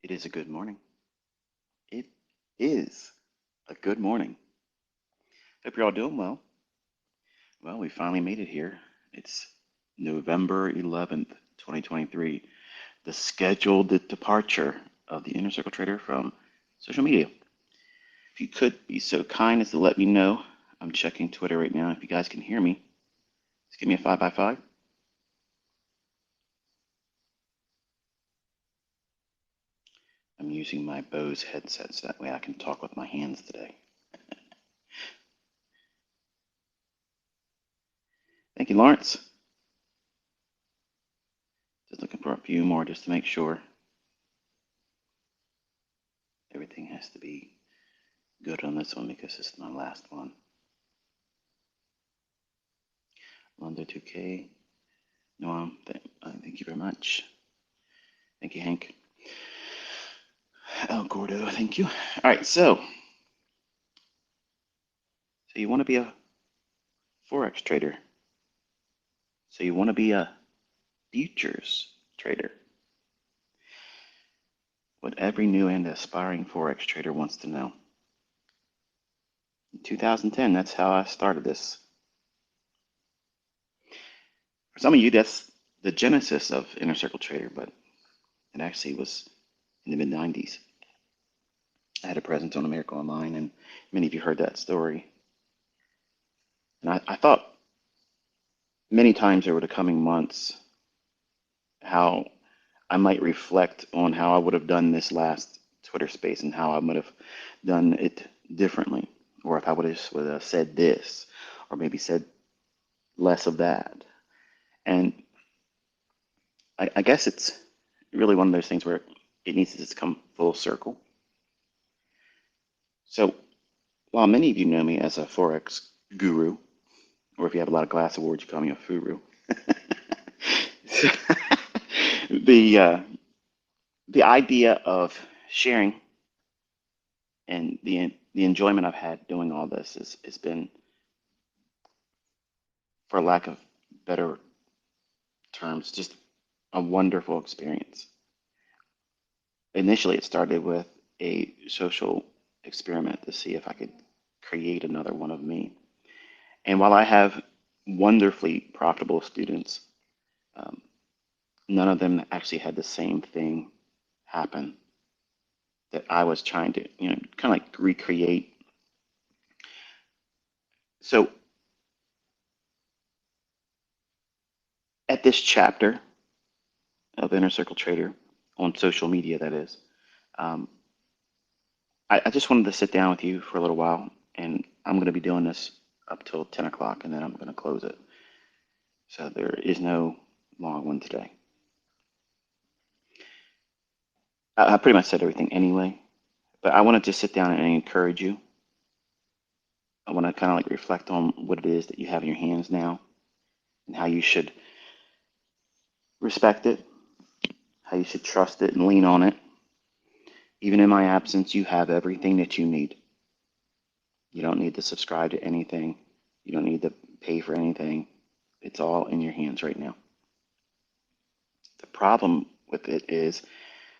It is a good morning. It is a good morning. Hope you're all doing well. Well, we finally made it here. It's November 11th, 2023, the scheduled departure of the Inner Circle Trader from social media. If you could be so kind as to let me know, I'm checking Twitter right now. If you guys can hear me, just give me a 5 by 5. I'm using my Bose headset so that way I can talk with my hands today. Thank you, Lawrence. Just looking for a few more just to make sure everything has to be good on this one because this is my last one. London 2K. Noam, thank you very much. Thank you, Hank. El Gordo, thank you. All right, so you want to be a Forex trader. So you want to be a futures trader. What every new and aspiring Forex trader wants to know. In 2010, that's how I started this. For some of you, that's the genesis of Inner Circle Trader, but it actually was in the mid-90s. I had a presence on America Online, and many of you heard that story. And I thought many times over the coming months how I might reflect on how I would have done this last Twitter space and how I would have done it differently, or if I would have said this, or maybe said less of that. And I guess it's really one of those things where it needs to just come full circle. So while many of you know me as a Forex guru, or if you have a lot of glass awards, you call me a furu. The idea of sharing and the enjoyment I've had doing all this has been, for lack of better terms, just a wonderful experience. Initially, it started with a social experiment to see if I could create another one of me. And while I have wonderfully profitable students, um, none of them actually had the same thing happen that I was trying to, kind of like recreate. So at this chapter of Inner Circle Trader on social media, that is, um, I just wanted to sit down with you for a little while, and I'm going to be doing this up till 10 o'clock, and then I'm going to close it. So there is no long one today. I pretty much said everything anyway, but I want to just sit down and encourage you. I want to kind of like reflect on what it is that you have in your hands now and how you should respect it, how you should trust it and lean on it. Even in my absence, you have everything that you need. You don't need to subscribe to anything. You don't need to pay for anything. It's all in your hands right now. The problem with it is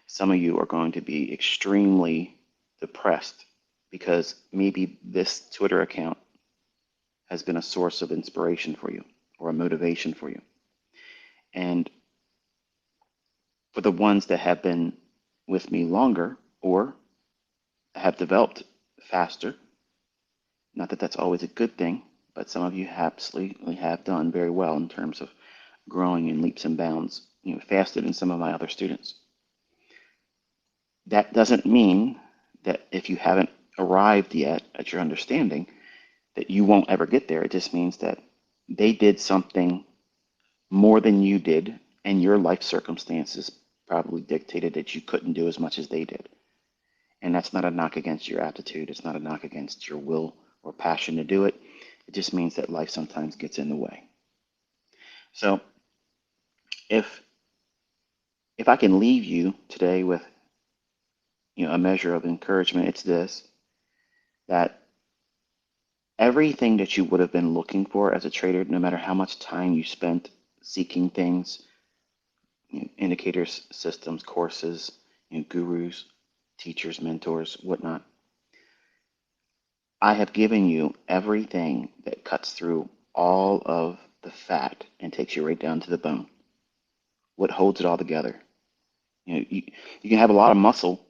some of you are going to be extremely depressed because maybe this Twitter account has been a source of inspiration for you or a motivation for you. And for the ones that have been with me longer or have developed faster, not that that's always a good thing, but some of you absolutely have done very well in terms of growing in leaps and bounds, faster than some of my other students. That doesn't mean that if you haven't arrived yet at your understanding that you won't ever get there. It just means that they did something more than you did, and your life circumstances probably dictated that you couldn't do as much as they did. And that's not a knock against your aptitude. It's not a knock against your will or passion to do it. It just means that life sometimes gets in the way. So if I can leave you today with a measure of encouragement, it's this: that everything that you would have been looking for as a trader, no matter how much time you spent seeking things, indicators, systems, courses, gurus, teachers, mentors, whatnot. I have given you everything that cuts through all of the fat and takes you right down to the bone. What holds it all together? You can have a lot of muscle,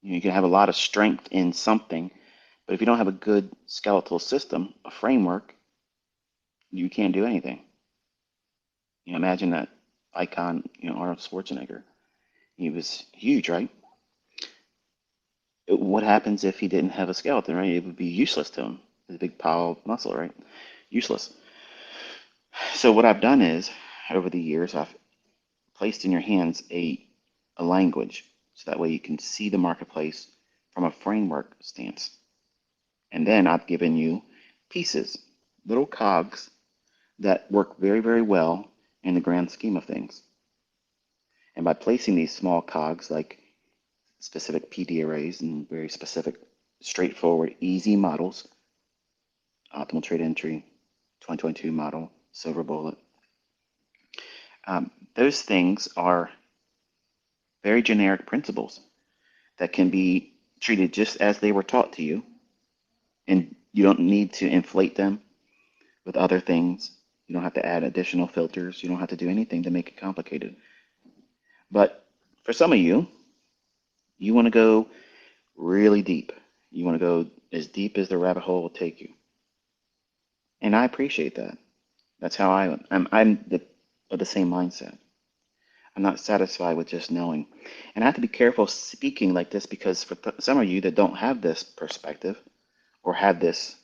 you can have a lot of strength in something, but if you don't have a good skeletal system, a framework, you can't do anything. Imagine that icon, Arnold Schwarzenegger. He was huge, right? What happens if he didn't have a skeleton, right? It would be useless to him. It's a big pile of muscle, right? Useless. So what I've done is, over the years, I've placed in your hands a language, so that way you can see the marketplace from a framework stance. And then I've given you pieces, little cogs that work very, very well in the grand scheme of things. And by placing these small cogs, like specific PD arrays and very specific, straightforward, easy models, optimal trade entry, 2022 model, silver bullet, those things are very generic principles that can be treated just as they were taught to you, and you don't need to inflate them with other things. You don't have to add additional filters. You don't have to do anything to make it complicated. But for some of you, you want to go really deep. You want to go as deep as the rabbit hole will take you. And I appreciate that. That's how I'm of the same mindset. I'm not satisfied with just knowing. And I have to be careful speaking like this because for some of you that don't have this perspective or have this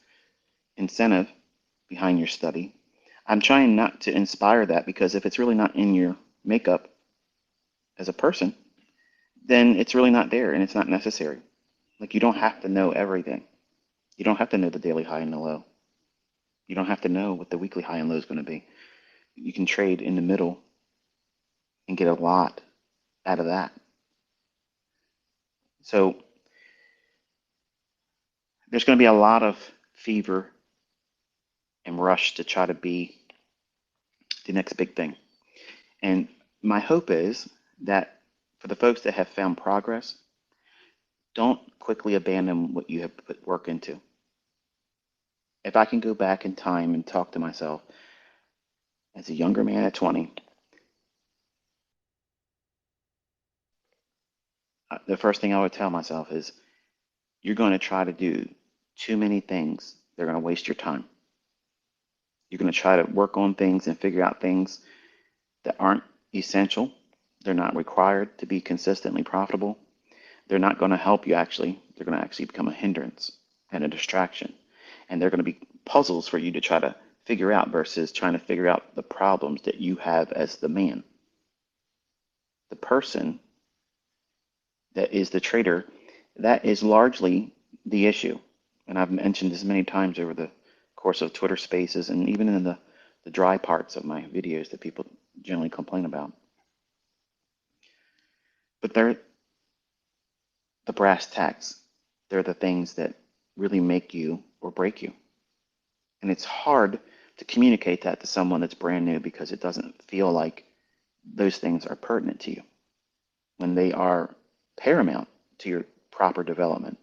incentive behind your study, I'm trying not to inspire that, because if it's really not in your makeup as a person, then it's really not there and it's not necessary. Like, you don't have to know everything. You don't have to know the daily high and the low. You don't have to know what the weekly high and low is going to be. You can trade in the middle and get a lot out of that. So there's going to be a lot of fever and rush to try to be the next big thing. And my hope is that for the folks that have found progress, don't quickly abandon what you have put work into. If I can go back in time and talk to myself as a younger man at 20, the first thing I would tell myself is, you're going to try to do too many things. They're going to waste your time. You're going to try to work on things and figure out things that aren't essential. They're not required to be consistently profitable. They're not going to help you actually. They're going to actually become a hindrance and a distraction. And they're going to be puzzles for you to try to figure out versus trying to figure out the problems that you have as the man. The person that is the trader, that is largely the issue. And I've mentioned this many times over the course of Twitter Spaces and even in the dry parts of my videos that people generally complain about. But they're the brass tacks. They're the things that really make you or break you. And it's hard to communicate that to someone that's brand new, because it doesn't feel like those things are pertinent to you when they are paramount to your proper development.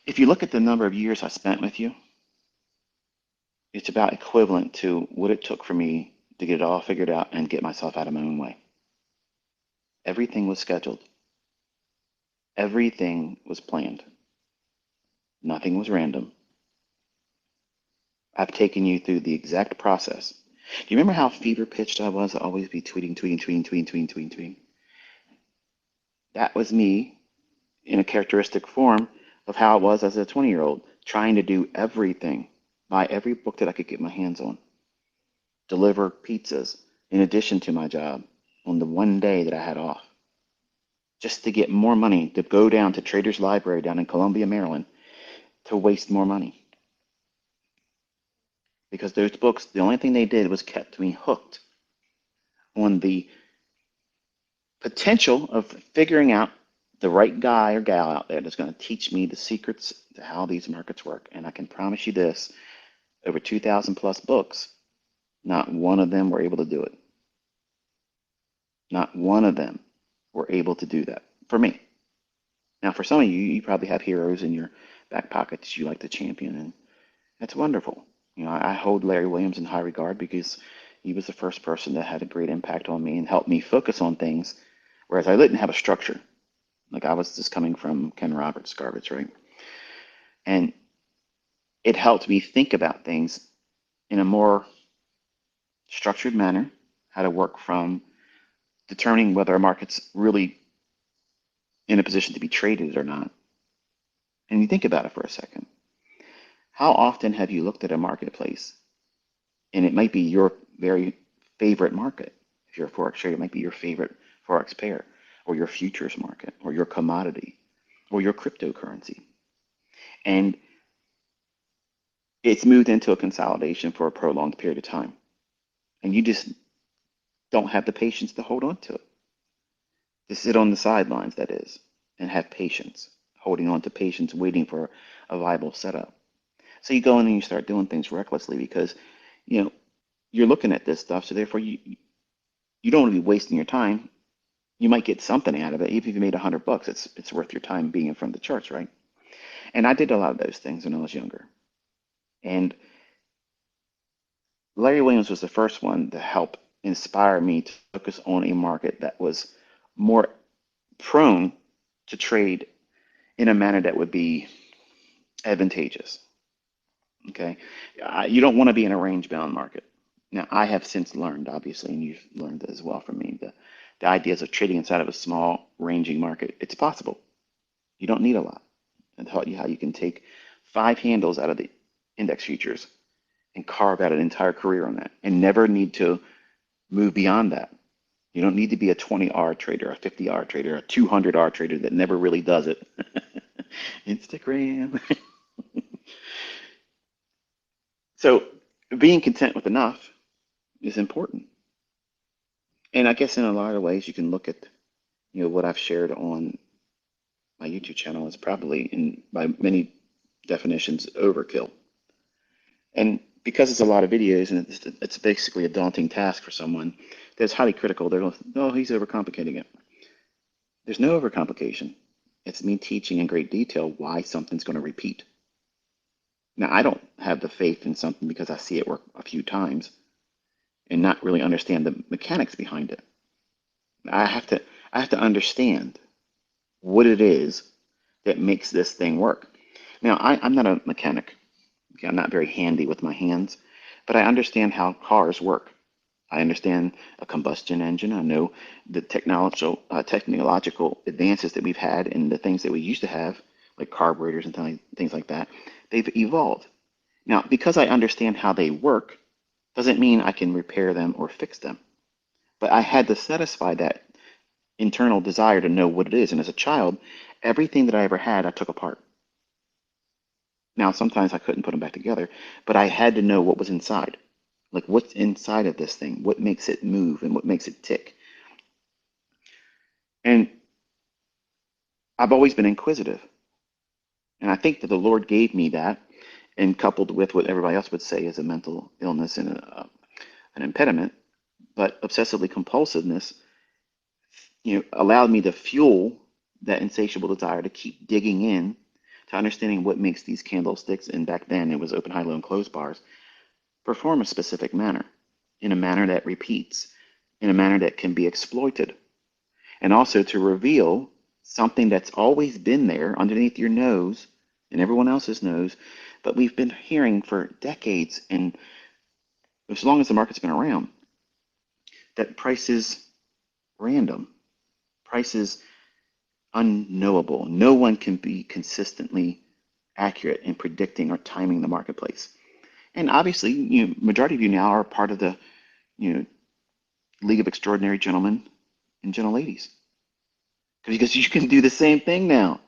If you look at the number of years I spent with you, it's about equivalent to what it took for me to get it all figured out and get myself out of my own way. Everything was scheduled. Everything was planned. Nothing was random. I've taken you through the exact process. Do you remember how fever pitched I was? I'd always be tweeting. That was me in a characteristic form of how I was as a 20-year-old, trying to do everything, buy every book that I could get my hands on, deliver pizzas in addition to my job on the one day that I had off, just to get more money to go down to Trader's Library down in Columbia, Maryland, to waste more money. Because those books, the only thing they did was kept me hooked on the potential of figuring out the right guy or gal out there that's going to teach me the secrets to how these markets work. And I can promise you this, over 2,000 plus books, not one of them were able to do it. Not one of them were able to do that for me. Now, for some of you, you probably have heroes in your back pocket that you like to champion, and that's wonderful. I hold Larry Williams in high regard because he was the first person that had a great impact on me and helped me focus on things, whereas I didn't have a structure. Like I was just coming from Ken Roberts garbage, right? And it helped me think about things in a more structured manner, how to work from determining whether a market's really in a position to be traded or not. And you think about it for a second. How often have you looked at a marketplace and it might be your very favorite market? If you're a Forex trader, it might be your favorite Forex pair or your futures market or your commodity or your cryptocurrency. And it's moved into a consolidation for a prolonged period of time. And you just don't have the patience to hold on to it. To sit on the sidelines, that is, and have patience, holding on to patience, waiting for a viable setup. So you go in and you start doing things recklessly because, you know, you're looking at this stuff. So therefore, you don't want to be wasting your time. You might get something out of it. Even if you made $100, it's worth your time being in front of the charts, right? And I did a lot of those things when I was younger. And Larry Williams was the first one to help inspire me to focus on a market that was more prone to trade in a manner that would be advantageous. Okay. You don't want to be in a range bound market. Now, I have since learned, obviously, and you've learned as well from me, the ideas of trading inside of a small ranging market. It's possible. You don't need a lot. I taught you how you can take 5 handles out of the index futures and carve out an entire career on that and never need to move beyond that. You don't need to be a 20R trader, a 50R trader, a 200R trader that never really does it. Instagram. So being content with enough is important. And I guess in a lot of ways you can look at, what I've shared on my YouTube channel is probably in by many definitions overkill. And because it's a lot of videos and it's basically a daunting task for someone that's highly critical, they're going, oh, he's overcomplicating it. There's no overcomplication. It's me teaching in great detail why something's going to repeat. Now, I don't have the faith in something because I see it work a few times and not really understand the mechanics behind it. I have to understand what it is that makes this thing work. Now, I'm not a mechanic. Okay, I'm not very handy with my hands, but I understand how cars work. I understand a combustion engine. I know the technological advances that we've had and the things that we used to have, like carburetors and things like that. They've evolved. Now, because I understand how they work, doesn't mean I can repair them or fix them. But I had to satisfy that internal desire to know what it is. And as a child, everything that I ever had, I took apart. Now, sometimes I couldn't put them back together, but I had to know what was inside. Like what's inside of this thing, what makes it move and what makes it tick. And I've always been inquisitive. And I think that the Lord gave me that, and coupled with what everybody else would say is a mental illness and an impediment, but obsessively compulsiveness, allowed me to fuel that insatiable desire to keep digging in to understanding what makes these candlesticks, and back then it was open, high, low, and closed bars, perform a specific manner, in a manner that repeats, in a manner that can be exploited, and also to reveal something that's always been there underneath your nose and everyone else's nose, but we've been hearing for decades, and as long as the market's been around, that price is random, price is unknowable. No one can be consistently accurate in predicting or timing the marketplace. And obviously, majority of you now are part of the, League of Extraordinary Gentlemen and Gentle Ladies. Because you can do the same thing now.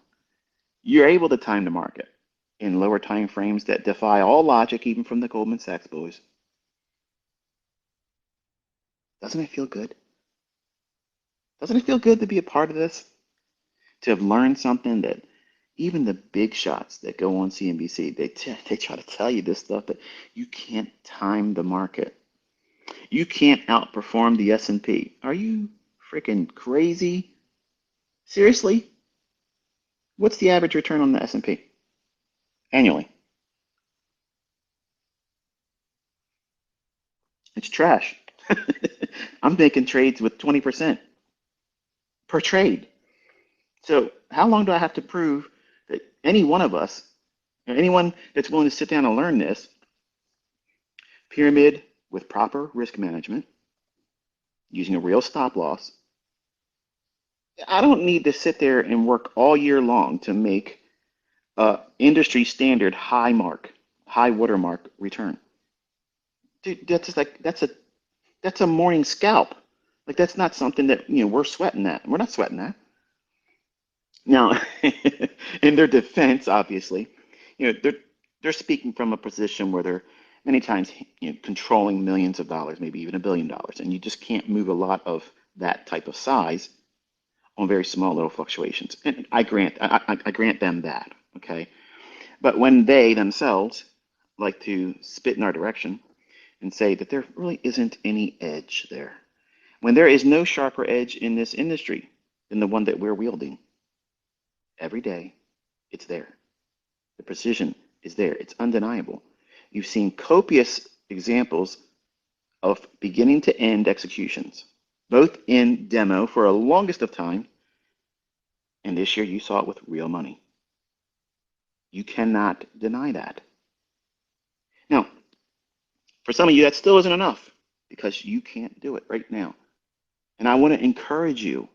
You're able to time the market in lower time frames that defy all logic, even from the Goldman Sachs boys. Doesn't it feel good? Doesn't it feel good to be a part of this? To have learned something that even the big shots that go on CNBC, they try to tell you this stuff, that you can't time the market. You can't outperform the S&P. Are you freaking crazy? Seriously? What's the average return on the S&P annually? It's trash. I'm making trades with 20% per trade. So how long do I have to prove that any one of us, or anyone that's willing to sit down and learn this pyramid with proper risk management, using a real stop loss, I don't need to sit there and work all year long to make industry standard high watermark return. Dude, that's just like that's a morning scalp. Like that's not something that we're sweating that. We're not sweating that. Now, in their defense, obviously, they're speaking from a position where they're many times controlling millions of dollars, maybe even $1 billion, and you just can't move a lot of that type of size on very small little fluctuations. And I grant them that, okay? But when they themselves like to spit in our direction and say that there really isn't any edge there, when there is no sharper edge in this industry than the one that we're wielding every day, it's there. The precision is there. It's undeniable. You've seen copious examples of beginning to end executions, both in demo for a longest of time, and this year you saw it with real money. You cannot deny that. Now, for some of you, that still isn't enough because you can't do it right now. And I want to encourage you,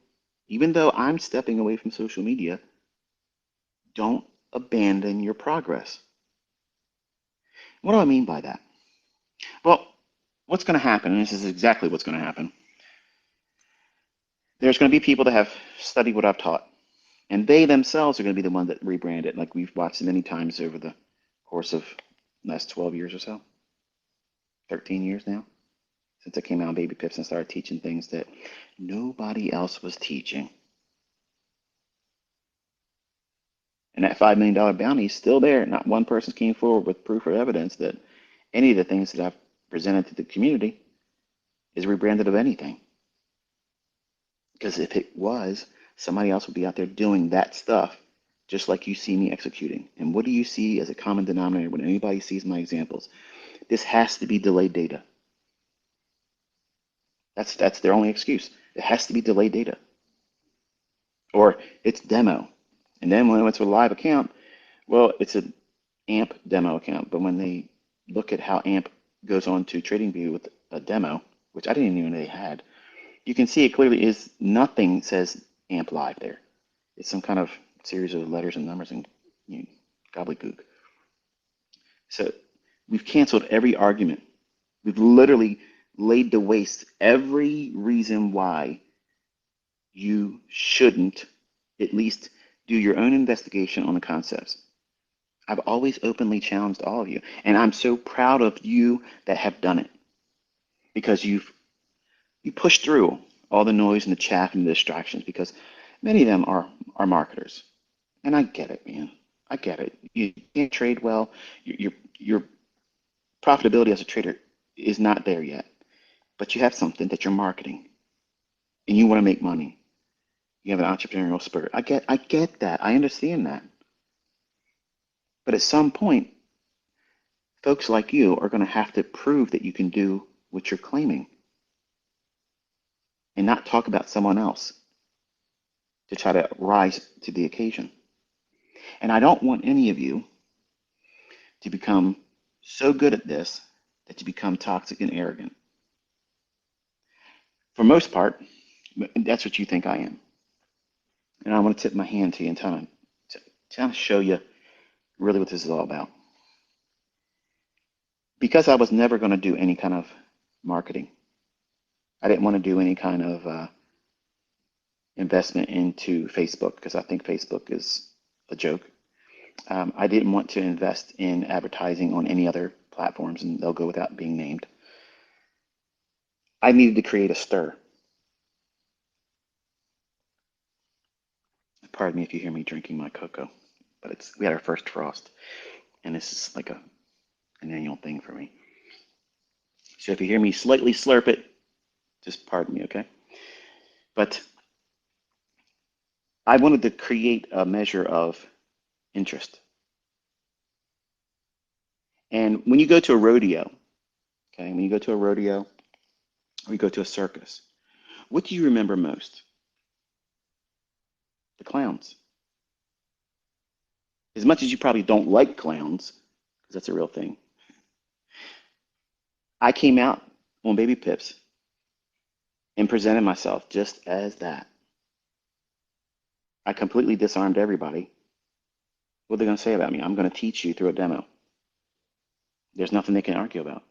even though I'm stepping away from social media, don't abandon your progress. What do I mean by that? Well, what's going to happen, and this is exactly what's going to happen, there's going to be people that have studied what I've taught, and they themselves are going to be the ones that rebrand it, like we've watched many times over the course of the last 12 years or so, 13 years now, since I came out on Baby Pips and started teaching things that nobody else was teaching. And that $5 million bounty is still there. Not one person came forward with proof or evidence that any of the things that I've presented to the community is rebranded of anything. Because if it was, somebody else would be out there doing that stuff, just like you see me executing. And what do you see as a common denominator when anybody sees my examples? This has to be delayed data. That's their only excuse. It has to be delayed data. Or it's demo. And then when it's a live account, well, it's an AMP demo account. But when they look at how AMP goes on to TradingView with a demo, which I didn't even know they had, you can see it clearly is nothing says AMP live there. It's some kind of series of letters and numbers and gobbledygook. So we've canceled every argument. We've literally laid to waste every reason why you shouldn't at least do your own investigation on the concepts. I've always openly challenged all of you, and I'm so proud of you that have done it because you pushed through all the noise and the chaff and the distractions because many of them are marketers, and I get it, man. I get it. You can't trade well. Your profitability as a trader is not there yet, but you have something that you're marketing, and you want to make money. You have an entrepreneurial spirit. I get that. I understand that. But at some point, folks like you are going to have to prove that you can do what you're claiming and not talk about someone else to try to rise to the occasion. And I don't want any of you to become so good at this that you become toxic and arrogant. For most part, that's what you think I am. And I want to tip my hand to you and kind of show you really what this is all about. Because I was never going to do any kind of marketing. I didn't want to do any kind of investment into Facebook because I think Facebook is a joke. I didn't want to invest in advertising on any other platforms, and they'll go without being named. I needed to create a stir. Pardon me if you hear me drinking my cocoa, but we had our first frost, and this is like an annual thing for me. So if you hear me slightly slurp it, just pardon me, okay? But I wanted to create a measure of interest. And when you go to a rodeo, okay, when you go to a rodeo or you go to a circus, what do you remember most? The clowns. As much as you probably don't like clowns, because that's a real thing, I came out on Baby Pips and presented myself just as that. I completely disarmed everybody. What are they going to say about me? I'm going to teach you through a demo. There's nothing they can argue about.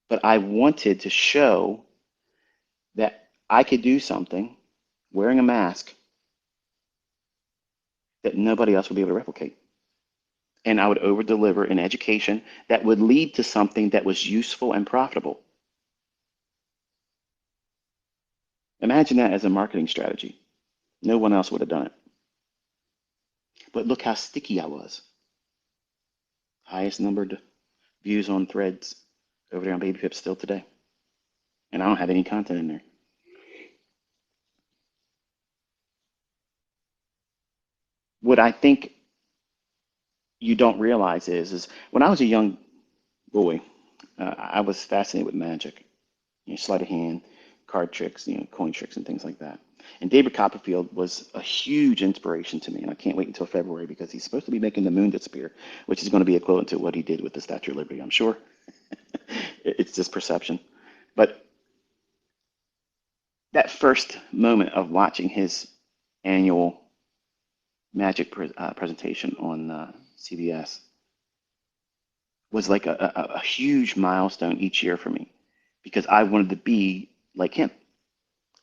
But I wanted to show that I could do something wearing a mask that nobody else would be able to replicate. And I would over deliver an education that would lead to something that was useful and profitable. Imagine that as a marketing strategy. No one else would have done it. But look how sticky I was. Highest numbered views on threads over there on Baby Pips still today. And I don't have any content in there. What I think you don't realize is when I was a young boy, I was fascinated with magic, sleight of hand, card tricks, coin tricks, and things like that. And David Copperfield was a huge inspiration to me, and I can't wait until February because he's supposed to be making the moon disappear, which is going to be equivalent to what he did with the Statue of Liberty, I'm sure. It's just perception. But that first moment of watching his annual magic presentation on CBS was like a huge milestone each year for me because I wanted to be like him.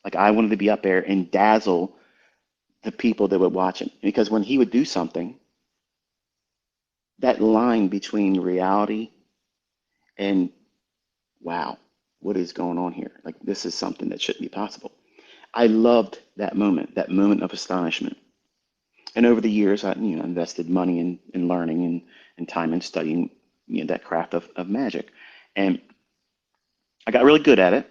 Like I wanted to be up there and dazzle the people that would watch him. Because when he would do something, that line between reality and wow, what is going on here? Like this is something that shouldn't be possible. I loved that moment of astonishment. And over the years, I invested money in learning and time in studying that craft of magic. And I got really good at it.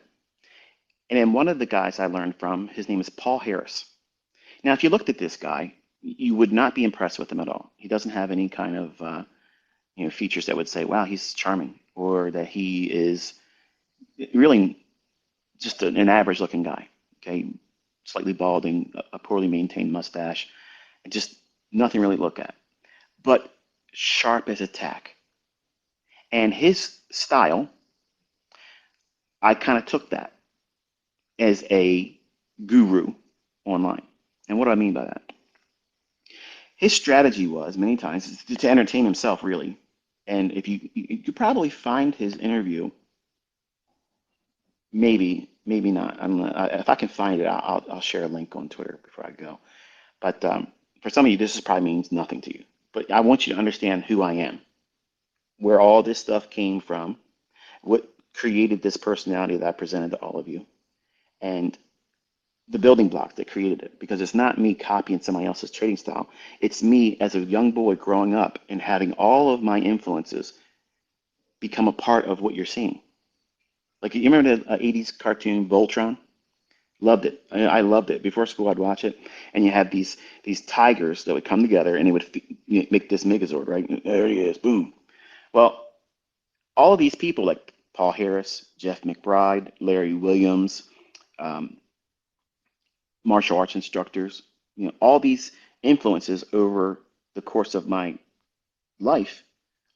And then one of the guys I learned from, his name is Paul Harris. Now, if you looked at this guy, you would not be impressed with him at all. He doesn't have any kind of features that would say, "Wow, he's charming," or that he is really just an average-looking guy. Okay, slightly balding, a poorly maintained mustache, and just nothing really to look at. But sharp as a tack. And his style, I kind of took that as a guru online. And what do I mean by that? His strategy was many times to entertain himself, really. And if you probably find his interview, maybe not. I don't know. If I can find it, I'll share a link on Twitter before I go. But for some of you, this probably means nothing to you. But I want you to understand who I am, where all this stuff came from, what created this personality that I presented to all of you, and the building blocks that created it. Because it's not me copying somebody else's trading style. It's me as a young boy growing up and having all of my influences become a part of what you're seeing. Like you remember the 80s cartoon Voltron? Loved it. I loved it. Before school, I'd watch it, and you had these tigers that would come together, and they would make this Megazord, right? There he is, boom. Well, all of these people, like Paul Harris, Jeff McBride, Larry Williams, um, martial arts instructors, all these influences over the course of my life,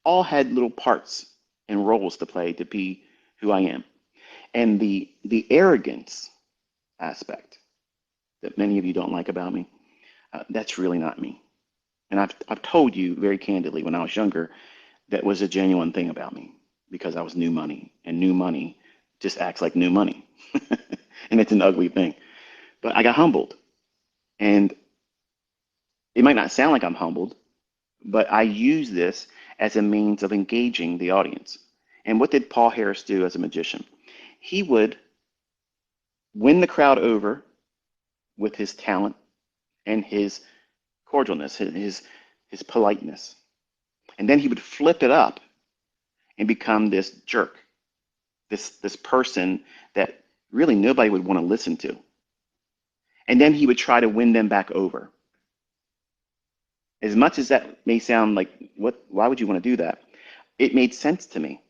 all had little parts and roles to play to be who I am. And the arrogance aspect that many of you don't like about me, that's really not me. And I've told you very candidly when I was younger that was a genuine thing about me because I was new money, and new money just acts like new money. And it's an ugly thing. But I got humbled. And it might not sound like I'm humbled, but I use this as a means of engaging the audience. And what did Paul Harris do as a magician? He would win the crowd over with his talent and his cordialness, his politeness. And then he would flip it up and become this jerk, this person that really nobody would want to listen to. And then he would try to win them back over. As much as that may sound like, what, why would you want to do that? It made sense to me.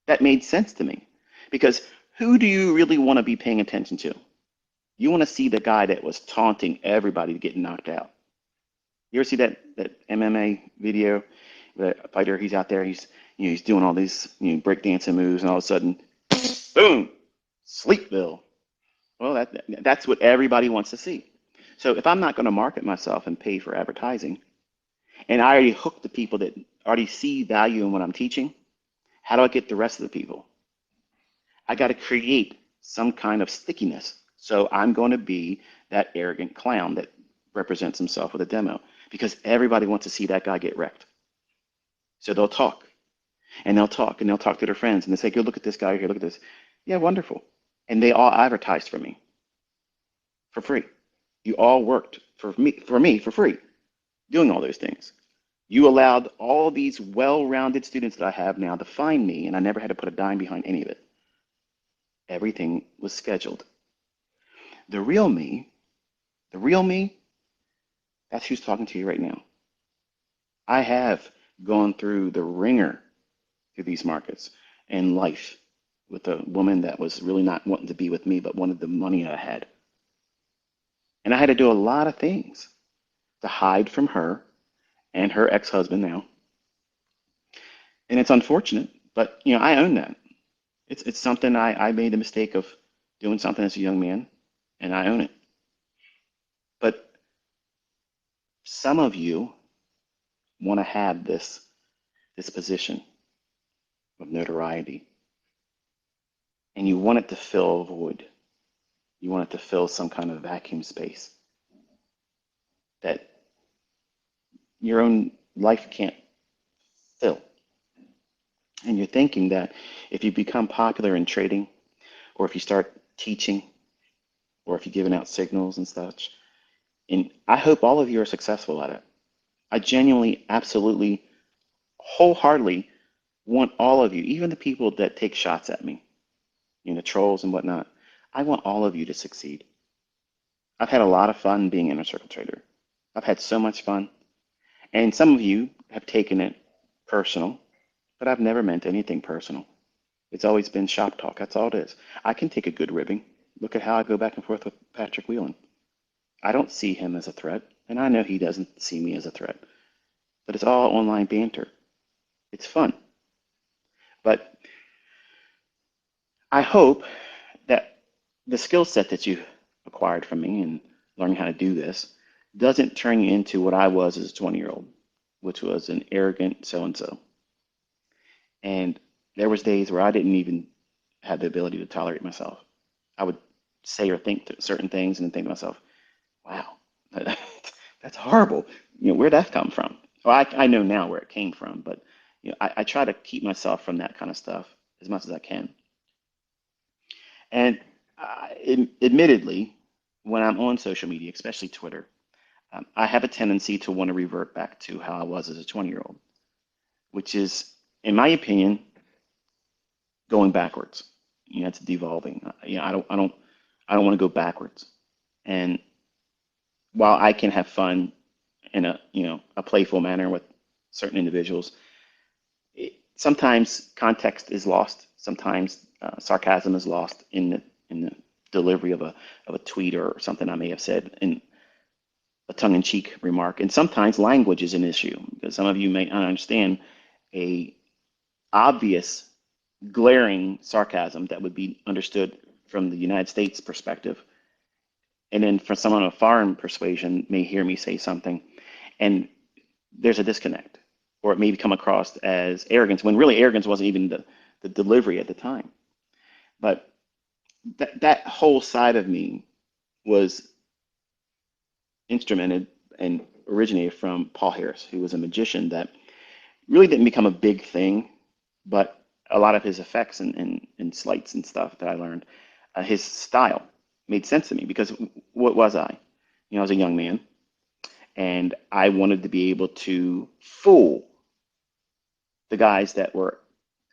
That made sense to me. Because who do you really want to be paying attention to? You want to see the guy that was taunting everybody to get knocked out. You ever see that MMA video? The fighter, he's out there, he's doing all these breakdancing moves, and all of a sudden, boom, Sleepville. Well, that's what everybody wants to see. So if I'm not going to market myself and pay for advertising, and I already hook the people that already see value in what I'm teaching, how do I get the rest of the people? I got to create some kind of stickiness. So I'm going to be that arrogant clown that represents himself with a demo because everybody wants to see that guy get wrecked. So they'll talk and they'll talk and they'll talk to their friends and they say, "Go look at this guy here, look at this." Yeah, wonderful. And they all advertised for me for free. You all worked for me for free, doing all those things. You allowed all these well-rounded students that I have now to find me, and I never had to put a dime behind any of it. Everything was scheduled. The real me, the real me, that's who's talking to you right now. I have gone through the ringer through these markets and life with a woman that was really not wanting to be with me, but wanted the money I had. And I had to do a lot of things to hide from her and her ex-husband now. And it's unfortunate, but I own that. It's something I made the mistake of doing something as a young man, and I own it. But some of you want to have this position of notoriety, and you want it to fill a void. You want it to fill some kind of vacuum space that your own life can't fill. And you're thinking that if you become popular in trading, or if you start teaching, or if you're giving out signals and such, and I hope all of you are successful at it. I genuinely, absolutely, wholeheartedly want all of you, even the people that take shots at me, trolls and whatnot. I want all of you to succeed. I've had a lot of fun being an inner circle trader. I've had so much fun. And some of you have taken it personal, but I've never meant anything personal. It's always been shop talk. That's all it is. I can take a good ribbing. Look at how I go back and forth with Patrick Whelan. I don't see him as a threat, and I know he doesn't see me as a threat. But it's all online banter. It's fun. But I hope that the skill set that you acquired from me and learning how to do this doesn't turn you into what I was as a 20-year-old, which was an arrogant so-and-so. And there was days where I didn't even have the ability to tolerate myself. I would say or think certain things and then think to myself, wow, that's horrible. Where'd that come from? Well, I know now where it came from, but I try to keep myself from that kind of stuff as much as I can. And admittedly, when I'm on social media, especially Twitter, I have a tendency to want to revert back to how I was as a 20-year-old, which is, in my opinion, going backwards. It's devolving. I don't want to go backwards. And while I can have fun in a playful manner with certain individuals, sometimes context is lost. Sometimes sarcasm is lost in the delivery of a tweet or something I may have said in a tongue-in-cheek remark. And sometimes language is an issue because some of you may not understand a obvious, glaring sarcasm that would be understood from the United States perspective. And then for someone of foreign persuasion may hear me say something and there's a disconnect, or it may come across as arrogance when really arrogance wasn't even the delivery at the time. But that whole side of me was instrumented and originated from Paul Harris, who was a magician that really didn't become a big thing, but a lot of his effects and sleights and stuff that I learned, his style made sense to me because what was I? I was a young man and I wanted to be able to fool the guys that were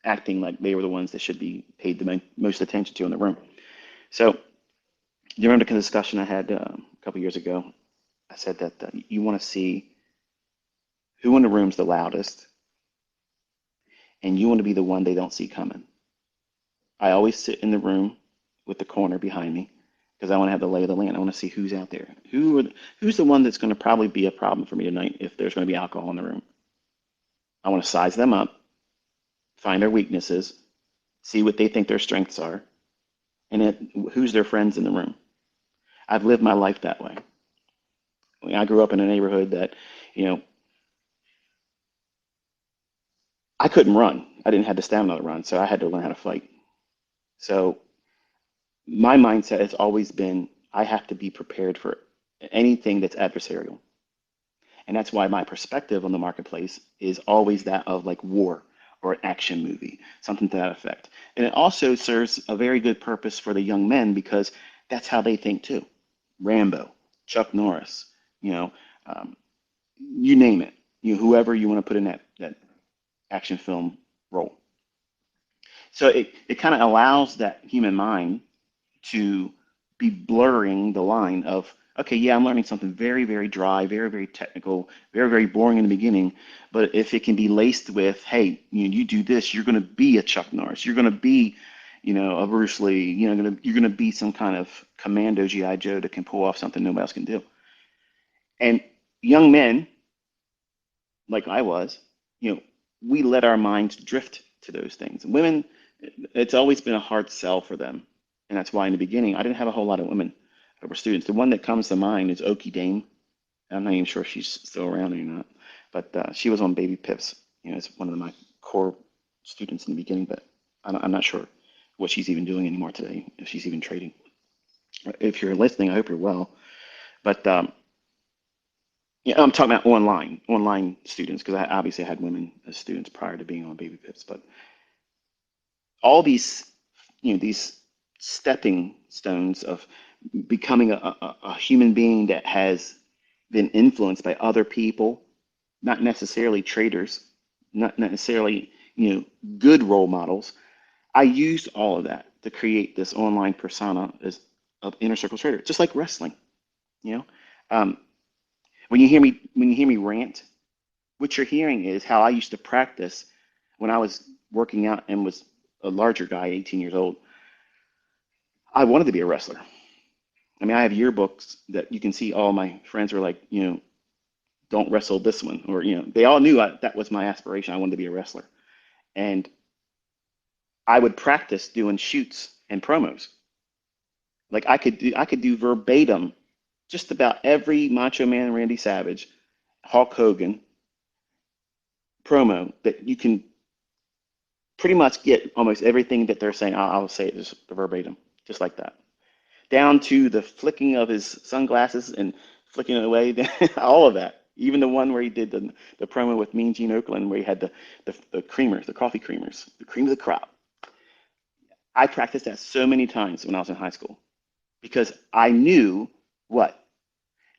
acting like they were the ones that should be paid the most attention to in the room. So, do you remember the discussion I had a couple years ago? I said that you want to see who in the room's the loudest, and you want to be the one they don't see coming. I always sit in the room with the corner behind me because I want to have the lay of the land. I want to see who's out there. Who's the one that's going to probably be a problem for me tonight if there's going to be alcohol in the room? I want to size them up, find their weaknesses, see what they think their strengths are, and then who's their friends in the room. I've lived my life that way. I mean, I grew up in a neighborhood that, you know, I couldn't run. I didn't have the stamina to run, so I had to learn how to fight. So my mindset has always been I have to be prepared for anything that's adversarial. And that's why my perspective on the marketplace is always that of like war or an action movie, something to that effect. And it also serves a very good purpose for the young men because that's how they think too. Rambo, Chuck Norris, you know, um, you name it, whoever you want to put in that action film role. So it kind of allows that human mind to be blurring the line of, okay, yeah, I'm learning something very, very dry, very, very technical, very, very boring in the beginning. But if it can be laced with, hey, you do this, you're going to be a Chuck Norris, you're going to be, a Bruce Lee, you're going to be some kind of commando GI Joe that can pull off something nobody else can do. And young men, like I was, we let our minds drift to those things. Women, it's always been a hard sell for them. And that's why in the beginning, I didn't have a whole lot of women that were students. The one that comes to mind is Okie Dame. I'm not even sure if she's still around or not, but she was on Baby Pips. It's one of my core students in the beginning, but I'm not sure what she's even doing anymore today, if she's even trading. If you're listening, I hope you're well. But yeah, I'm talking about online students, because I obviously had women as students prior to being on Baby Pips. But all these stepping stones of becoming a human being that has been influenced by other people, not necessarily traders, not necessarily, good role models. I used all of that to create this online persona as of inner circle trader, just like wrestling. You know, um, when you hear me rant, what you're hearing is how I used to practice when I was working out and was a larger guy, 18 years old. I wanted to be a wrestler. I mean, I have yearbooks that you can see all my friends were like, don't wrestle this one, or they all knew that was my aspiration. I wanted to be a wrestler, and I would practice doing shoots and promos. Like I could do verbatim just about every Macho Man, Randy Savage, Hulk Hogan promo that you can pretty much get almost everything that they're saying. I'll say it just verbatim, just like that, down to the flicking of his sunglasses and flicking it away, all of that. Even the one where he did the promo with Mean Gene Okerlund, where he had the creamers, the coffee creamers, the cream of the crop. I practiced that so many times when I was in high school because I knew what?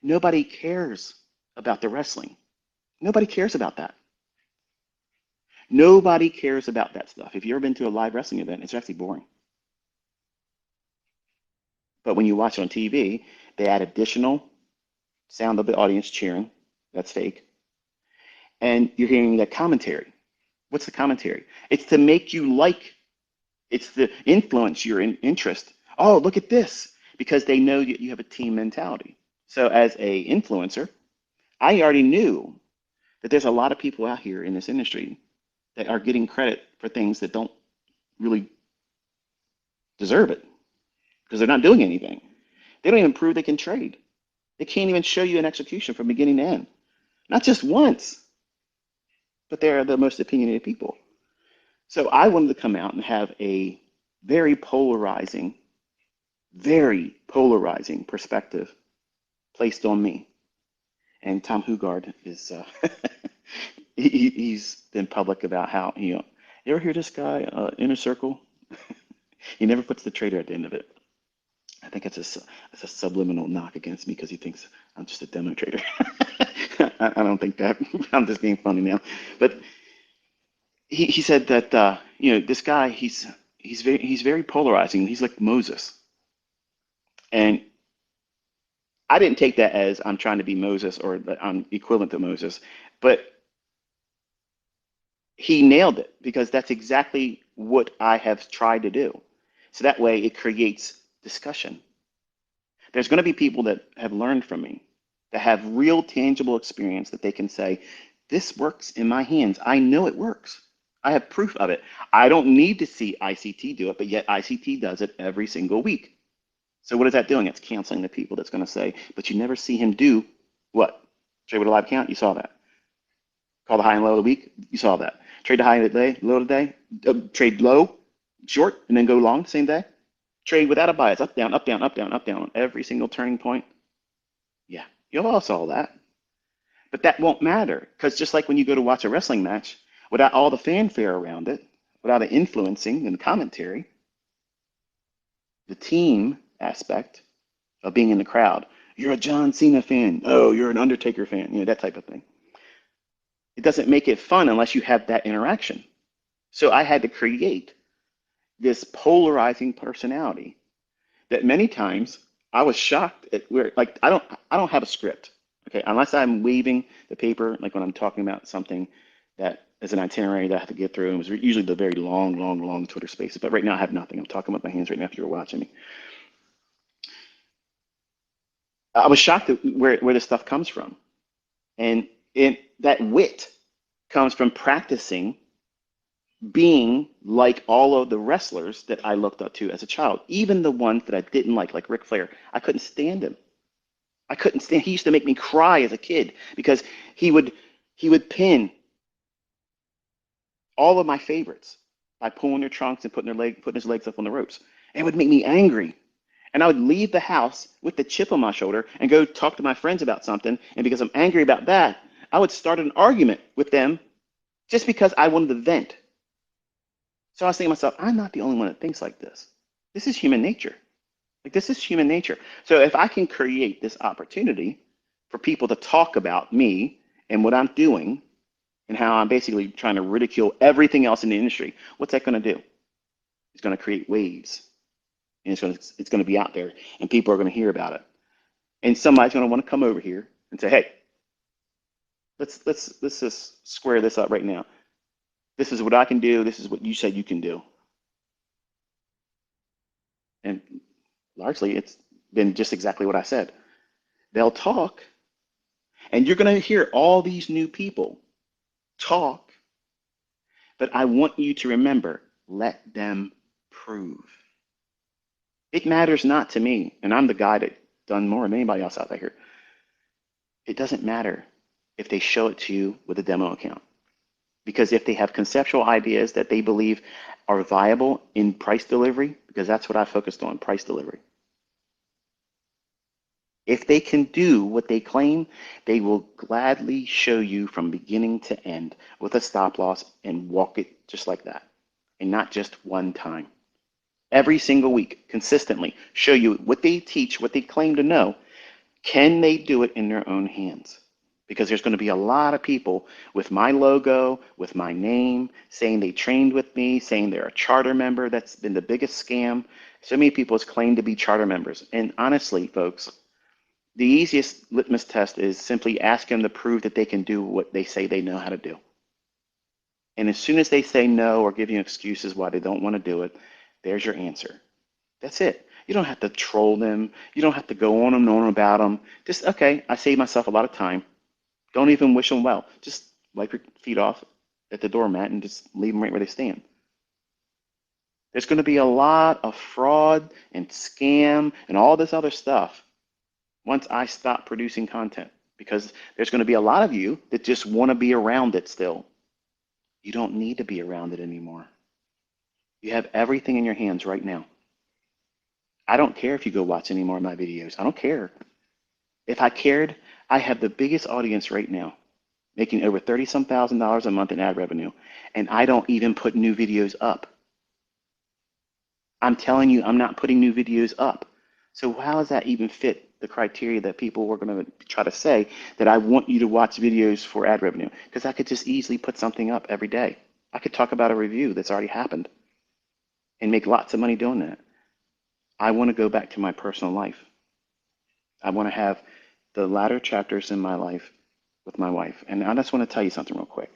Nobody cares about the wrestling. Nobody cares about that. Nobody cares about that stuff. If you've ever been to a live wrestling event, it's actually boring. But when you watch it on TV, they add additional sound of the audience cheering. That's fake. And you're hearing that commentary. What's the commentary? It's to make you like, it's to influence your interest. Oh, look at this, because they know that you have a team mentality. So as a influencer, I already knew that there's a lot of people out here in this industry that are getting credit for things that don't really deserve it because they're not doing anything. They don't even prove they can trade. They can't even show you an execution from beginning to end. Not just once, but they're the most opinionated people. So I wanted to come out and have a very polarizing, very polarizing perspective placed on me. And Tom Hugard is he's been public about how you ever hear this guy inner circle? He never puts the trader at the end of it. I think it's a subliminal knock against me because he thinks I'm just a demo trader. I don't think that. I'm just being funny now. But he said that this guy he's very polarizing. He's like Moses. And I didn't take that as I'm trying to be Moses or that I'm equivalent to Moses, but he nailed it because that's exactly what I have tried to do. So that way it creates discussion. There's going to be people that have learned from me, that have real tangible experience that they can say, this works in my hands. I know it works. I have proof of it. I don't need to see ICT do it, but yet ICT does it every single week. So what is that doing? It's canceling the people that's going to say, but you never see him do what? Trade with a live count, you saw that. Call the high and low of the week, you saw that. Trade the high of the day, low of the day, trade low, short, and then go long the same day. Trade without a bias, up, down, up, down, up, down, up, down, on every single turning point. Yeah, you all saw that. But that won't matter because just like when you go to watch a wrestling match, without all the fanfare around it, without the influencing and the commentary, the team aspect of being in the crowd, you're a John Cena fan. Oh, you're an Undertaker fan. That type of thing. It doesn't make it fun unless you have that interaction. So I had to create this polarizing personality that many times I was shocked at where like I don't have a script. Okay, unless I'm waving the paper, like when I'm talking about something that is an itinerary that I have to get through, and it was usually the very long, long, long Twitter spaces. But right now I have nothing. I'm talking with my hands right now if you're watching me. I was shocked at where this stuff comes from. And that wit comes from practicing being like all of the wrestlers that I looked up to as a child, even the ones that I didn't like Ric Flair. I couldn't stand him. I couldn't stand. He used to make me cry as a kid because he would pin all of my favorites by pulling their trunks and putting his legs up on the ropes. And it would make me angry. And I would leave the house with the chip on my shoulder and go talk to my friends about something. And because I'm angry about that, I would start an argument with them just because I wanted to vent. So I was thinking to myself, I'm not the only one that thinks like this. This is human nature. Like, this is human nature. So if I can create this opportunity for people to talk about me and what I'm doing and how I'm basically trying to ridicule everything else in the industry, what's that going to do? It's going to create waves, and it's going to be out there, and people are going to hear about it. And somebody's going to want to come over here and say, hey, let's just square this up right now. This is what I can do. This is what you said you can do. And largely, it's been just exactly what I said. They'll talk, and you're going to hear all these new people talk, but I want you to remember, let them prove. It matters not to me, and I'm the guy that done more than anybody else out there. It doesn't matter if they show it to you with a demo account. Because if they have conceptual ideas that they believe are viable in price delivery, because that's what I focused on, price delivery. If they can do what they claim, they will gladly show you from beginning to end with a stop loss and walk it just like that. And not just one time. Every single week, consistently, show you what they teach, what they claim to know. Can they do it in their own hands? Because there's going to be a lot of people with my logo, with my name, saying they trained with me, saying they're a charter member. That's been the biggest scam. So many people has claimed to be charter members. And honestly, folks, the easiest litmus test is simply ask them to prove that they can do what they say they know how to do. And as soon as they say no or give you excuses why they don't want to do it, there's your answer. That's it. You don't have to troll them. You don't have to go on and on about them. Just, okay, I saved myself a lot of time. Don't even wish them well. Just wipe your feet off at the doormat and just leave them right where they stand. There's going to be a lot of fraud and scam and all this other stuff once I stop producing content, because there's going to be a lot of you that just want to be around it still. You don't need to be around it anymore. You have everything in your hands right now. I don't care if you go watch any more of my videos. I don't care. If I cared, I have the biggest audience right now, making over 30-some thousand dollars a month in ad revenue, and I don't even put new videos up. I'm telling you, I'm not putting new videos up. So how does that even fit the criteria that people were going to try to say that I want you to watch videos for ad revenue? Because I could just easily put something up every day. I could talk about a review that's already happened and make lots of money doing that. I want to go back to my personal life. I want to have the latter chapters in my life with my wife. And I just want to tell you something real quick.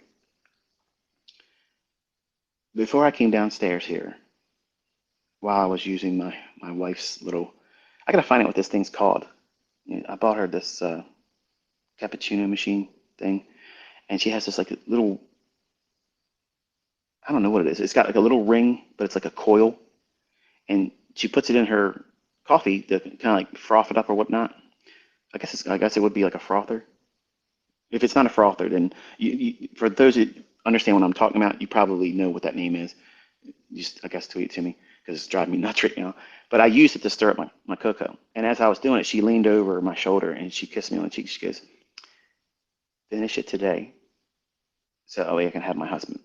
Before I came downstairs here, while I was using my wife's little, I gotta find out what this thing's called. I bought her this cappuccino machine thing, and she has this like little, I don't know what it is. It's got like a little ring, but it's like a coil, and she puts it in her coffee to kind of like froth it up or whatnot. I guess it would be like a frother. If it's not a frother, then for those who understand what I'm talking about, you probably know what that name is. Just, I guess, tweet it to me because it's driving me nuts right now. But I used it to stir up my cocoa. And as I was doing it, she leaned over my shoulder and she kissed me on the cheek. She goes, finish it today so that way I can have my husband.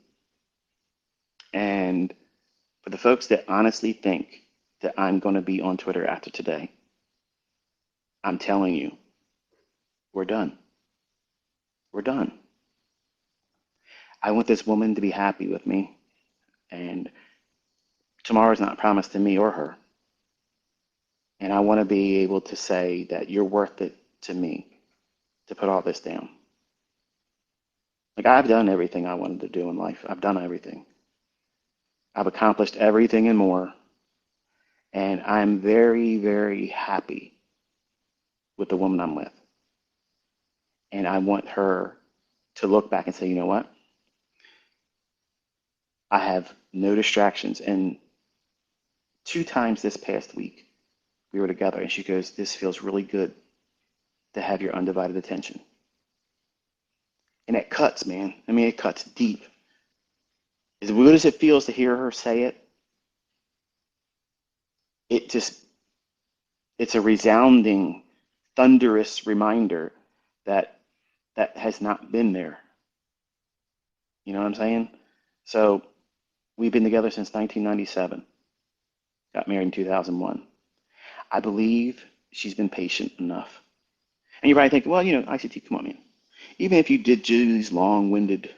And for the folks that honestly think that I'm going to be on Twitter after today, I'm telling you, we're done. We're done. I want this woman to be happy with me. And tomorrow's not promised to me or her. And I want to be able to say that you're worth it to me to put all this down. Like, I've done everything I wanted to do in life. I've done everything. I've accomplished everything and more. And I'm very, very happy with the woman I'm with. And I want her to look back and say, you know what? I have no distractions. And 2 times this past week, we were together, and she goes, this feels really good to have your undivided attention. And it cuts, man. I mean, it cuts deep. As good as it feels to hear her say it, it's a resounding, thunderous reminder that that has not been there. You know what I'm saying? So we've been together since 1997, got married in 2001. I believe she's been patient enough. And you probably think, well, ICT, come on, man. Even if you did do these long-winded,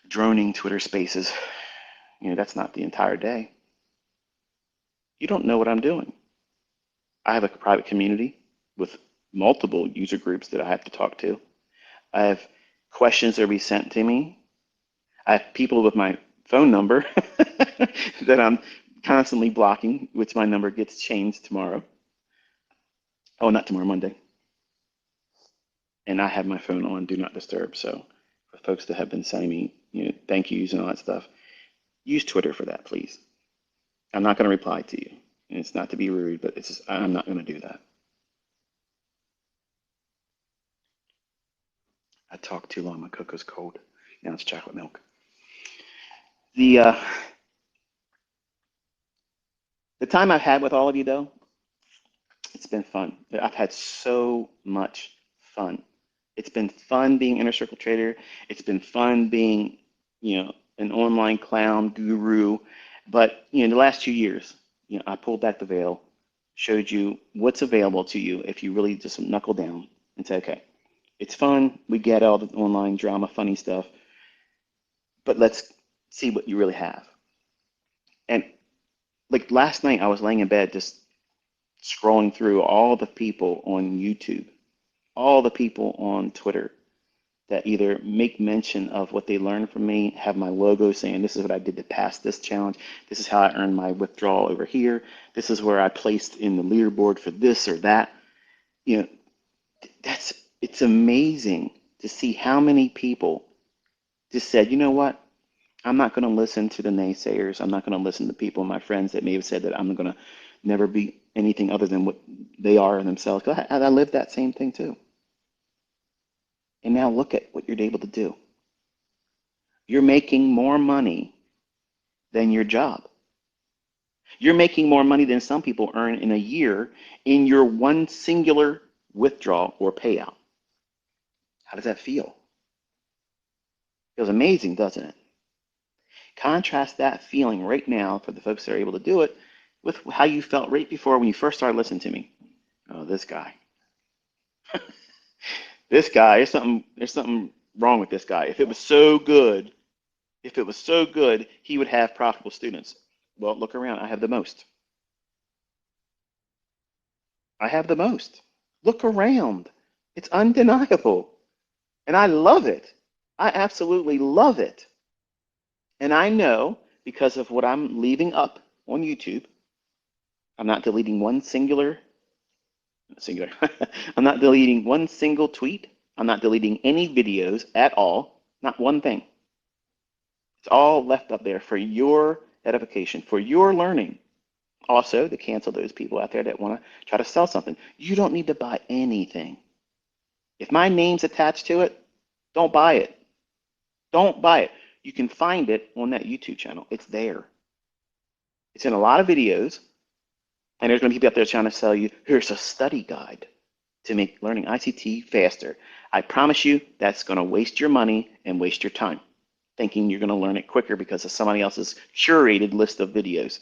droning Twitter spaces, that's not the entire day. You don't know what I'm doing. I have a private community with multiple user groups that I have to talk to. I have questions that will be sent to me. I have people with my phone number that I'm constantly blocking, which my number gets changed tomorrow. Oh, not tomorrow, Monday. And I have my phone on Do Not Disturb. So for folks that have been sending me, thank yous and all that stuff, use Twitter for that, please. I'm not going to reply to you. And it's not to be rude, but I'm not going to do that. I talked too long. My cocoa's cold. Now it's chocolate milk. The time I've had with all of you, though, it's been fun. I've had so much fun. It's been fun being Inner Circle Trader. It's been fun being, an online clown guru. But, the last 2 years, I pulled back the veil, showed you what's available to you if you really just knuckle down and say, okay, it's fun. We get all the online drama, funny stuff, but let's see what you really have. And like last night, I was laying in bed just scrolling through all the people on YouTube, all the people on Twitter that either make mention of what they learned from me, have my logo saying this is what I did to pass this challenge, this is how I earned my withdrawal over here, this is where I placed in the leaderboard for this or that. It's amazing to see how many people just said, you know what? I'm not going to listen to the naysayers. I'm not going to listen to people, my friends that may have said that I'm going to never be anything other than what they are themselves. 'Cause I lived that same thing too. And now look at what you're able to do. You're making more money than your job. You're making more money than some people earn in a year in your one singular withdrawal or payout. How does that feel? Feels amazing, doesn't it? Contrast that feeling right now for the folks that are able to do it with how you felt right before when you first started listening to me. Oh, this guy. This guy, there's something wrong with this guy. If it was so good, he would have profitable students. Well, look around. I have the most. I have the most. Look around. It's undeniable. And I love it. I absolutely love it. And I know because of what I'm leaving up on YouTube, I'm not deleting one singular. I'm not deleting one single tweet. I'm not deleting any videos at all. Not one thing. It's all left up there for your edification, for your learning. Also, to cancel those people out there that want to try to sell something. You don't need to buy anything. If my name's attached to it, don't buy it. Don't buy it. You can find it on that YouTube channel. It's there. It's in a lot of videos, and there's going to be people out there trying to sell you, here's a study guide to make learning ICT faster. I promise you that's going to waste your money and waste your time, thinking you're going to learn it quicker because of somebody else's curated list of videos.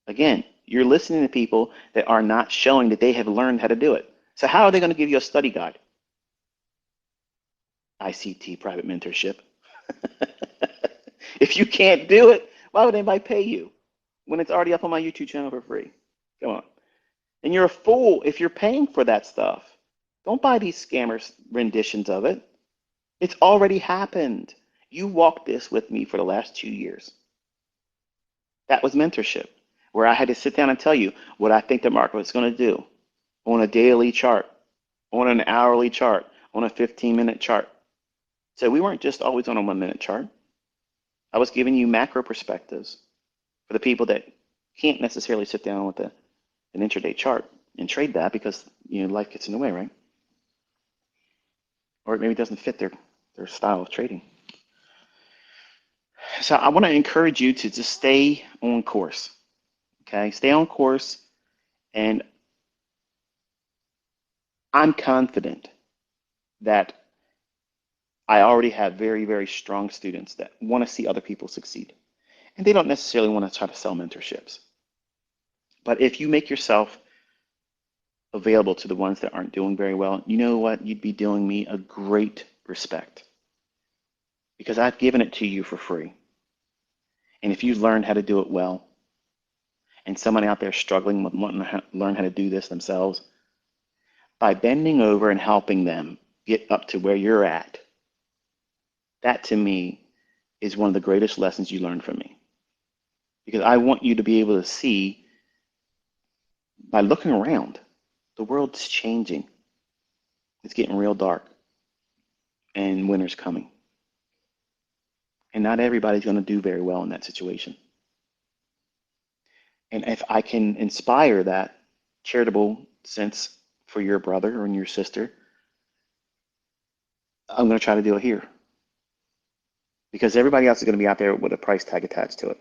Again, you're listening to people that are not showing that they have learned how to do it. So how are they going to give you a study guide? ICT private mentorship. If you can't do it, why would anybody pay you when it's already up on my YouTube channel for free? Come on. And you're a fool if you're paying for that stuff. Don't buy these scammers renditions of it. It's already happened. You walked this with me for the last 2 years. That was mentorship, where I had to sit down and tell you what I think the market was going to do on a daily chart, on an hourly chart, on a 15-minute chart. So we weren't just always on a 1-minute chart. I was giving you macro perspectives for the people that can't necessarily sit down with an intraday chart and trade that because life gets in the way, right? Or maybe it doesn't fit their style of trading. So I want to encourage you to just stay on course. Okay, stay on course, and I'm confident that I already have very, very strong students that want to see other people succeed. And they don't necessarily want to try to sell mentorships. But if you make yourself available to the ones that aren't doing very well, you know what? You'd be doing me a great respect because I've given it to you for free. And if you learn how to do it well, and somebody out there struggling with wanting to learn how to do this themselves, by bending over and helping them get up to where you're at, that to me is one of the greatest lessons you learn from me. Because I want you to be able to see, by looking around, the world's changing. It's getting real dark, and winter's coming. And not everybody's going to do very well in that situation. And if I can inspire that charitable sense for your brother or your sister, I'm going to try to do it here. Because everybody else is going to be out there with a price tag attached to it.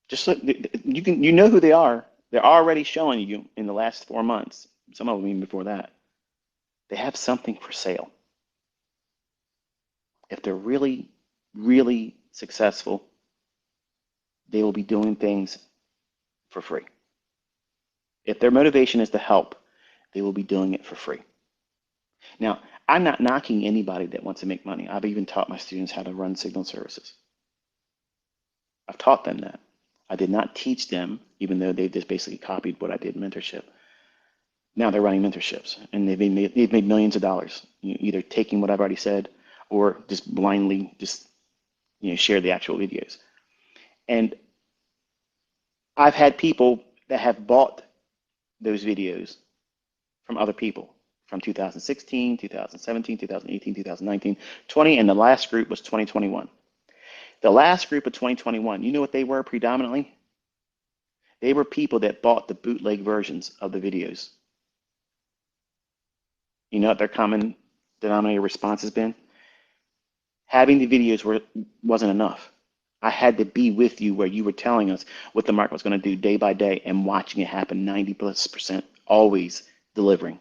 Just look, you know who they are. They're already showing you in the last 4 months, some of them even before that. They have something for sale. If they're really, really successful, they will be doing things for free. If their motivation is to help, they will be doing it for free. Now, I'm not knocking anybody that wants to make money. I've even taught my students how to run signal services. I've taught them that. I did not teach them, even though they just basically copied what I did in mentorship. Now they're running mentorships, and they've made millions of dollars, either taking what I've already said or just blindly share the actual videos. And I've had people that have bought those videos from other people from 2016, 2017, 2018, 2019, 20, and the last group was 2021. The last group of 2021, you know what they were predominantly? They were people that bought the bootleg versions of the videos. You know what their common denominator response has been? Having the videos wasn't enough. I had to be with you where you were telling us what the market was going to do day by day and watching it happen 90+%, always delivering.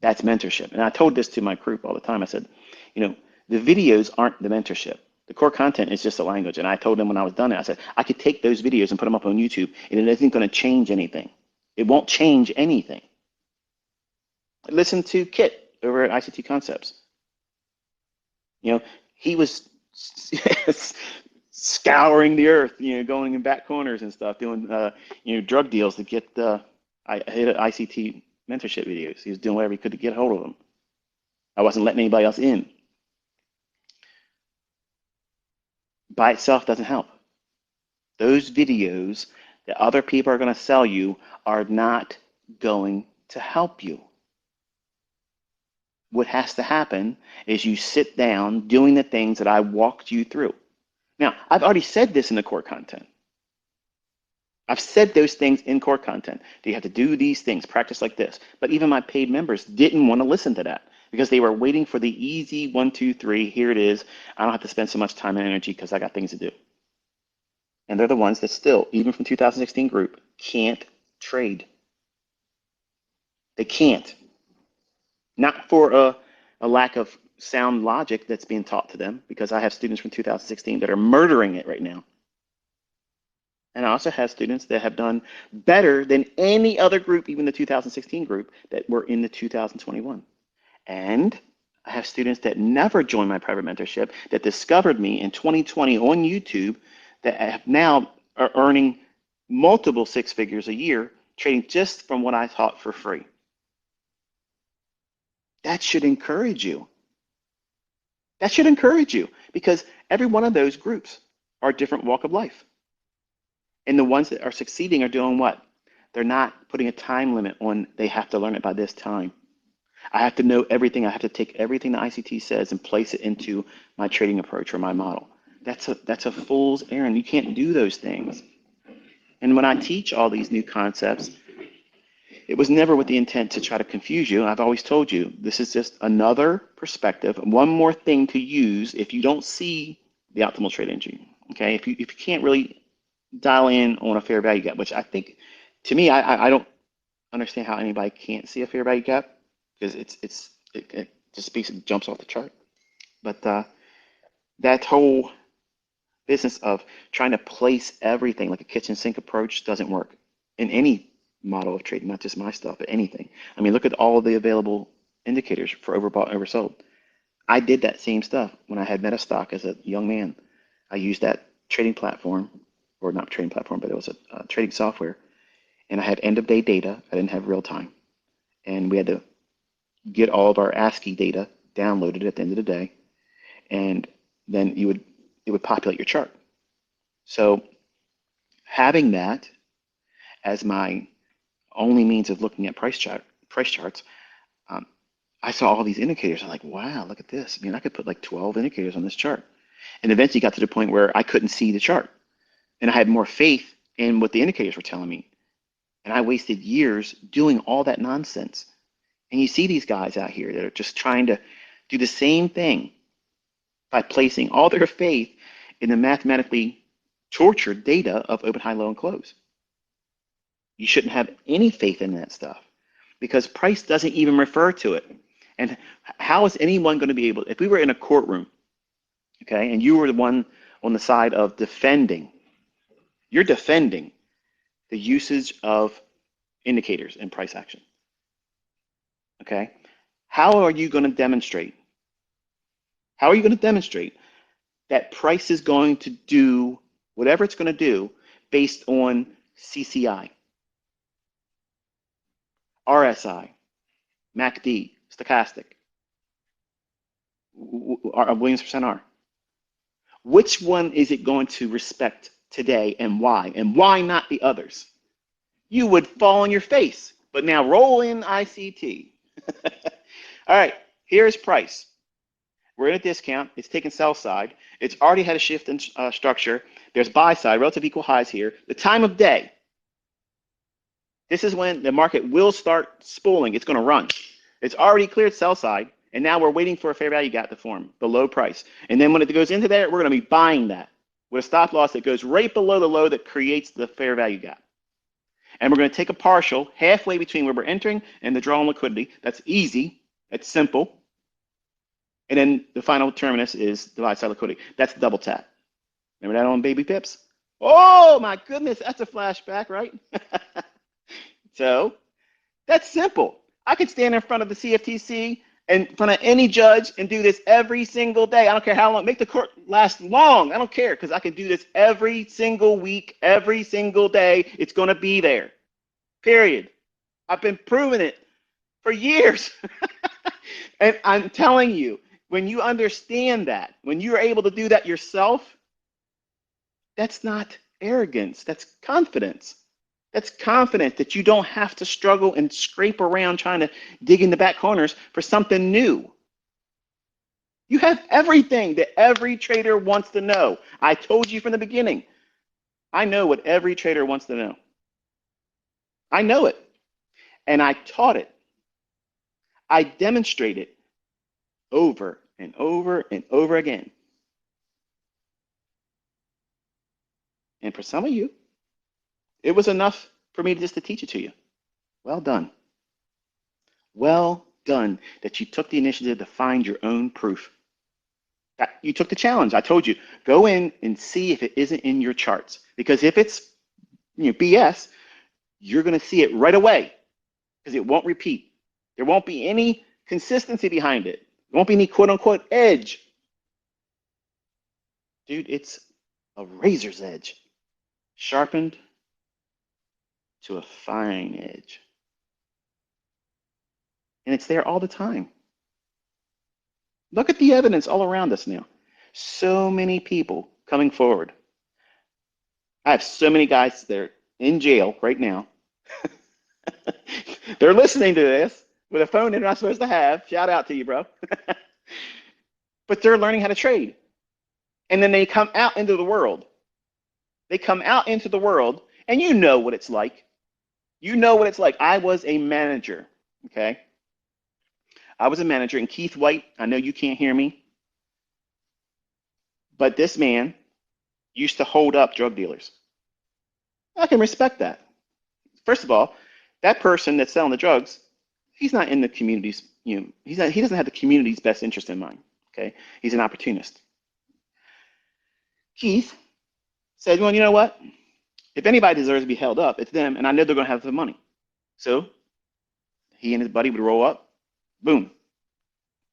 That's mentorship. And I told this to my group all the time. I said, the videos aren't the mentorship. The core content is just a language. And I told them when I was done, I said, I could take those videos and put them up on YouTube, and it isn't going to change anything. It won't change anything. Listen to Kit over at ICT Concepts. He was scouring the earth, going in back corners and stuff, doing drug deals to get I hit ICT mentorship videos. He was doing whatever he could to get a hold of them. I wasn't letting anybody else in. By itself doesn't help. Those videos that other people are going to sell you are not going to help you. What has to happen is you sit down doing the things that I walked you through. Now, I've already said this in the core content. I've said those things in core content. You have to do these things, practice like this. But even my paid members didn't want to listen to that because they were waiting for the easy 1, 2, 3. Here it is. I don't have to spend so much time and energy because I got things to do. And they're the ones that still, even from 2016 group, can't trade. They can't. Not for a lack of sound logic that's being taught to them, because I have students from 2016 that are murdering it right now. And I also have students that have done better than any other group, even the 2016 group, that were in the 2021. And I have students that never joined my private mentorship that discovered me in 2020 on YouTube that have now are earning multiple 6 figures a year trading just from what I taught for free. That should encourage you. That should encourage you, because every one of those groups are a different walk of life. And the ones that are succeeding are doing what? They're not putting a time limit on they have to learn it by this time. I have to know everything. I have to take everything the ICT says and place it into my trading approach or my model. That's a fool's errand. You can't do those things. And when I teach all these new concepts, it was never with the intent to try to confuse you. I've always told you, this is just another perspective, one more thing to use if you don't see the optimal trade entry. Okay, if you can't really dial in on a fair value gap, which I think, to me, I don't understand how anybody can't see a fair value gap, because it just basically jumps off the chart. But that whole business of trying to place everything like a kitchen sink approach doesn't work in any model of trading, not just my stuff, but anything. I mean, look at all of the available indicators for overbought, oversold. I did that same stuff when I had Metastock as a young man. I used that trading platform, or not trading platform, but it was a trading software. And I had end of day data. I didn't have real time. And we had to get all of our ASCII data downloaded at the end of the day. And then it would populate your chart. So having that as my only means of looking at price charts, I saw all these indicators. I'm like, wow, look at this. I mean, I could put like 12 indicators on this chart. And eventually got to the point where I couldn't see the chart. And I had more faith in what the indicators were telling me. And I wasted years doing all that nonsense. And you see these guys out here that are just trying to do the same thing by placing all their faith in the mathematically tortured data of open, high, low, and close. You shouldn't have any faith in that stuff, because price doesn't even refer to it. And how is anyone going to be able, if we were in a courtroom, okay, and you were the one on the side of defending, you're defending the usage of indicators in price action, okay? How are you going to demonstrate? How are you going to demonstrate that price is going to do whatever it's going to do based on CCI, RSI, MACD, stochastic, Williams percent R? Which one is it going to respect today, and why? And why not the others? You would fall on your face. But now roll in ICT. All right, here's price. We're in a discount. It's taken sell side. It's already had a shift in structure. There's buy side, relative equal highs here. The time of day. This is when the market will start spooling. It's going to run. It's already cleared sell side, and now we're waiting for a fair value gap to form, below price. And then when it goes into there, we're going to be buying that with a stop loss that goes right below the low that creates the fair value gap. And we're going to take a partial halfway between where we're entering and the draw on liquidity. That's easy. That's simple. And then the final terminus is the buy side liquidity. That's double tap. Remember that on baby pips? Oh my goodness, that's a flashback, right? So that's simple. I could stand in front of the CFTC in front of any judge and do this every single day. I don't care how long. Make the court last long. I don't care because I can do this every single week, every single day. It's going to be there. Period. I've been proving it for years. And I'm telling you, when you understand that, when you're able to do that yourself, that's not arrogance. That's confidence. That's confidence that you don't have to struggle and scrape around trying to dig in the back corners for something new. You have everything that every trader wants to know. I told you from the beginning. I know what every trader wants to know. I know it. And I taught it. I demonstrated over and over and over again. And for some of you, it was enough for me just to teach it to you. Well done. Well done that you took the initiative to find your own proof. That you took the challenge. I told you, go in and see if it isn't in your charts. Because if it's BS, you're going to see it right away because it won't repeat. There won't be any consistency behind it. There won't be any quote unquote edge. Dude, it's a razor's edge, sharpened to a fine edge. And it's there all the time. Look at the evidence all around us now. So many people coming forward. I have so many guys that are in jail right now. They're listening to this with a phone they're not supposed to have. Shout out to you, bro. But they're learning how to trade. And then they come out into the world. They come out into the world, and you know what it's like. You know what it's like. I was a manager, okay? I was a manager, and Keith White, I know you can't hear me, but this man used to hold up drug dealers. I can respect that. First of all, that person that's selling the drugs, he's not in the community's, he doesn't have the community's best interest in mind, okay? He's an opportunist. Keith said, well, you know what? If anybody deserves to be held up, it's them, and I know they're going to have the money. So he and his buddy would roll up, boom,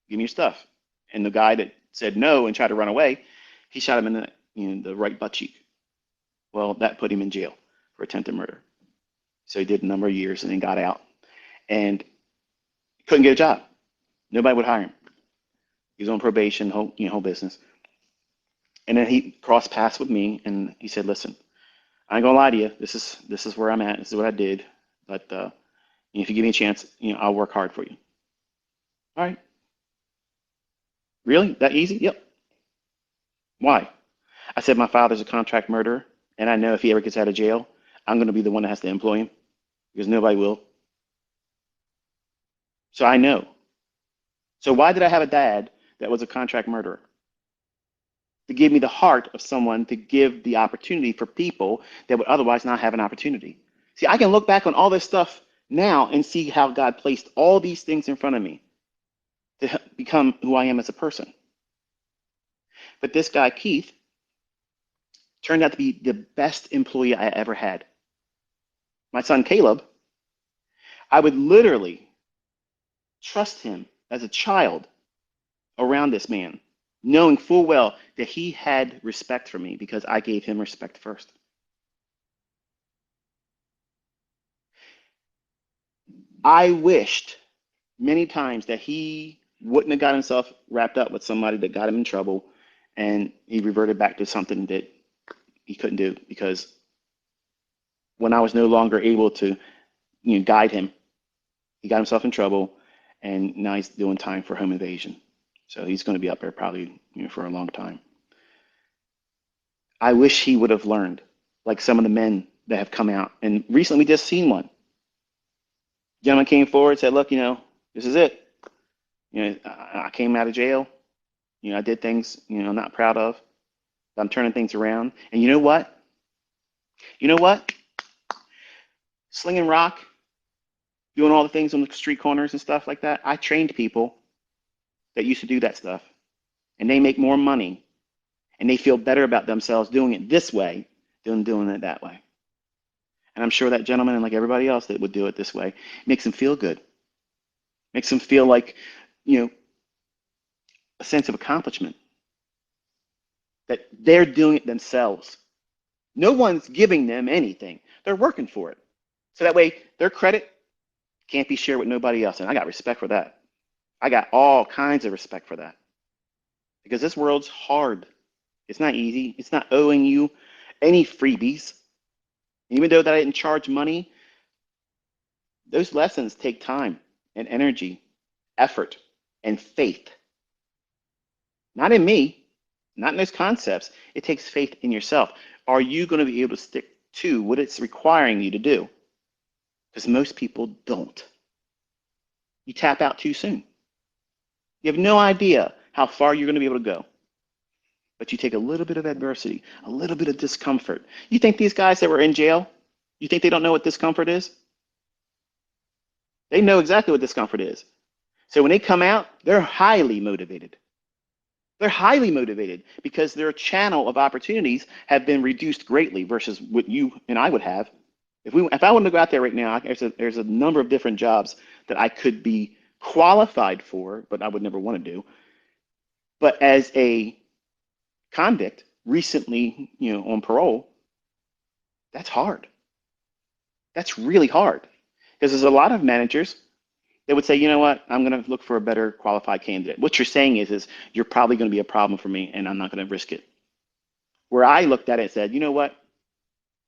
give me your stuff. And the guy that said no and tried to run away, he shot him in the right butt cheek. Well, that put him in jail for attempted murder. So he did a number of years and then got out and couldn't get a job. Nobody would hire him. He was on probation, whole business. And then he crossed paths with me, and he said, "Listen, I ain't gonna lie to you. This is where I'm at. This is what I did. But if you give me a chance, I'll work hard for you." All right. Really? That easy? Yep. Why? I said my father's a contract murderer, and I know if he ever gets out of jail, I'm going to be the one that has to employ him because nobody will. So I know. So why did I have a dad that was a contract murderer? To give me the heart of someone to give the opportunity for people that would otherwise not have an opportunity. See, I can look back on all this stuff now and see how God placed all these things in front of me to become who I am as a person. But this guy, Keith, turned out to be the best employee I ever had. My son, Caleb, I would literally trust him as a child around this man, knowing full well that he had respect for me because I gave him respect first. I wished many times that he wouldn't have got himself wrapped up with somebody that got him in trouble and he reverted back to something that he couldn't do because when I was no longer able to guide him, he got himself in trouble and now he's doing time for home invasion. So he's going to be up there probably for a long time. I wish he would have learned, like some of the men that have come out. And recently we just seen one. Gentleman came forward and said, look, this is it. I came out of jail. I did things, I'm not proud of. But I'm turning things around. And you know what? Slinging rock, doing all the things on the street corners and stuff like that. I trained people that used to do that stuff. And they make more money. And they feel better about themselves doing it this way than doing it that way. And I'm sure that gentleman and like everybody else that would do it this way makes them feel good. Makes them feel like, you know, a sense of accomplishment that they're doing it themselves. No one's giving them anything. They're working for it. So that way their credit can't be shared with nobody else. And I got respect for that. I got all kinds of respect for that because this world's hard. It's not easy. It's not owing you any freebies. Even though that I didn't charge money, those lessons take time and energy, effort, and faith. Not in me, not in those concepts. It takes faith in yourself. Are you going to be able to stick to what it's requiring you to do? Because most people don't. You tap out too soon. You have no idea how far you're going to be able to go. But you take a little bit of adversity, a little bit of discomfort. You think these guys that were in jail, you think they don't know what discomfort is? They know exactly what discomfort is. So when they come out, they're highly motivated. They're highly motivated because their channel of opportunities have been reduced greatly versus what you and I would have. If I wanted to go out there right now, there's a number of different jobs that I could be qualified for, but I would never want to do. But as a convict, recently, on parole, that's hard. That's really hard because there's a lot of managers that would say, you know what, I'm going to look for a better qualified candidate. What you're saying is you're probably going to be a problem for me and I'm not going to risk it. Where I looked at it and said, you know what,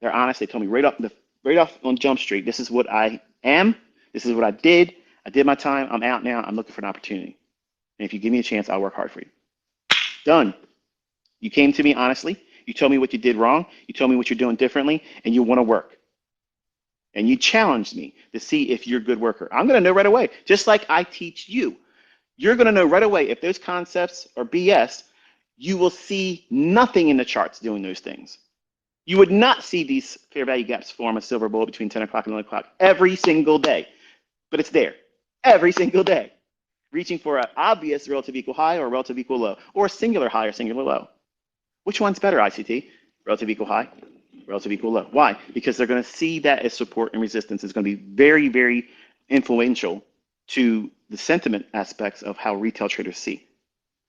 they're honest. They told me right off on Jump Street, this is what I am. This is what I did. I did my time. I'm out now. I'm looking for an opportunity. And if you give me a chance, I'll work hard for you. Done. You came to me honestly. You told me what you did wrong. You told me what you're doing differently, and you want to work. And you challenged me to see if you're a good worker. I'm going to know right away, just like I teach you. You're going to know right away if those concepts are BS. You will see nothing in the charts doing those things. You would not see these fair value gaps form a silver bullet between 10 o'clock and 11 o'clock every single day. But it's there every single day, reaching for an obvious relative equal high or relative equal low, or a singular high or singular low. Which one's better, ICT? Relative equal high, relative equal low. Why? Because they're going to see that as support and resistance. It's going to be very, very influential to the sentiment aspects of how retail traders see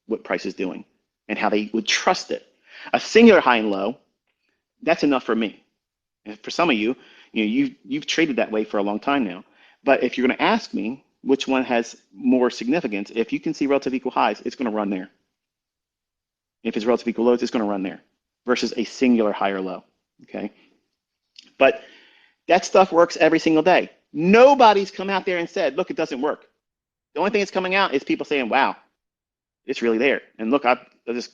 what price is doing and how they would trust it. A singular high and low, that's enough for me. And for some of you, you've traded that way for a long time now. But if you're going to ask me which one has more significance, if you can see relative equal highs, it's going to run there. If it's relative equal lows, it's going to run there versus a singular high or low. Okay. But that stuff works every single day. Nobody's come out there and said, look, it doesn't work. The only thing that's coming out is people saying, wow, it's really there. And look, I just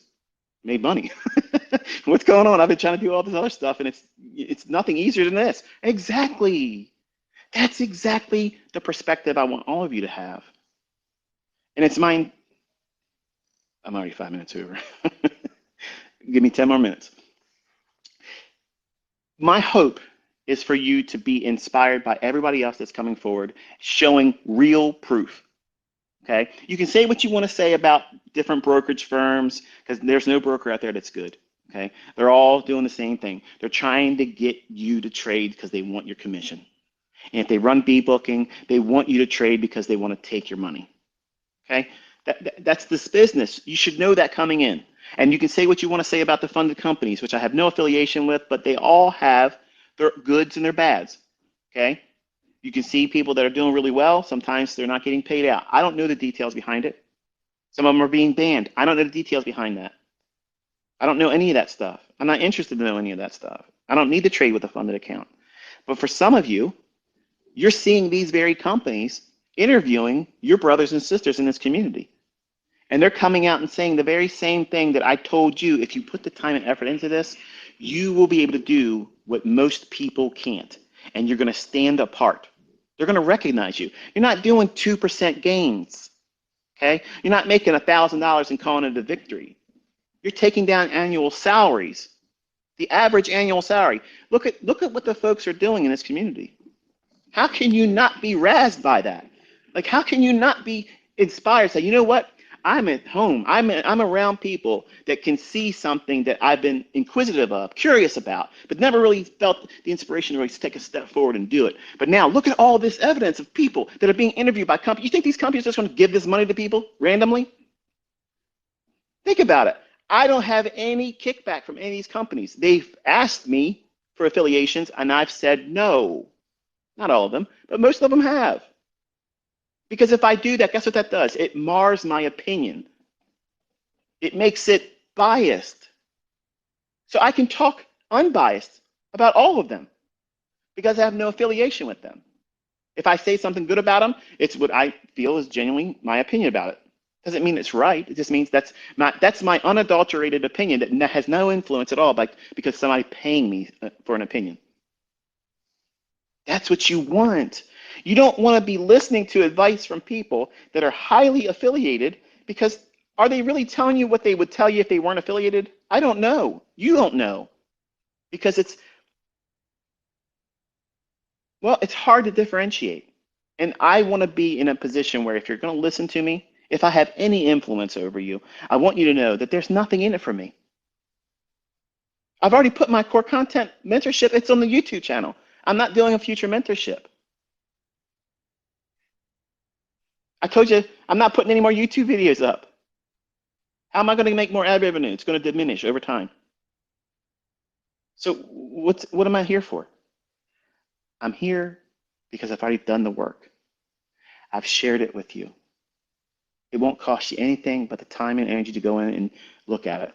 made money. What's going on? I've been trying to do all this other stuff and it's nothing easier than this. Exactly. That's exactly the perspective I want all of you to have. And it's mine. I'm already 5 minutes over. Give me 10 more minutes. My hope is for you to be inspired by everybody else that's coming forward, showing real proof. Okay? You can say what you want to say about different brokerage firms, because there's no broker out there that's good. Okay? They're all doing the same thing. They're trying to get you to trade because they want your commission. And if they run booking, they want you to trade because they want to take your money. Okay? That's this business. You should know that coming in. And you can say what you want to say about the funded companies, which I have no affiliation with, but they all have their goods and their bads. Okay? You can see people that are doing really well. Sometimes they're not getting paid out. I don't know the details behind it. Some of them are being banned. I don't know the details behind that. I don't know any of that stuff. I'm not interested to know any of that stuff. I don't need to trade with a funded account. But for some of you, you're seeing these very companies interviewing your brothers and sisters in this community. And they're coming out and saying the very same thing that I told you. If you put the time and effort into this, you will be able to do what most people can't. And you're going to stand apart. They're going to recognize you. You're not doing 2% gains. Okay? You're not making $1,000 and calling it a victory. You're taking down annual salaries. The average annual salary. Look at what the folks are doing in this community. How can you not be razzed by that? Like, how can you not be inspired? Say, you know what? I'm at home. I'm around people that can see something that I've been inquisitive of, curious about, but never really felt the inspiration to really take a step forward and do it. But now look at all this evidence of people that are being interviewed by companies. You think these companies are just going to give this money to people randomly? Think about it. I don't have any kickback from any of these companies. They've asked me for affiliations, and I've said no. Not all of them, but most of them have. Because if I do that, guess what that does? It mars my opinion. It makes it biased. So I can talk unbiased about all of them because I have no affiliation with them. If I say something good about them, it's what I feel is genuinely my opinion about it. Doesn't mean it's right. It just means that's my unadulterated opinion that has no influence at all, like because somebody paying me for an opinion. That's what you want. You don't want to be listening to advice from people that are highly affiliated because are they really telling you what they would tell you if they weren't affiliated? I don't know. You don't know because it's hard to differentiate. And I want to be in a position where if you're going to listen to me, if I have any influence over you, I want you to know that there's nothing in it for me. I've already put my core content mentorship, it's on the YouTube channel. I'm not doing a future mentorship. I told you I'm not putting any more YouTube videos up. How am I going to make more ad revenue? It's going to diminish over time. So what am I here for? I'm here because I've already done the work. I've shared it with you. It won't cost you anything but the time and energy to go in and look at it.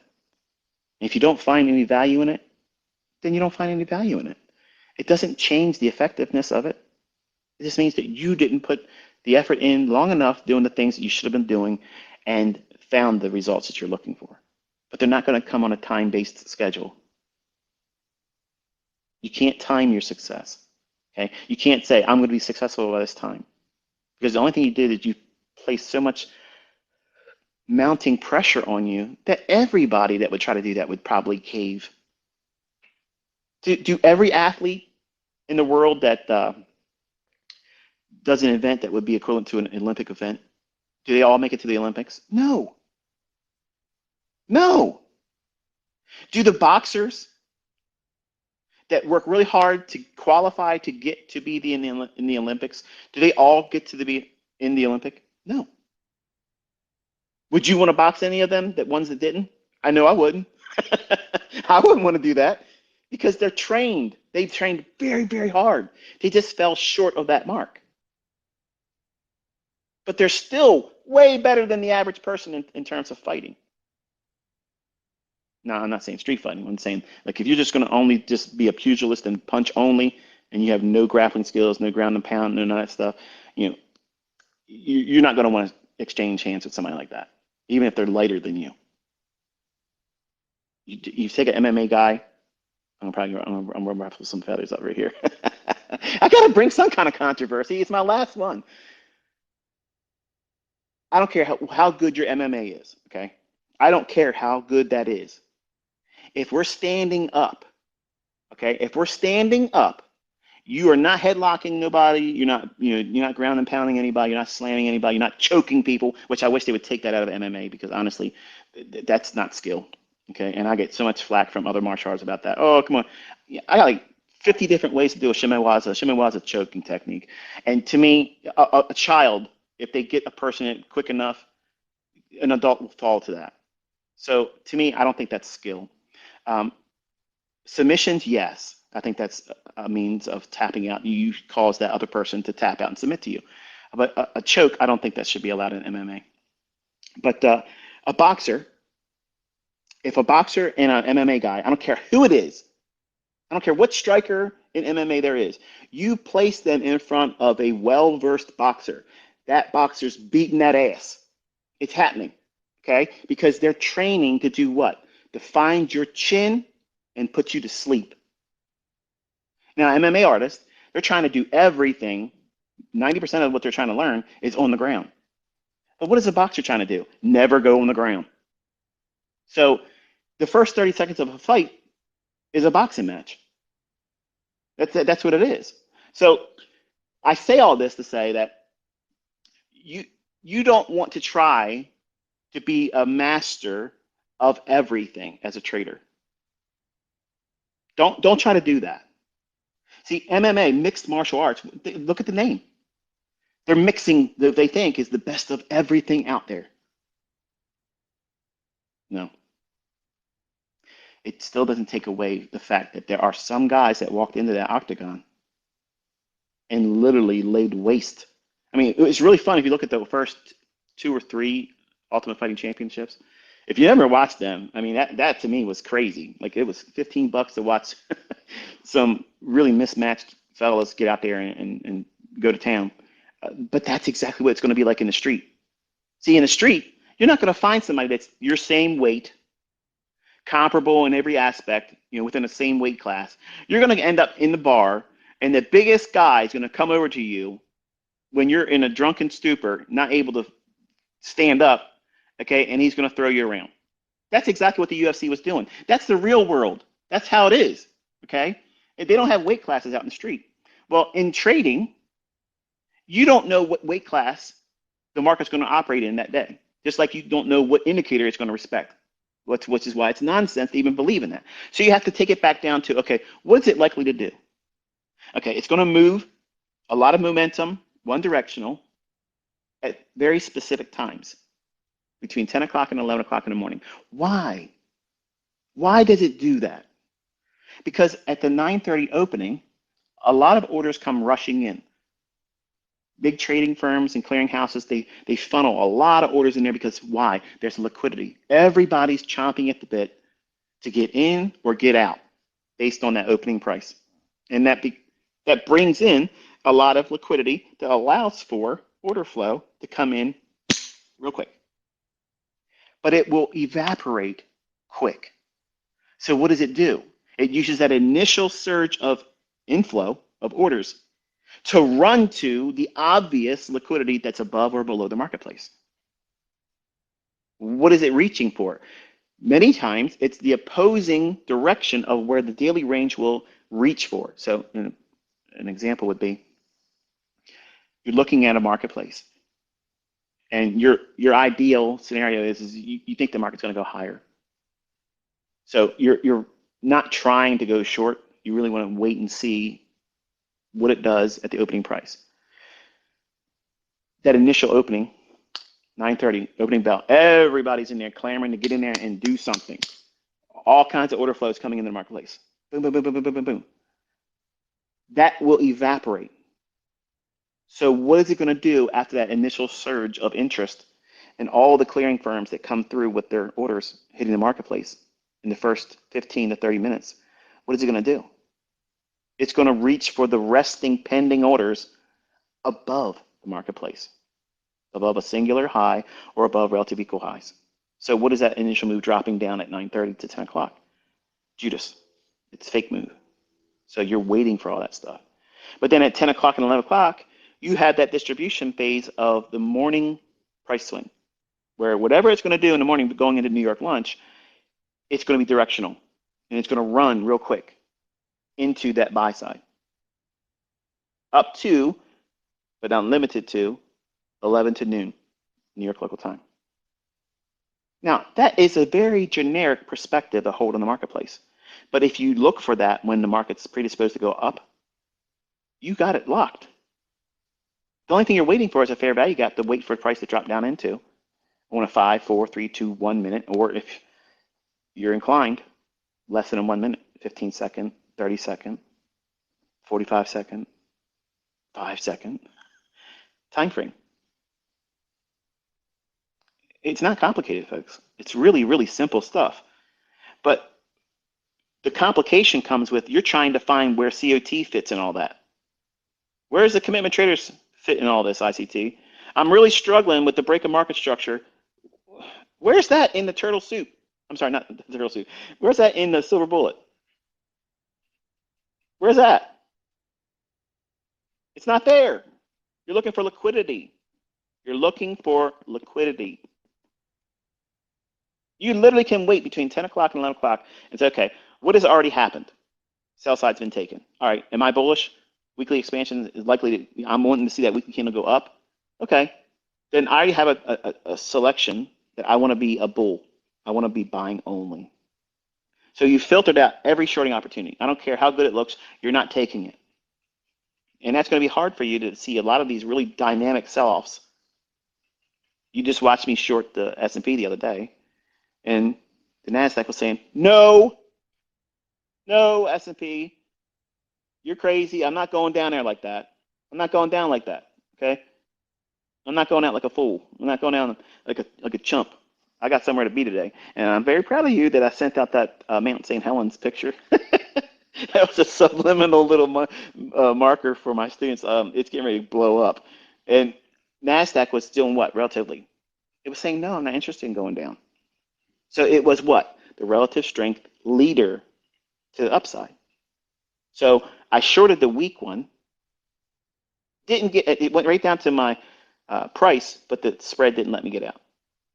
And if you don't find any value in it, then you don't find any value in it. It doesn't change the effectiveness of it. It just means that you didn't put the effort in long enough doing the things that you should have been doing and found the results that you're looking for. But they're not going to come on a time-based schedule. You can't time your success. Okay? You can't say, I'm going to be successful by this time. Because the only thing you did is you placed so much mounting pressure on you that everybody that would try to do that would probably cave. Do every athlete in the world that does an event that would be equivalent to an Olympic event, do they all make it to the Olympics? No. No. Do the boxers that work really hard to qualify to get to be in the Olympics, do they all get to be in the Olympic? No. Would you want to box any of them, that ones that didn't? I know I wouldn't. I wouldn't want to do that because they're trained. They've trained very, very hard. They just fell short of that mark. But they're still way better than the average person in terms of fighting. No, I'm not saying street fighting. I'm saying like if you're just going to only just be a pugilist and punch only, and you have no grappling skills, no ground and pound, none of that stuff, you know, you're not going to want to exchange hands with somebody like that, even if they're lighter than you. You take an MMA guy. I'm gonna ruffle some feathers over here. I gotta bring some kind of controversy. It's my last one. I don't care how good your MMA is. Okay, I don't care how good that is. If we're standing up, okay, if we're standing up, you are not headlocking nobody. You're not ground and pounding anybody. You're not slamming anybody. You're not choking people, which I wish they would take that out of MMA because honestly, that's not skill. Okay, and I get so much flack from other martial arts about that. Oh, come on, I got like 50 different ways to do a shimewaza. Shimewaza choking technique, and to me, a child, if they get a person in quick enough, an adult will fall to that. So to me, I don't think that's skill. Um, Submissions, yes. I think that's a means of tapping out. You cause that other person to tap out and submit to you. But a choke, I don't think that should be allowed in MMA. But a boxer, if a boxer and an MMA guy, I don't care who it is, I don't care what striker in MMA there is, you place them in front of a well-versed boxer. That boxer's beating that ass. It's happening, okay? Because they're training to do what? To find your chin and put you to sleep. Now, MMA artists, they're trying to do everything. 90% of what they're trying to learn is on the ground. But what is a boxer trying to do? Never go on the ground. So the first 30 seconds of a fight is a boxing match. That's what it is. So I say all this to say that you don't want to try to be a master of everything as a trader. Don't try to do that. See, MMA, mixed martial arts, look at the name. They're mixing what they think is the best of everything out there. No, it still doesn't take away the fact that there are some guys that walked into that octagon and literally laid waste. I mean, it was really fun if you look at the first two or three Ultimate Fighting Championships. If you never watched them, I mean, that to me was crazy. Like it was $15 to watch some really mismatched fellas get out there and go to town. But that's exactly what it's going to be like in the street. See, in the street, you're not going to find somebody that's your same weight, comparable in every aspect, within the same weight class. You're going to end up in the bar, and the biggest guy is going to come over to you when you're in a drunken stupor, not able to stand up, okay, and he's going to throw you around. That's exactly what the UFC was doing. That's the real world. That's how it is, okay? And they don't have weight classes out in the street. Well, in trading, you don't know what weight class the market's going to operate in that day, just like you don't know what indicator it's going to respect, which is why it's nonsense to even believe in that. So you have to take it back down to, okay, what is it likely to do? Okay, it's going to move a lot of momentum, one directional, at very specific times between 10 o'clock and 11 o'clock in the morning. Why? Why does it do that? Because at the 9:30 opening, a lot of orders come rushing in. Big trading firms and clearinghouses, they funnel a lot of orders in there because why? There's liquidity. Everybody's chomping at the bit to get in or get out based on that opening price. And that brings in a lot of liquidity that allows for order flow to come in real quick. But it will evaporate quick. So what does it do? It uses that initial surge of inflow of orders to run to the obvious liquidity that's above or below the marketplace. What is it reaching for? Many times it's the opposing direction of where the daily range will reach for. So an example would be you're looking at a marketplace and your ideal scenario is you think the market's going to go higher. So you're not trying to go short. You really want to wait and see what it does at the opening price. That initial opening, 9:30, opening bell, everybody's in there clamoring to get in there and do something. All kinds of order flows coming into the marketplace. Boom, boom, boom, boom, boom, boom, boom, boom. That will evaporate. So what is it going to do after that initial surge of interest and all the clearing firms that come through with their orders hitting the marketplace in the first 15 to 30 minutes? What is it going to do? It's going to reach for the resting pending orders above the marketplace, above a singular high or above relative equal highs. So what is that initial move dropping down at 9:30 to 10 o'clock? Judas. It's fake move. So you're waiting for all that stuff. But then at 10 o'clock and 11 o'clock, you have that distribution phase of the morning price swing, where whatever it's going to do in the morning going into New York lunch, it's going to be directional, and it's going to run real quick into that buy side, up to, but not limited to, 11 to noon, New York local time. Now, that is a very generic perspective to hold in the marketplace. But if you look for that when the market's predisposed to go up, you got it locked. The only thing you're waiting for is a fair value gap to wait for a price to drop down into on a 5, 4, 3, 2, 1 minute, or if you're inclined, less than a 1 minute, 15 second, 30 second, 45 second, 5 second time frame. It's not complicated, folks. It's really, really simple stuff. But the complication comes with you're trying to find where COT fits in all that. Where's the commitment traders fit in all this, ICT? I'm really struggling with the break of market structure. Where's that in the turtle soup? I'm sorry, not the turtle soup. Where's that in the silver bullet? Where's that? It's not there. You're looking for liquidity. You're looking for liquidity. You literally can wait between 10 o'clock and 11 o'clock and say, okay, what has already happened? Sell side's been taken. All right, am I bullish? Weekly expansion is likely to, I'm wanting to see that weekly candle go up. Okay, then I already have a selection that I want to be a bull. I want to be buying only. So you filtered out every shorting opportunity. I don't care how good it looks, you're not taking it. And that's going to be hard for you to see a lot of these really dynamic sell-offs. You just watched me short the S&P the other day, and the Nasdaq was saying, "No, no, S&P, you're crazy. I'm not going down there like that. I'm not going down like that. Okay? I'm not going out like a fool. I'm not going down like a chump. I got somewhere to be today, and I'm very proud of you that I sent out that Mount St. Helens picture. That was a subliminal little marker for my students. It's getting ready to blow up, and Nasdaq was doing what relatively? It was saying no, I'm not interested in going down. So it was what the relative strength leader to the upside. So I shorted the weak one. Didn't get it went right down to my price, but the spread didn't let me get out.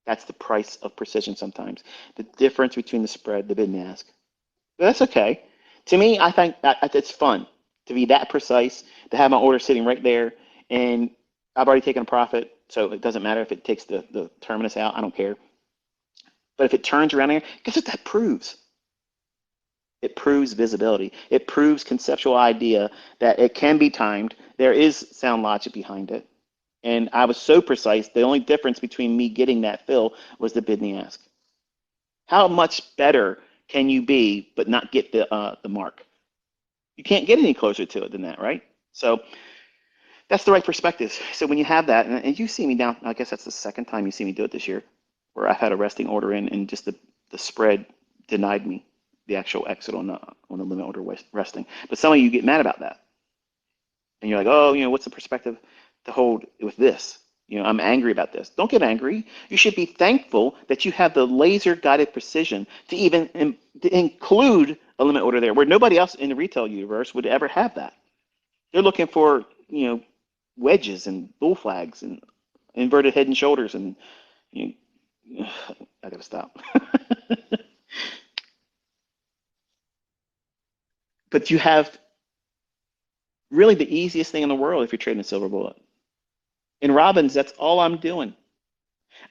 That's the price of precision sometimes. The difference between the spread, the bid and ask. But that's okay. To me, I think that it's fun to be that precise, to have my order sitting right there, and I've already taken a profit, so it doesn't matter if it takes the terminus out. I don't care. But if it turns around there, guess what that proves? It proves visibility. It proves conceptual idea that it can be timed. There is sound logic behind it. And I was so precise, the only difference between me getting that fill was the bid and the ask. How much better can you be but not get the mark? You can't get any closer to it than that, right? So that's the right perspective. So when you have that, and you see me down, I guess that's the second time you see me do it this year, where I've had a resting order in and just the spread denied me the actual exit on the limit order resting. But some of you get mad about that. And you're like, oh, what's the perspective to hold with this? I'm angry about this. Don't get angry. You should be thankful that you have the laser guided precision to even to include a limit order there, where nobody else in the retail universe would ever have that. They're looking for, wedges and bull flags and inverted head and shoulders, and I gotta stop. But you have really the easiest thing in the world if you're trading a silver bullet. In Robbins, that's all I'm doing.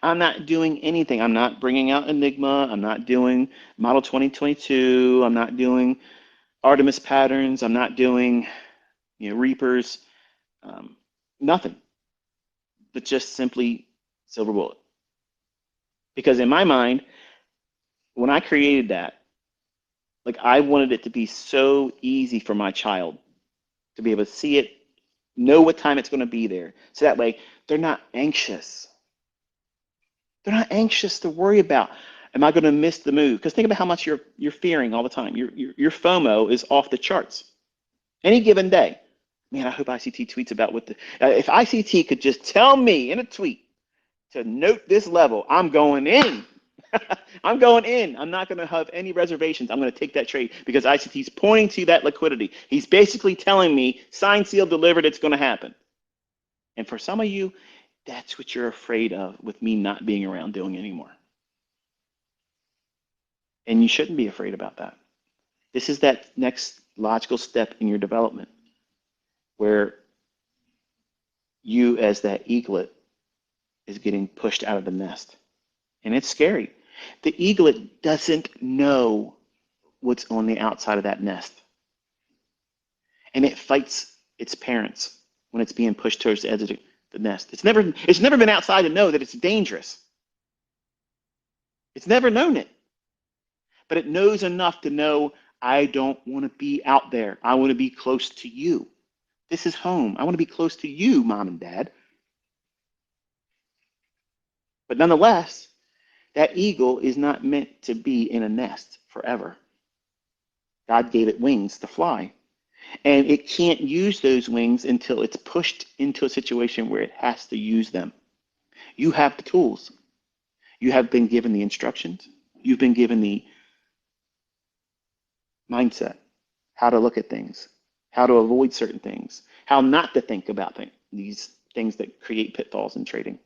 I'm not doing anything. I'm not bringing out Enigma. I'm not doing Model 2022. I'm not doing Artemis patterns. I'm not doing, Reapers. Nothing, but just simply silver bullet. Because in my mind, when I created that, like I wanted it to be so easy for my child to be able to see it, know what time it's going to be there. So that way they're not anxious. They're not anxious to worry about, am I going to miss the move? Because think about how much you're fearing all the time. Your FOMO is off the charts. Any given day. Man, I hope ICT tweets about what if ICT could just tell me in a tweet to note this level, I'm going in. I'm going in. I'm not going to have any reservations. I'm going to take that trade because ICT is pointing to that liquidity. He's basically telling me, signed, sealed, delivered, it's going to happen. And for some of you, that's what you're afraid of with me not being around doing anymore. And you shouldn't be afraid about that. This is that next logical step in your development where you, as that eaglet, is getting pushed out of the nest. And it's scary. The eaglet doesn't know what's on the outside of that nest. And it fights its parents when it's being pushed towards the edge of the nest. It's never been outside to know that it's dangerous. It's never known it. But it knows enough to know, I don't want to be out there. I want to be close to you. This is home. I want to be close to you, mom and dad. But nonetheless, that eagle is not meant to be in a nest forever. God gave it wings to fly. And it can't use those wings until it's pushed into a situation where it has to use them. You have the tools. You have been given the instructions. You've been given the mindset, how to look at things, how to avoid certain things, how not to think about these things that create pitfalls in trading.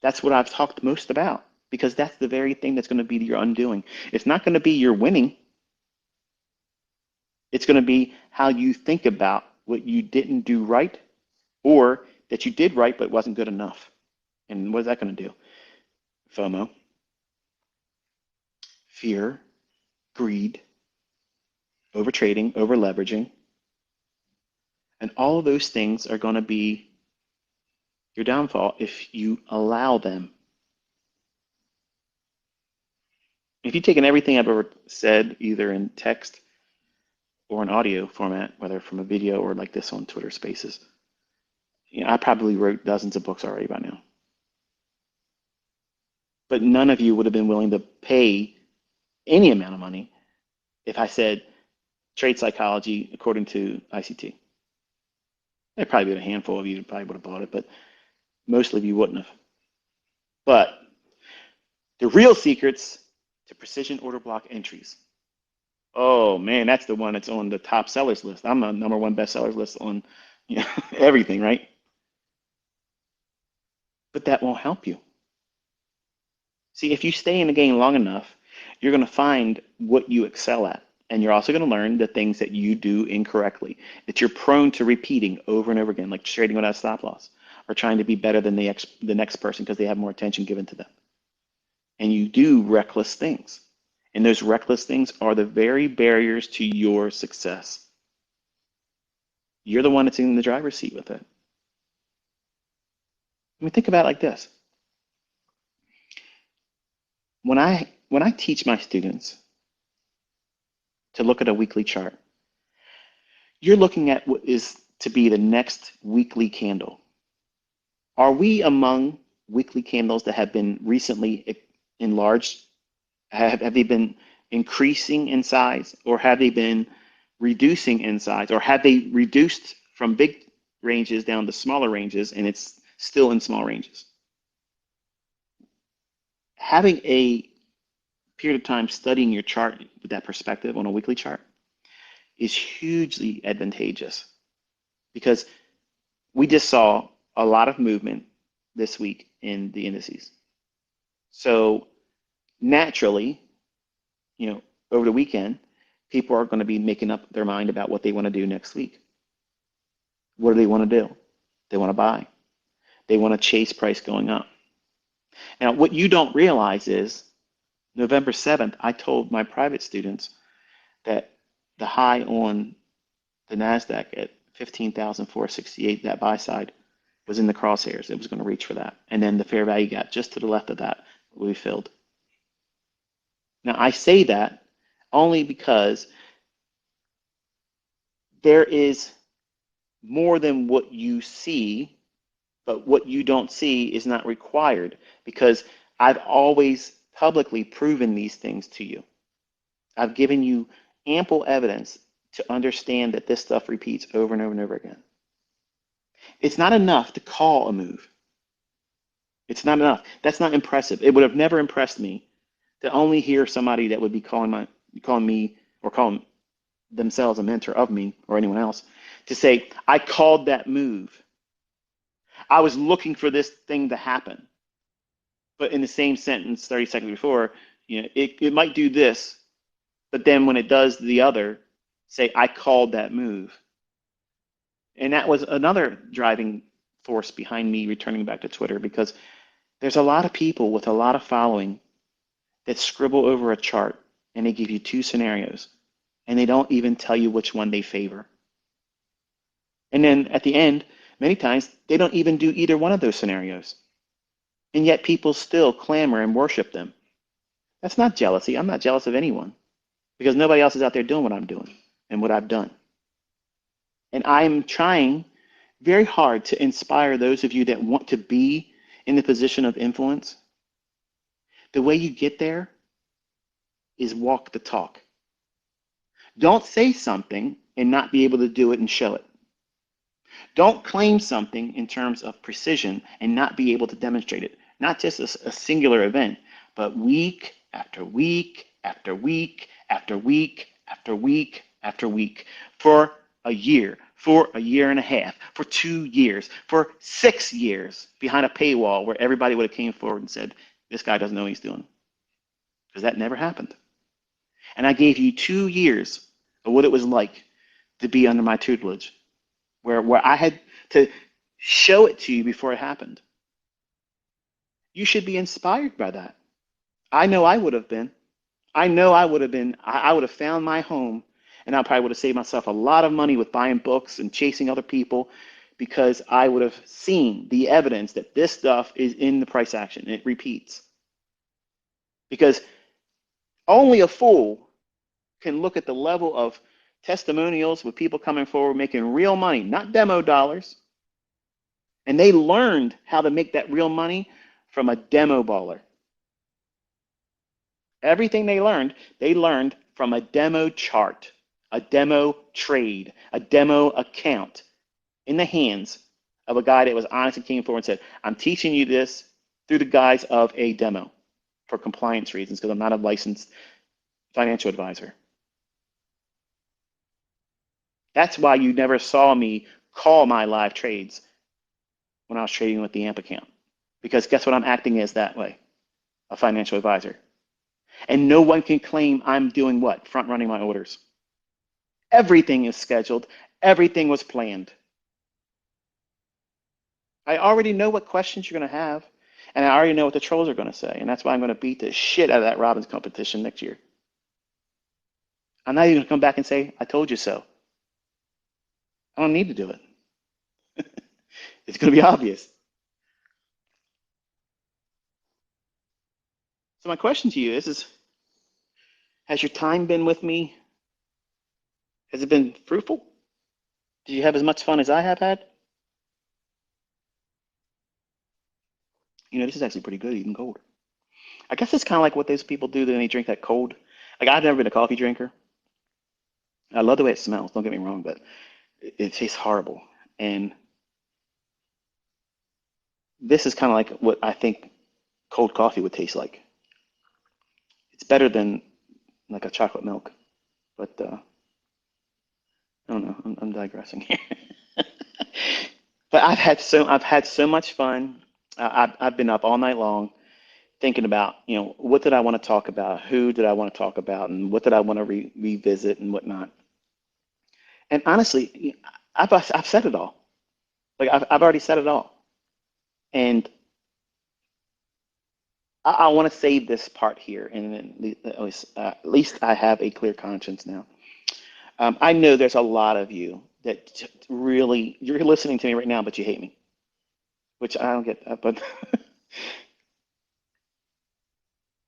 That's what I've talked most about, because that's the very thing that's going to be your undoing. It's not going to be your winning. It's going to be how you think about what you didn't do right, or that you did right but wasn't good enough. And what is that going to do? FOMO, fear, greed, over trading, over leveraging, and all of those things are going to be your downfall if you allow them. If you've taken everything I've ever said, either in text or in audio format, whether from a video or like this on Twitter Spaces, I probably wrote dozens of books already by now. But none of you would have been willing to pay any amount of money if I said trade psychology according to ICT. There probably been a handful of you that probably would have bought it, but most of you wouldn't have. But the real secrets to precision order block entries. Oh man, that's the one that's on the top sellers list. I'm a #1 bestsellers list on everything, right? But that won't help you. See, if you stay in the game long enough, you're going to find what you excel at. And you're also going to learn the things that you do incorrectly, that you're prone to repeating over and over again, like trading without stop loss or trying to be better than the next person because they have more attention given to them. And you do reckless things. And those reckless things are the very barriers to your success. You're the one that's in the driver's seat with it. I mean, think about it like this. When I teach my students to look at a weekly chart, you're looking at what is to be the next weekly candle. Are we among weekly candles that have been recently enlarged? Have they been increasing in size, or have they been reducing in size, or have they reduced from big ranges down to smaller ranges and it's still in small ranges? Having a period of time studying your chart with that perspective on a weekly chart is hugely advantageous, because we just saw a lot of movement this week in the indices. So naturally, over the weekend, people are going to be making up their mind about what they want to do next week. What do they want to do? They want to buy. They want to chase price going up. Now, what you don't realize is November 7th, I told my private students that the high on the NASDAQ at 15,468, that buy side, was in the crosshairs. It was going to reach for that. And then the fair value gap just to the left of that will be filled. Now, I say that only because there is more than what you see, but what you don't see is not required, because I've always publicly proven these things to you. I've given you ample evidence to understand that this stuff repeats over and over and over again. It's not enough to call a move. It's not enough. That's not impressive. It would have never impressed me to only hear somebody that would be calling me or calling themselves a mentor of me or anyone else to say, I called that move. I was looking for this thing to happen. But in the same sentence 30 seconds before, it might do this, but then when it does the other, say, I called that move. And that was another driving force behind me returning back to Twitter, because there's a lot of people with a lot of following that scribble over a chart and they give you two scenarios and they don't even tell you which one they favor. And then at the end, many times they don't even do either one of those scenarios. And yet people still clamor and worship them. That's not jealousy. I'm not jealous of anyone, because nobody else is out there doing what I'm doing and what I've done. And I'm trying very hard to inspire those of you that want to be in the position of influence. The way you get there is walk the talk. Don't say something and not be able to do it and show it. Don't claim something in terms of precision and not be able to demonstrate it. Not just a singular event, but week after week after week after week after week after week for a year, for a year and a half, for 2 years, for 6 years behind a paywall where everybody would have came forward and said, this guy doesn't know what he's doing. Because that never happened. And I gave you 2 years of what it was like to be under my tutelage, where I had to show it to you before it happened. You should be inspired by that. I know I would have been. I know I would have been. I would have found my home, and I probably would have saved myself a lot of money with buying books and chasing other people because I would have seen the evidence that this stuff is in the price action. It repeats. Because only a fool can look at the level of testimonials with people coming forward making real money, not demo dollars. And they learned how to make that real money from a demo baller. Everything they learned from a demo chart, a demo trade, a demo account in the hands of a guy that was honest and came forward and said, I'm teaching you this through the guise of a demo for compliance reasons because I'm not a licensed financial advisor. That's why you never saw me call my live trades when I was trading with the AMP account. Because guess what I'm acting as that way? A financial advisor. And no one can claim I'm doing what? Front running my orders. Everything is scheduled. Everything was planned. I already know what questions you're going to have. And I already know what the trolls are going to say. And that's why I'm going to beat the shit out of that Robbins competition next year. I'm not even going to come back and say, I told you so. I don't need to do it. It's going to be obvious. So my question to you is has your time been with me? Has it been fruitful? Did you have as much fun as I have had? You know, this is actually pretty good, even cold. I guess it's kind of like what those people do when they drink that cold. Like I've never been a coffee drinker. I love the way it smells, don't get me wrong, but it tastes horrible. And this is kind of like what I think cold coffee would taste like. It's better than like a chocolate milk, but I don't know. I'm digressing here. But I've had so much fun. I've been up all night long thinking about, you know, what did I want to talk about? Who did I want to talk about? And what did I want to revisit and whatnot? And honestly, I've said it all. Like I've already said it all. And I want to save this part here, and then at least I have a clear conscience now. I know there's a lot of you that really you're listening to me right now, but you hate me, which I don't get that. But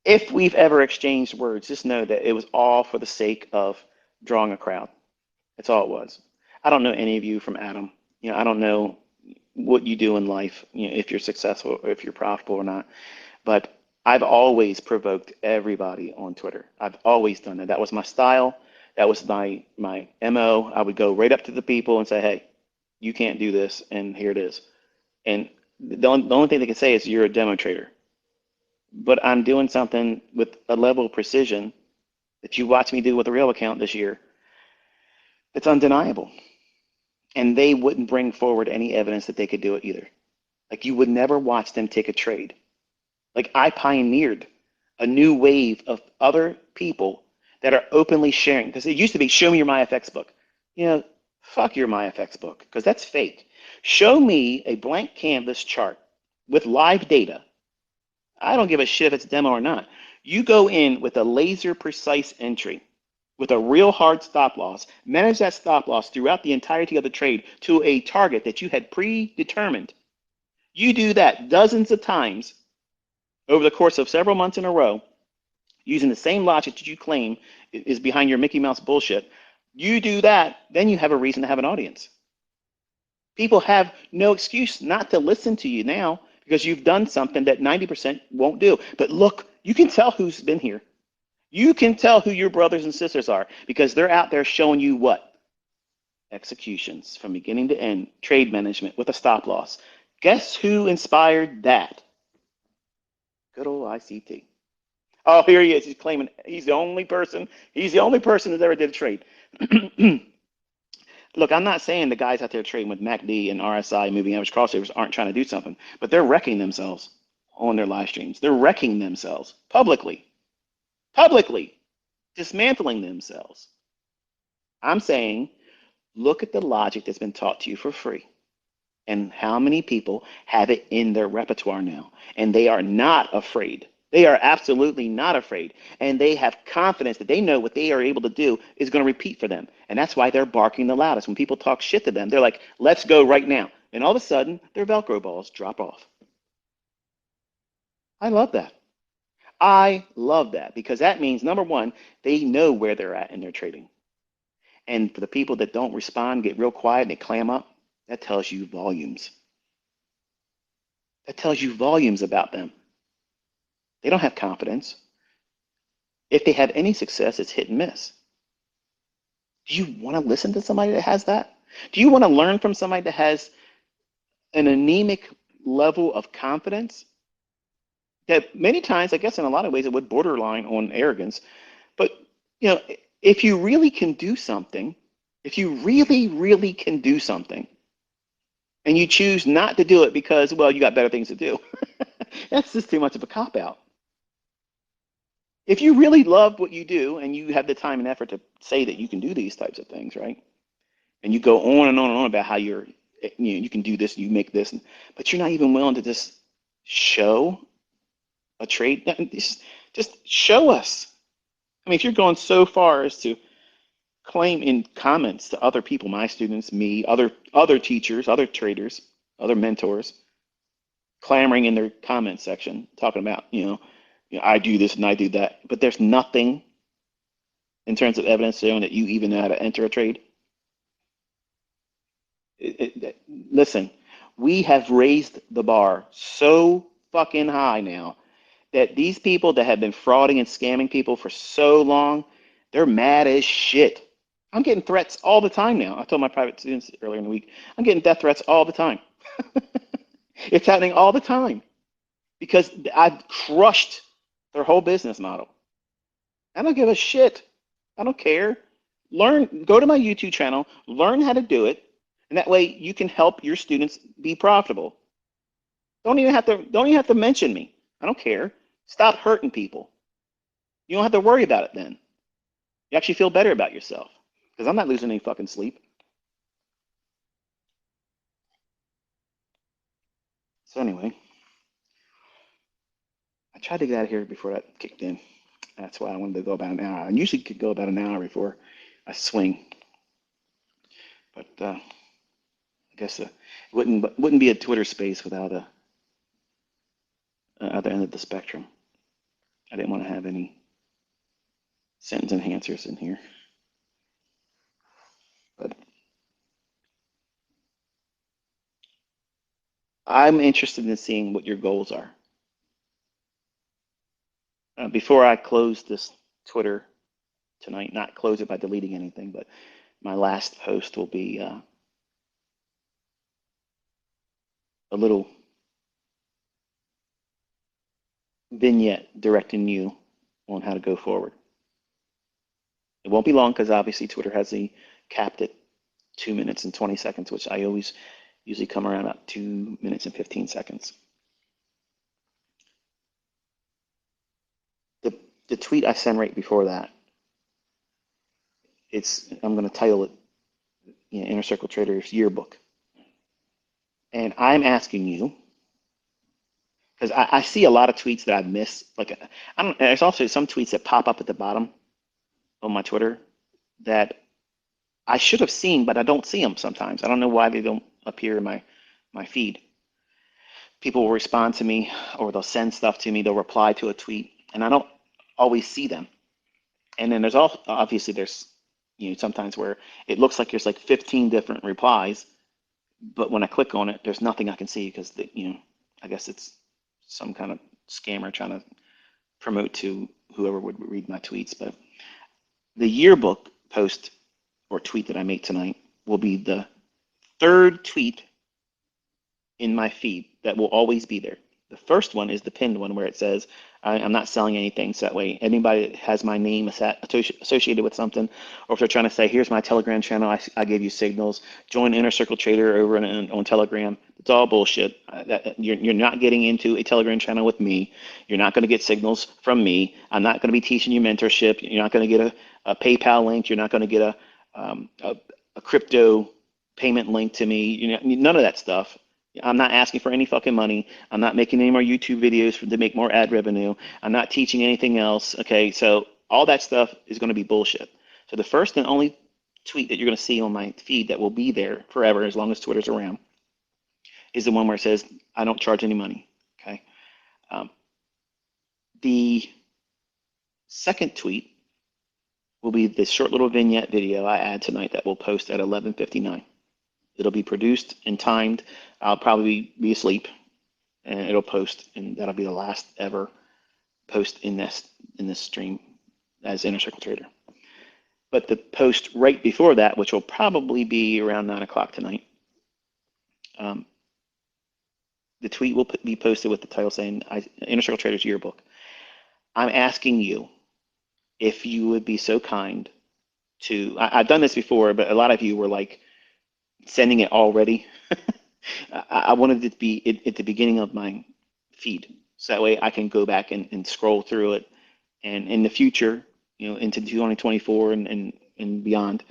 if we've ever exchanged words, just know that it was all for the sake of drawing a crowd. That's all it was. I don't know any of you from Adam. You know, I don't know what you do in life, you know, if you're successful or if you're profitable or not. But I've always provoked everybody on Twitter. I've always done that. That was my style. That was my MO. I would go right up to the people and say, "Hey, you can't do this, and here it is." And the only thing they can say is you're a demo trader. But I'm doing something with a level of precision that you watched me do with a real account this year. It's undeniable. And they wouldn't bring forward any evidence that they could do it either. Like you would never watch them take a trade. Like I pioneered a new wave of other people that are openly sharing. Because it used to be, show me your MyFX book. You know, fuck your MyFX book, because that's fake. Show me a blank canvas chart with live data. I don't give a shit if it's demo or not. You go in with a laser precise entry with a real hard stop loss, manage that stop loss throughout the entirety of the trade to a target that you had predetermined. You do that dozens of times over the course of several months in a row, using the same logic that you claim is behind your Mickey Mouse bullshit. You do that, then you have a reason to have an audience. People have no excuse not to listen to you now because you've done something that 90% won't do. But look, you can tell who's been here. You can tell who your brothers and sisters are because they're out there showing you what? Executions from beginning to end, trade management with a stop loss. Guess who inspired that? Good old ICT. Oh, here he is. He's claiming he's the only person that ever did a trade. Look, I'm not saying the guys out there trading with MACD and RSI, moving average crossovers, aren't trying to do something, but they're wrecking themselves on their live streams. They're wrecking themselves publicly, dismantling themselves. I'm saying, look at the logic that's been taught to you for free. And how many people have it in their repertoire now? And they are not afraid. They are absolutely not afraid. And they have confidence that they know what they are able to do is going to repeat for them. And that's why they're barking the loudest. When people talk shit to them, they're like, let's go right now. And all of a sudden, their Velcro balls drop off. I love that. I love that because that means, number one, they know where they're at in their trading. And for the people that don't respond, get real quiet, and they clam up, that tells you volumes. That tells you volumes about them. They don't have confidence. If they have any success, it's hit and miss. Do you want to listen to somebody that has that? Do you want to learn from somebody that has an anemic level of confidence that many times, I guess in a lot of ways, it would borderline on arrogance? But you know, if you really can do something, if you really, really can do something, and you choose not to do it because, well, you got better things to do, that's just too much of a cop out. If you really love what you do and you have the time and effort to say that you can do these types of things, right? And you go on and on and on about how you can do this, you make this, but you're not even willing to just show a trade. Just show us. I mean, if you're going so far as to claim in comments to other people, my students, me, other teachers, other traders, other mentors, clamoring in their comment section, talking about, I do this and I do that, but there's nothing in terms of evidence showing that you even know how to enter a trade. Listen, we have raised the bar so fucking high now that these people that have been frauding and scamming people for so long, they're mad as shit. I'm getting threats all the time now. I told my private students earlier in the week, I'm getting death threats all the time. It's happening all the time because I've crushed their whole business model. I don't give a shit. I don't care. Go to my YouTube channel, learn how to do it, and that way you can help your students be profitable. Don't even have to mention me. I don't care. Stop hurting people. You don't have to worry about it then. You actually feel better about yourself because I'm not losing any fucking sleep. So anyway, I tried to get out of here before that kicked in. That's why I wanted to go about an hour. I usually could go about an hour before I swing, but I guess it wouldn't be a Twitter space without a other end of the spectrum. I didn't want to have any sentence enhancers in here, but I'm interested in seeing what your goals are. Before I close this Twitter tonight, not close it by deleting anything, but my last post will be a little vignette directing you on how to go forward. It won't be long because obviously Twitter has the capped at 2 minutes and 20 seconds, which I always usually come around about 2 minutes and 15 seconds. The tweet I send right before that, I'm going to title it Inner Circle Traders Yearbook. And I'm asking you, because I see a lot of tweets that I've missed. Like, there's also some tweets that pop up at the bottom on my Twitter that I should have seen, but I don't see them sometimes. I don't know why they don't appear in my feed. People will respond to me or they'll send stuff to me. They'll reply to a tweet, and I don't always see them. And then there's obviously sometimes where it looks like there's like 15 different replies, but when I click on it, there's nothing I can see because I guess it's some kind of scammer trying to promote to whoever would read my tweets. But the yearbook post or tweet that I make tonight will be the third tweet in my feed that will always be there. The first one is the pinned one where it says, I'm not selling anything. So that way, anybody that has my name associated with something, or if they're trying to say, here's my Telegram channel, I gave you signals, join Inner Circle Trader over on Telegram. It's all bullshit. You're not getting into a Telegram channel with me. You're not going to get signals from me. I'm not going to be teaching you mentorship. You're not going to get a PayPal link. You're not going to get a crypto payment link to me. None of that stuff. I'm not asking for any fucking money. I'm not making any more YouTube videos to make more ad revenue. I'm not teaching anything else. Okay, so all that stuff is going to be bullshit. So the first and only tweet that you're going to see on my feed that will be there forever, as long as Twitter's around, is the one where it says, I don't charge any money. Okay. Um, the second tweet will be this short little vignette video I add tonight that will post at 11:59. It'll be produced and timed. I'll probably be asleep, and it'll post, and that'll be the last ever post in this stream as Inner Circle Trader. But the post right before that, which will probably be around 9 o'clock tonight, the tweet will be posted with the title saying Inner Circle Traders Yearbook. I'm asking you if you would be so kind to, I've done this before, but a lot of you were like sending it already. I wanted it to be at the beginning of my feed. So that way I can go back and scroll through it. And in the future, into 2024 and beyond,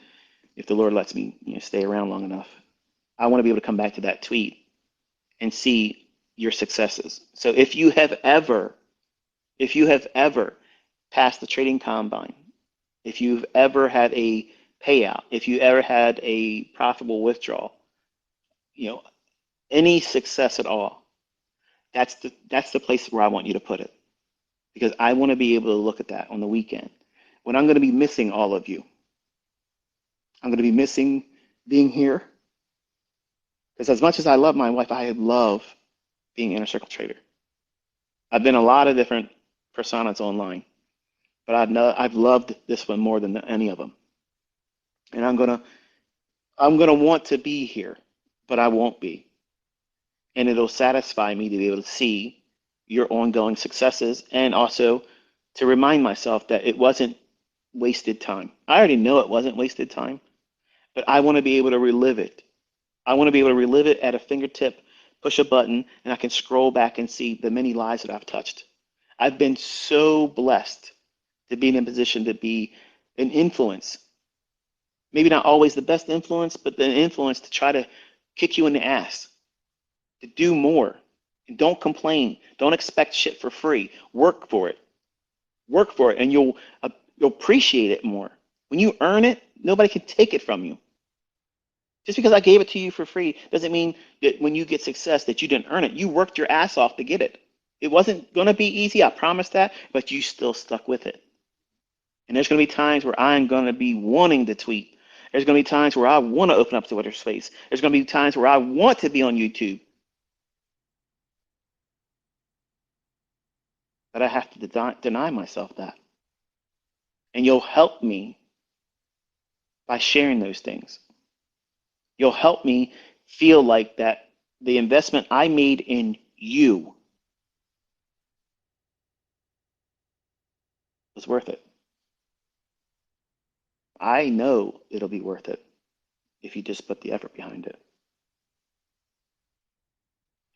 if the Lord lets me, stay around long enough, I want to be able to come back to that tweet and see your successes. So if you have ever passed the trading combine, if you've ever had a payout, if you ever had a profitable withdrawal, any success at all, that's the place where I want you to put it. Because I want to be able to look at that on the weekend when I'm going to be missing all of you. I'm going to be missing being here. Because as much as I love my wife, I love being Inner Circle Trader. I've been a lot of different personas online, but I've loved this one more than any of them. And I'm gonna want to be here, but I won't be. And it'll satisfy me to be able to see your ongoing successes, and also to remind myself that it wasn't wasted time. I already know it wasn't wasted time, but I want to be able to relive it. I want to be able to relive it at a fingertip, push a button, and I can scroll back and see the many lives that I've touched. I've been so blessed to be in a position to be an influence. Maybe not always the best influence, but the influence to try to kick you in the ass, to do more. And don't complain. Don't expect shit for free. Work for it. Work for it, and you'll appreciate it more. When you earn it, nobody can take it from you. Just because I gave it to you for free doesn't mean that when you get success that you didn't earn it. You worked your ass off to get it. It wasn't going to be easy, I promise that, but you still stuck with it. And there's going to be times where I'm going to be wanting to tweet. There's going to be times where I want to open up Twitter Space. There's going to be times where I want to be on YouTube. But I have to deny myself that. And you'll help me by sharing those things. You'll help me feel like that the investment I made in you was worth it. I know it'll be worth it if you just put the effort behind it.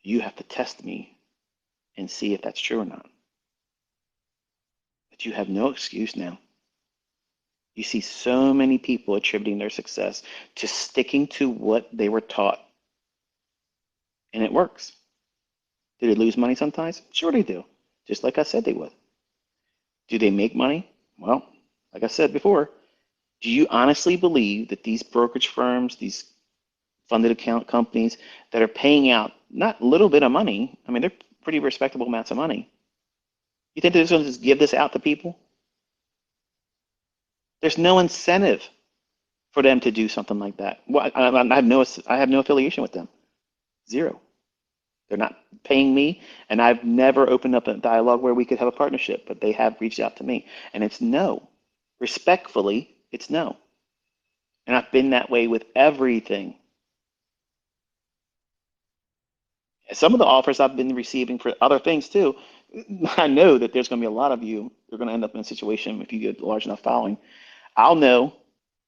You have to test me and see if that's true or not. But you have no excuse now. You see so many people attributing their success to sticking to what they were taught. And it works. Do they lose money sometimes? Sure they do. Just like I said they would. Do they make money? Well, like I said before, do you honestly believe that these brokerage firms, these funded account companies that are paying out not a little bit of money, I mean, they're pretty respectable amounts of money, you think they're just going to just give this out to people? There's no incentive for them to do something like that. Well, I have no affiliation with them. Zero. They're not paying me, and I've never opened up a dialogue where we could have a partnership, but they have reached out to me, and it's no. Respectfully, it's no. And I've been that way with everything. Some of the offers I've been receiving for other things too, I know that there's going to be a lot of you that are going to end up in a situation if you get a large enough following. I'll know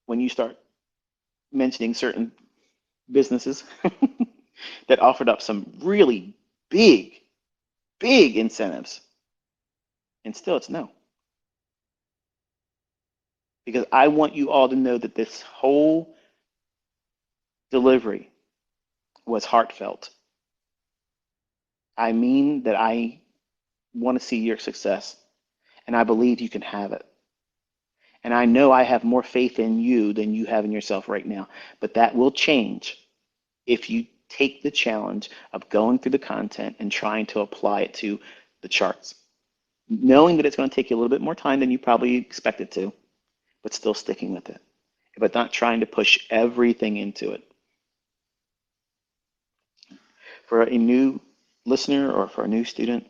when you start mentioning certain businesses that offered up some really big, big incentives, and still it's no. Because I want you all to know that this whole delivery was heartfelt. I mean that I want to see your success, and I believe you can have it. And I know I have more faith in you than you have in yourself right now, but that will change if you take the challenge of going through the content and trying to apply it to the charts, knowing that it's going to take you a little bit more time than you probably expected to, but still sticking with it, but not trying to push everything into it. For a new listener or for a new student,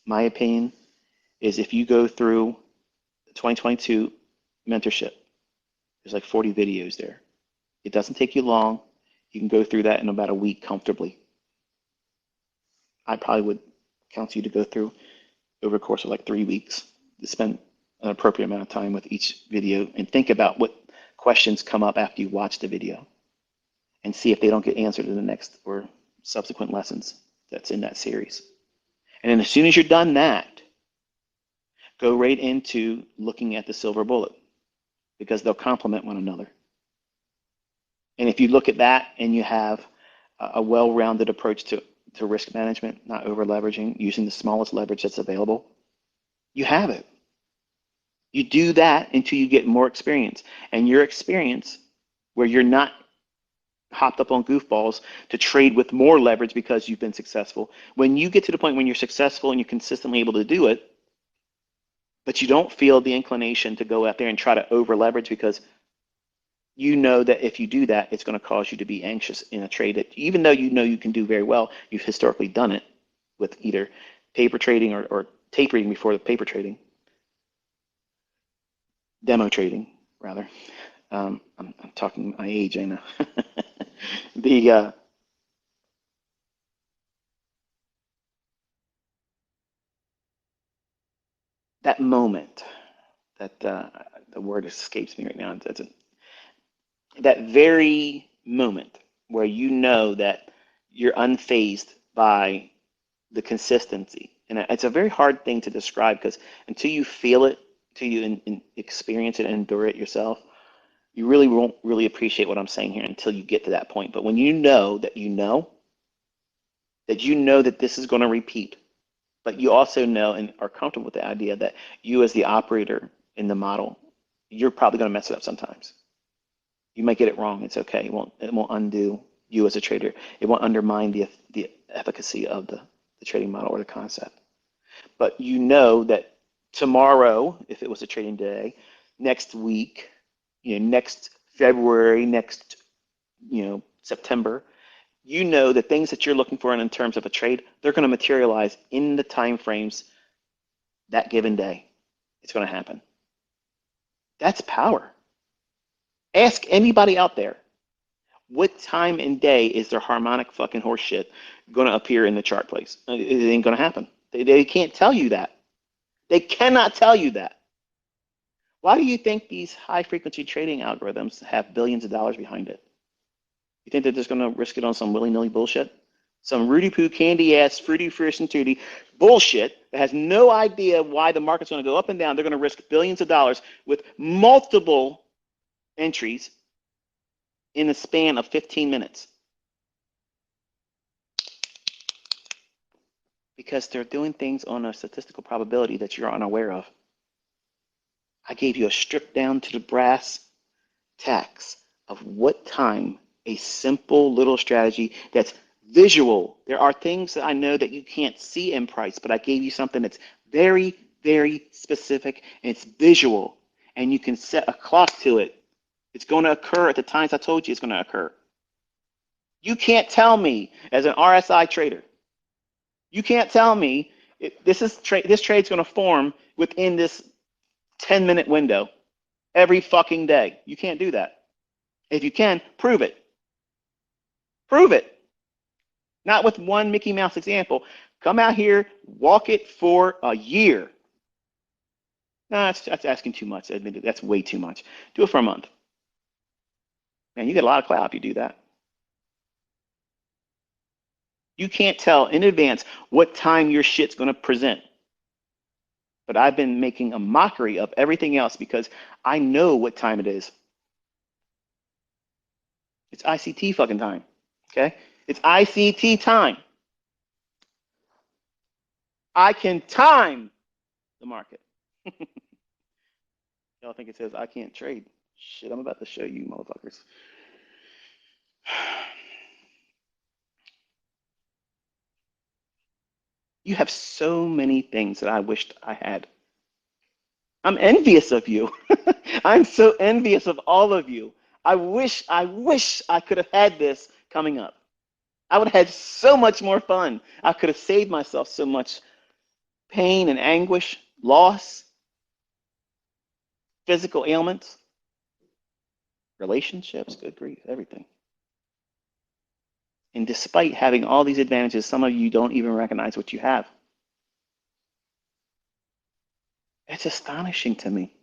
my opinion is if you go through the 2022 mentorship, there's like 40 videos there. It doesn't take you long. You can go through that in about a week comfortably. I probably would counsel you to go through over the course of like 3 weeks, to spend an appropriate amount of time with each video and think about what questions come up after you watch the video and see if they don't get answered in the next or subsequent lessons that's in that series. And then as soon as you're done that, go right into looking at the silver bullet because they'll complement one another. And if you look at that and you have a well-rounded approach to risk management, not over leveraging, using the smallest leverage that's available, you have it. You do that until you get more experience. And your experience, where you're not hopped up on goofballs to trade with more leverage because you've been successful, when you get to the point when you're successful and you're consistently able to do it, but you don't feel the inclination to go out there and try to over leverage because you know that if you do that, it's going to cause you to be anxious in a trade that even though you know you can do very well, you've historically done it with either paper trading or tape reading before the paper trading, demo trading rather. I'm talking my age, I know. The that moment, that the word escapes me right now. That very moment where you know that you're unfazed by the consistency. And it's a very hard thing to describe because until you feel it, until you experience it and endure it yourself, you really won't really appreciate what I'm saying here until you get to that point. But when you know that that this is going to repeat, but you also know and are comfortable with the idea that you as the operator in the model, you're probably going to mess it up sometimes. You might get it wrong. It's okay. It won't undo you as a trader. It won't undermine the efficacy of the trading model or the concept. But you know that tomorrow, if it was a trading day, next week, next February, next, September, you know the things that you're looking for in terms of a trade, they're going to materialize in the time frames that given day. It's going to happen. That's power. Ask anybody out there, what time and day is their harmonic fucking horseshit going to appear in the chart place? It ain't going to happen. They can't tell you that. They cannot tell you that. Why do you think these high frequency trading algorithms have billions of dollars behind it? You think they're just going to risk it on some willy-nilly bullshit? Some Rudy-poo, candy-ass, fruity, fresh, and tooty bullshit that has no idea why the market's going to go up and down. They're going to risk billions of dollars with multiple entries in the span of 15 minutes. Because they're doing things on a statistical probability that you're unaware of. I gave you a stripped down to the brass tacks of what time a simple little strategy that's visual. There are things that I know that you can't see in price, but I gave you something that's very, very specific and it's visual and you can set a clock to it. It's going to occur at the times I told you it's going to occur. You can't tell me as an RSI trader, you can't tell me this trade's going to form within this 10-minute window every fucking day. You can't do that. If you can, prove it. Prove it. Not with one Mickey Mouse example. Come out here, walk it for a year. No, that's asking too much. That's way too much. Do it for a month. Man, you get a lot of clout if you do that. You can't tell in advance what time your shit's going to present. But I've been making a mockery of everything else because I know what time it is. It's ICT fucking time. Okay? It's ICT time. I can time the market. Y'all think it says I can't trade. Shit, I'm about to show you, motherfuckers. You have so many things that I wished I had. I'm envious of you. I'm so envious of all of you. I wish I could have had this coming up. I would have had so much more fun. I could have saved myself so much pain and anguish, loss, physical ailments, relationships, good grief, everything. And despite having all these advantages, some of you don't even recognize what you have. It's astonishing to me.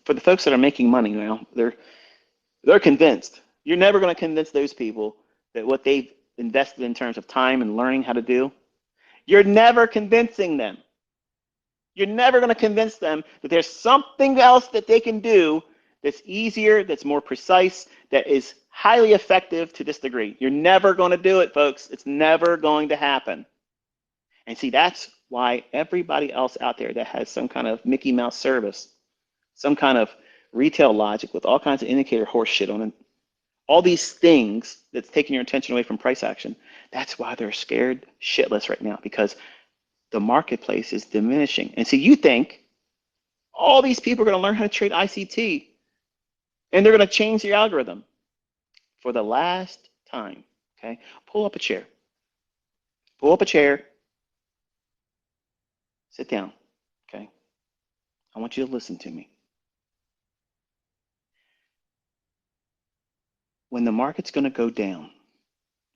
For the folks that are making money now, they're convinced. You're never going to convince those people that what they've invested in terms of time and learning how to do, you're never convincing them. You're never going to convince them that there's something else that they can do that's easier, that's more precise, that is highly effective to this degree. You're never going to do it, folks. It's never going to happen. And see, that's why everybody else out there that has some kind of Mickey Mouse service, some kind of retail logic with all kinds of indicator horse shit on it, all these things that's taking your attention away from price action, that's why they're scared shitless right now, because the marketplace is diminishing. And so you think all these people are going to learn how to trade ICT and they're going to change the algorithm. For the last time, okay, pull up a chair. Pull up a chair. Sit down, okay? I want you to listen to me. When the market's going to go down,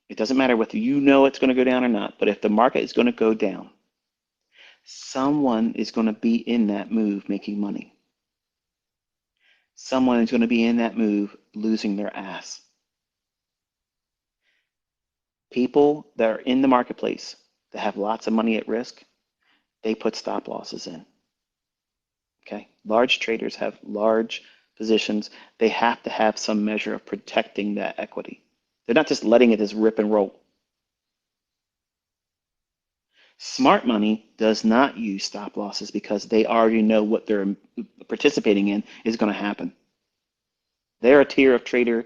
it doesn't matter whether you know it's going to go down or not, but if the market is going to go down, someone is going to be in that move making money. Someone is going to be in that move losing their ass. People that are in the marketplace that have lots of money at risk, they put stop losses in. Okay? Large traders have large positions. They have to have some measure of protecting that equity. They're not just letting it just rip and roll. Smart money does not use stop losses because they already know what they're participating in is going to happen. They're a tier of trader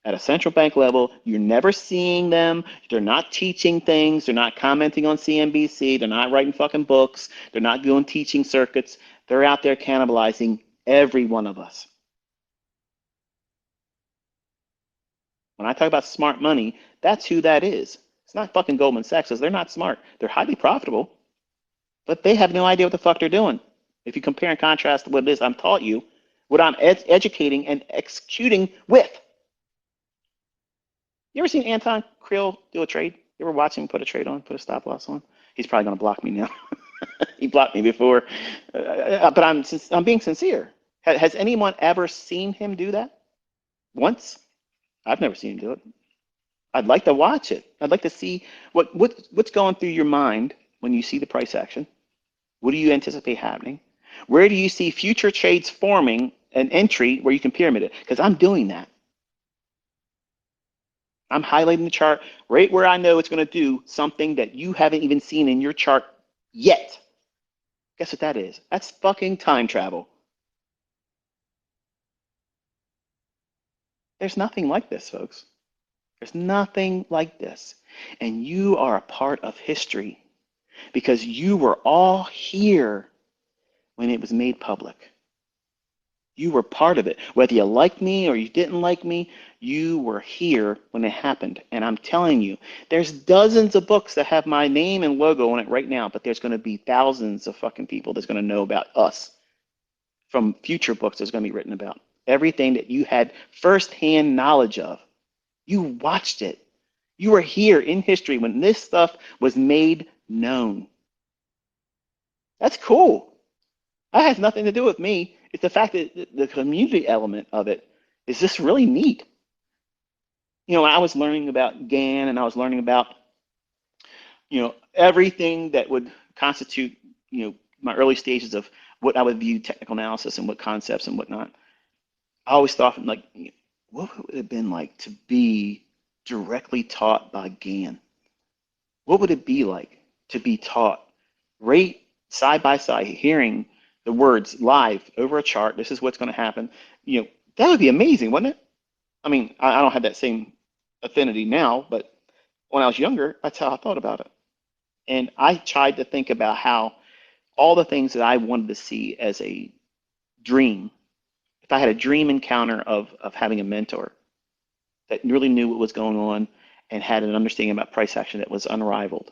at a central bank level. You're never seeing them. They're not teaching things. They're not commenting on CNBC. They're not writing fucking books. They're not doing teaching circuits. They're out there cannibalizing every one of us. When I talk about smart money, that's who that is. It's not fucking Goldman Sachs. They're not smart. They're highly profitable, but they have no idea what the fuck they're doing. If you compare and contrast what it is I'm taught you, what I'm educating and executing with. You ever seen Anton Krill do a trade? You ever watch him put a trade on, put a stop loss on? He's probably going to block me now. He blocked me before, but I'm being sincere. Has anyone ever seen him do that? Once? I've never seen him do it. I'd like to watch it. I'd like to see what's going through your mind when you see the price action. What do you anticipate happening? Where do you see future trades forming an entry where you can pyramid it? Because I'm doing that. I'm highlighting the chart right where I know it's going to do something that you haven't even seen in your chart yet. Guess what that is? That's fucking time travel. There's nothing like this, folks. There's nothing like this. And you are a part of history because you were all here when it was made public. You were part of it. Whether you liked me or you didn't like me, you were here when it happened. And I'm telling you, there's dozens of books that have my name and logo on it right now, but there's going to be thousands of fucking people that's going to know about us from future books that's going to be written about. Everything that you had firsthand knowledge of. You watched it. You were here in history when this stuff was made known. That's cool. That has nothing to do with me. It's the fact that the community element of it is just really neat. You know, I was learning about GAN and I was learning about, everything that would constitute, my early stages of what I would view technical analysis and what concepts and whatnot. I always thought like what would it have been like to be directly taught by Gann? What would it be like to be taught right side by side, hearing the words live over a chart? This is what's going to happen. You know, that would be amazing, wouldn't it? I mean, I don't have that same affinity now, but when I was younger, that's how I thought about it. And I tried to think about how all the things that I wanted to see as a dream, if I had a dream encounter of having a mentor that really knew what was going on and had an understanding about price action that was unrivaled,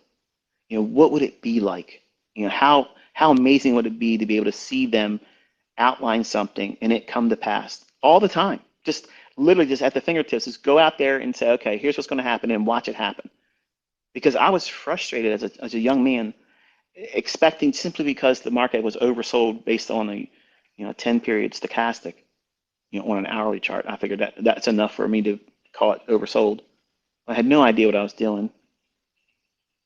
you know, what would it be like? You know, how amazing would it be to be able to see them outline something and it come to pass all the time? Just literally just at the fingertips, just go out there and say, okay, here's what's going to happen and watch it happen. Because I was frustrated as a young man, expecting simply because the market was oversold based on a 10 period stochastic, on an hourly chart. I figured that that's enough for me to call it oversold. I had no idea what I was doing.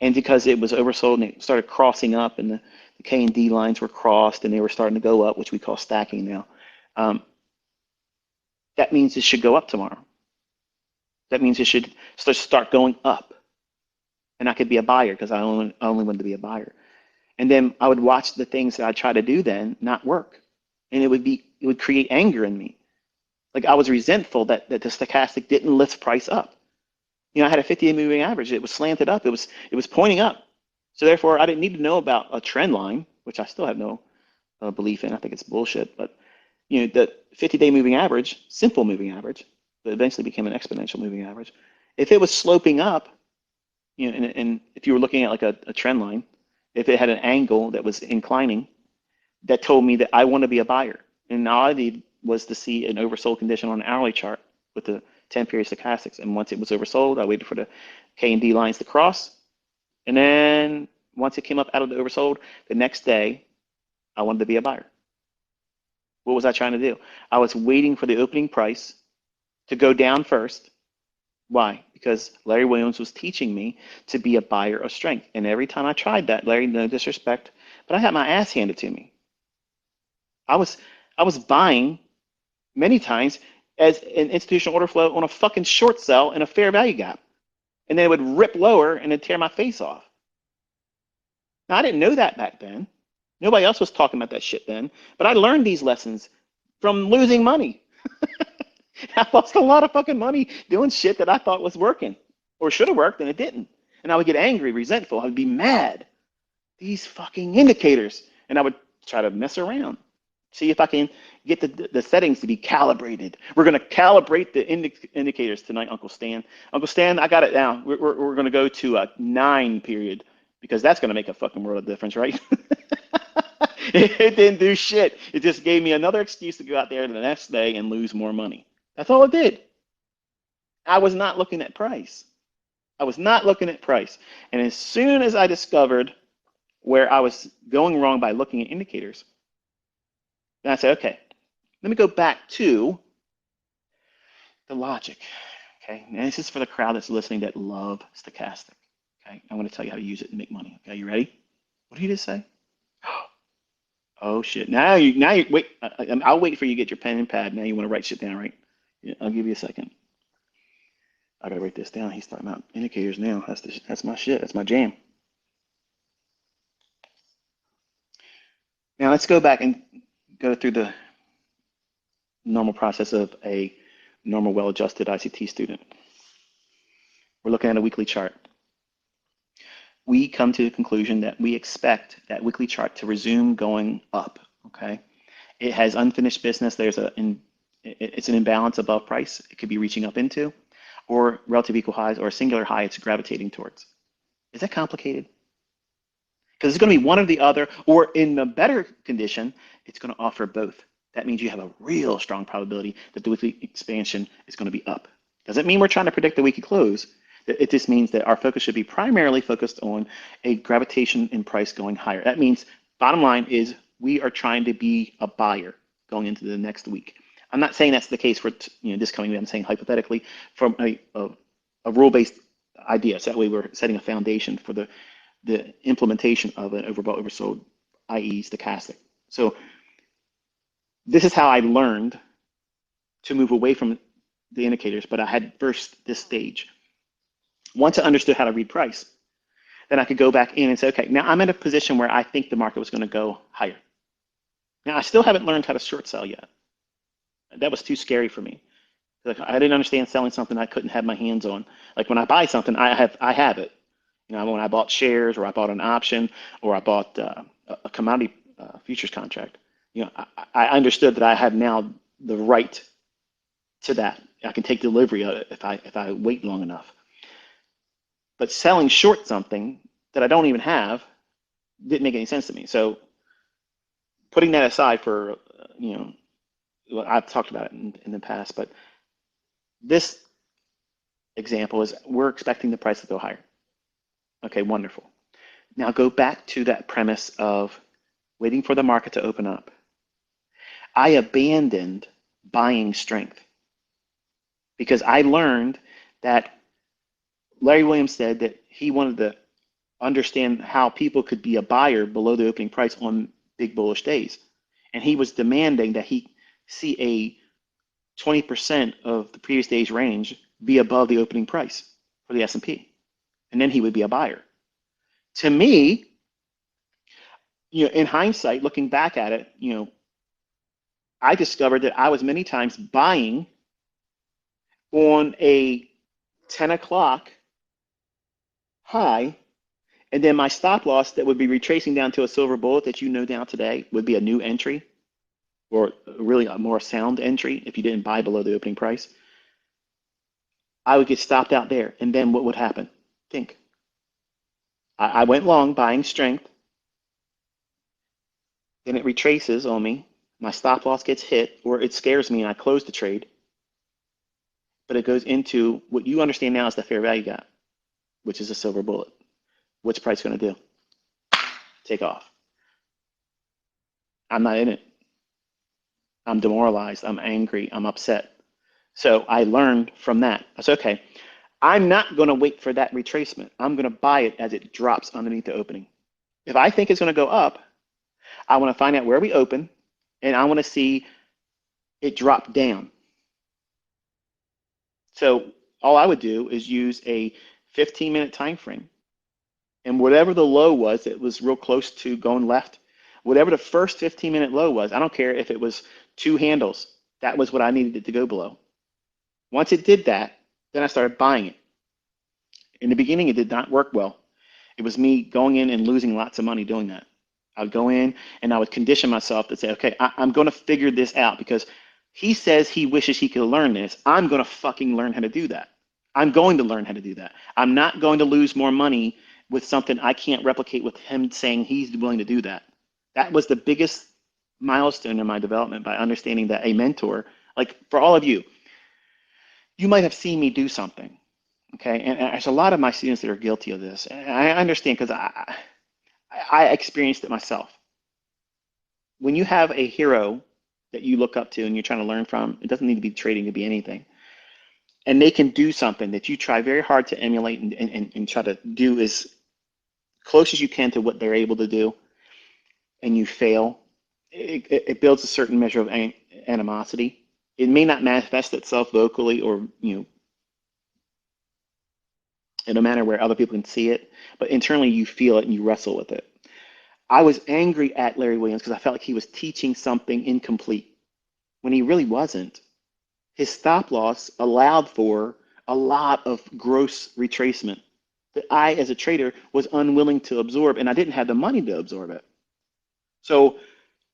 And because it was oversold and it started crossing up and the K and D lines were crossed and they were starting to go up, which we call stacking now, um, that means it should go up tomorrow. That means it should start going up. And I could be a buyer because I only wanted to be a buyer. And then I would watch the things that I try to do then not work. And it would create anger in me. Like I was resentful that the stochastic didn't lift price up. I had a 50-day moving average. It was slanted up. It was pointing up. So therefore, I didn't need to know about a trend line, which I still have no belief in. I think it's bullshit. But the 50-day moving average, simple moving average, that eventually became an exponential moving average. If it was sloping up, and if you were looking at like a trend line, if it had an angle that was inclining, that told me that I want to be a buyer. And all I needed was to see an oversold condition on an hourly chart with the 10 period stochastics. And once it was oversold, I waited for the K and D lines to cross. And then once it came up out of the oversold, the next day, I wanted to be a buyer. What was I trying to do? I was waiting for the opening price to go down first. Why? Because Larry Williams was teaching me to be a buyer of strength. And every time I tried that, Larry, no disrespect, but I had my ass handed to me. I was buying many times as an institutional order flow on a fucking short sell and a fair value gap. And then it would rip lower and then tear my face off. Now, I didn't know that back then. Nobody else was talking about that shit then. But I learned these lessons from losing money. I lost a lot of fucking money doing shit that I thought was working or should have worked and it didn't. And I would get angry, resentful. I would be mad. These fucking indicators. And I would try to mess around. See if I can get the settings to be calibrated. We're going to calibrate the indicators tonight, Uncle Stan. Uncle Stan, I got it down. We're going to go to a 9 period because that's going to make a fucking world of difference, right? It didn't do shit. It just gave me another excuse to go out there the next day and lose more money. That's all it did. I was not looking at price. I was not looking at price. And as soon as I discovered where I was going wrong by looking at indicators, then I said, okay, let me go back to the logic. Okay, and this is for the crowd that's listening that love stochastic. Okay, I'm going to tell you how to use it and make money. Okay, you ready? What did you just say? Oh shit! Now you wait. I'll wait for you to get your pen and pad. Now you want to write shit down, right? Yeah, I'll give you a second. I gotta write this down. He's talking about indicators now. That's my shit. That's my jam. Now let's go back and go through the normal process of a normal, well-adjusted ICT student. We're looking at a weekly chart. We come to the conclusion that we expect that weekly chart to resume going up. Okay, it has unfinished business. It's an imbalance above price. It could be reaching up into, or relative equal highs, or a singular high it's gravitating towards. Is that complicated? Because it's going to be one or the other, or in the better condition, it's going to offer both. That means you have a real strong probability that the weekly expansion is going to be up. Doesn't mean we're trying to predict the weekly close. It just means that our focus should be primarily focused on a gravitation in price going higher. That means, bottom line is, we are trying to be a buyer going into the next week. I'm not saying that's the case for this coming week. I'm saying hypothetically from a rule-based idea. So that way we're setting a foundation for the implementation of an overbought, oversold, i.e. stochastic. So this is how I learned to move away from the indicators, but I had first this stage. Once I understood how to read price, then I could go back in and say, okay, now I'm in a position where I think the market was going to go higher. Now I still haven't learned how to short sell yet. That was too scary for me. Like I didn't understand selling something I couldn't have my hands on. Like when I buy something, I have it. When I bought shares or I bought an option or I bought a commodity futures contract, I understood that I have now the right to that. I can take delivery of it if I wait long enough. But selling short something that I don't even have didn't make any sense to me. So putting that aside for well, I've talked about it in the past, but this example is we're expecting the price to go higher. Okay, wonderful. Now go back to that premise of waiting for the market to open up. I abandoned buying strength because I learned that Larry Williams said that he wanted to understand how people could be a buyer below the opening price on big bullish days. And he was demanding that he see a 20% of the previous day's range be above the opening price for the S&P. And then he would be a buyer. To me, in hindsight, looking back at it, I discovered that I was many times buying on a 10 o'clock high, and then my stop loss that would be retracing down to a silver bullet that now today would be a new entry, or really a more sound entry if you didn't buy below the opening price. I would get stopped out there, and then what would happen? Think. I went long buying strength, then it retraces on me. My stop loss gets hit, or it scares me and I close the trade. But it goes into what you understand now is the fair value gap, which is a silver bullet. What's price going to do? Take off. I'm not in it. I'm demoralized. I'm angry. I'm upset. So I learned from that. I said, okay, I'm not going to wait for that retracement. I'm going to buy it as it drops underneath the opening. If I think it's going to go up, I want to find out where we open, and I want to see it drop down. So all I would do is use a 15-minute time frame. And whatever the low was, it was real close to going left. Whatever the first 15-minute low was, I don't care if it was 2 handles. That was what I needed it to go below. Once it did that, then I started buying it. In the beginning, it did not work well. It was me going in and losing lots of money doing that. I would go in and I would condition myself to say, okay, I'm going to figure this out because he says he wishes he could learn this. I'm going to fucking learn how to do that. I'm going to learn how to do that. I'm not going to lose more money with something I can't replicate with him saying he's willing to do that. That was the biggest milestone in my development, by understanding that a mentor, like for all of you, you might have seen me do something, okay? And there's a lot of my students that are guilty of this. And I understand because I experienced it myself. When you have a hero that you look up to and you're trying to learn from, it doesn't need to be trading, to be anything. And they can do something that you try very hard to emulate and try to do as close as you can to what they're able to do, and you fail, it builds a certain measure of animosity. It may not manifest itself vocally or in a manner where other people can see it, but internally you feel it and you wrestle with it. I was angry at Larry Williams because I felt like he was teaching something incomplete when he really wasn't. His stop loss allowed for a lot of gross retracement that I, as a trader, was unwilling to absorb, and I didn't have the money to absorb it. So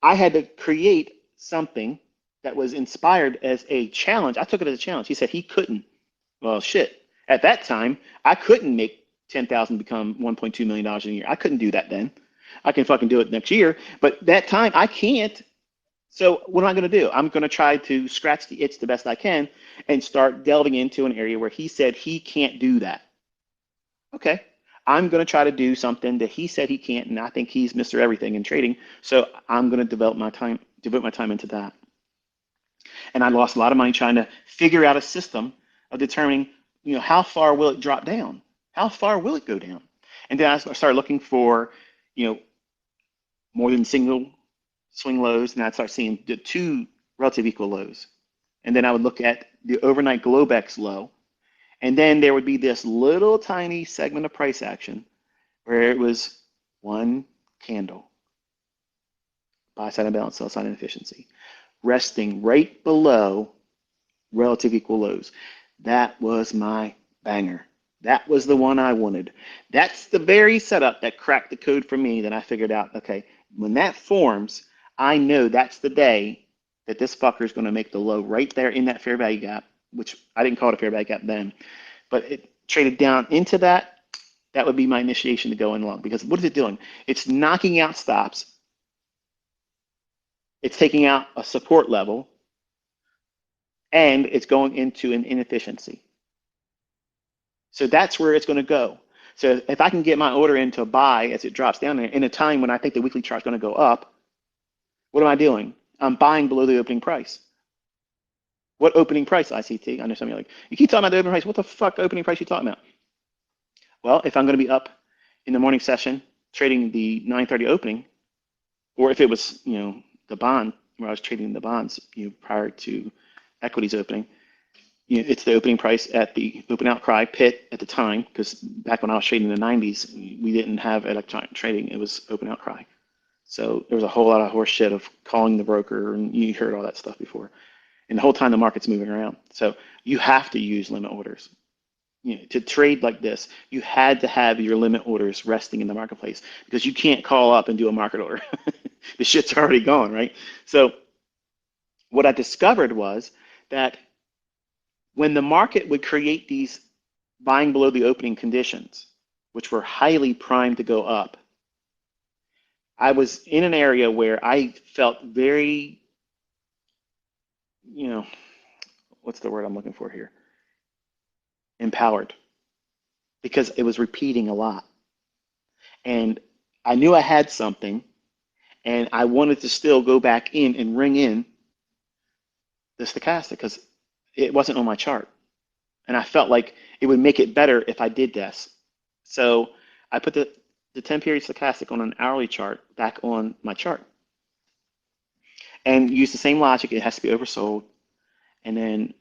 I had to create something that was inspired as a challenge. I took it as a challenge. He said he couldn't. Well, shit. At that time, I couldn't make 10,000 become $1.2 million a year. I couldn't do that then. I can fucking do it next year, but that time I can't. So what am I going to do? I'm going to try to scratch the itch the best I can and start delving into an area where he said he can't do that. Okay, I'm going to try to do something that he said he can't, and I think he's Mr. Everything in trading. So I'm going to devote my time into that. And I lost a lot of money trying to figure out a system of determining, how far will it drop down? How far will it go down? And then I started looking for, more than single swing lows, and I'd start seeing the 2 relative equal lows. And then I would look at the overnight Globex low. And then there would be this little tiny segment of price action where it was one candle, buy side imbalance, sell side inefficiency, resting right below relative equal lows. That was my banger. That was the one I wanted. That's the very setup that cracked the code for me that I figured out, okay, when that forms, I know that's the day that this fucker is going to make the low right there in that fair value gap, which I didn't call it a fair value gap then, but it traded down into that. That would be my initiation to go in long, because what is it doing? It's knocking out stops. It's taking out a support level, and it's going into an inefficiency. So that's where it's going to go. So if I can get my order in to buy as it drops down there in a time when I think the weekly chart is going to go up, what am I doing? I'm buying below the opening price. What opening price, ICT? I know some of you are like, you keep talking about the opening price. What the fuck opening price are you talking about? Well, if I'm going to be up in the morning session trading the 9:30 opening, or if it was, the bond where I was trading the bonds, prior to equities opening, it's the opening price at the open outcry pit at the time, because back when I was trading in the 90s, we didn't have electronic trading. It was open outcry. So there was a whole lot of horse shit of calling the broker, and you heard all that stuff before. And the whole time the market's moving around. So you have to use limit orders. To trade like this, you had to have your limit orders resting in the marketplace, because you can't call up and do a market order. The shit's already gone, right? So what I discovered was that when the market would create these buying below the opening conditions, which were highly primed to go up, I was in an area where I felt very, what's the word I'm looking for here? Empowered, because it was repeating a lot. And I knew I had something, and I wanted to still go back in and ring in the stochastic because it wasn't on my chart. And I felt like it would make it better if I did this. So I put the 10 period stochastic on an hourly chart back on my chart and use the same logic. It has to be oversold. And then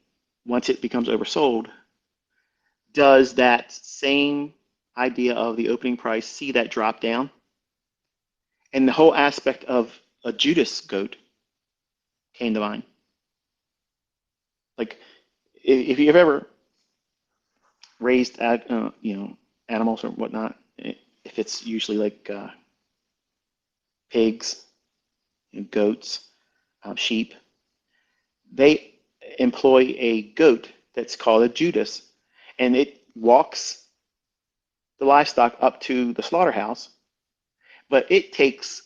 once it becomes oversold, does that same idea of the opening price see that drop down? And the whole aspect of a Judas goat came to mind. Like, if you've ever raised animals or whatnot, if it's usually like pigs, goats, sheep, they employ a goat that's called a Judas, and it walks the livestock up to the slaughterhouse, but it takes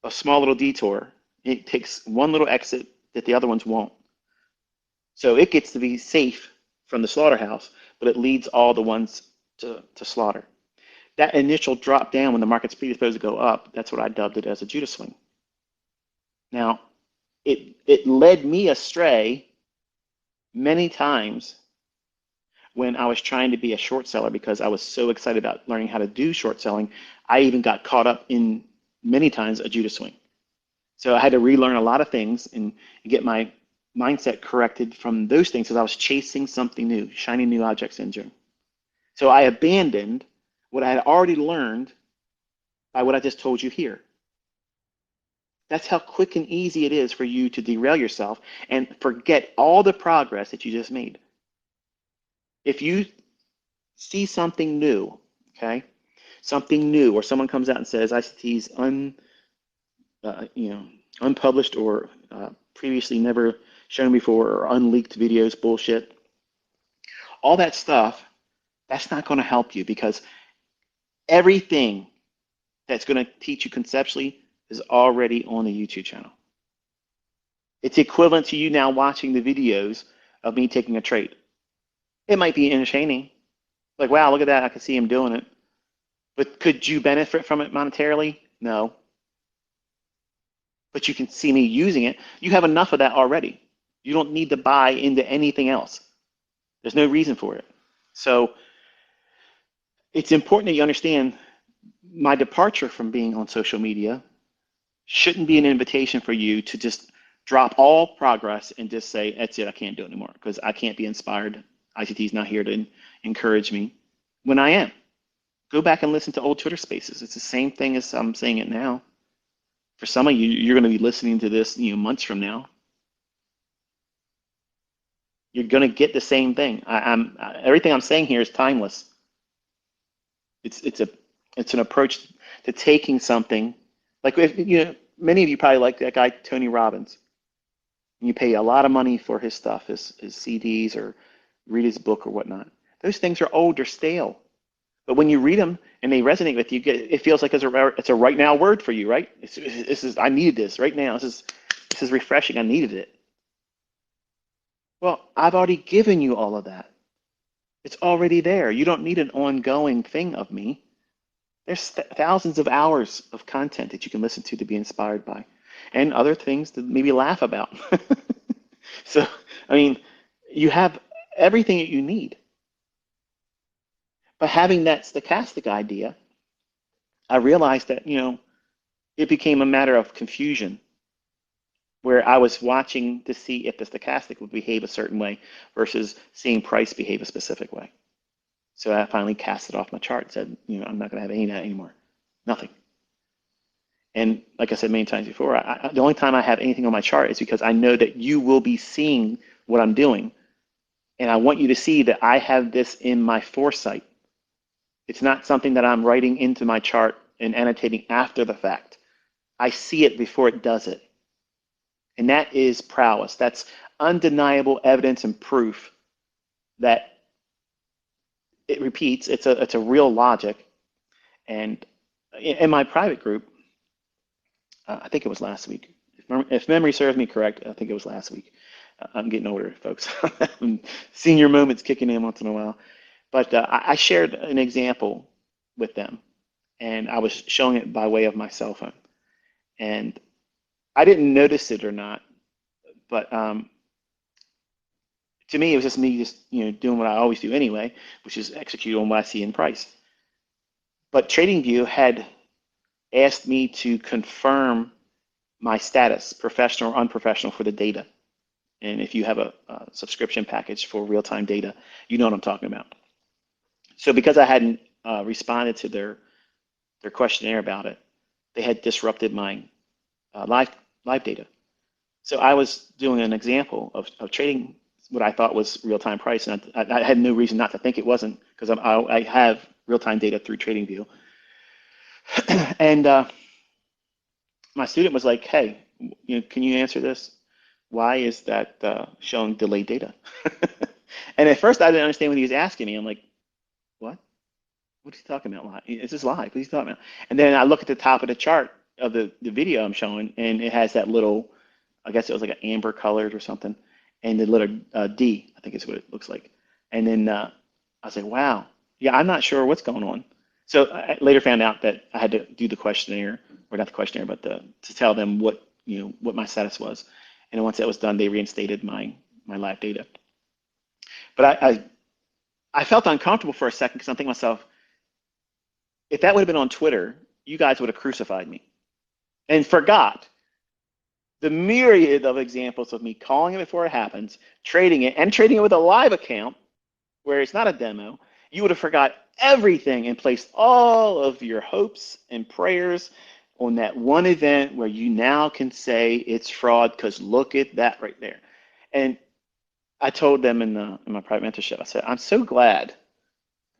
a small little detour. It takes one little exit that the other ones won't. So it gets to be safe from the slaughterhouse, but it leads all the ones to slaughter. That initial drop down when the market's predisposed to go up, that's what I dubbed it as a Judas swing. Now, it led me astray many times when I was trying to be a short seller, because I was so excited about learning how to do short selling. I even got caught up in many times a Judas swing. So I had to relearn a lot of things and get my mindset corrected from those things, because I was chasing something new, shiny new object syndrome. So I abandoned what I had already learned by what I just told you here. That's how quick and easy it is for you to derail yourself and forget all the progress that you just made. If you see something new, okay, something new, or someone comes out and says ICT's unpublished or previously never shown before, or unleaked videos, bullshit, all that stuff, that's not going to help you, because everything that's going to teach you conceptually is already on the YouTube channel. It's equivalent to you now watching the videos of me taking a trade. It might be entertaining. Like, wow, look at that. I can see him doing it. But could you benefit from it monetarily? No. But you can see me using it. You have enough of that already. You don't need to buy into anything else. There's no reason for it. So it's important that you understand my departure from being on social media shouldn't be an invitation for you to just drop all progress and just say, that's it, I can't do it anymore because I can't be inspired. ICT is not here to encourage me when I am. Go back and listen to old Twitter spaces. It's the same thing as I'm saying it now. For some of you, you're going to be listening to this, months from now. You're going to get the same thing. Everything I'm saying here is timeless. It's an approach to taking something like, if many of you probably like that guy Tony Robbins. You pay a lot of money for his stuff, his CDs, or read his book or whatnot. Those things are old or stale. But when you read them and they resonate with you, it feels like it's a right now word for you, right? I needed this right now. This is refreshing. I needed it. Well, I've already given you all of that. It's already there. You don't need an ongoing thing of me. There's thousands of hours of content that you can listen to be inspired by, and other things to maybe laugh about. So, I mean, you have everything that you need. But having that stochastic idea, I realized that, it became a matter of confusion where I was watching to see if the stochastic would behave a certain way versus seeing price behave a specific way. So I finally cast it off my chart and said, I'm not going to have any of that anymore. Nothing. And like I said many times before, the only time I have anything on my chart is because I know that you will be seeing what I'm doing. And I want you to see that I have this in my foresight. It's not something that I'm writing into my chart and annotating after the fact. I see it before it does it. And that is prowess. That's undeniable evidence and proof that it repeats. It's a real logic. And in my private group, I think it was last week. If memory serves me correct, I think it was last week. I'm getting older, folks. Senior moments kicking in once in a while. But I shared an example with them, and I was showing it by way of my cell phone. And I didn't notice it or not, but to me, it was just me doing what I always do anyway, which is execute on what I see in price. But TradingView had asked me to confirm my status, professional or unprofessional, for the data. And if you have a subscription package for real-time data, you know what I'm talking about. So because I hadn't responded to their questionnaire about it, they had disrupted my live data. So I was doing an example of trading what I thought was real-time price, and I had no reason not to think it wasn't, because I have real-time data through TradingView. And my student was like, "Hey, can you answer this? Why is that showing delayed data?" And at first I didn't understand what he was asking me. I'm like, "What? What is he talking about? Live? Is this live? What is he talking about?" And then I look at the top of the chart of the video I'm showing, and it has that little, I guess it was like an amber colored or something, and the letter D, I think is what it looks like. And then I was like, wow, yeah, I'm not sure what's going on. So I later found out that I had to do the questionnaire, or not the questionnaire, but to tell them what my status was. And once that was done, they reinstated my live data. But I felt uncomfortable for a second, because I'm thinking to myself, if that would have been on Twitter, you guys would have crucified me and forgot the myriad of examples of me calling it before it happens, trading it, and trading it with a live account where it's not a demo. You would have forgot everything and placed all of your hopes and prayers on that one event where you now can say it's fraud, because look at that right there. And I told them in my private mentorship, I said, I'm so glad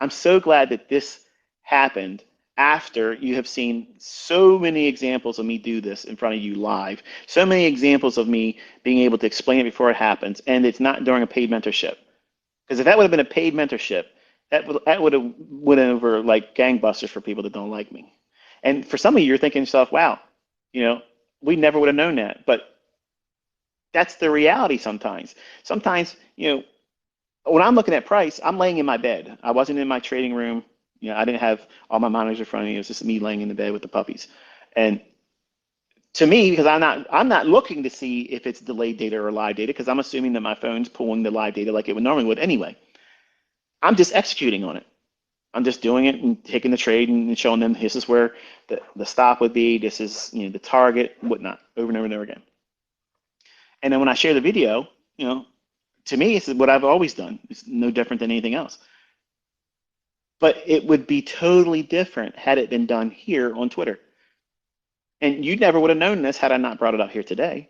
that this happened after you have seen so many examples of me do this in front of you live, so many examples of me being able to explain it before it happens, and it's not during a paid mentorship. Because if that would have been a paid mentorship, that would have went over like gangbusters for people that don't like me. And for some of you, you're thinking to yourself, wow, we never would have known that. But that's the reality sometimes. Sometimes, when I'm looking at price, I'm laying in my bed. I wasn't in my trading room. I didn't have all my monitors in front of me. It was just me laying in the bed with the puppies. And to me, because I'm not looking to see if it's delayed data or live data, because I'm assuming that my phone's pulling the live data like it would normally would anyway. I'm just executing on it. I'm just doing it and taking the trade and showing them this is where the stop would be. This is the target, whatnot, over and over and over again. And then when I share the video, you know, to me, it's what I've always done. It's no different than anything else. But it would be totally different had it been done here on Twitter. And you never would have known this had I not brought it up here today.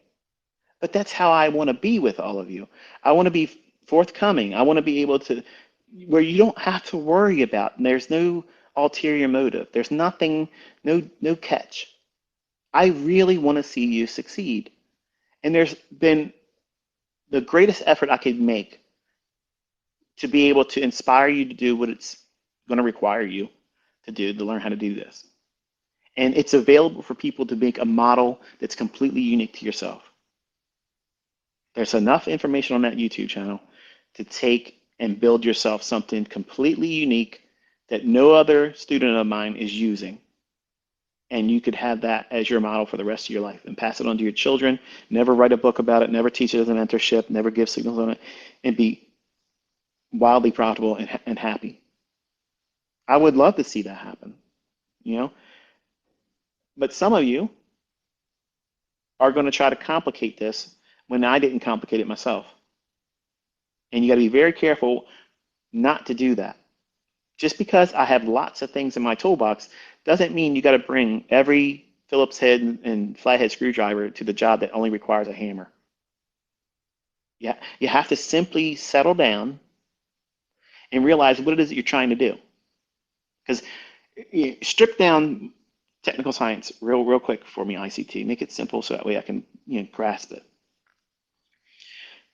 But that's how I want to be with all of you. I want to be forthcoming. I want to be able to, where you don't have to worry about, and there's no ulterior motive. There's nothing, no catch. I really want to see you succeed. And there's been the greatest effort I could make to be able to inspire you to do what it's going to require you to do to learn how to do this. And it's available for people to make a model that's completely unique to yourself. There's enough information on that YouTube channel to take and build yourself something completely unique that no other student of mine is using. And you could have that as your model for the rest of your life and pass it on to your children. Never write a book about it, never teach it as a mentorship, never give signals on it, and be wildly profitable and happy. I would love to see that happen, you know? But some of you are going to try to complicate this when I didn't complicate it myself. And you got to be very careful not to do that. Just because I have lots of things in my toolbox doesn't mean you got to bring every Phillips head and flathead screwdriver to the job that only requires a hammer. Yeah, you have to simply settle down and realize what it is that you're trying to do. Because strip down technical science real quick for me, ICT. Make it simple so that way I can grasp it.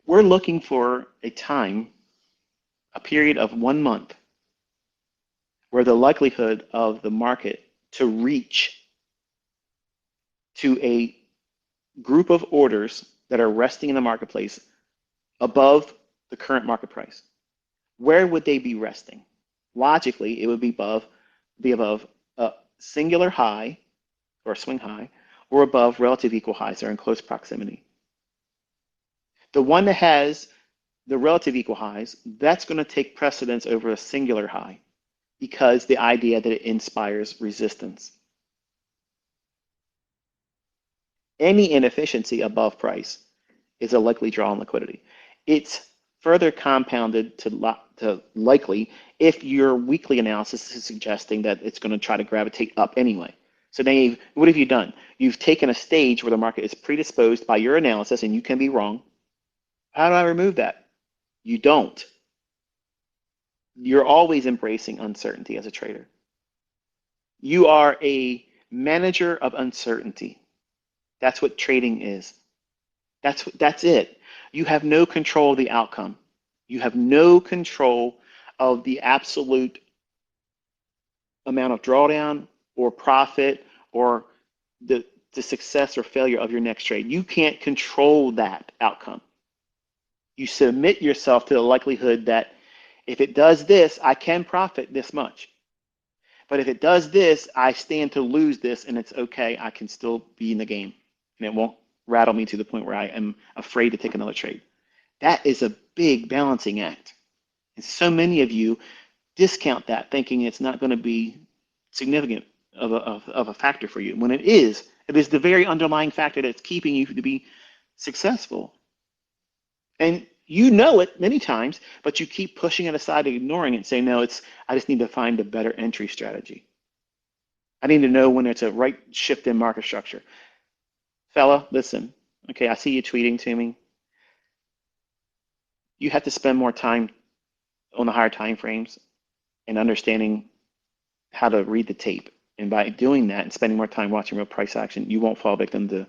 We're looking for a time, a period of 1 month, where the likelihood of the market to reach to a group of orders that are resting in the marketplace above the current market price. Where would they be resting? Logically, it would be above a singular high or a swing high, or above relative equal highs that are in close proximity. The one that has the relative equal highs, that's going to take precedence over a singular high because the idea that it inspires resistance. Any inefficiency above price is a likely draw on liquidity. It's further compounded to likely if your weekly analysis is suggesting that it's going to try to gravitate up anyway. So then what have you done? You've taken a stage where the market is predisposed by your analysis, and you can be wrong. How do I remove that? You don't. You're always embracing uncertainty as a trader. You are a manager of uncertainty. That's what trading is. That's it. You have no control of the outcome. You have no control of the absolute amount of drawdown or profit or the success or failure of your next trade. You can't control that outcome. You submit yourself to the likelihood that if it does this, I can profit this much. But if it does this, I stand to lose this, and it's okay. I can still be in the game, and it won't rattle me to the point where I am afraid to take another trade. That is a big balancing act. And so many of you discount that, thinking it's not going to be significant of a factor for you. When it is the very underlying factor that's keeping you to be successful. And you know it many times, but you keep pushing it aside and ignoring it and saying, no, I just need to find a better entry strategy. I need to know when it's a right shift in market structure. Fella, listen, okay, I see you tweeting to me. You have to spend more time on the higher time frames and understanding how to read the tape. And by doing that and spending more time watching real price action, you won't fall victim to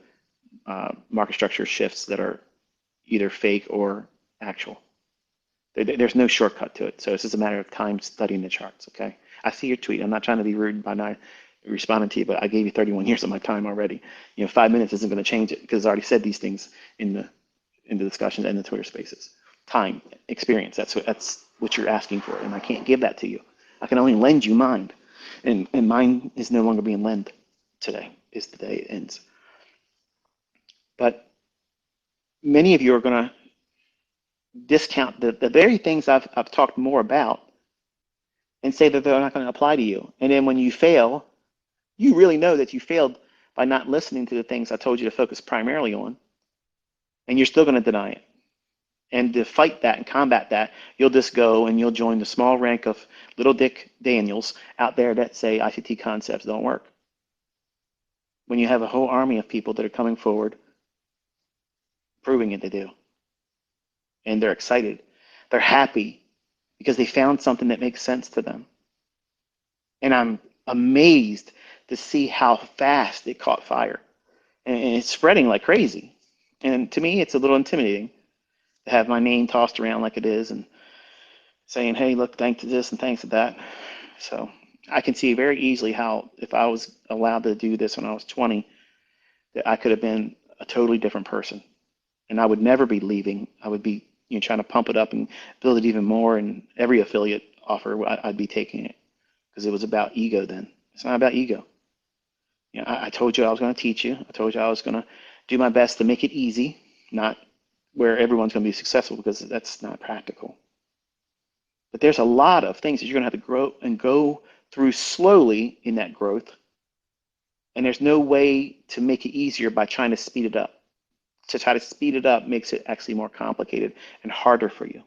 market structure shifts that are either fake or actual. There's no shortcut to it. So it's just a matter of time studying the charts, okay? I see your tweet. I'm not trying to be rude by not responding to you, but I gave you 31 years of my time already. 5 minutes isn't going to change it because I already said these things in the discussions and the Twitter spaces. Time, experience, that's what you're asking for, and I can't give that to you. I can only lend you mine, and mine is no longer being lent today, is the day it ends. But many of you are going to discount the very things I've talked more about and say that they're not going to apply to you. And then when you fail, you really know that you failed by not listening to the things I told you to focus primarily on. and you're still going to deny it. And to fight that and combat that, you'll just go and you'll join the small rank of little Dick Daniels out there that say ICT concepts don't work. When you have a whole army of people that are coming forward, proving it they do, and they're excited, they're happy because they found something that makes sense to them. And I'm amazed to see how fast it caught fire. And it's spreading like crazy. And to me, it's a little intimidating to have my name tossed around like it is and saying, hey, look, thanks to this and thanks to that. So I can see very easily how if I was allowed to do this when I was 20, that I could have been a totally different person. And I would never be leaving. I would be trying to pump it up and build it even more. And every affiliate offer, I'd be taking it because it was about ego then. It's not about ego. I told you I was going to teach you. I told you I was going to do my best to make it easy, not where everyone's going to be successful because that's not practical. But there's a lot of things that you're going to have to grow and go through slowly in that growth. And there's no way to make it easier by trying to speed it up. To try to speed it up makes it actually more complicated and harder for you.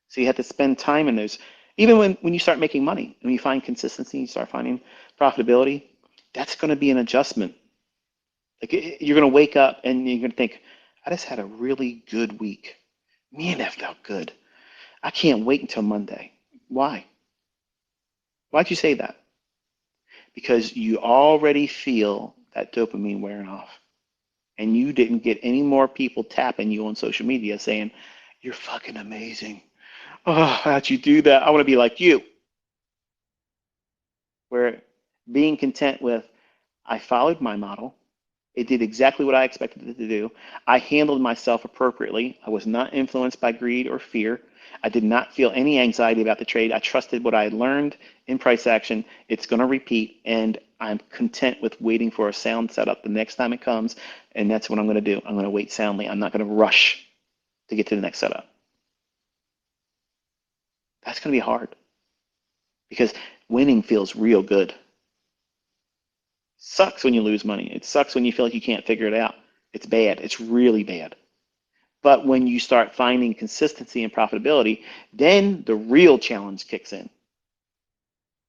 So you have to spend time in those. Even when you start making money, when you find consistency, you start finding profitability, that's going to be an adjustment. Like you're going to wake up and you're going to think, I just had a really good week. Man, that felt good. I can't wait until Monday. Why? Why'd you say that? Because you already feel that dopamine wearing off. And you didn't get any more people tapping you on social media saying, you're fucking amazing. Oh, how'd you do that? I want to be like you. Where being content with, I followed my model. It did exactly what I expected it to do. I handled myself appropriately. I was not influenced by greed or fear. I did not feel any anxiety about the trade. I trusted what I learned in price action. It's going to repeat, and I'm content with waiting for a sound setup the next time it comes, and that's what I'm going to do. I'm going to wait soundly. I'm not going to rush to get to the next setup. That's going to be hard because winning feels real good. Sucks when you lose money. It sucks when you feel like you can't figure it out. It's bad. It's really bad. But when you start finding consistency and profitability, then the real challenge kicks in.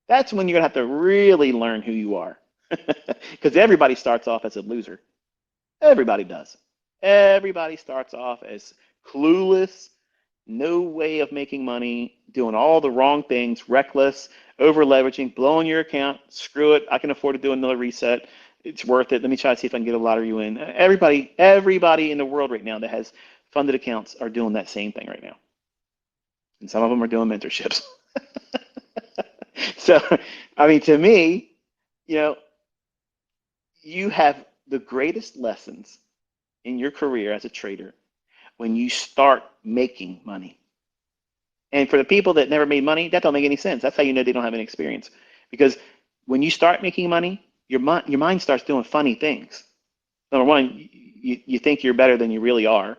That's when you're going to have to really learn who you are. Because everybody starts off as a loser. Everybody does. Everybody starts off as clueless, no way of making money, doing all the wrong things, reckless, over leveraging, blowing your account. Screw it. I can afford to do another reset. It's worth it. Let me try to see if I can get a lottery win. Everybody in the world right now that has funded accounts are doing that same thing right now. And some of them are doing mentorships. So, I mean, to me, you know, you have the greatest lessons in your career as a trader when you start making money. And for the people that never made money, that don't make any sense. That's how you know they don't have any experience. Because when you start making money, your mind starts doing funny things. Number one, you think you're better than you really are.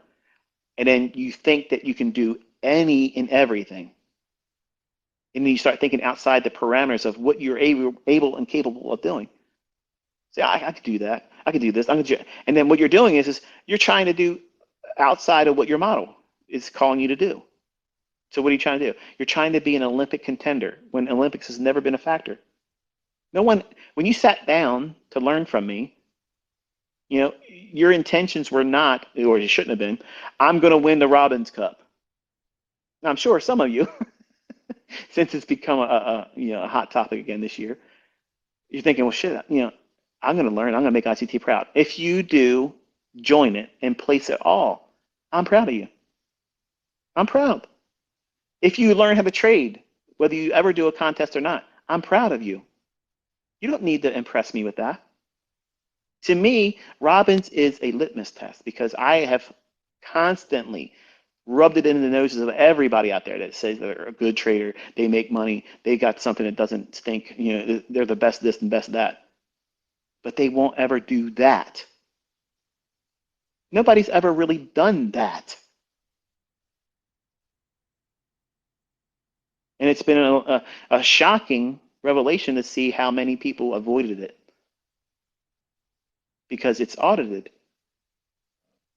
And then you think that you can do any and everything. And then you start thinking outside the parameters of what you're able and capable of doing. Say, I could do that. I could do this. And then what you're doing is you're trying to do outside of what your model is calling you to do. So what are you trying to do? You're trying to be an Olympic contender when Olympics has never been a factor. No one, when you sat down to learn from me, your intentions were not, or it shouldn't have been, I'm going to win the Robbins Cup. Now, I'm sure some of you, since it's become a hot topic again this year, you're thinking, well, shit, I'm going to learn. I'm going to make ICT proud. If you do, join it and place it all. I'm proud of you. I'm proud. If you learn how to trade, whether you ever do a contest or not, I'm proud of you. You don't need to impress me with that. To me, Robbins is a litmus test because I have constantly rubbed it into the noses of everybody out there that says they're a good trader, they make money, they got something that doesn't stink, they're the best this and best that. But they won't ever do that. Nobody's ever really done that. And it's been a shocking revelation to see how many people avoided it because it's audited.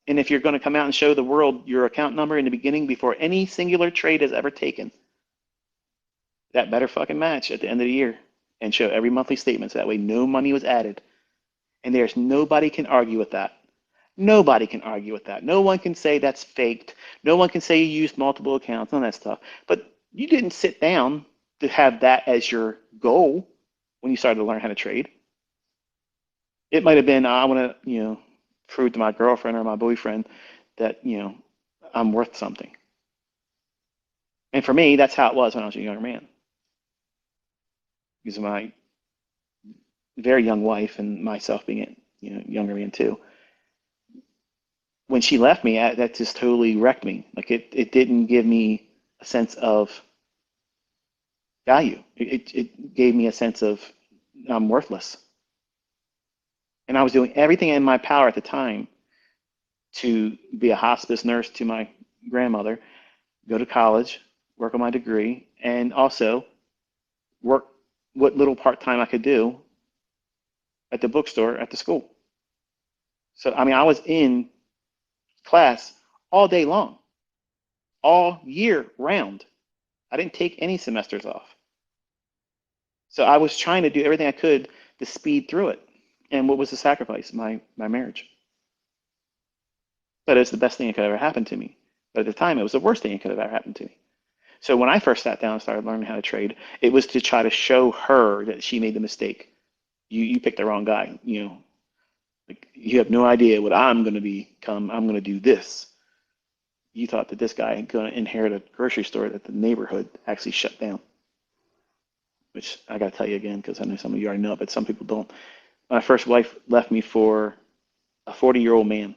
And if you're going to come out and show the world your account number in the beginning before any singular trade is ever taken, that better fucking match at the end of the year and show every monthly statement so that way no money was added. And there's nobody can argue with that. Nobody can argue with that. No one can say that's faked. No one can say you used multiple accounts, none of that stuff. But you didn't sit down to have that as your goal when you started to learn how to trade. It might have been, I want to, prove to my girlfriend or my boyfriend that, I'm worth something. And for me, that's how it was when I was a younger man. Because my very young wife and myself being a, younger man too, when she left me, that just totally wrecked me. Like it didn't give me a sense of value. It gave me a sense of I'm worthless. And I was doing everything in my power at the time to be a hospice nurse to my grandmother, go to college, work on my degree, and also work what little part time I could do at the bookstore at the school. So, I mean, I was in class all day long, all year round. I didn't take any semesters off. So I was trying to do everything I could to speed through it. And what was the sacrifice? My marriage. But it's the best thing that could ever happen to me. But at the time, it was the worst thing that could have ever happened to me. So when I first sat down and started learning how to trade, it was to try to show her that she made the mistake. You picked the wrong guy. Like you have no idea what I'm going to become. I'm going to do this. You thought that this guy was going to inherit a grocery store that the neighborhood actually shut down. Which I got to tell you again, because I know some of you already know, but some people don't. My first wife left me for a 40-year-old man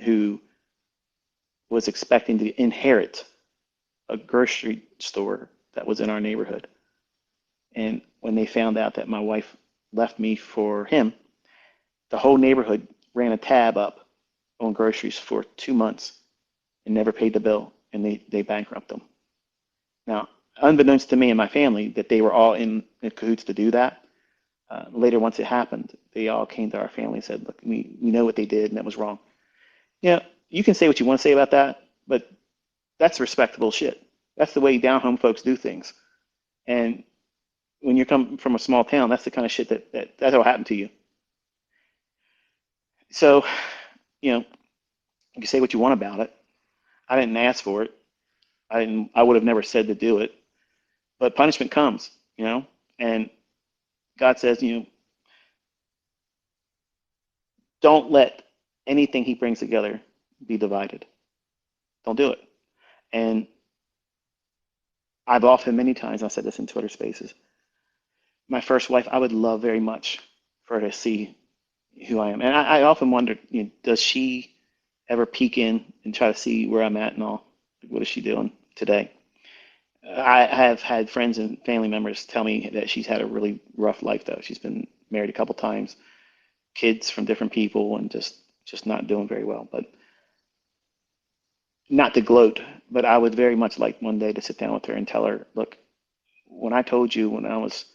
who was expecting to inherit a grocery store that was in our neighborhood. And when they found out that my wife left me for him, the whole neighborhood ran a tab up on groceries for 2 months and never paid the bill, and they bankrupted them. Now, unbeknownst to me and my family, that they were all in cahoots to do that. Later, once it happened, they all came to our family and said, "Look, we know what they did, and that was wrong." You can say what you want to say about that, but that's respectable shit. That's the way down home folks do things. And when you come from a small town, that's the kind of shit that's what happened to you. So, you can say what you want about it. I didn't ask for it. I would have never said to do it. But punishment comes, and God says, don't let anything he brings together be divided. Don't do it. And I've often many times, I said this in Twitter spaces, my first wife, I would love very much for her to see who I am. And I often wondered, does she ever peek in and try to see where I'm at and all? What is she doing today? I have had friends and family members tell me that she's had a really rough life, though. She's been married a couple times, kids from different people, and just not doing very well. But not to gloat, but I would very much like one day to sit down with her and tell her, look, when I told you when I was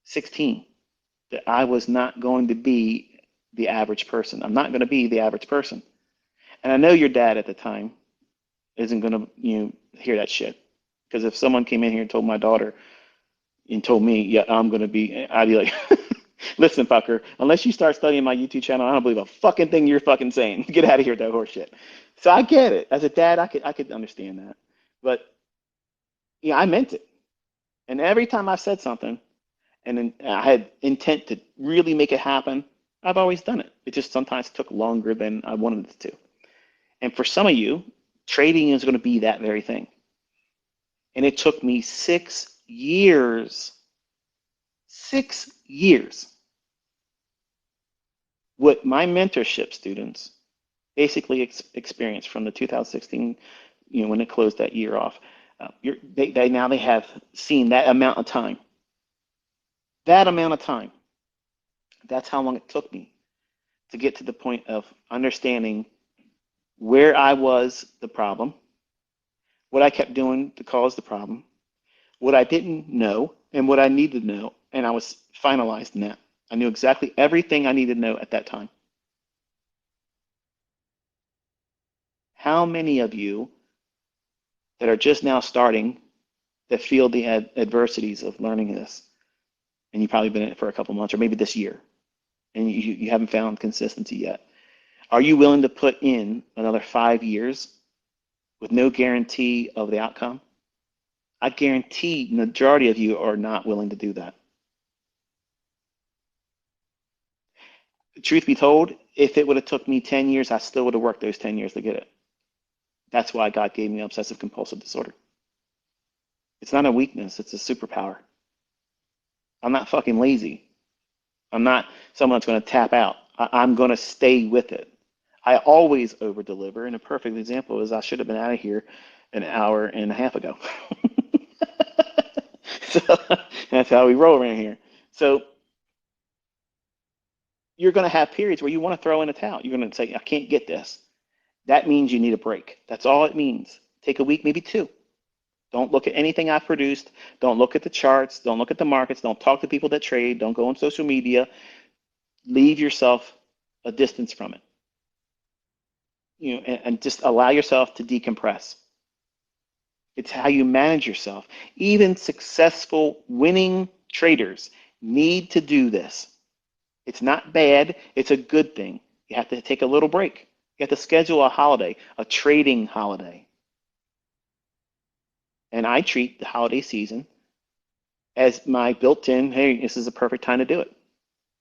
16 that I was not going to be the average person, I'm not going to be the average person. And I know your dad at the time isn't going to hear that shit. Because if someone came in here and told my daughter and told me, yeah, I'm going to be, I'd be like, listen, fucker, unless you start studying my YouTube channel, I don't believe a fucking thing you're fucking saying. Get out of here with that horse shit. So I get it. As a dad, I could understand that. But I meant it. And every time I said something and then I had intent to really make it happen, I've always done it. It just sometimes took longer than I wanted it to. And for some of you, trading is going to be that very thing. And it took me 6 years, 6 years. What my mentorship students basically experienced from the 2016, when it closed that year off, they have seen that amount of time. That amount of time. That's how long it took me to get to the point of understanding where I was the problem, what I kept doing to cause the problem, what I didn't know, and what I needed to know. And I was finalized in that. I knew exactly everything I needed to know at that time. How many of you that are just now starting that feel the adversities of learning this, and you've probably been in it for a couple months or maybe this year, and you haven't found consistency yet? Are you willing to put in another 5 years with no guarantee of the outcome? I guarantee the majority of you are not willing to do that. Truth be told, if it would have took me 10 years, I still would have worked those 10 years to get it. That's why God gave me obsessive compulsive disorder. It's not a weakness, it's a superpower. I'm not fucking lazy. I'm not someone that's going to tap out. I'm going to stay with it. I always over deliver. And a perfect example is I should have been out of here an hour and a half ago. So that's how we roll around here. So you're going to have periods where you want to throw in a towel. You're going to say, I can't get this. That means you need a break. That's all it means. Take a week, maybe two. Don't look at anything I've produced. Don't look at the charts. Don't look at the markets. Don't talk to people that trade. Don't go on social media. Leave yourself a distance from it. And just allow yourself to decompress. It's how you manage yourself. Even successful winning traders need to do this. It's not bad. It's a good thing. You have to take a little break. You have to schedule a holiday, a trading holiday. And I treat the holiday season as my built-in, hey, this is a perfect time to do it.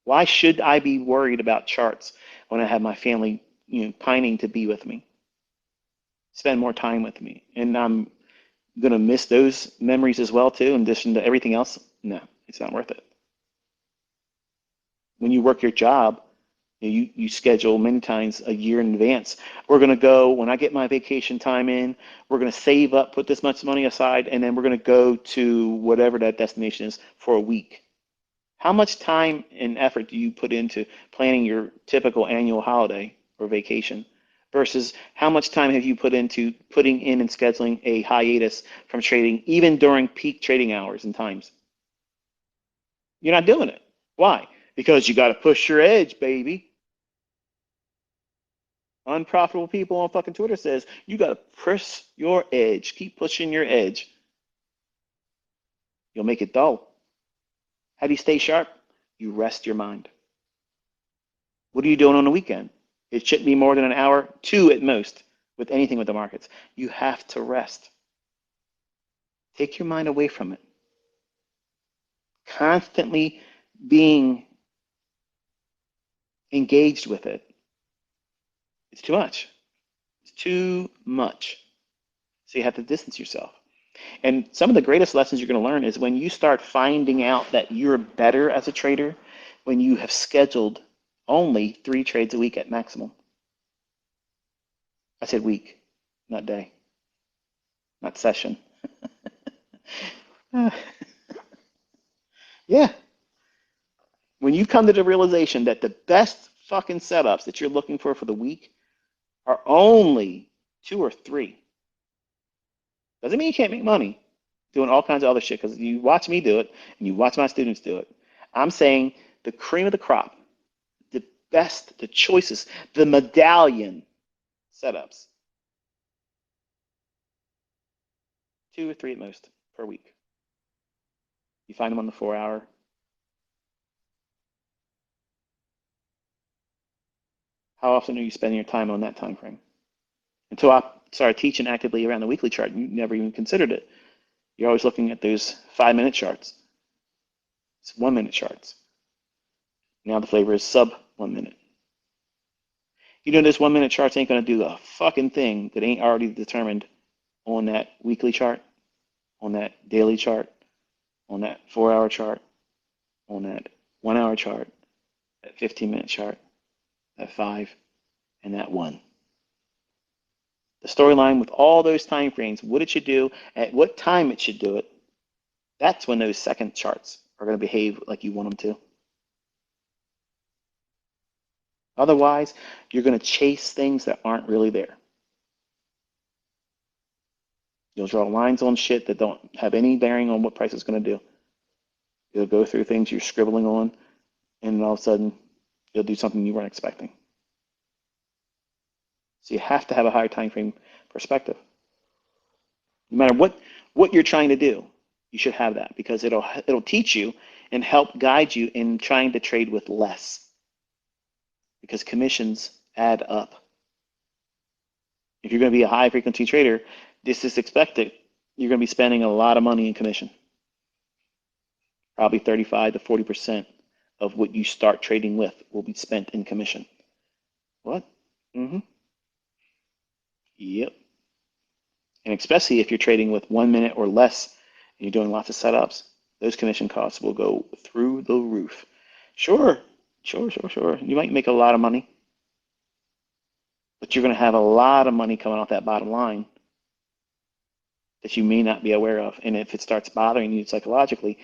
Why should I be worried about charts when I have my family, pining to be with me, spend more time with me? And I'm going to miss those memories as well, too, in addition to everything else. No, it's not worth it. When you work your job, you schedule many times a year in advance. We're going to go, when I get my vacation time in, we're going to save up, put this much money aside, and then we're going to go to whatever that destination is for a week. How much time and effort do you put into planning your typical annual holiday or vacation versus how much time have you put into putting in and scheduling a hiatus from trading, even during peak trading hours and times? You're not doing it. Why? Because you got to push your edge, baby. Unprofitable people on fucking Twitter says you got to push your edge. Keep pushing your edge. You'll make it dull. How do you stay sharp? You rest your mind. What are you doing on the weekend? It shouldn't be more than an hour, two at most, with anything with the markets. You have to rest. Take your mind away from it. Constantly being engaged with it. It's too much. It's too much. So you have to distance yourself. And some of the greatest lessons you're going to learn is when you start finding out that you're better as a trader when you have scheduled only 3 trades a week at maximum. I said week, not day, not session. Yeah. When you come to the realization that the best fucking setups that you're looking for the week are only 2 or 3, doesn't mean you can't make money doing all kinds of other shit, because you watch me do it and you watch my students do it. I'm saying the cream of the crop, the best, the choices, the medallion setups, 2 or 3 at most per week. You find them on the 4-hour. How often are you spending your time on that time frame? Until I started teaching actively around the weekly chart, you never even considered it. You're always looking at those 5-minute charts. It's 1-minute charts. Now the flavor is sub 1 minute. Those 1-minute charts ain't going to do a fucking thing that ain't already determined on that weekly chart, on that daily chart, on that 4-hour chart, on that 1-hour chart, that 15-minute chart, that 5, and that 1. The storyline with all those time frames, what it should do, at what time it should do it, that's when those second charts are going to behave like you want them to. Otherwise, you're going to chase things that aren't really there. You'll draw lines on shit that don't have any bearing on what price is going to do. You'll go through things you're scribbling on, and all of a sudden, you'll do something you weren't expecting. So you have to have a higher time frame perspective. No matter what you're trying to do, you should have that because it'll teach you and help guide you in trying to trade with less because commissions add up. If you're going to be a high frequency trader, this is expected. You're going to be spending a lot of money in commission, probably 35 to 40% of what you start trading with will be spent in commission. What? Mm-hmm. Yep. And especially if you're trading with 1 minute or less and you're doing lots of setups, those commission costs will go through the roof. Sure, sure. You might make a lot of money, but you're going to have a lot of money coming off that bottom line that you may not be aware of. And if it starts bothering you psychologically,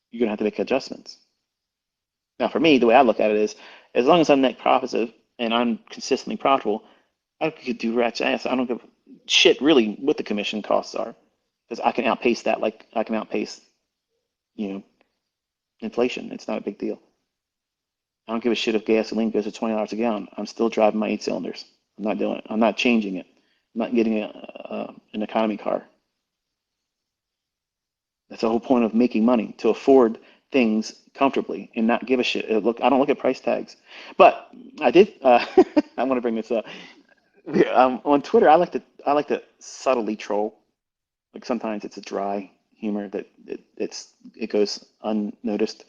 you're going to have to make adjustments. Now, for me, the way I look at it is as long as I'm net profitable and I'm consistently profitable, I could do rat's ass. I don't give shit really what the commission costs are because I can outpace that like I can outpace, you know, inflation. It's not a big deal. I don't give a shit if gasoline goes to $20 a gallon. I'm still driving my 8 cylinders. I'm not doing it. I'm not changing it. I'm not getting an economy car. That's the whole point of making money, to afford things comfortably and not give a shit. Look, I don't look at price tags. But I did I want to bring this up. On Twitter, I like to subtly troll. Like sometimes it's a dry humor that it goes unnoticed.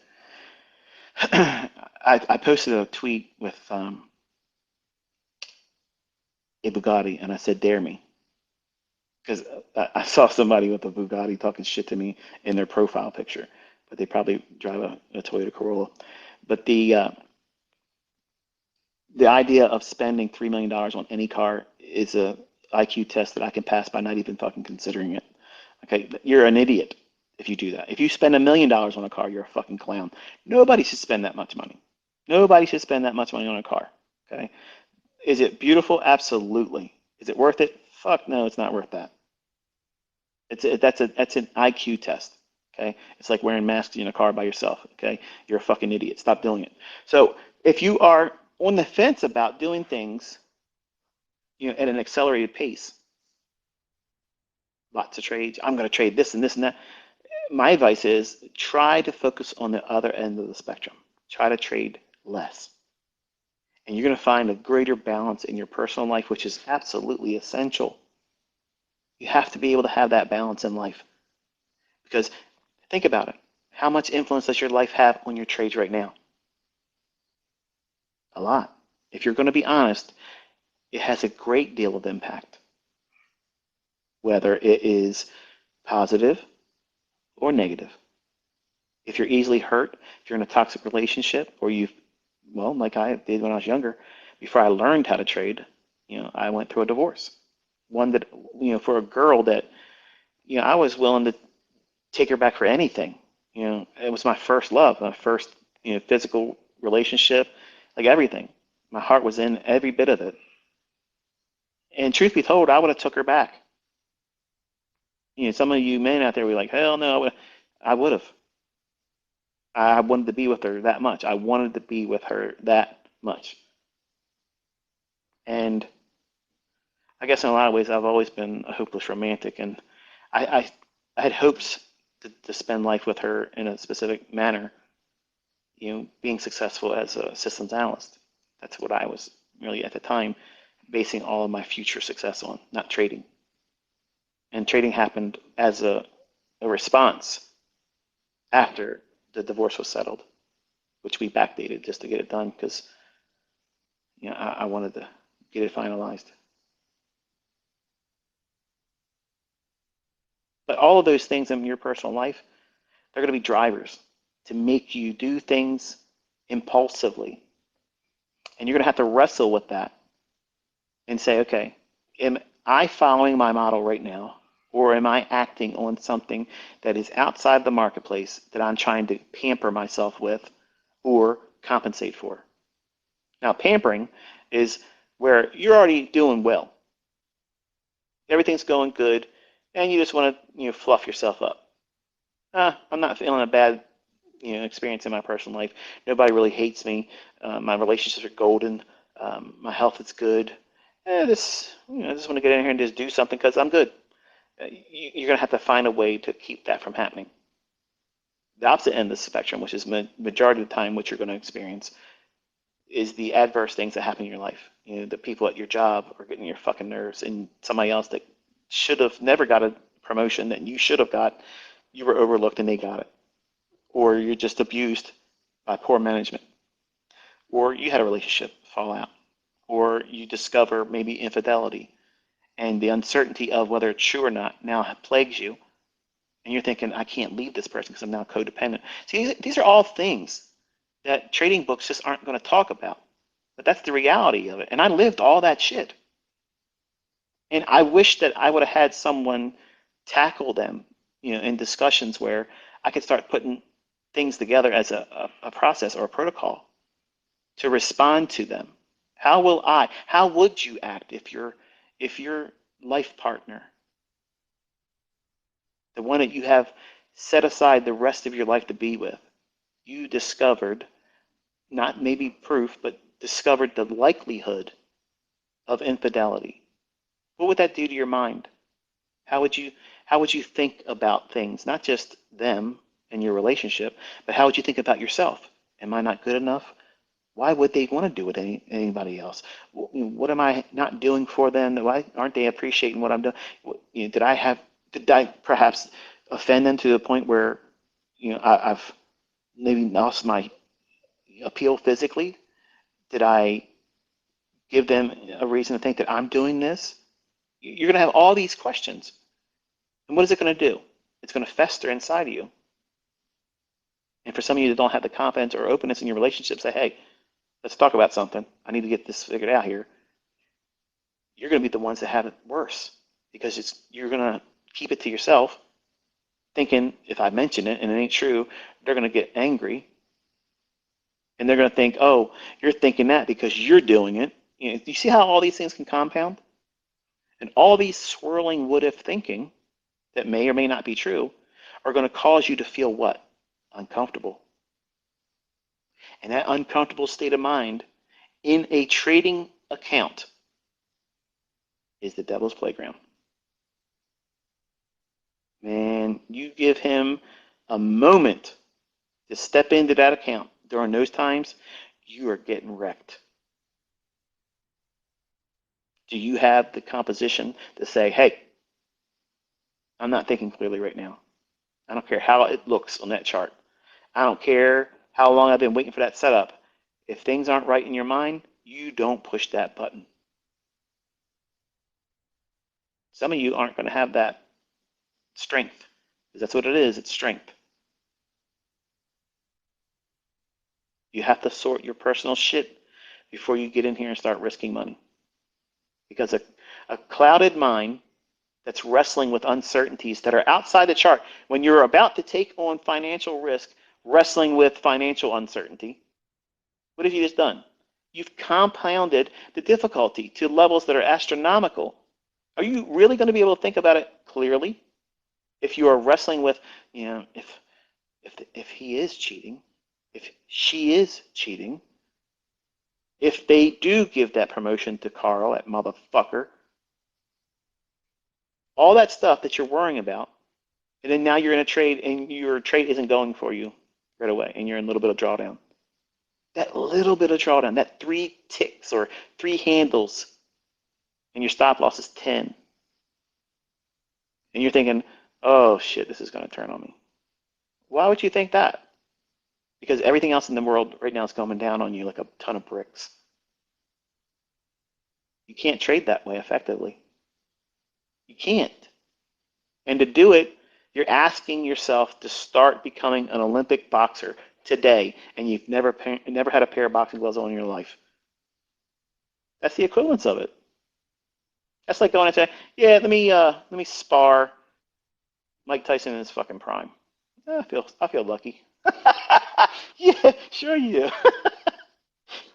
I posted a tweet with a Bugatti and I said, "Dare me," because I saw somebody with a Bugatti talking shit to me in their profile picture, but they probably drive a Toyota Corolla. But the idea of spending $3 million on any car is a IQ test that I can pass by not even fucking considering it. Okay, you're an idiot if you do that. If you spend $1 million on a car, you're a fucking clown. Nobody should spend that much money. Nobody should spend that much money on a car. Okay, is it beautiful? Absolutely. Is it worth it? Fuck no, it's not worth that. That's an IQ test. Okay, it's like wearing masks in a car by yourself. Okay, you're a fucking idiot. Stop doing it. So if you are on the fence about doing things, at an accelerated pace, lots of trades. I'm going to trade this and this and that. My advice is try to focus on the other end of the spectrum. Try to trade less. And you're going to find a greater balance in your personal life, which is absolutely essential. You have to be able to have that balance in life. Because think about it. How much influence does your life have on your trades right now? A lot. If you're going to be honest, it has a great deal of impact, whether it is positive or negative. If you're easily hurt, if you're in a toxic relationship, or well, like I did when I was younger, before I learned how to trade, I went through a divorce. One that, for a girl that, I was willing to take her back for anything. It was my first love, my first, physical relationship, like everything. My heart was in every bit of it. And truth be told, I would have took her back. Some of you men out there were like, hell no, I would have. I wanted to be with her that much. I wanted to be with her that much. And I guess in a lot of ways, I've always been a hopeless romantic, and I, I, I had hopes to spend life with her in a specific manner, being successful as a systems analyst. That's what I was really at the time basing all of my future success on, not trading. And trading happened as a response after the divorce was settled, which we backdated just to get it done because I wanted to get it finalized. But all of those things in your personal life, they're going to be drivers to make you do things impulsively. And you're going to have to wrestle with that and say, okay, am I following my model right now? Or am I acting on something that is outside the marketplace that I'm trying to pamper myself with or compensate for? Now, pampering is where you're already doing well. Everything's going good, and you just want to, fluff yourself up. I'm not feeling a bad, experience in my personal life. Nobody really hates me. My relationships are golden. My health is good, I just want to get in here and just do something because I'm good. You're going to have to find a way to keep that from happening. The opposite end of the spectrum, which is majority of the time what you're going to experience, is the adverse things that happen in your life. The people at your job are getting your fucking nerves, and somebody else that should have never got a promotion that you should have got, you were overlooked and they got it. Or you're just abused by poor management. Or you had a relationship fall out. Or you discover maybe infidelity, and the uncertainty of whether it's true or not now plagues you. And you're thinking, I can't leave this person because I'm now codependent. See, these are all things that trading books just aren't going to talk about. But that's the reality of it. And I lived all that shit. And I wish that I would have had someone tackle them, in discussions where I could start putting things together as a process or a protocol to respond to them. How would you act if your life partner, the one that you have set aside the rest of your life to be with, you discovered, not maybe proof, but discovered the likelihood of infidelity? What would that do to your mind? How would you how would you think about things, not just them and your relationship, but how would you think about yourself? Am I not good enough? Why would they want to do it with anybody else? What am I not doing for them? Why aren't they appreciating what I'm doing? Did I perhaps offend them to the point where I've maybe lost my appeal physically? Did I give them a reason to think that I'm doing this? You're going to have all these questions. And what is it going to do? It's going to fester inside of you. And for some of you that don't have the confidence or openness in your relationship, say, hey, let's talk about something. I need to get this figured out here. You're going to be the ones that have it worse because you're going to keep it to yourself, thinking if I mention it and it ain't true, they're going to get angry. And they're going to think, oh, you're thinking that because you're doing it. You see how all these things can compound? And all these swirling what if thinking that may or may not be true are going to cause you to feel what? Uncomfortable. And that uncomfortable state of mind in a trading account is the devil's playground. Man, you give him a moment to step into that account during those times, you are getting wrecked. Do you have the composition to say, hey, I'm not thinking clearly right now? I don't care how it looks on that chart. I don't care how long I've been waiting for that setup. If things aren't right in your mind, you don't push that button. Some of you aren't going to have that strength because that's what it is. It's strength. You have to sort your personal shit before you get in here and start risking money. Because a clouded mind that's wrestling with uncertainties that are outside the chart, when you're about to take on financial risk, wrestling with financial uncertainty, what have you just done? You've compounded the difficulty to levels that are astronomical. Are you really going to be able to think about it clearly if you are wrestling with, if he is cheating, if she is cheating, if they do give that promotion to Carl, that motherfucker, all that stuff that you're worrying about, and then now you're in a trade and your trade isn't going for you right away, and you're in a little bit of drawdown. That little bit of drawdown, that 3 ticks or 3 handles, and your stop loss is 10. And you're thinking, oh shit, this is going to turn on me. Why would you think that? Because everything else in the world right now is coming down on you like a ton of bricks. You can't trade that way effectively. You can't. And to do it, you're asking yourself to start becoming an Olympic boxer today, and you've never had a pair of boxing gloves on in your life. That's the equivalence of it. That's like going and saying, yeah, let me spar Mike Tyson in his fucking prime. I feel lucky. Yeah, sure you do.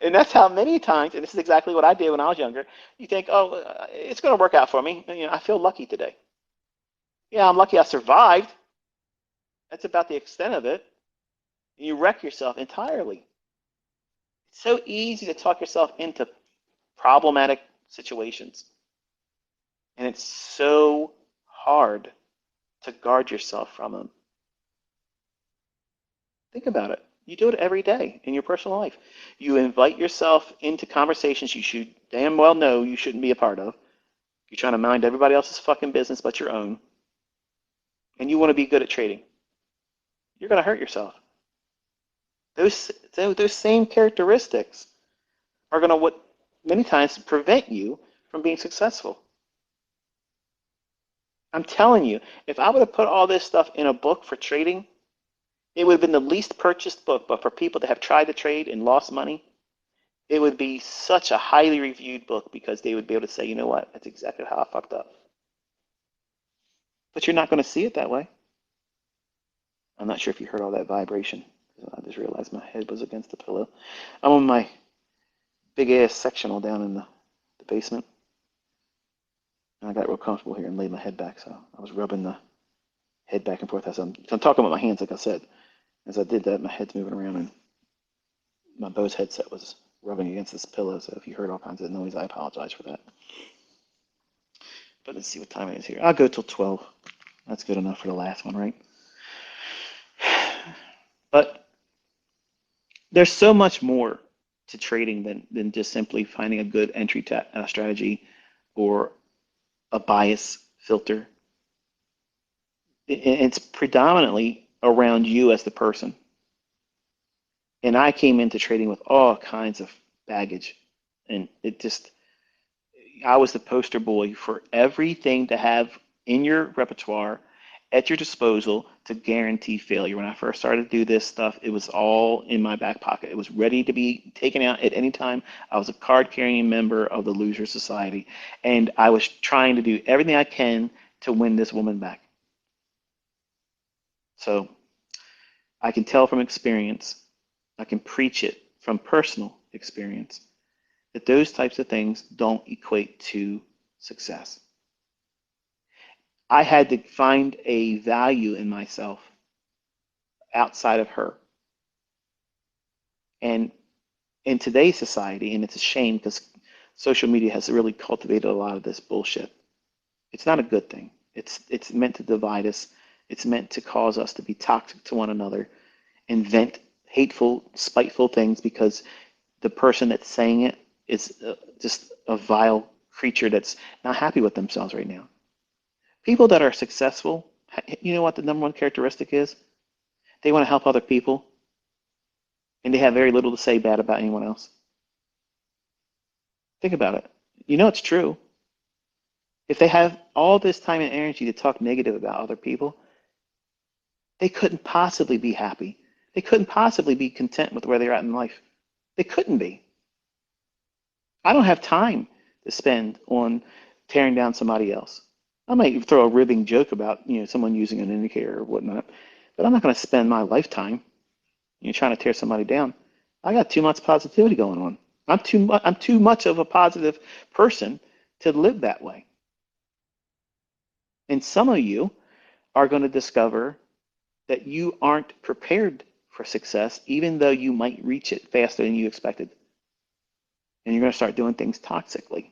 And that's how many times, and this is exactly what I did when I was younger. You think, oh, it's going to work out for me. I feel lucky today. Yeah, I'm lucky I survived. That's about the extent of it. And you wreck yourself entirely. It's so easy to talk yourself into problematic situations. And it's so hard to guard yourself from them. Think about it. You do it every day in your personal life. You invite yourself into conversations you should damn well know you shouldn't be a part of. You're trying to mind everybody else's fucking business but your own. And you want to be good at trading. You're going to hurt yourself. Those same characteristics are going to what many times prevent you from being successful. I'm telling you, if I would have put all this stuff in a book for trading, it would have been the least purchased book, but for people that have tried to trade and lost money, it would be such a highly reviewed book because they would be able to say, you know what, that's exactly how I fucked up. But you're not going to see it that way. I'm not sure if you heard all that vibration. I just realized my head was against the pillow. I'm on my big ass sectional down in the basement. And I got real comfortable here and laid my head back, so I was rubbing the head back and forth as I'm talking with my hands, like I said. As I did that, my head's moving around and my Bose headset was rubbing against this pillow, so if you heard all kinds of noise, I apologize for that. But let's see what time it is here. I'll go till 12. That's good enough for the last one, right? But there's so much more to trading than just simply finding a good entry strategy or a bias filter. It's predominantly around you as the person. And I came into trading with all kinds of baggage. And I was the poster boy for everything to have in your repertoire at your disposal to guarantee failure. When I first started to do this stuff, it was all in my back pocket. It was ready to be taken out at any time. I was a card-carrying member of the Loser Society, and I was trying to do everything I can to win this woman back. So I can tell from experience, I can preach it from personal experience, that those types of things don't equate to success. I had to find a value in myself outside of her. And in today's society, and it's a shame because social media has really cultivated a lot of this bullshit. It's not a good thing. It's meant to divide us. It's meant to cause us to be toxic to one another, invent hateful, spiteful things because the person that's saying it is just a vile creature that's not happy with themselves right now. People that are successful, you know what the number one characteristic is? They want to help other people, and they have very little to say bad about anyone else. Think about it. You know it's true. If they have all this time and energy to talk negative about other people, they couldn't possibly be happy. They couldn't possibly be content with where they're at in life. They couldn't be. I don't have time to spend on tearing down somebody else. I might throw a ribbing joke about someone using an indicator or whatnot, but I'm not going to spend my lifetime trying to tear somebody down. I got too much positivity going on. I'm too much of a positive person to live that way. And some of you are going to discover that you aren't prepared for success, even though you might reach it faster than you expected. And you're going to start doing things toxically,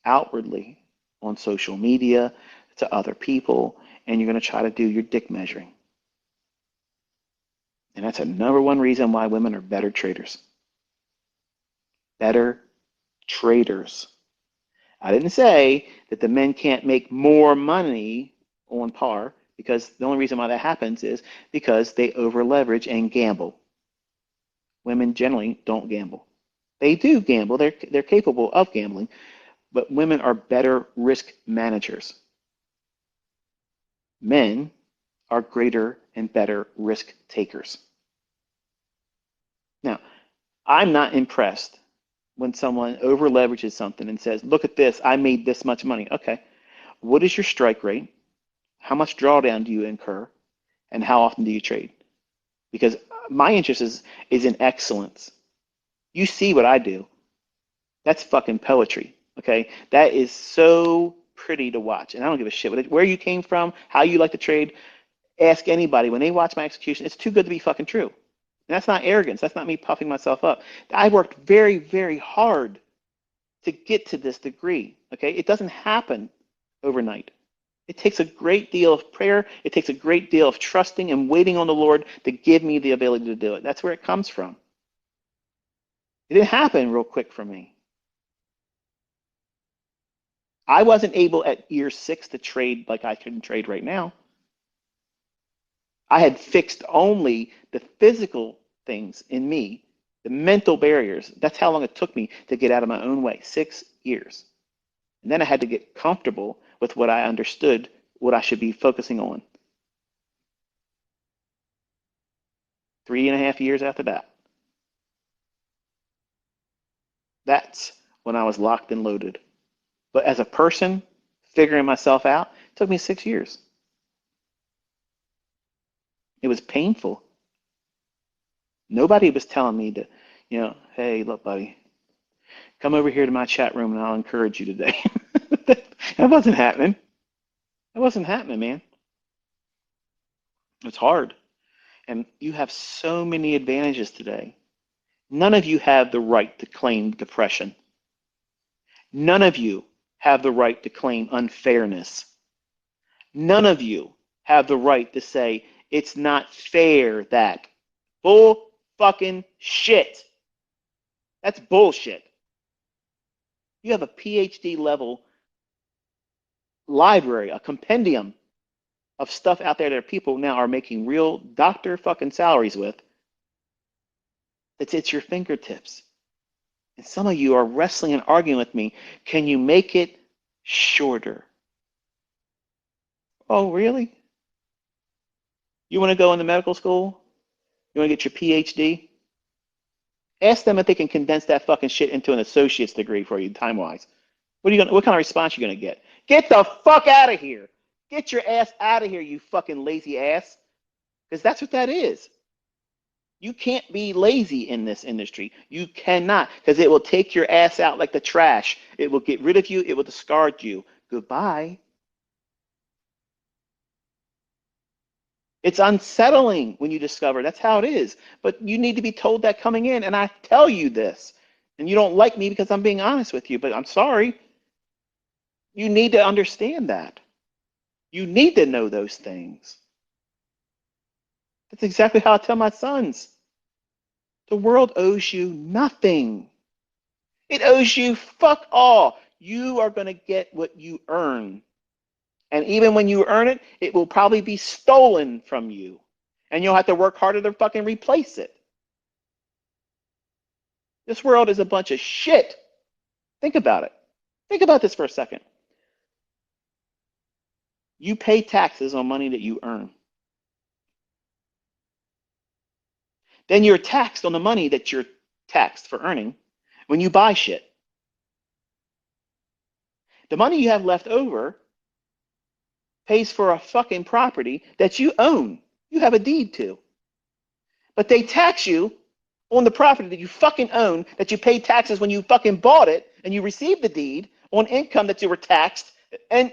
outwardly, on social media, to other people, and you're going to try to do your dick measuring. And that's a number one reason why women are better traders. Better traders. I didn't say that the men can't make more money on par, because the only reason why that happens is because they over leverage and gamble. Women generally don't gamble. They do gamble. They're capable of gambling, but women are better risk managers. Men are greater and better risk takers. Now, I'm not impressed when someone over leverages something and says, look at this, I made this much money. Okay, what is your strike rate? How much drawdown do you incur? And how often do you trade? Because my interest is in excellence. You see what I do. That's fucking poetry, okay? That is so pretty to watch. And I don't give a shit where you came from, how you like to trade. Ask anybody. When they watch my execution, it's too good to be fucking true. And that's not arrogance. That's not me puffing myself up. I worked very, very hard to get to this degree. Okay, it doesn't happen overnight. It takes a great deal of prayer. It takes a great deal of trusting and waiting on the Lord to give me the ability to do it. That's where it comes from. It didn't happen real quick for me. I wasn't able at year 6 to trade like I can trade right now. I had fixed only the physical things in me, the mental barriers. That's how long it took me to get out of my own way, 6 years. And then I had to get comfortable with what I understood, what I should be focusing on. 3.5 years after that, that's when I was locked and loaded. But as a person, figuring myself out, it took me 6 years. It was painful. Nobody was telling me to, hey, look, buddy, come over here to my chat room and I'll encourage you today. That wasn't happening. That wasn't happening, man. It's hard. And you have so many advantages today. None of you have the right to claim depression. None of you have the right to claim unfairness. None of you have the right to say it's not fair that. Bull fucking shit. That's bullshit. You have a PhD level library, a compendium of stuff out there that people now are making real doctor fucking salaries with. That's at your fingertips. And some of you are wrestling and arguing with me. Can you make it shorter? Oh, really? You want to go into medical school? You want to get your PhD? Ask them if they can condense that fucking shit into an associate's degree for you, time-wise. What kind of response are you gonna get? Get the fuck out of here! Get your ass out of here, you fucking lazy ass! Because that's what that is. You can't be lazy in this industry. You cannot, because it will take your ass out like the trash. It will get rid of you. It will discard you. Goodbye. It's unsettling when you discover that's how it is. But you need to be told that coming in, and I tell you this. And you don't like me because I'm being honest with you, but I'm sorry. You need to understand that. You need to know those things. That's exactly how I tell my sons. The world owes you nothing. It owes you fuck all. You are going to get what you earn. And even when you earn it, it will probably be stolen from you. And you'll have to work harder to fucking replace it. This world is a bunch of shit. Think about it. Think about this for a second. You pay taxes on money that you earn. Then you're taxed on the money that you're taxed for earning when you buy shit. The money you have left over pays for a fucking property that you own. You have a deed to. But they tax you on the property that you fucking own, that you paid taxes when you fucking bought it and you received the deed on income that you were taxed. And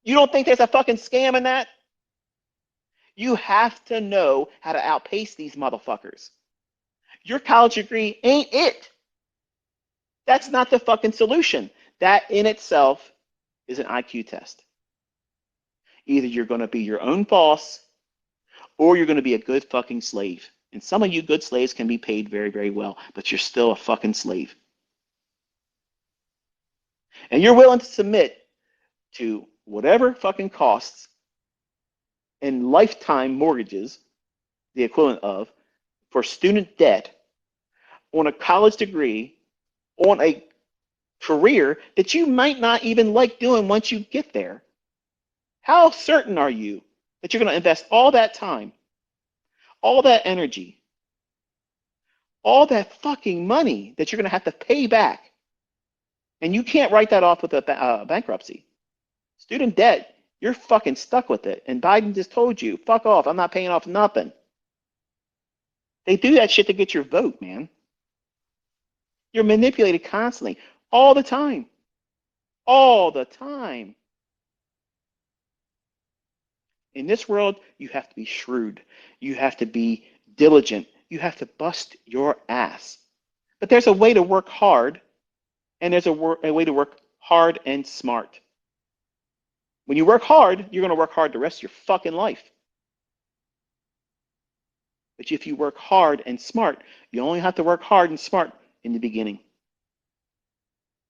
you don't think there's a fucking scam in that? You have to know how to outpace these motherfuckers. Your college degree ain't it. That's not the fucking solution. That in itself is an IQ test. Either you're going to be your own boss or you're going to be a good fucking slave. And some of you good slaves can be paid very, very well, but you're still a fucking slave. And you're willing to submit to whatever fucking costs and lifetime mortgages, the equivalent of, for student debt on a college degree, on a career that you might not even like doing once you get there. How certain are you that you're going to invest all that time, all that energy, all that fucking money that you're going to have to pay back? And you can't write that off with a bankruptcy. Student debt, you're fucking stuck with it. And Biden just told you, fuck off, I'm not paying off nothing. They do that shit to get your vote, man. You're manipulated constantly, all the time. All the time. In this world, you have to be shrewd. You have to be diligent. You have to bust your ass. But there's a way to work hard and there's a way to work hard and smart. When you work hard, you're going to work hard the rest of your fucking life. But if you work hard and smart, you only have to work hard and smart in the beginning.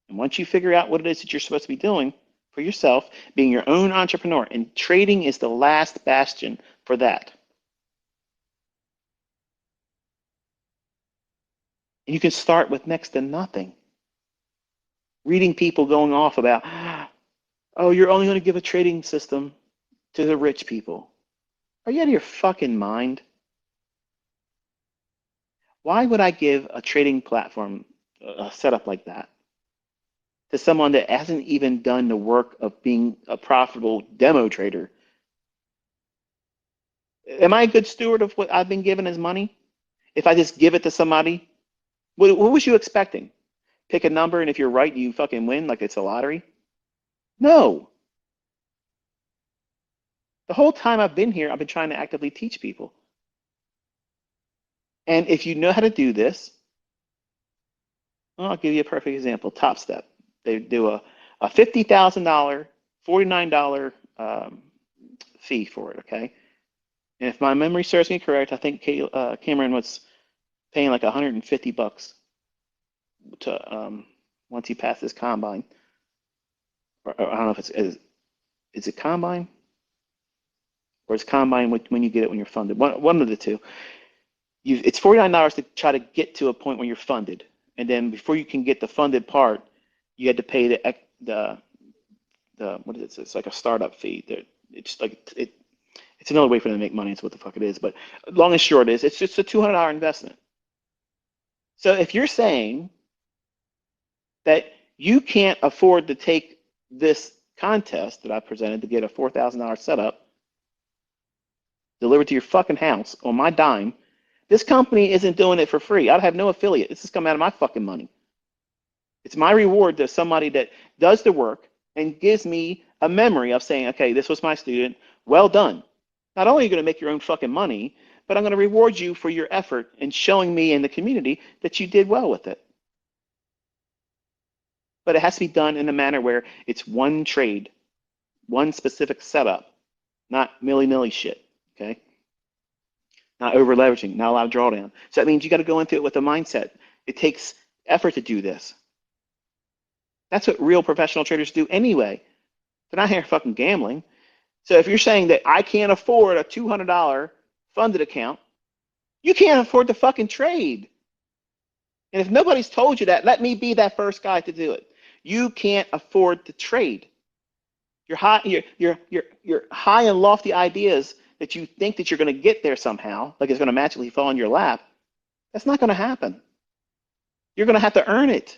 And once you figure out what it is that you're supposed to be doing for yourself, being your own entrepreneur, and trading is the last bastion for that. And you can start with next to nothing. Reading people going off about, oh, you're only going to give a trading system to the rich people. Are you out of your fucking mind? Why would I give a trading platform a setup like that to someone that hasn't even done the work of being a profitable demo trader? Am I a good steward of what I've been given as money? If I just give it to somebody, what was you expecting? Pick a number, and if you're right, you fucking win like it's a lottery? No. The whole time I've been here, I've been trying to actively teach people. And if you know how to do this, well, I'll give you a perfect example. Top Step. They do a $50,000, $49 fee for it, okay? And if my memory serves me correct, I think Cameron was paying like 150 bucks to once he passed his combine. Or I don't know if is it combine or is combine when you get it when you're funded. One of the two. It's $49 to try to get to a point where you're funded, and then before you can get the funded part, you had to pay the what is it? It's like a startup fee. It's like it's another way for them to make money. It's what the fuck it is. But long and short is it's just a $200 investment. So if you're saying that you can't afford to take this contest that I presented to get a $4,000 setup delivered to your fucking house on my dime, this company isn't doing it for free. I'd have no affiliate. This is coming out of my fucking money. It's my reward to somebody that does the work and gives me a memory of saying, okay, this was my student. Well done. Not only are you going to make your own fucking money, but I'm going to reward you for your effort in showing me and the community that you did well with it. But it has to be done in a manner where it's one trade, one specific setup, not milly-nilly shit, okay? Not over leveraging, not a lot of drawdown. So that means you got to go into it with a mindset. It takes effort to do this. That's what real professional traders do anyway. They're not here fucking gambling. So if you're saying that I can't afford a $200 funded account, you can't afford to fucking trade. And if nobody's told you that, let me be that first guy to do it. You can't afford to trade. Your high and lofty ideas that you think that you're going to get there somehow, like it's going to magically fall in your lap, that's not going to happen. You're going to have to earn it.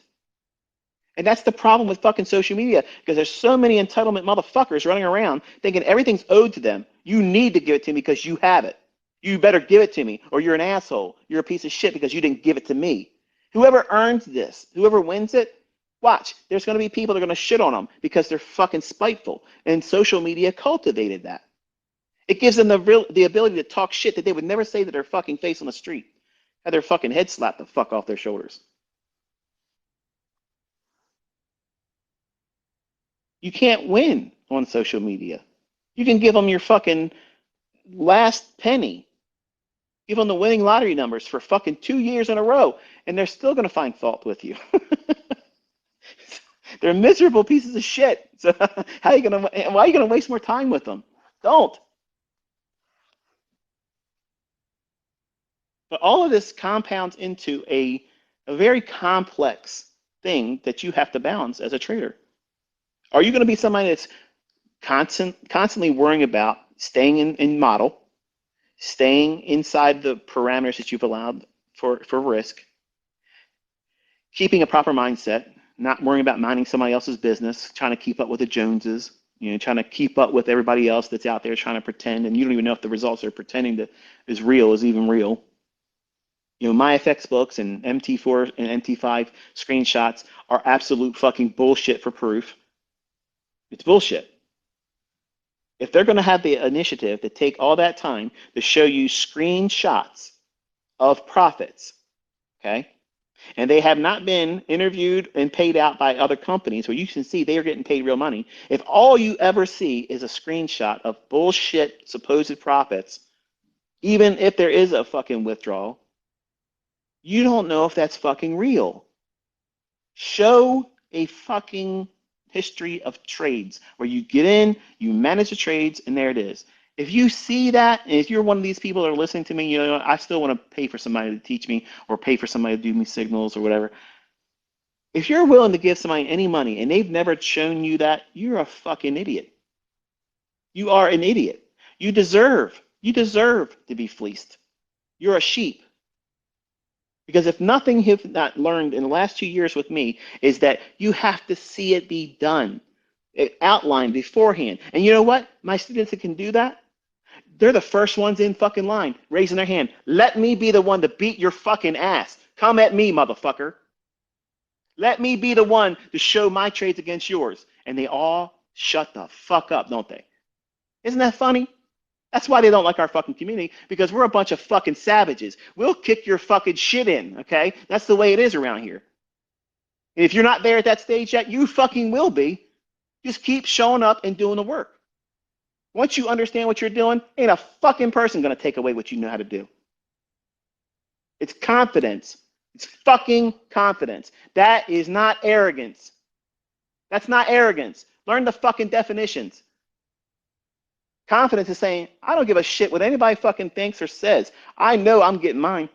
And that's the problem with fucking social media, because there's so many entitlement motherfuckers running around thinking everything's owed to them. You need to give it to me because you have it. You better give it to me, or you're an asshole. You're a piece of shit because you didn't give it to me. Whoever earns this, whoever wins it, watch, there's going to be people that are going to shit on them because they're fucking spiteful. And social media cultivated that. It gives them the ability to talk shit that they would never say to their fucking face on the street. Have their fucking head slapped the fuck off their shoulders. You can't win on social media. You can give them your fucking last penny. Give them the winning lottery numbers for fucking 2 years in a row, and they're still going to find fault with you. They're miserable pieces of shit. So why are you going to waste more time with them? Don't. But all of this compounds into a very complex thing that you have to balance as a trader. Are you going to be somebody that's constantly worrying about staying in model, staying inside the parameters that you've allowed for risk, keeping a proper mindset, not worrying about minding somebody else's business, trying to keep up with the Joneses, trying to keep up with everybody else that's out there trying to pretend, and you don't even know if the results they're pretending to is even real. My FX books and MT4 and MT5 screenshots are absolute fucking bullshit for proof. It's bullshit. If they're going to have the initiative to take all that time to show you screenshots of profits, okay, and they have not been interviewed and paid out by other companies where you can see they are getting paid real money, if all you ever see is a screenshot of bullshit supposed profits, even if there is a fucking withdrawal, you don't know if that's fucking real. Show a fucking history of trades where you get in, you manage the trades, and there it is. If you see that, and if you're one of these people that are listening to me, you know, I still want to pay for somebody to teach me or pay for somebody to do me signals or whatever. If you're willing to give somebody any money and they've never shown you that, you're a fucking idiot. You are an idiot. You deserve to be fleeced. You're a sheep. Because if nothing you've not learned in the last 2 years with me is that you have to see it be done, outlined beforehand. And you know what? My students that can do that, they're the first ones in fucking line, raising their hand. Let me be the one to beat your fucking ass. Come at me, motherfucker. Let me be the one to show my trades against yours. And they all shut the fuck up, don't they? Isn't that funny? That's why they don't like our fucking community, because we're a bunch of fucking savages. We'll kick your fucking shit in, okay? That's the way it is around here. And if you're not there at that stage yet, you fucking will be. Just keep showing up and doing the work. Once you understand what you're doing, ain't a fucking person gonna take away what you know how to do. It's confidence. It's fucking confidence. That is not arrogance. That's not arrogance. Learn the fucking definitions. Confidence is saying, I don't give a shit what anybody fucking thinks or says. I know I'm getting mine.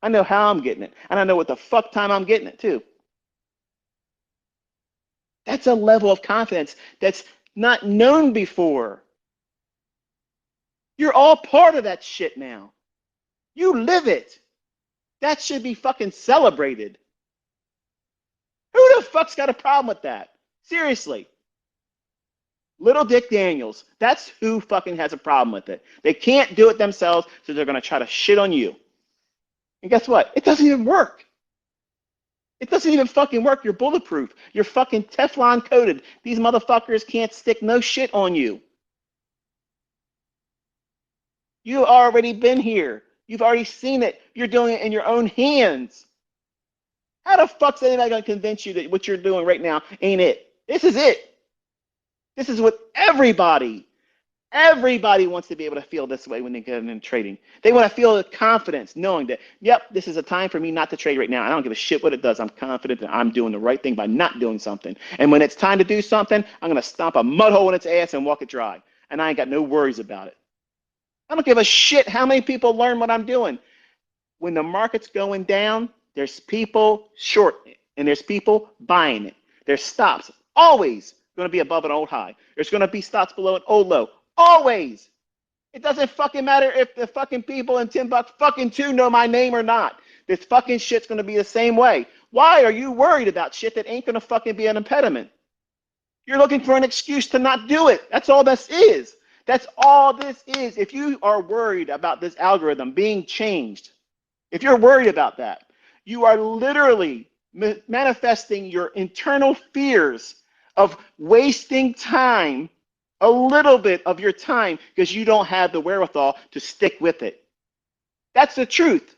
I know how I'm getting it. And I know what the fuck time I'm getting it too. That's a level of confidence that's not known before. You're all part of that shit now. You live it. That should be fucking celebrated. Who the fuck's got a problem with that? Seriously. Little Dick Daniels. That's who fucking has a problem with it. They can't do it themselves, so they're going to try to shit on you. And guess what? It doesn't even work. It doesn't even fucking work. You're bulletproof. You're fucking Teflon coated. These motherfuckers can't stick no shit on you. You've already been here. You've already seen it. You're doing it in your own hands. How the fuck's anybody going to convince you that what you're doing right now ain't it? This is it. This is what everybody wants to be able to feel this way when they get into trading. They want to feel the confidence knowing that, yep, this is a time for me not to trade right now. I don't give a shit what it does. I'm confident that I'm doing the right thing by not doing something. And when it's time to do something, I'm going to stomp a mud hole in its ass and walk it dry. And I ain't got no worries about it. I don't give a shit how many people learn what I'm doing. When the market's going down, there's people shorting it, and there's people buying it. There's stops always going to be above an old high. There's going to be stops below an old low. Always. It doesn't fucking matter if the fucking people in Timbuktu fucking 2 know my name or not. This fucking shit's going to be the same way. Why are you worried about shit that ain't going to fucking be an impediment? You're looking for an excuse to not do it. That's all this is. That's all this is. If you are worried about this algorithm being changed, if you're worried about that, you are literally manifesting your internal fears of wasting time, a little bit of your time, because you don't have the wherewithal to stick with it. That's the truth.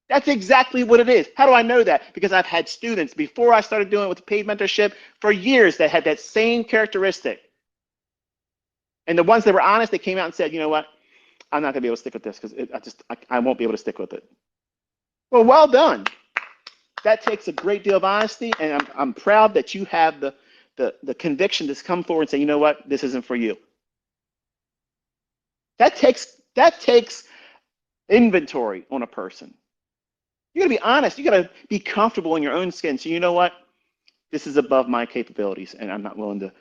That's exactly what it is. How do I know that? Because I've had students before I started doing it with paid mentorship for years that had that same characteristic. And the ones that were honest, they came out and said, you know what? I'm not going to be able to stick with this because I won't be able to stick with it. Well done. That takes a great deal of honesty, and I'm proud that you have the conviction to come forward and say, you know what? This isn't for you. That takes inventory on a person. You got to be honest. You got to be comfortable in your own skin. So you know what? This is above my capabilities, and I'm not willing to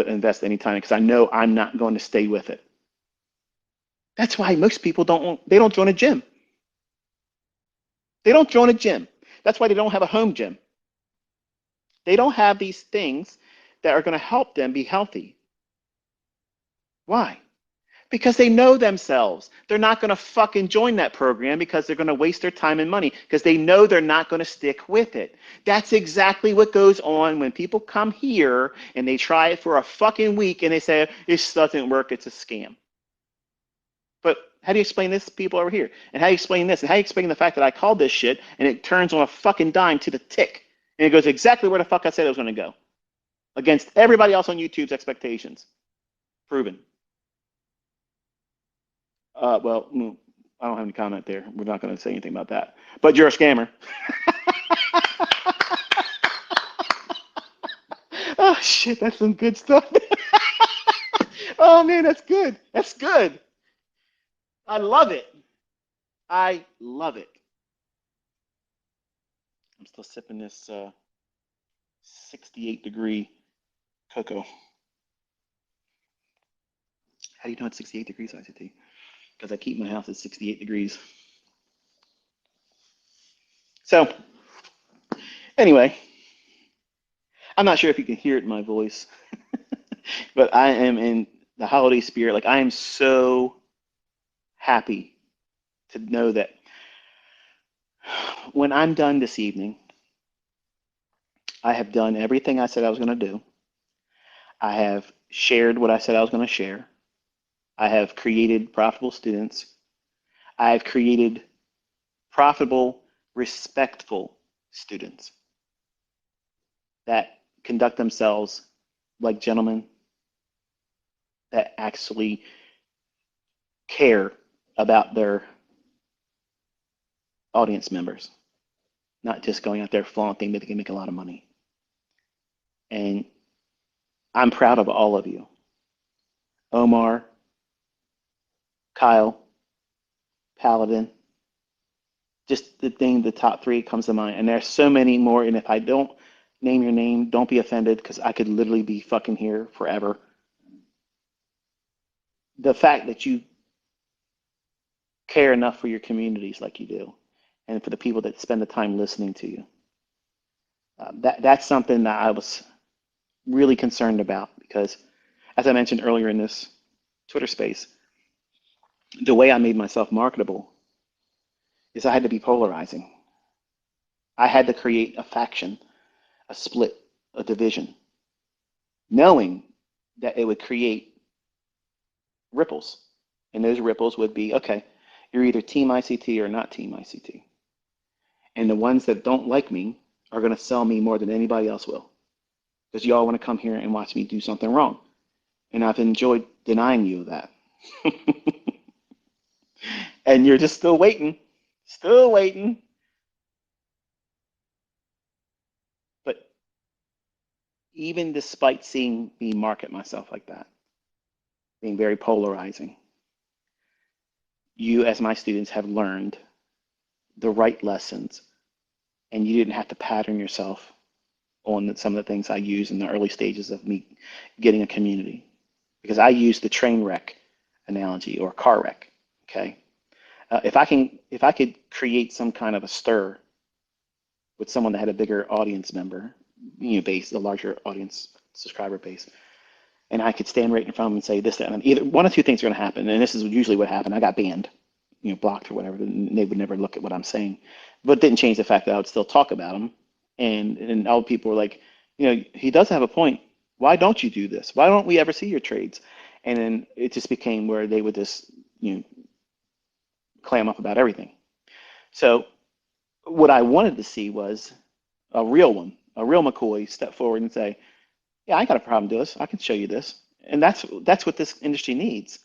invest any time because I know I'm not going to stay with it. That's why most people don't join a gym. They don't join a gym. That's why they don't have a home gym. They don't have these things that are going to help them be healthy. Why? Because they know themselves. They're not going to fucking join that program because they're going to waste their time and money because they know they're not going to stick with it. That's exactly what goes on when people come here and they try it for a fucking week and they say, this doesn't work, it's a scam. But How do you explain this to people over here? And how do you explain this? And how do you explain the fact that I called this shit and it turns on a fucking dime to the tick? And it goes exactly where the fuck I said it was going to go against everybody else on YouTube's expectations. Proven. Well, I don't have any comment there. We're not going to say anything about that. But you're a scammer. Oh, shit, that's some good stuff. Oh, man, that's good. That's good. I love it. I love it. I'm still sipping this 68-degree cocoa. How do you know it's 68 degrees, ICT? Because I keep my house at 68 degrees. So, anyway, I'm not sure if you can hear it in my voice, but I am in the holiday spirit. Like, I am so happy to know that when I'm done this evening, I have done everything I said I was going to do. I have shared what I said I was going to share. I have created profitable students. I have created profitable, respectful students that conduct themselves like gentlemen, that actually care about their audience members, not just going out there flaunting that they can make a lot of money. And I'm proud of all of you. Omar, Kyle, Paladin, just the top three comes to mind. And there's so many more. And if I don't name your name, don't be offended because I could literally be fucking here forever. The fact that you care enough for your communities like you do, and for the people that spend the time listening to you, that's something that I was really concerned about because, as I mentioned earlier in this Twitter space, the way I made myself marketable is I had to be polarizing. I had to create a faction, a split, a division, knowing that it would create ripples. And those ripples would be, okay, you're either Team ICT or not Team ICT. And the ones that don't like me are going to sell me more than anybody else will. Because you all want to come here and watch me do something wrong. And I've enjoyed denying you that. And you're just still waiting. Still waiting. But even despite seeing me market myself like that, being very polarizing, you as my students have learned the right lessons, and you didn't have to pattern yourself on some of the things I use in the early stages of me getting a community. Because I use the train wreck analogy or car wreck. Okay, if I could create some kind of a stir with someone that had a bigger audience member, base, a larger audience subscriber base, and I could stand right in front of them and say this, that, and either one of two things are going to happen, and this is usually what happened. I got banned, blocked or whatever. And they would never look at what I'm saying, but it didn't change the fact that I would still talk about them. And all people were like, he does have a point. Why don't you do this? Why don't we ever see your trades? And then it just became where they would just, clam up about everything. So what I wanted to see was a real one, a real McCoy step forward and say, yeah, I got a problem with this. I can show you this. And that's what this industry needs.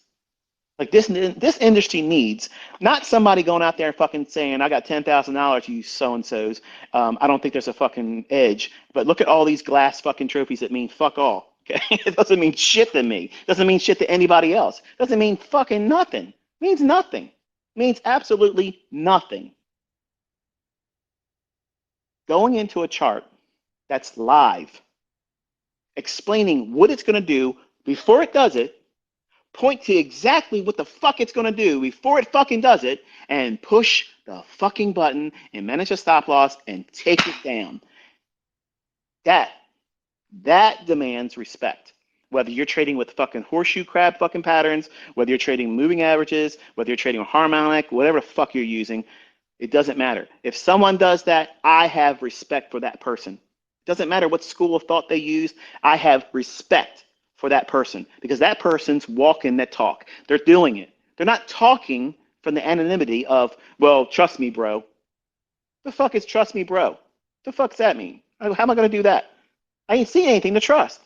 Like this industry needs not somebody going out there and fucking saying, I got $10,000, you so-and-sos. I don't think there's a fucking edge, but look at all these glass fucking trophies that mean fuck all. Okay? It doesn't mean shit to me. It doesn't mean shit to anybody else. It doesn't mean fucking nothing. It means nothing. It means absolutely nothing. Going into a chart that's live, explaining what it's going to do before it does it, point to exactly what the fuck it's going to do before it fucking does it, and push the fucking button and manage a stop loss and take it down. That demands respect. Whether you're trading with fucking horseshoe crab fucking patterns, whether you're trading moving averages, whether you're trading with harmonic, whatever the fuck you're using, it doesn't matter. If someone does that, I have respect for that person. It doesn't matter what school of thought they use, I have respect for that person because that person's walking that talk. They're doing it. They're not talking from the anonymity of, well, trust me, bro. The fuck is trust me, bro? The fuck's that mean? How am I going to do that? I ain't seen anything to trust.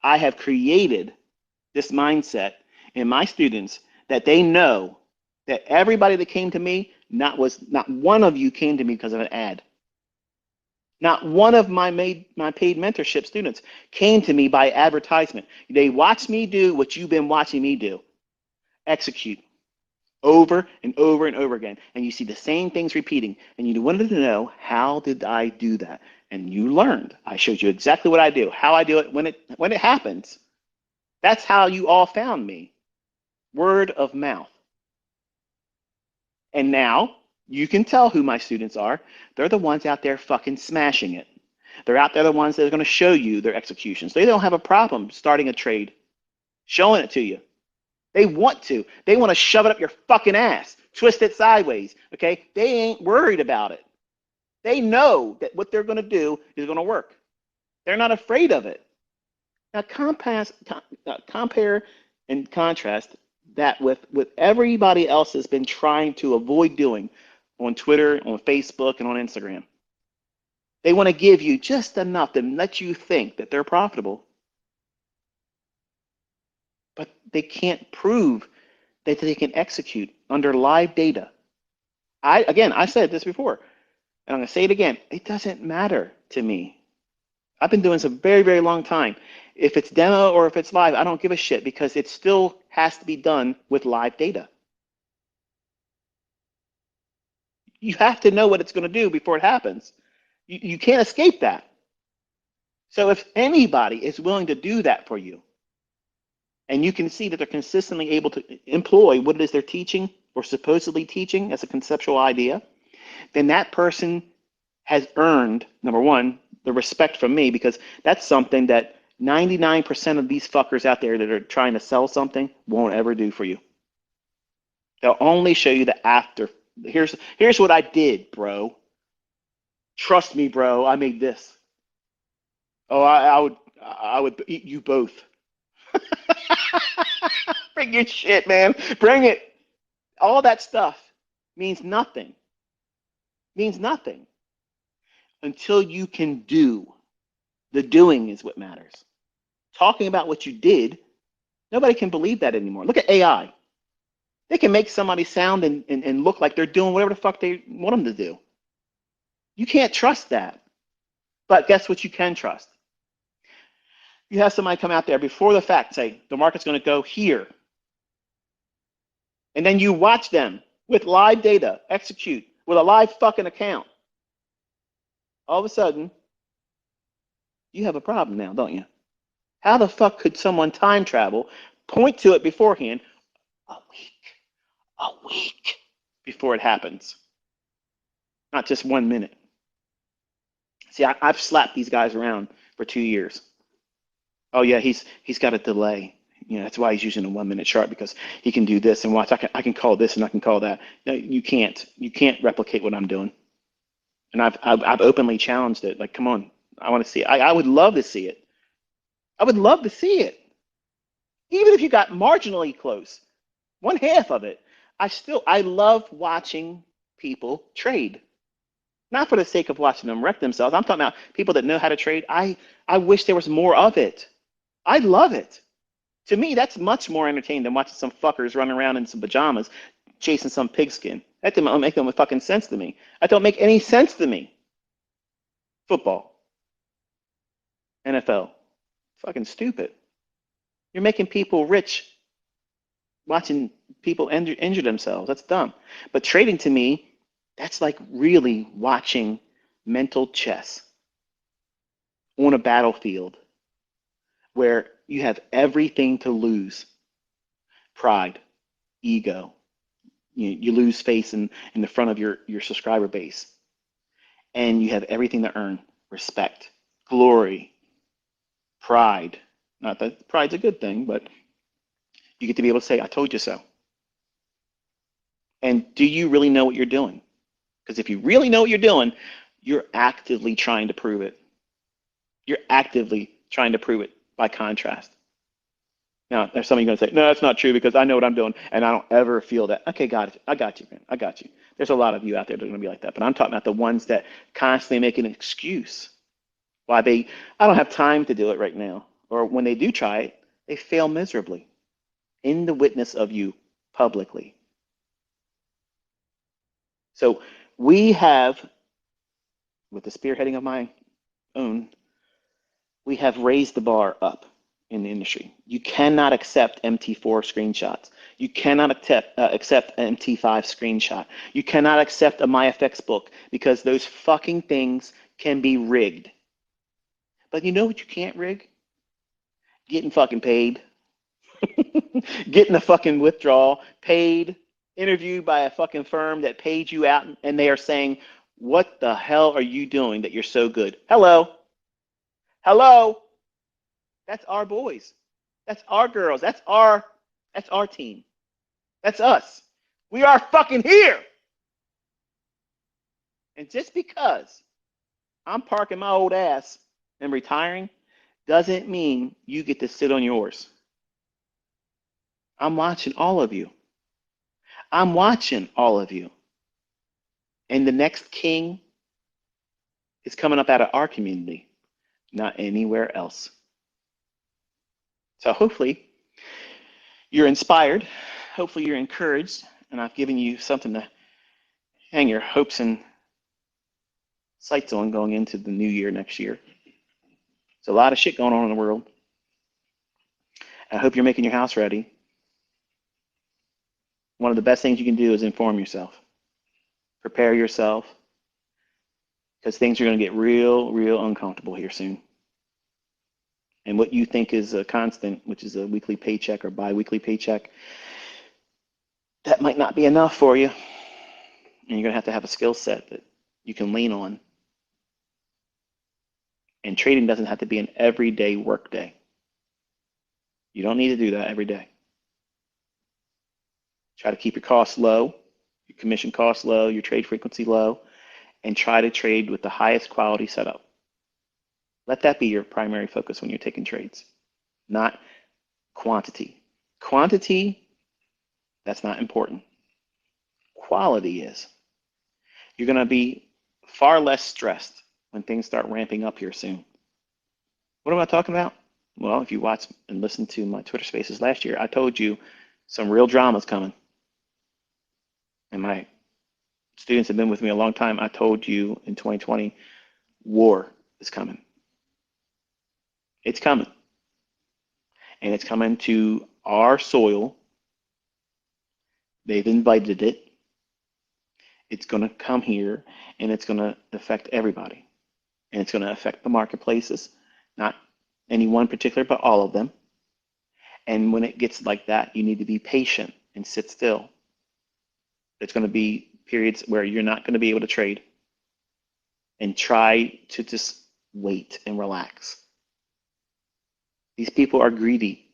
I have created this mindset in my students that they know that everybody that came to me, not one of you came to me because of an ad. Not one of my paid mentorship students came to me by advertisement. They watched me do what you've been watching me do. Execute over and over and over again. And you see the same things repeating. And you wanted to know, how did I do that? And you learned. I showed you exactly what I do, how I do it when it happens. That's how you all found me. Word of mouth. And now you can tell who my students are. They're the ones out there fucking smashing it. They're out there the ones that are going to show you their executions. They don't have a problem starting a trade, showing it to you. They want to. They want to shove it up your fucking ass, twist it sideways. Okay? They ain't worried about it. They know that what they're going to do is going to work. They're not afraid of it. Now compare and contrast that with what everybody else has been trying to avoid doing on Twitter, on Facebook, and on Instagram. They want to give you just enough to let you think that they're profitable, but they can't prove that they can execute under live data. I said this before, and I'm going to say it again. It doesn't matter to me. I've been doing this a very, very long time. If it's demo or if it's live, I don't give a shit because it still has to be done with live data. You have to know what it's going to do before it happens. You can't escape that. So if anybody is willing to do that for you, and you can see that they're consistently able to employ what it is they're teaching or supposedly teaching as a conceptual idea, then that person has earned, number one, the respect from me, because that's something that 99% of these fuckers out there that are trying to sell something won't ever do for you. They'll only show you the after. Here's what I did, bro. Trust me, bro. I made this. Oh, I would eat you both. Bring your shit, man. Bring it. All that stuff means nothing. Means nothing until you can do. The doing is what matters. Talking about what you did, nobody can believe that anymore. Look at AI. They can make somebody sound and look like they're doing whatever the fuck they want them to do. You can't trust that. But guess what you can trust? You have somebody come out there before the fact say, the market's going to go here. And then you watch them with live data execute with a live fucking account. All of a sudden, you have a problem now, don't you? How the fuck could someone time travel, point to it beforehand, a week before it happens? Not just 1 minute. See, I've slapped these guys around for 2 years. Oh yeah, he's got a delay. You know, that's why he's using a 1 minute chart, because he can do this and watch. I can call this and I can call that. No, you can't. You can't replicate what I'm doing. And I've openly challenged it. Like, come on, I want to see it. I would love to see it. I would love to see it. Even if you got marginally close, one half of it, I love watching people trade. Not for the sake of watching them wreck themselves. I'm talking about people that know how to trade. I wish there was more of it. I love it. To me, that's much more entertaining than watching some fuckers running around in some pajamas chasing some pigskin. That doesn't make no fucking sense to me. That don't make any sense to me. Football, NFL, fucking stupid. You're making people rich watching people injure themselves. That's dumb. But trading, to me, that's like really watching mental chess on a battlefield where you have everything to lose. Pride, ego. You lose face in the front of your subscriber base. And you have everything to earn. Respect, glory, pride. Not that pride's a good thing, but you get to be able to say, I told you so. And do you really know what you're doing? Because if you really know what you're doing, you're actively trying to prove it. You're actively trying to prove it by contrast. Now, there's some of you going to say, no, that's not true because I know what I'm doing and I don't ever feel that. Okay, got it. I got you, man. I got you. There's a lot of you out there that are going to be like that. But I'm talking about the ones that constantly make an excuse why I don't have time to do it right now. Or when they do try it, they fail miserably in the witness of you publicly. So we have, with the spearheading of my own, we have raised the bar up in the industry. You cannot accept MT4 screenshots. You cannot accept an MT5 screenshot. You cannot accept a MyFX book because those fucking things can be rigged. But you know what you can't rig? Getting fucking paid. Getting a fucking withdrawal, paid, interviewed by a fucking firm that paid you out, and they are saying, what the hell are you doing that you're so good? Hello. Hello. That's our boys. That's our girls. That's our team. That's us. We are fucking here. And just because I'm parking my old ass and retiring doesn't mean you get to sit on yours. I'm watching all of you. I'm watching all of you. And the next king is coming up out of our community, not anywhere else. So hopefully you're inspired. Hopefully you're encouraged. And I've given you something to hang your hopes and sights on going into the new year next year. There's a lot of shit going on in the world. I hope you're making your house ready. One of the best things you can do is inform yourself. Prepare yourself, because things are going to get real, real uncomfortable here soon. And what you think is a constant, which is a weekly paycheck or bi-weekly paycheck, that might not be enough for you. And you're going to have a skill set that you can lean on. And trading doesn't have to be an everyday work day. You don't need to do that every day. Try to keep your costs low, your commission costs low, your trade frequency low, and try to trade with the highest quality setup. Let that be your primary focus when you're taking trades, not quantity. Quantity, that's not important. Quality is. You're going to be far less stressed when things start ramping up here soon. What am I talking about? Well, if you watch and listen to my Twitter spaces last year, I told you some real drama's coming. And my students have been with me a long time. I told you in 2020, war is coming. It's coming. And it's coming to our soil. They've invited it. It's going to come here, and it's going to affect everybody. And it's going to affect the marketplaces, not any one particular, but all of them. And when it gets like that, you need to be patient and sit still. There's going to be periods where you're not going to be able to trade, and try to just wait and relax. These people are greedy.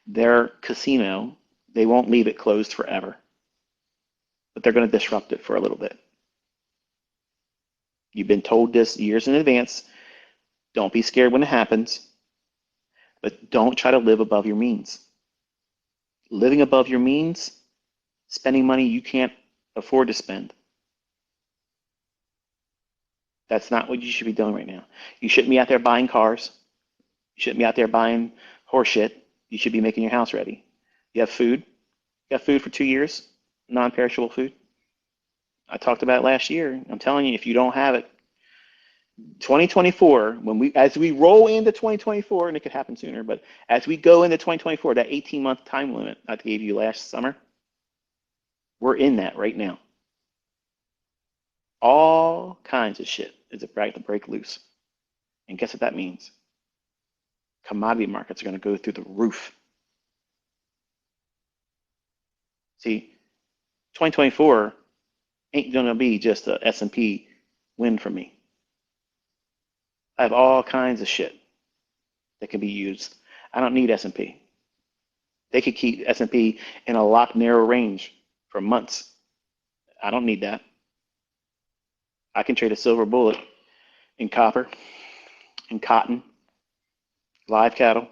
Their casino, they won't leave it closed forever, but they're going to disrupt it for a little bit. You've been told this years in advance. Don't be scared when it happens, but don't try to live above your means. Living above your means, spending money you can't afford to spend. That's not what you should be doing right now. You shouldn't be out there buying cars. You shouldn't be out there buying horse shit. You should be making your house ready. You have food. You have food for 2 years, non-perishable food. I talked about it last year. I'm telling you, if you don't have it, 2024, as we roll into 2024, and it could happen sooner, but as we go into 2024, that 18-month time limit I gave you last summer, we're in that right now. All kinds of shit is about to break loose. And guess what that means? Commodity markets are going to go through the roof. See, 2024 ain't going to be just a S&P win for me. I have all kinds of shit that can be used. I don't need S&P. They could keep S&P in a locked narrow range for months. I don't need that. I can trade a silver bullet in copper, in cotton, live cattle,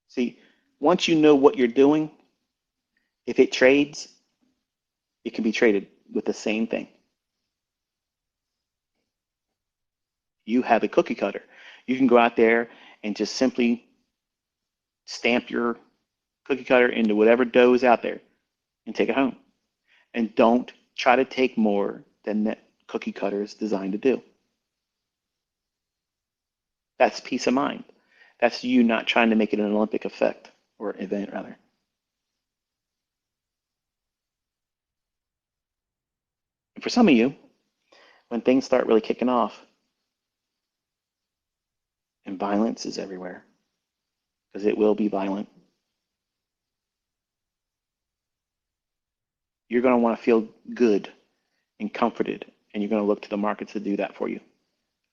See, once you know what you're doing, if it trades, it can be traded with the same thing. You have a cookie cutter. You can go out there and just simply stamp your cookie cutter into whatever dough is out there and take it home. And don't try to take more than that cookie cutter is designed to do. That's peace of mind. That's you not trying to make it an Olympic effect or event, rather. And for some of you, when things start really kicking off and violence is everywhere, because it will be violent, you're going to want to feel good and comforted, and you're going to look to the markets to do that for you.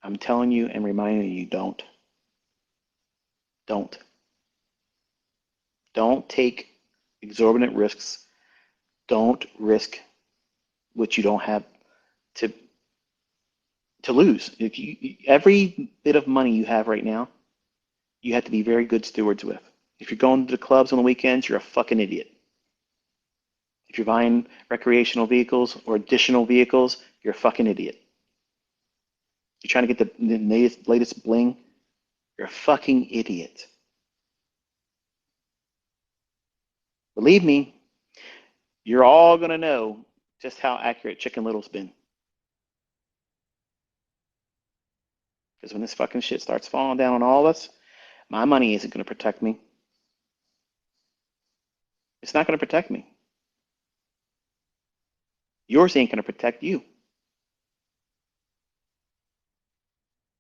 I'm telling you and reminding you, don't. Don't. Don't take exorbitant risks. Don't risk what you don't have to lose. If every bit of money you have right now, you have to be very good stewards with. If you're going to the clubs on the weekends, you're a fucking idiot. If you're buying recreational vehicles or additional vehicles, you're a fucking idiot. You're trying to get the latest bling, you're a fucking idiot. Believe me, you're all going to know just how accurate Chicken Little's been. Because when this fucking shit starts falling down on all of us, my money isn't going to protect me. It's not going to protect me. Yours ain't going to protect you.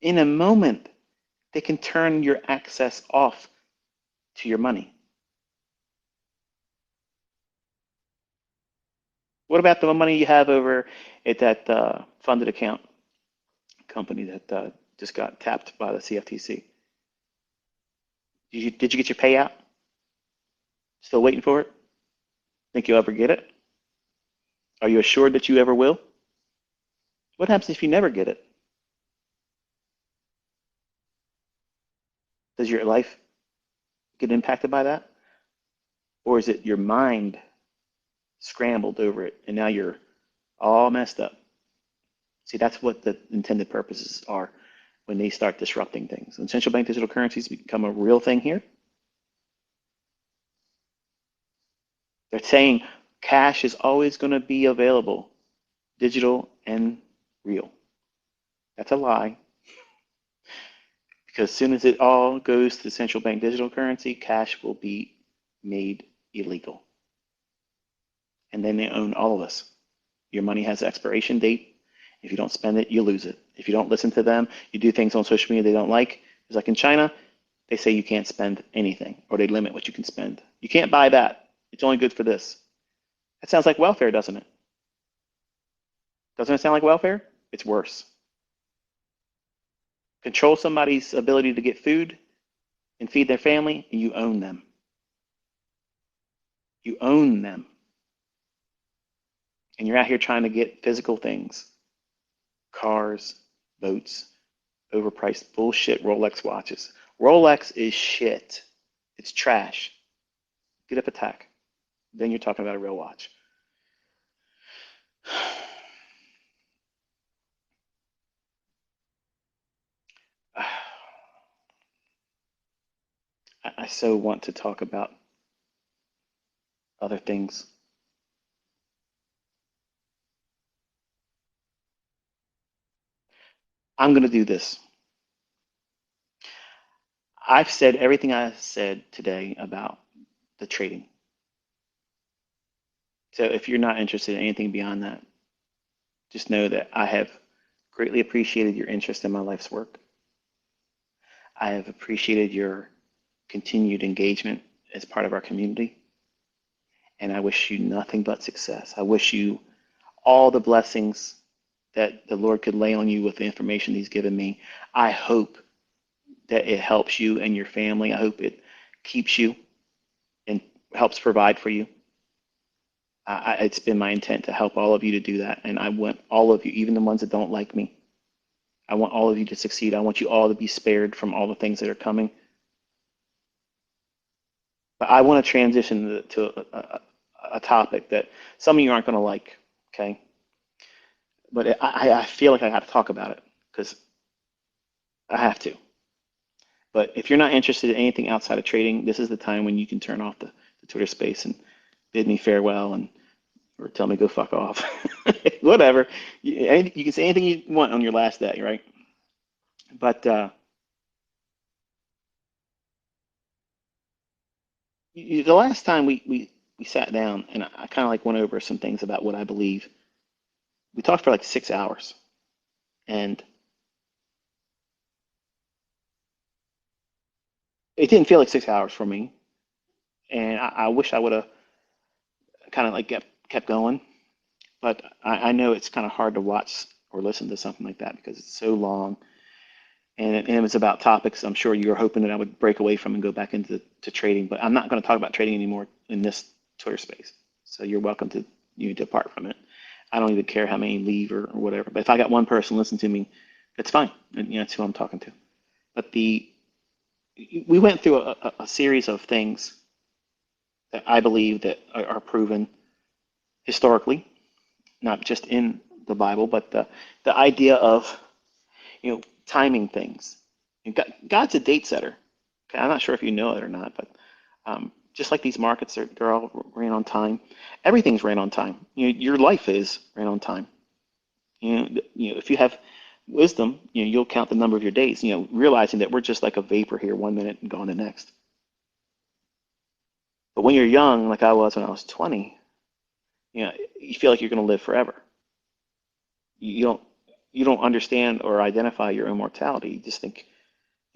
In a moment, they can turn your access off to your money. What about the money you have over at that funded account company that just got tapped by the CFTC? Did you get your payout? Still waiting for it? Think you'll ever get it? Are you assured that you ever will? What happens if you never get it? Does your life get impacted by that? Or is it your mind scrambled over it and now you're all messed up? See, that's what the intended purposes are when they start disrupting things. When central bank digital currencies become a real thing here, they're saying cash is always going to be available, digital and real. That's a lie. Because as soon as it all goes to central bank digital currency, cash will be made illegal. And then they own all of us. Your money has an expiration date. If you don't spend it, you lose it. If you don't listen to them, you do things on social media they don't like. It's like in China, they say you can't spend anything, or they limit what you can spend. You can't buy that. It's only good for this. That sounds like welfare, doesn't it? Doesn't it sound like welfare? It's worse. Control somebody's ability to get food and feed their family, and you own them. You own them. And you're out here trying to get physical things, cars, boats, overpriced bullshit Rolex watches. Rolex is shit. It's trash. Get up attack. Then you're talking about a real watch. I so want to talk about other things. I'm going to do this. I've said everything I said today about the trading. So if you're not interested in anything beyond that, just know that I have greatly appreciated your interest in my life's work. I have appreciated your continued engagement as part of our community. And I wish you nothing but success. I wish you all the blessings that the Lord could lay on you with the information He's given me. I hope that it helps you and your family. I hope it keeps you and helps provide for you. It's been my intent to help all of you to do that. And I want all of you, even the ones that don't like me, I want all of you to succeed. I want you all to be spared from all the things that are coming. But I want to transition to a topic that some of you aren't going to like, okay? But I feel like I have to talk about it because I have to. But if you're not interested in anything outside of trading, this is the time when you can turn off the Twitter space and bid me farewell and or tell me go fuck off. Whatever. You can say anything you want on your last day, right? But the last time we sat down and I kind of like went over some things about what I believe. We talked for like 6 hours, and it didn't feel like 6 hours for me. And I wish I would have kind of like kept going, but I know it's kind of hard to watch or listen to something like that because it's so long, and it was about topics I'm sure you were hoping that I would break away from and go back into to trading. But I'm not going to talk about trading anymore in this Twitter space. So you're welcome to depart from it. I don't even care how many leave or whatever. But if I got one person listen to me, that's fine. And that's who I'm talking to. But we went through a series of things that I believe that are proven historically, not just in the Bible, but the idea of timing things. God's a date setter. Okay, I'm not sure if you know it or not, but just like these markets, they're all ran on time. Everything's ran on time. Your life is ran on time. If you have wisdom, you'll count the number of your days. Realizing that we're just like a vapor here, 1 minute and gone the next. But when you're young, like I was when I was 20, you feel like you're going to live forever. You don't you don't understand or identify your own mortality. You just think,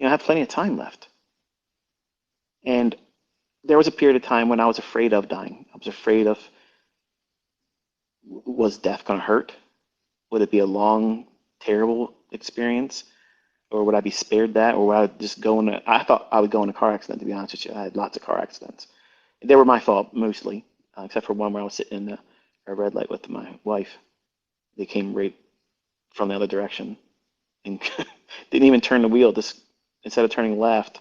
I have plenty of time left. And there was a period of time when I was afraid of dying. I was afraid of, was death going to hurt? Would it be a long, terrible experience? Or would I be spared that? Or would I just go in I thought I would go in a car accident, to be honest with you. I had lots of car accidents. They were my fault mostly, except for one where I was sitting in a red light with my wife. They came right from the other direction and didn't even turn the wheel. Just instead of turning left,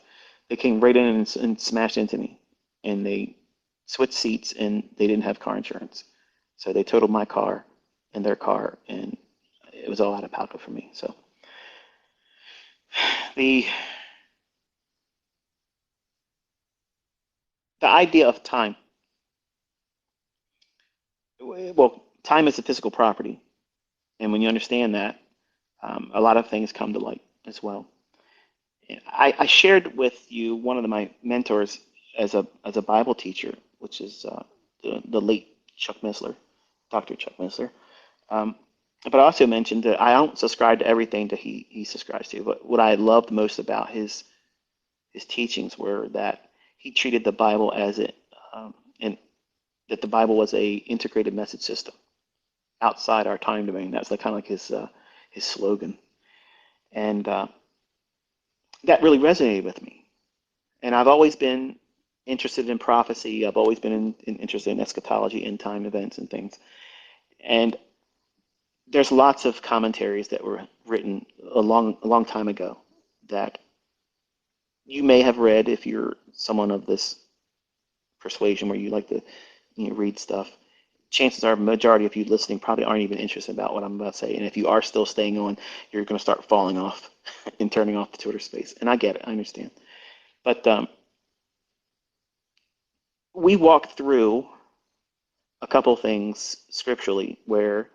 they came right in and smashed into me. And they switched seats and they didn't have car insurance. So they totaled my car and their car, and it was all out of pocket for me. So the the idea of time, well, time is a physical property, and when you understand that, a lot of things come to light as well. I shared with you one of my mentors as a Bible teacher, which is the late Chuck Missler, Dr. Chuck Missler. Um, but I also mentioned that I don't subscribe to everything that he subscribes to. But what I loved most about his teachings were that he treated the Bible as and that the Bible was a integrated message system outside our time domain. That's like kind of like his slogan, and that really resonated with me. And I've always been interested in prophecy. I've always been interested in eschatology, end time events, and things. And there's lots of commentaries that were written a long time ago that you may have read if you're someone of this persuasion where you like to read stuff. Chances are, majority of you listening probably aren't even interested about what I'm about to say. And if you are still staying on, you're going to start falling off and turning off the Twitter space. And I get it, I understand. But we walked through a couple things scripturally where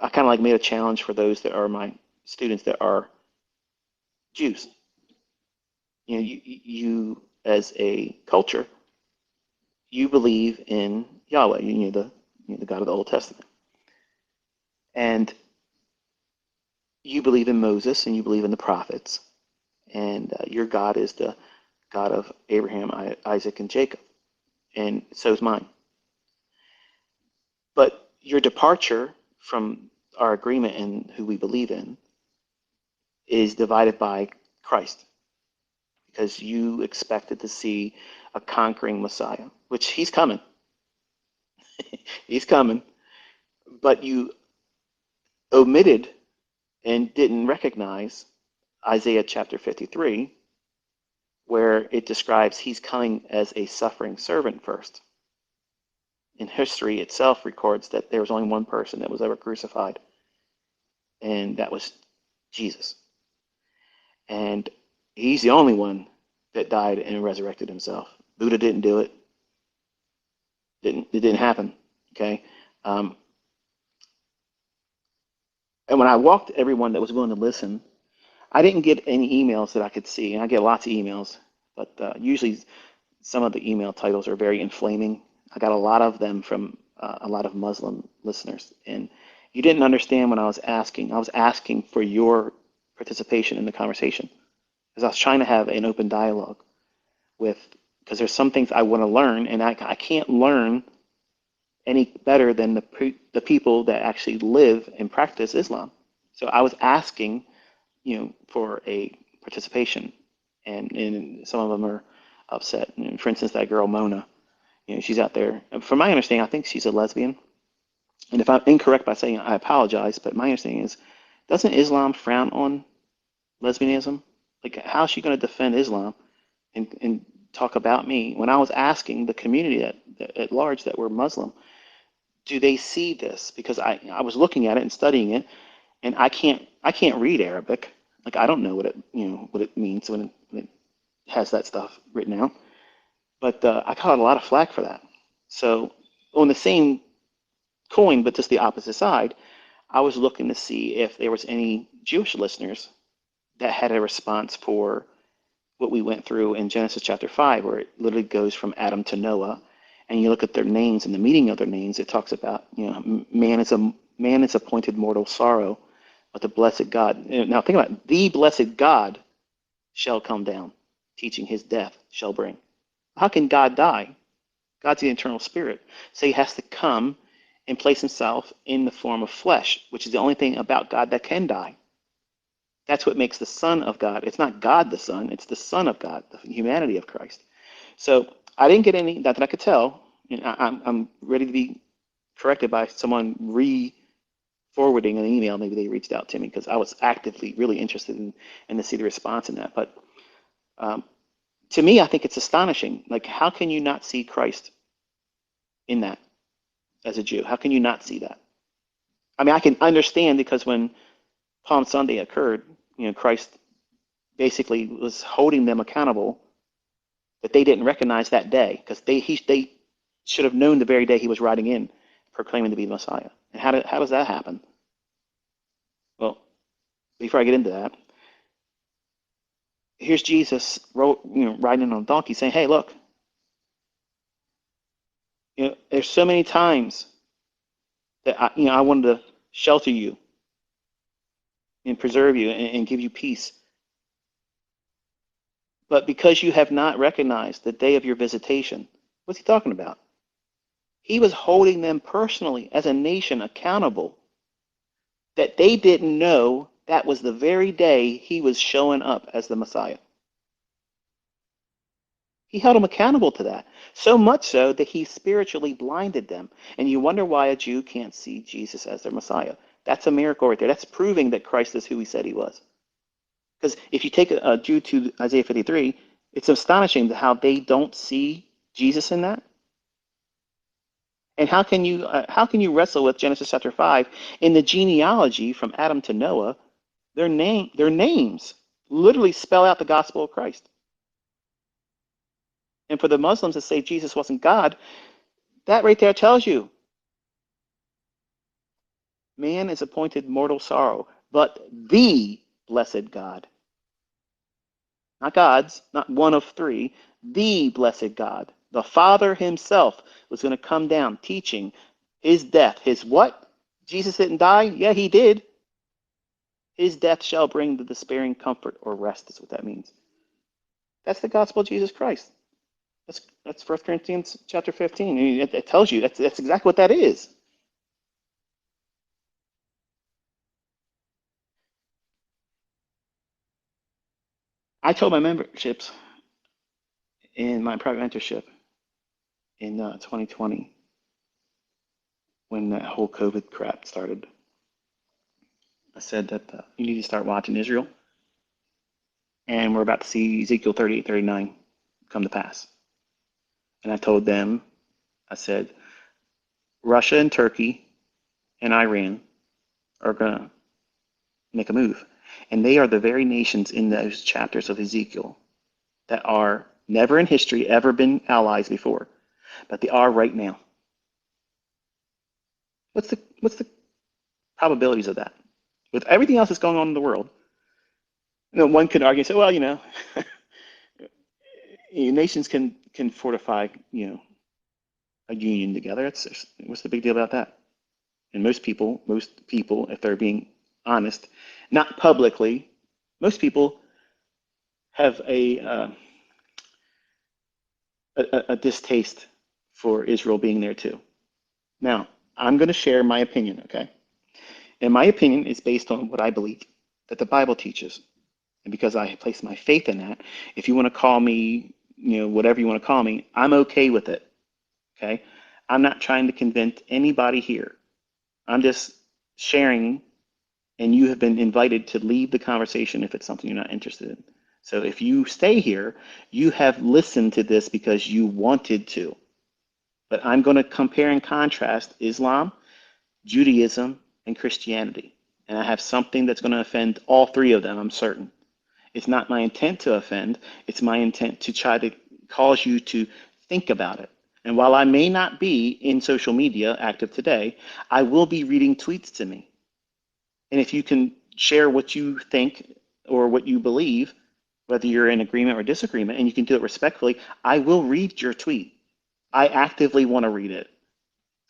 I kind of like made a challenge for those that are my students that are Jews. You as a culture, you believe in Yahweh, the God of the Old Testament, and you believe in Moses and you believe in the prophets, and your God is the God of Abraham, Isaac, and Jacob, and so is mine. But your departure from our agreement and who we believe in is divided by Christ because you expected to see a conquering Messiah, which he's coming. He's coming. But you omitted and didn't recognize Isaiah chapter 53, where it describes he's coming as a suffering servant first. And history itself records that there was only one person that was ever crucified, and that was Jesus. And he's the only one that died and resurrected himself. Buddha didn't do it. It didn't happen. Okay. Um, and when I walked everyone that was willing to listen, I didn't get any emails that I could see, and I get lots of emails, but usually some of the email titles are very inflaming. I got a lot of them from a lot of Muslim listeners, and you didn't understand when I was asking. I was asking for your participation in the conversation because I was trying to have an open dialogue with, because there's some things I want to learn, and I can't learn any better than the people that actually live and practice Islam. So I was asking, for a participation, and some of them are upset. And for instance, that girl Mona, she's out there. From my understanding, I think she's a lesbian. And if I'm incorrect by saying, I apologize. But my understanding is, doesn't Islam frown on lesbianism? Like, how is she going to defend Islam and talk about me when I was asking the community at large that were Muslim, do they see this? Because I was looking at it and studying it, and I can't read Arabic. Like, I don't know what it means when it has that stuff written out. But I caught a lot of flack for that. So on the same coin, but just the opposite side, I was looking to see if there was any Jewish listeners that had a response for what we went through in Genesis chapter 5, where it literally goes from Adam to Noah, and you look at their names and the meaning of their names. It talks about, man is appointed mortal sorrow, but the blessed God. Now think about it. The blessed God shall come down, teaching his death shall bring. How can God die? God's the eternal spirit. So he has to come and place himself in the form of flesh, which is the only thing about God that can die. That's what makes the Son of God. It's not God the Son, it's the Son of God, the humanity of Christ. So I didn't get any, not that I could tell. I'm ready to be corrected by someone forwarding an email. Maybe they reached out to me because I was actively really interested in to see the response in that. But um, to me, I think it's astonishing. Like, how can you not see Christ in that as a Jew? How can you not see that? I mean, I can understand because when Palm Sunday occurred, Christ basically was holding them accountable that they didn't recognize that day because they should have known the very day he was riding in, proclaiming to be the Messiah. And how does that happen? Well, before I get into that, here's Jesus riding on a donkey saying, "Hey, look, there's so many times that I wanted to shelter you and preserve you and give you peace. But because you have not recognized the day of your visitation," what's he talking about? He was holding them personally as a nation accountable that they didn't know that was the very day he was showing up as the Messiah. He held them accountable to that, so much so that he spiritually blinded them. And you wonder why a Jew can't see Jesus as their Messiah. That's a miracle right there. That's proving that Christ is who he said he was. Because if you take a Jew to Isaiah 53, it's astonishing how they don't see Jesus in that. And how can you wrestle with Genesis chapter 5 in the genealogy from Adam to Noah? Their names literally spell out the gospel of Christ. And for the Muslims to say Jesus wasn't God, that right there tells you man is appointed mortal sorrow, but the blessed God, not God's, not one of three, the blessed God, the Father himself was going to come down teaching his death. His what? Jesus didn't die? Yeah, he did. His death shall bring the despairing comfort or rest, is what that means. That's the gospel of Jesus Christ. That's 1 Corinthians chapter 15. I mean, it tells you that's exactly what that is. I told my memberships in my private mentorship in 2020 when that whole COVID crap started. I said that you need to start watching Israel. and we're about to see Ezekiel 38, 39 come to pass. And I told them, I said, Russia and Turkey and Iran are going to make a move. And they are the very nations in those chapters of Ezekiel that are never in history ever been allies before, but they are right now. What's the probabilities of that? With everything else that's going on in the world, one could argue and say, well, nations can fortify, a union together. What's the big deal about that? And most people, if they're being honest, not publicly, most people have a distaste for Israel being there too. Now, I'm going to share my opinion, okay? And my opinion is based on what I believe that the Bible teaches. And because I place my faith in that, if you want to call me, whatever you want to call me, I'm okay with it, okay? I'm not trying to convince anybody here. I'm just sharing, and you have been invited to leave the conversation if it's something you're not interested in. So if you stay here, you have listened to this because you wanted to. But I'm going to compare and contrast Islam, Judaism, and Christianity. And I have something that's going to offend all three of them, I'm certain. It's not my intent to offend. It's my intent to try to cause you to think about it. And while I may not be in social media active today, I will be reading tweets to me. And if you can share what you think or what you believe, whether you're in agreement or disagreement, and you can do it respectfully, I will read your tweet. I actively want to read it.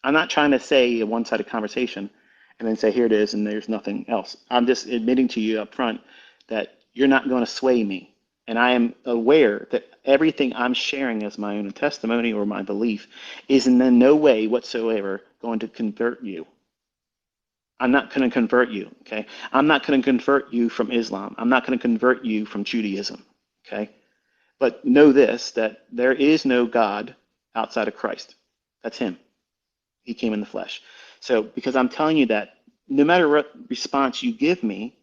I'm not trying to say a one-sided conversation and then say, here it is, and there's nothing else. I'm just admitting to you up front that you're not going to sway me. And I am aware that everything I'm sharing as my own testimony or my belief is in no way whatsoever going to convert you. I'm not going to convert you, okay? I'm not going to convert you from Islam. I'm not going to convert you from Judaism, okay? But know this, that there is no God outside of Christ. That's him. He came in the flesh. So because I'm telling you that, no matter what response you give me,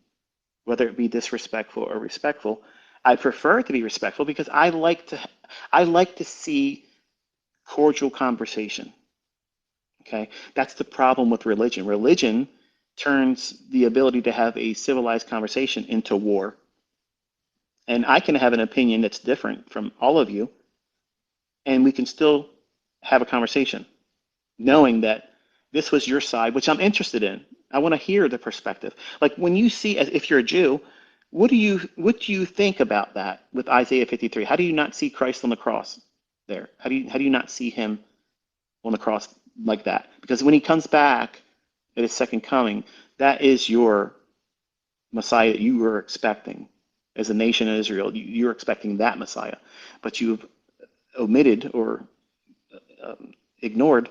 whether it be disrespectful or respectful, I prefer it to be respectful because I like to see cordial conversation. Okay? That's the problem with religion. Religion turns the ability to have a civilized conversation into war. And I can have an opinion that's different from all of you, and we can still have a conversation, knowing that this was your side, which I'm interested in. I want to hear the perspective. Like when you see, if you're a Jew, what do you think about that with Isaiah 53? How do you not see Christ on the cross there? How do you not see him on the cross like that? Because when he comes back at his second coming, that is your Messiah that you were expecting. As a nation of Israel, you're expecting that Messiah, but you've omitted or ignored,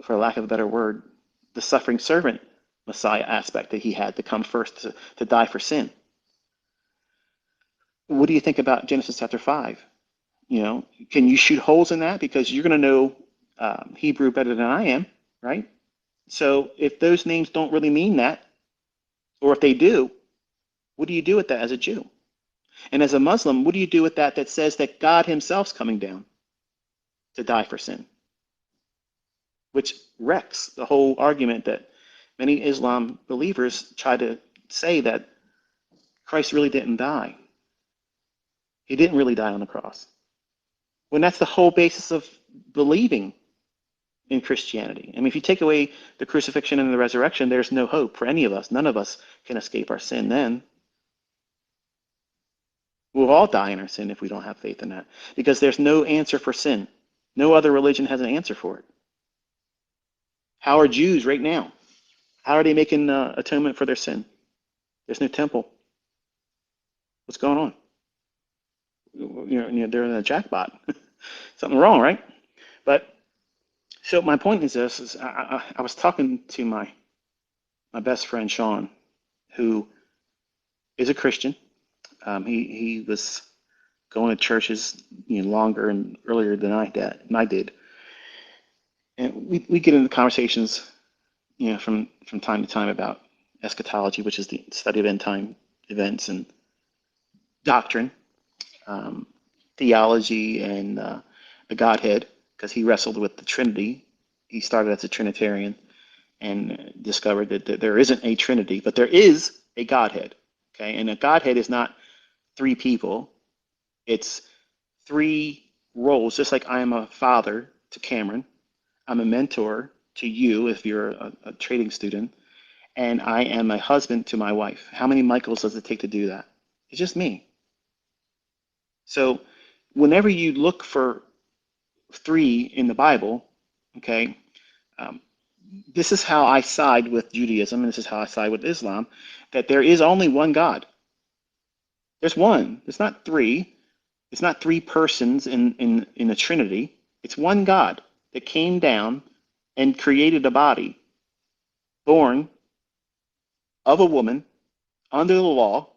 for lack of a better word, the suffering servant Messiah aspect that he had to come first to die for sin. What do you think about Genesis chapter 5? Can you shoot holes in that? Because you're going to know Hebrew better than I am, right? So if those names don't really mean that, or if they do, what do you do with that as a Jew? And as a Muslim, what do you do with that says that God himself's coming down to die for sin? Which wrecks the whole argument that many Islam believers try to say that Christ really didn't die. He didn't really die on the cross. When that's the whole basis of believing in Christianity. I mean, if you take away the crucifixion and the resurrection, there's no hope for any of us. None of us can escape our sin then. We'll all die in our sin if we don't have faith in that, because there's no answer for sin. No other religion has an answer for it. How are Jews right now? How are they making atonement for their sin? There's no temple. What's going on? They're in a jackpot. Something wrong, right? But so my point is this: is I was talking to my best friend Sean, who is a Christian. He was going to churches longer and earlier than I did, and we get into conversations from time to time about eschatology, which is the study of end time events, and doctrine, um, theology, and the Godhead, because he wrestled with the Trinity. He started as a Trinitarian and discovered that there isn't a Trinity, but there is a Godhead. Okay, and a Godhead is not three people; it's three roles. Just like I am a father to Cameron, I'm a mentor to you if you're a trading student, and I am a husband to my wife. How many Michaels does it take to do that? It's just me. So whenever you look for three in the Bible, okay, um, this is how I side with Judaism, and this is how I side with Islam, that there is only one God. There's one. It's not three. It's not three persons in a Trinity. It's one God that came down and created a body born of a woman under the law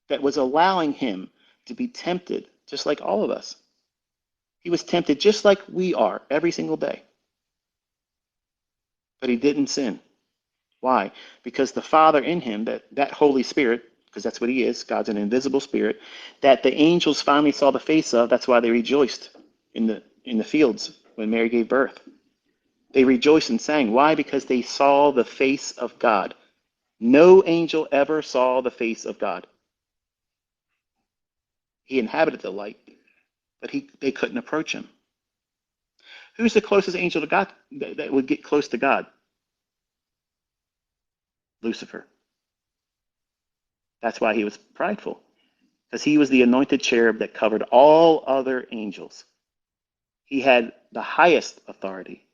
that was allowing him to be tempted just like all of us. He was tempted just like we are every single day, but he didn't sin. Why? Because the Father in him, that Holy Spirit, because that's what he is, God's an invisible spirit, that the angels finally saw the face of, that's why they rejoiced in the fields when Mary gave birth. They rejoiced and sang. Why? Because they saw the face of God. No angel ever saw the face of God. He inhabited the light, but they couldn't approach him. Who's the closest angel to God that would get close to God? Lucifer. That's why he was prideful, because he was the anointed cherub that covered all other angels. He had the highest authority.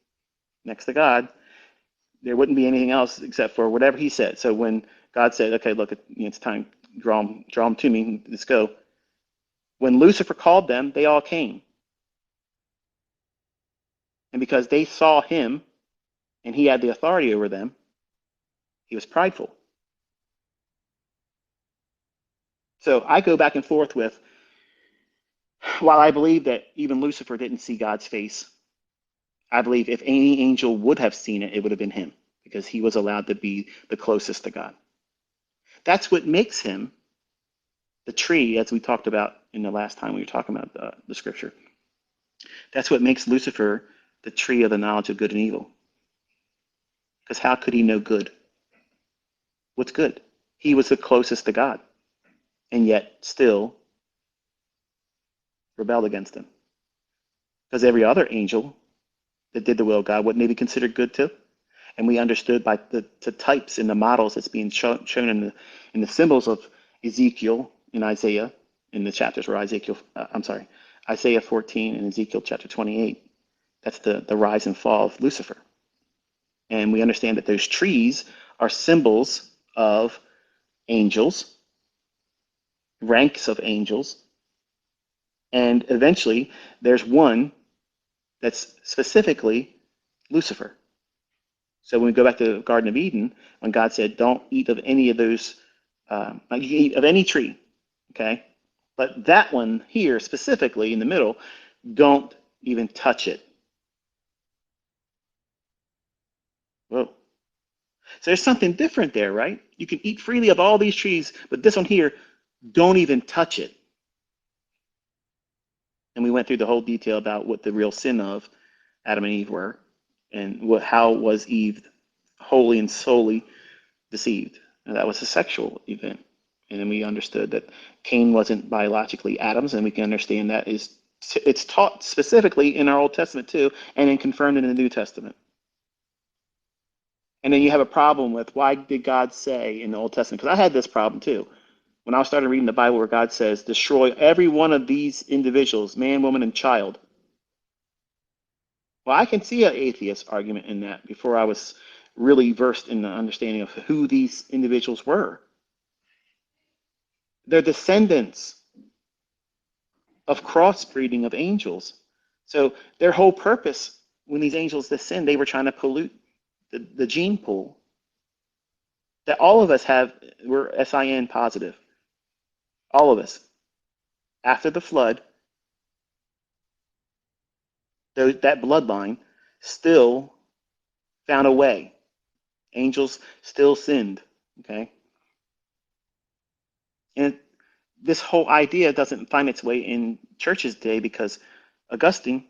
Next to God, there wouldn't be anything else except for whatever he said. So when God said, okay, look, it's time, draw them to me, let's go. When Lucifer called them, they all came. And because they saw him and he had the authority over them, he was prideful. So I go back and forth with, while I believe that even Lucifer didn't see God's face, I believe if any angel would have seen it, it would have been him, because he was allowed to be the closest to God. That's what makes him the tree, as we talked about in the last time we were talking about the scripture. That's what makes Lucifer the tree of the knowledge of good and evil. Because how could he know good? What's good? He was the closest to God, and yet still rebelled against him. Because every other angel that did the will of God, wouldn't they be considered good too? And we understood by the types and the models that's being shown in the symbols of Ezekiel and Isaiah in the chapters where Isaiah 14 and Ezekiel chapter 28. That's the rise and fall of Lucifer. And we understand that those trees are symbols of angels, ranks of angels, and eventually there's one that's specifically Lucifer. So when we go back to the Garden of Eden, when God said, "Don't eat of any of those, you can eat of any tree," okay, but that one here specifically in the middle, don't even touch it. Whoa! So there's something different there, right? You can eat freely of all these trees, but this one here, don't even touch it. And we went through the whole detail about what the real sin of Adam and Eve were, and how was Eve wholly and solely deceived. And that was a sexual event. And then we understood that Cain wasn't biologically Adam's, and we can understand that it's taught specifically in our Old Testament too, and then confirmed in the New Testament. And then you have a problem with, why did God say in the Old Testament? Because I had this problem too. When I started reading the Bible where God says, destroy every one of these individuals, man, woman, and child. Well, I can see an atheist argument in that before I was really versed in the understanding of who these individuals were. They're descendants of crossbreeding of angels. So their whole purpose when these angels descend, they were trying to pollute the gene pool that all of us have. We're SIN positive. All of us. After the flood, that bloodline still found a way. Angels still sinned. Okay. And this whole idea doesn't find its way in churches today because Augustine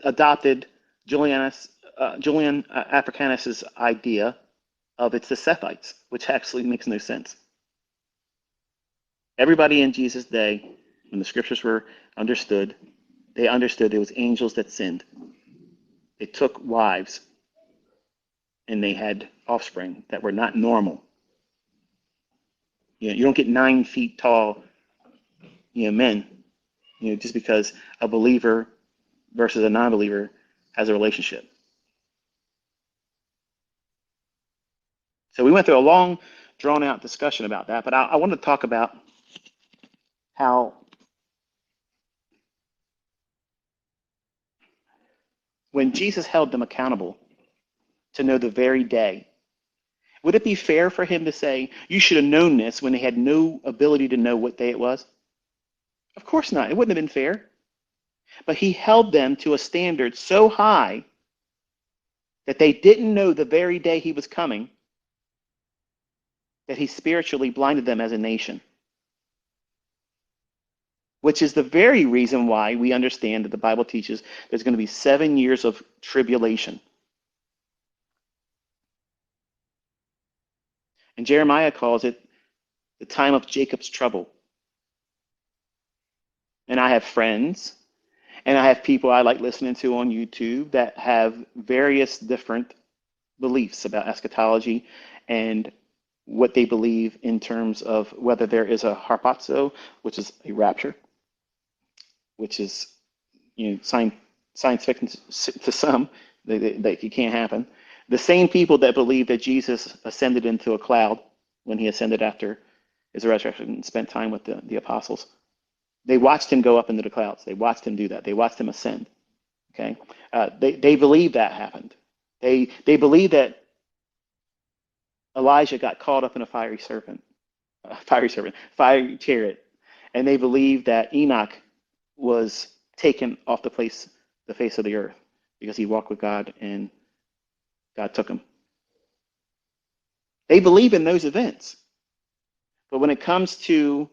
adopted Julian Africanus's idea of it's the Sethites, which actually makes no sense. Everybody in Jesus' day, when the scriptures were understood, they understood it was angels that sinned. They took wives and they had offspring that were not normal. You don't get 9 feet tall, men, just because a believer versus a non-believer has a relationship. So we went through a long, drawn-out discussion about that, but I want to talk about how when Jesus held them accountable to know the very day, would it be fair for him to say, you should have known this when they had no ability to know what day it was? Of course not. It wouldn't have been fair. But he held them to a standard so high that they didn't know the very day he was coming, that he spiritually blinded them as a nation. Which is the very reason why we understand that the Bible teaches there's going to be 7 years of tribulation. And Jeremiah calls it the time of Jacob's trouble. And I have friends and I have people I like listening to on YouTube that have various different beliefs about eschatology and what they believe in terms of whether there is a harpazo, which is a rapture, which is science fiction to some, that it can't happen. The same people that believe that Jesus ascended into a cloud when he ascended after his resurrection and spent time with the apostles. They watched him go up into the clouds. They watched him do that. They watched him ascend. Okay, they believe that happened. They believe that Elijah got caught up in a fiery chariot, and they believe that Enoch was taken off the face of the earth because he walked with God and God took him. They believe in those events. But when it comes to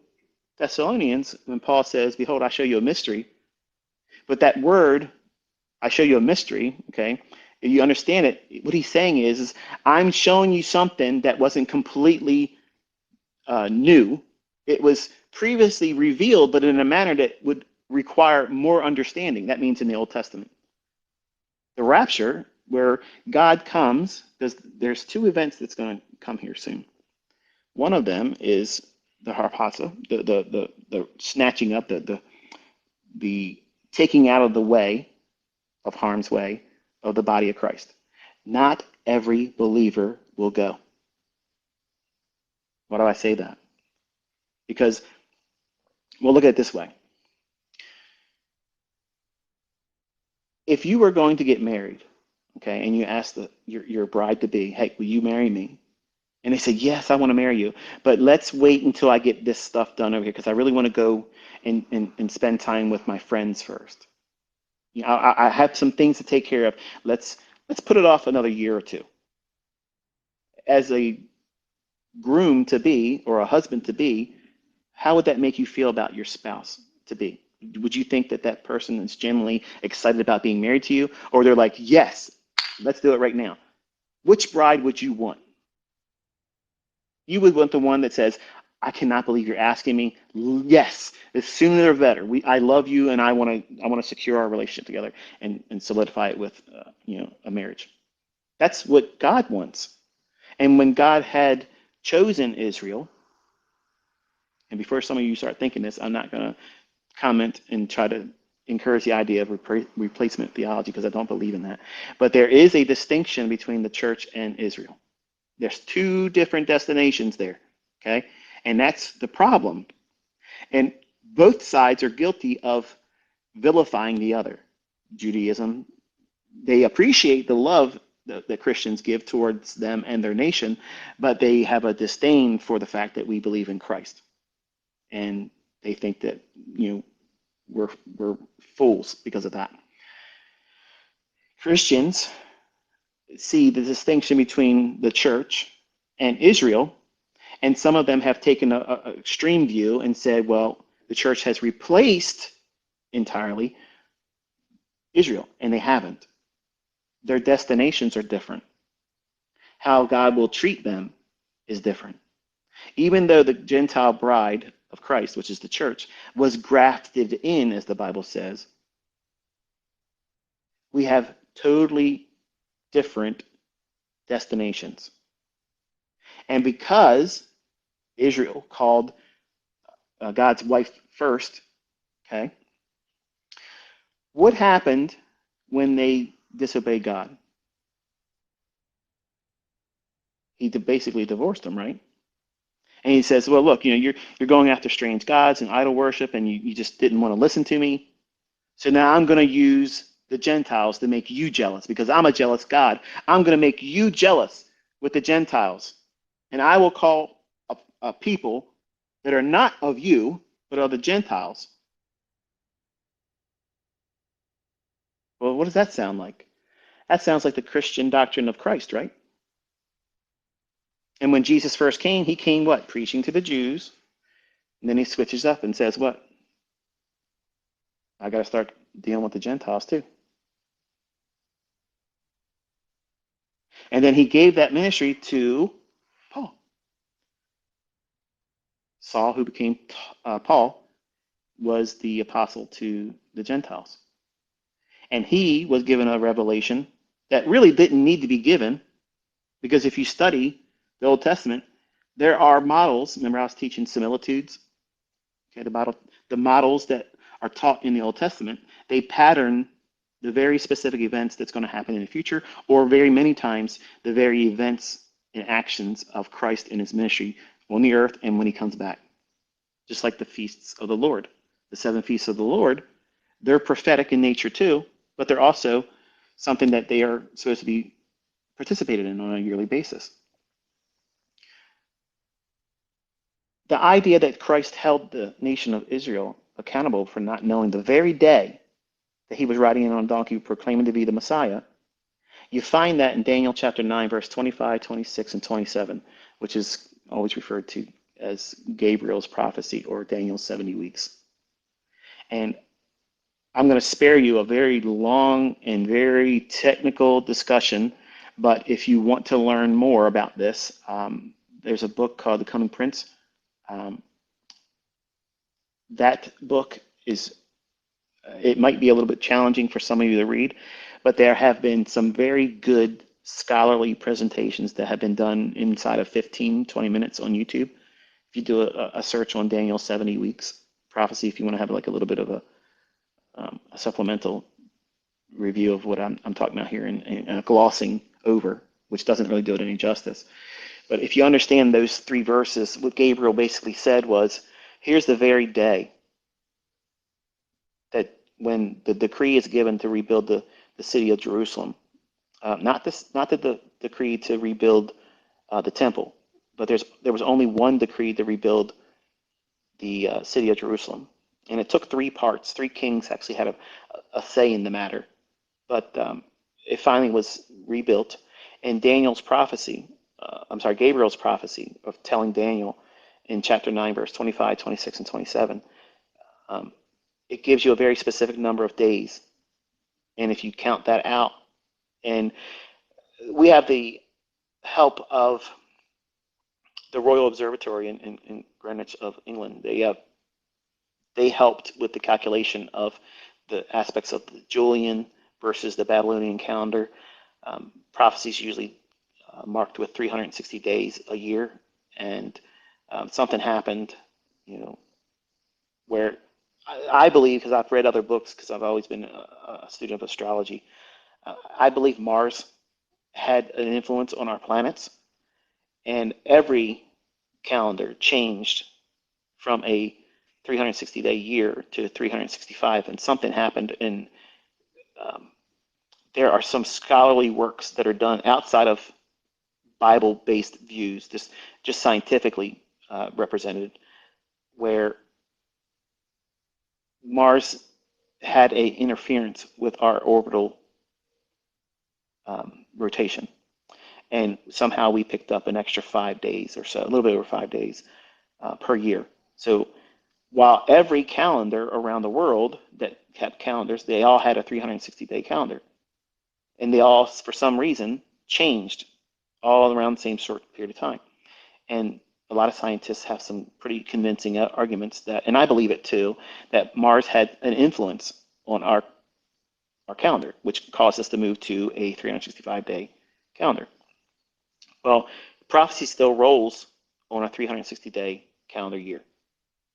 Thessalonians, when Paul says, behold, I show you a mystery, but that word, I show you a mystery, okay, if you understand it, what he's saying is I'm showing you something that wasn't completely new. It was previously revealed, but in a manner that would require more understanding. That means in the Old Testament. The rapture, where God comes, there's 2 events that's going to come here soon. One of them is the harpazo, the snatching up, the taking out of the way, of harm's way, of the body of Christ. Not every believer will go. Why do I say that? Because we'll look at it this way. If you were going to get married, okay, and you ask your bride to be, hey, will you marry me? And they say, yes, I want to marry you, but let's wait until I get this stuff done over here because I really want to go and spend time with my friends first. I have some things to take care of. Let's put it off another year or two. As a groom to be or a husband to be, how would that make you feel about your spouse to be? Would you think that that person is genuinely excited about being married to you? Or they're like, yes, let's do it right now. Which bride would you want? You would want the one that says, I cannot believe you're asking me. Yes, the sooner the better. I love you, and I want to secure our relationship together and solidify it with a marriage. That's what God wants. And when God had chosen Israel, and before some of you start thinking this, I'm not going to comment and try to encourage the idea of replacement theology because I don't believe in that. But there is a distinction between the church and Israel. There's 2 different destinations there, okay? And that's the problem. And both sides are guilty of vilifying the other. Judaism, they appreciate the love that Christians give towards them and their nation, but they have a disdain for the fact that we believe in Christ. And they think that, we're fools because of that. Christians see the distinction between the church and Israel, And some of them have taken a extreme view and said, well, the church has replaced entirely Israel, and they haven't. Their destinations are different. How God will treat them is different. Even though the Gentile bride of Christ, which is the church, was grafted in, as the Bible says, we have totally different destinations. And because Israel called God's wife first, okay, what happened when they disobeyed God? He basically divorced them, right? And he says, well, look, you're going after strange gods and idol worship, and you just didn't want to listen to me. So now I'm going to use the Gentiles to make you jealous because I'm a jealous God. I'm going to make you jealous with the Gentiles. And I will call a people that are not of you, but of the Gentiles. Well, what does that sound like? That sounds like the Christian doctrine of Christ, right? And when Jesus first came, he came what? Preaching to the Jews. And then he switches up and says, what? I got to start dealing with the Gentiles too. And then he gave that ministry to Paul. Saul, who became Paul, was the apostle to the Gentiles. And he was given a revelation that really didn't need to be given because if you study the Old Testament, there are models. Remember, I was teaching similitudes. Okay, the models that are taught in the Old Testament, they pattern the very specific events that's going to happen in the future, or very many times the very events and actions of Christ in his ministry on the earth and when he comes back. Just like the feasts of the Lord. The 7 feasts of the Lord, they're prophetic in nature too, but they're also something that they are supposed to be participated in on a yearly basis. The idea that Christ held the nation of Israel accountable for not knowing the very day that he was riding in on a donkey proclaiming to be the Messiah, you find that in Daniel chapter 9, verse 25, 26, and 27, which is always referred to as Gabriel's prophecy or Daniel's 70 weeks. And I'm going to spare you a very long and very technical discussion, but if you want to learn more about this, there's a book called The Coming Prince. That book is, it might be a little bit challenging for some of you to read, but there have been some very good scholarly presentations that have been done inside of 15, 20 minutes on YouTube. If you do a search on Daniel 70 weeks prophecy, if you want to have like a little bit of a supplemental review of what I'm talking about here and glossing over, which doesn't really do it any justice. But if you understand those 3 verses, what Gabriel basically said was, here's the very day that when the decree is given to rebuild the city of Jerusalem, not the decree to rebuild the temple, but there was only one decree to rebuild the city of Jerusalem. And it took 3 parts. 3 kings actually had a say in the matter. But it finally was rebuilt. And Gabriel's prophecy of telling Daniel in chapter 9, verse 25, 26, and 27, it gives you a very specific number of days. And if you count that out, and we have the help of the Royal Observatory in Greenwich of England. They helped with the calculation of the aspects of the Julian versus the Babylonian calendar. Prophecies usually marked with 360 days a year, and something happened, where I believe, because I've read other books, because I've always been a student of astrology, I believe Mars had an influence on our planets, and every calendar changed from a 360-day year to 365, and something happened. And there are some scholarly works that are done outside of Bible-based views, just scientifically represented, where Mars had a interference with our orbital rotation. And somehow we picked up an extra 5 days or so, a little bit over 5 days per year. So while every calendar around the world that kept calendars, they all had a 360-day calendar. And they all, for some reason, changed all around the same short period of time. And a lot of scientists have some pretty convincing arguments that, and I believe it too, that Mars had an influence on our calendar, which caused us to move to a 365-day calendar. Well, prophecy still rolls on a 360-day calendar year.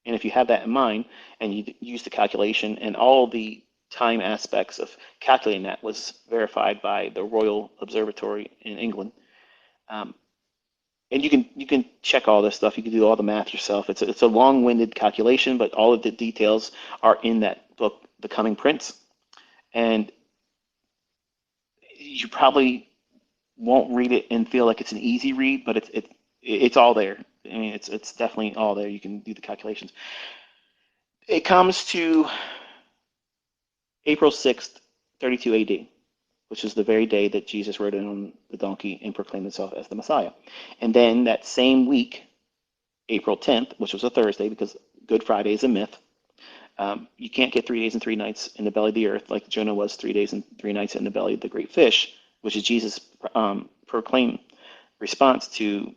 And if you have that in mind and you use the calculation and all the time aspects of calculating that was verified by the Royal Observatory in England, and you can check all this stuff. You can do all the math yourself. It's a long-winded calculation, but all of the details are in that book, The Coming Prince. And you probably won't read it and feel like it's an easy read, but it's all there. I mean, it's definitely all there. You can do the calculations. It comes to April 6th, 32 AD, which is the very day that Jesus rode in on the donkey and proclaimed himself as the Messiah. And then that same week, April 10th, which was a Thursday, because Good Friday is a myth, you can't get 3 days and 3 nights in the belly of the earth like Jonah was 3 days and 3 nights in the belly of the great fish, which is Jesus' proclaimed response to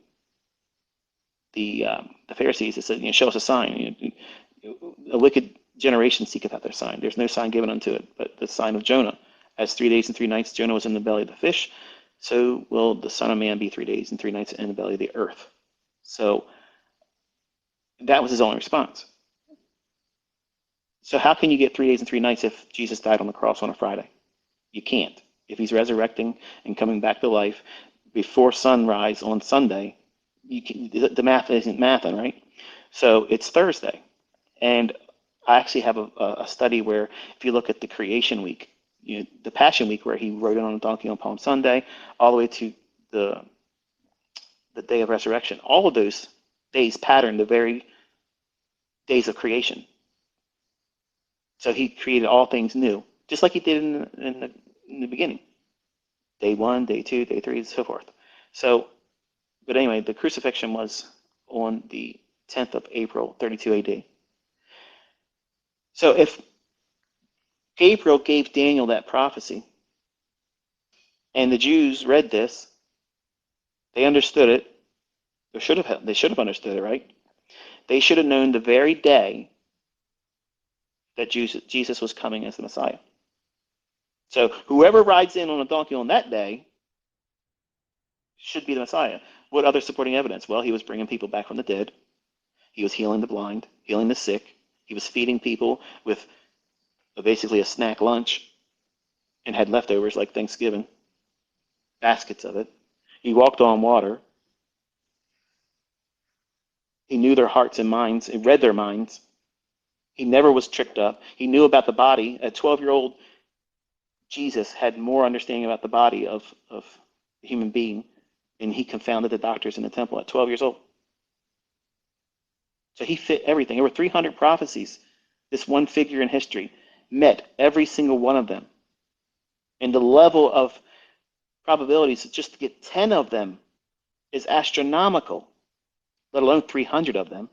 the Pharisees. It said, show us a sign. A wicked generation seeketh out their sign. There's no sign given unto it, but the sign of Jonah. As 3 days and 3 nights Jonah was in the belly of the fish, so will the Son of Man be 3 days and 3 nights in the belly of the earth. So that was his only response. So how can you get 3 days and 3 nights if Jesus died on the cross on a Friday? You can't. If he's resurrecting and coming back to life before sunrise on Sunday, the math isn't mathing, right? So it's Thursday. And I actually have a study where if you look at the creation week, the Passion Week, where he rode in on a donkey on Palm Sunday, all the way to the day of resurrection, all of those days pattern the very days of creation. So he created all things new, just like he did in the beginning. Day 1, day 2, day 3, and so forth. So, but anyway, the crucifixion was on the 10th of April, 32 AD. So if Gabriel gave Daniel that prophecy, and the Jews read this, they understood it. They should have understood it, right? They should have known the very day that Jesus was coming as the Messiah. So whoever rides in on a donkey on that day should be the Messiah. What other supporting evidence? Well, he was bringing people back from the dead. He was healing the blind, healing the sick. He was feeding people with basically a snack lunch and had leftovers like Thanksgiving, baskets of it. He walked on water. He knew their hearts and minds. He read their minds. He never was tricked up. He knew about the body. A 12-year-old Jesus had more understanding about the body of the human being, and he confounded the doctors in the temple at 12 years old. So he fit everything. There were 300 prophecies. This one figure in history met every single one of them. And the level of probabilities just to get 10 of them is astronomical, let alone 300 of them.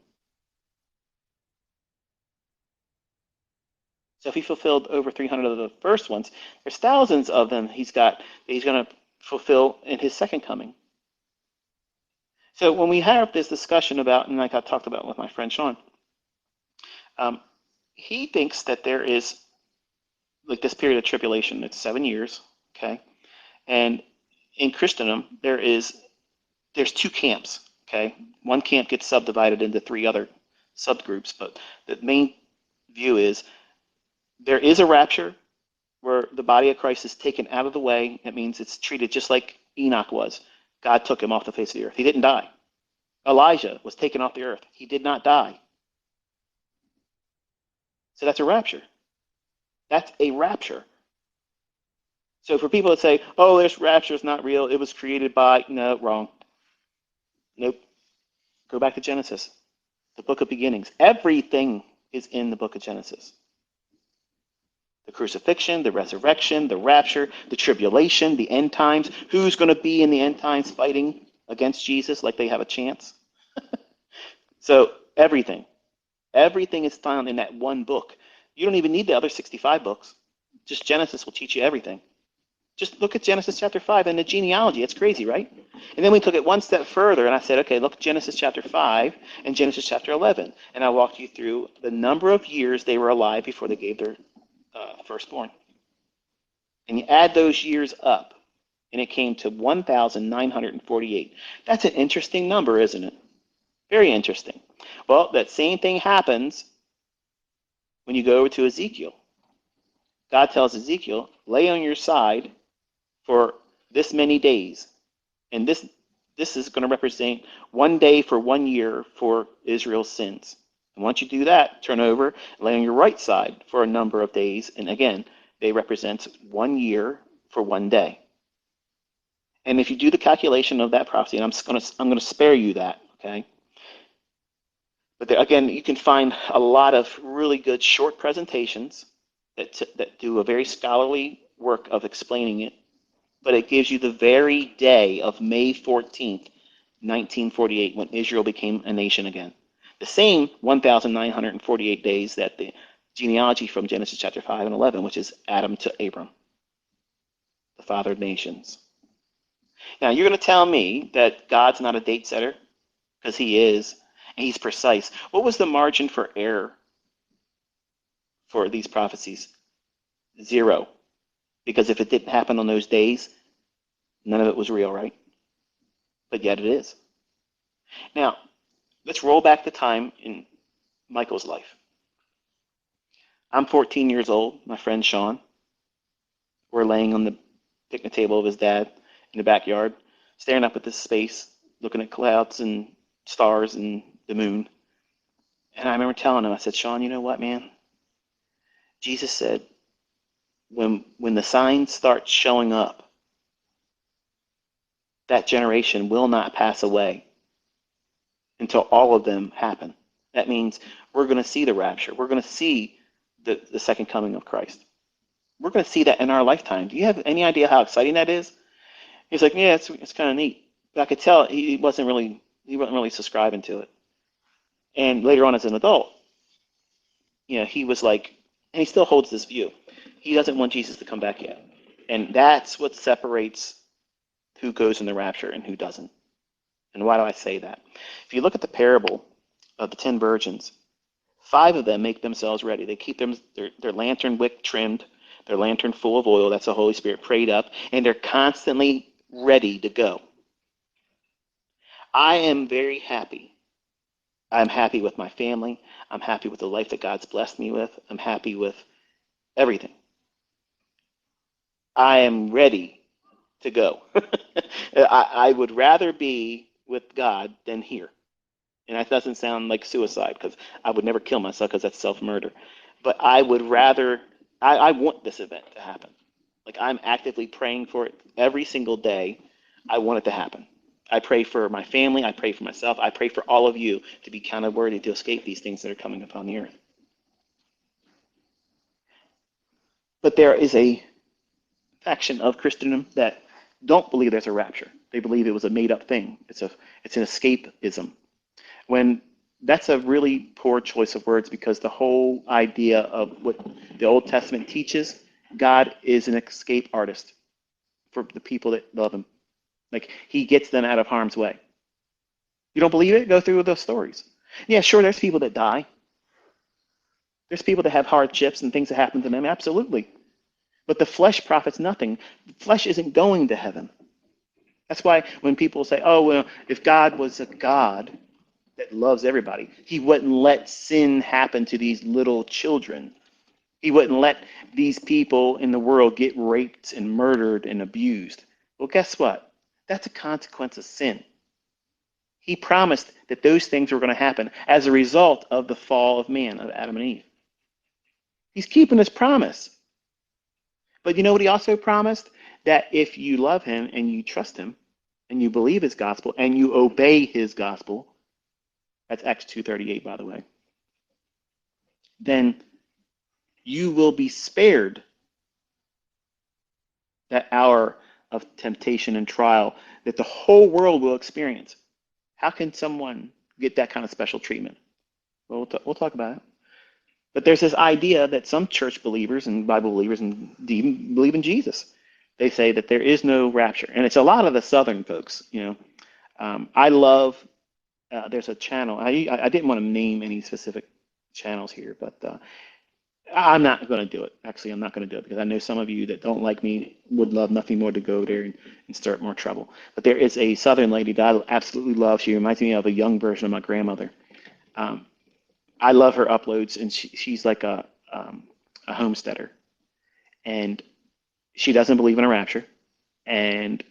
So if he fulfilled over 300 of the first ones, there's thousands of them he's going to fulfill in his second coming. So when we have this discussion about, and like I talked about with my friend Sean, he thinks that there is like this period of tribulation. It's 7 years, okay? And in Christendom, there's 2 camps, okay? One camp gets subdivided into 3 other subgroups, but the main view is there is a rapture where the body of Christ is taken out of the way. It means it's treated just like Enoch was. God took him off the face of the earth. He didn't die. Elijah was taken off the earth. He did not die. So that's a rapture. That's a rapture. So for people that say, oh, this rapture is not real, it was created by, no, wrong. Nope. Go back to Genesis, the book of beginnings. Everything is in the book of Genesis. The crucifixion, the resurrection, the rapture, the tribulation, the end times. Who's going to be in the end times fighting against Jesus like they have a chance? So everything is found in that one book. You don't even need the other 65 books. Just Genesis will teach you everything. Just look at Genesis chapter 5 and the genealogy. It's crazy, right? And then we took it one step further, and I said, okay, look at Genesis chapter 5 and Genesis chapter 11. And I walked you through the number of years they were alive before they gave their firstborn. And you add those years up, and it came to 1,948. That's an interesting number, isn't it? Very interesting. Well, that same thing happens when you go over to Ezekiel. God tells Ezekiel, lay on your side for this many days. And this is going to represent 1 day for 1 year for Israel's sins. And once you do that, turn over, lay on your right side for a number of days. And again, they represent 1 year for 1 day. And if you do the calculation of that prophecy, and I'm going to spare you that, okay? But there, again, you can find a lot of really good short presentations that do a very scholarly work of explaining it. But it gives you the very day of May 14th, 1948, when Israel became a nation again. The same 1,948 days that the genealogy from Genesis chapter 5 and 11, which is Adam to Abram, the father of nations. Now, you're going to tell me that God's not a date setter, because he is, and he's precise. What was the margin for error for these prophecies? 0. Because if it didn't happen on those days, none of it was real, right? But yet it is. Now, let's roll back the time in Michael's life. I'm 14 years old. My friend Sean. We're laying on the picnic table of his dad in the backyard, staring up at this space, looking at clouds and stars and the moon. And I remember telling him, I said, Sean, you know what, man? Jesus said, when the signs start showing up, that generation will not pass away until all of them happen. That means we're going to see the rapture. We're going to see the second coming of Christ. We're going to see that in our lifetime. Do you have any idea how exciting that is? He's like, yeah, it's kind of neat. But I could tell he wasn't really subscribing to it. And later on as an adult, he was like, and he still holds this view. He doesn't want Jesus to come back yet. And that's what separates who goes in the rapture and who doesn't. And why do I say that? If you look at the parable of the 10 virgins, 5 of them make themselves ready. They keep their lantern wick trimmed, their lantern full of oil, that's the Holy Spirit, prayed up, and they're constantly ready to go. I am very happy. I'm happy with my family. I'm happy with the life that God's blessed me with. I'm happy with everything. I am ready to go. I would rather be with God than here. And that doesn't sound like suicide, because I would never kill myself, because that's self-murder. But I would rather, I want this event to happen. Like, I'm actively praying for it every single day. I want it to happen. I pray for my family. I pray for myself. I pray for all of you to be counted worthy to escape these things that are coming upon the earth. But there is a faction of Christendom that don't believe there's a rapture. They believe it was a made-up thing. It's an escapism. When that's a really poor choice of words, because the whole idea of what the Old Testament teaches, God is an escape artist for the people that love him. Like, he gets them out of harm's way. You don't believe it? Go through those stories. Yeah, sure, there's people that die. There's people that have hardships and things that happen to them, absolutely. But the flesh profits nothing. The flesh isn't going to heaven. That's why when people say, oh, well, if God was a God that loves everybody, he wouldn't let sin happen to these little children. He wouldn't let these people in the world get raped and murdered and abused. Well, guess what? That's a consequence of sin. He promised that those things were going to happen as a result of the fall of man, of Adam and Eve. He's keeping his promise. But you know what he also promised? That if you love him and you trust him and you believe his gospel and you obey his gospel, that's Acts 2:38, by the way, then you will be spared that hour of temptation and trial that the whole world will experience. How can someone get that kind of special treatment? Well, we'll talk about it. But there's this idea that some church believers and Bible believers and even believe in Jesus. They say that there is no rapture, and it's a lot of the Southern folks. I love. There's a channel. I didn't want to name any specific channels here, but I'm not going to do it. Actually, I'm not going to do it because I know some of you that don't like me would love nothing more to go there and start more trouble. But there is a Southern lady that I absolutely love. She reminds me of a young version of my grandmother. Um, I love her uploads, and she's like a homesteader, and she doesn't believe in a rapture, and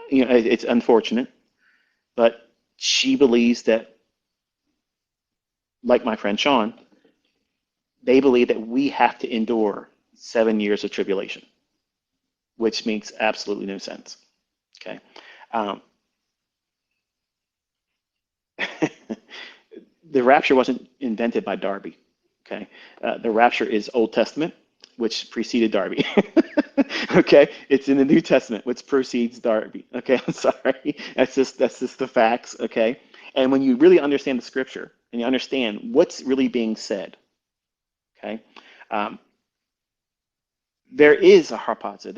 it's unfortunate, but she believes that, like my friend Sean, they believe that we have to endure 7 years of tribulation, which makes absolutely no sense. Okay. Um, the rapture wasn't invented by Darby. Okay. The rapture is Old Testament, which preceded Darby. Okay. It's in the New Testament, which precedes Darby. Okay. I'm sorry. That's just the facts. Okay. And when you really understand the scripture and you understand what's really being said, okay, um, there is a harpazo.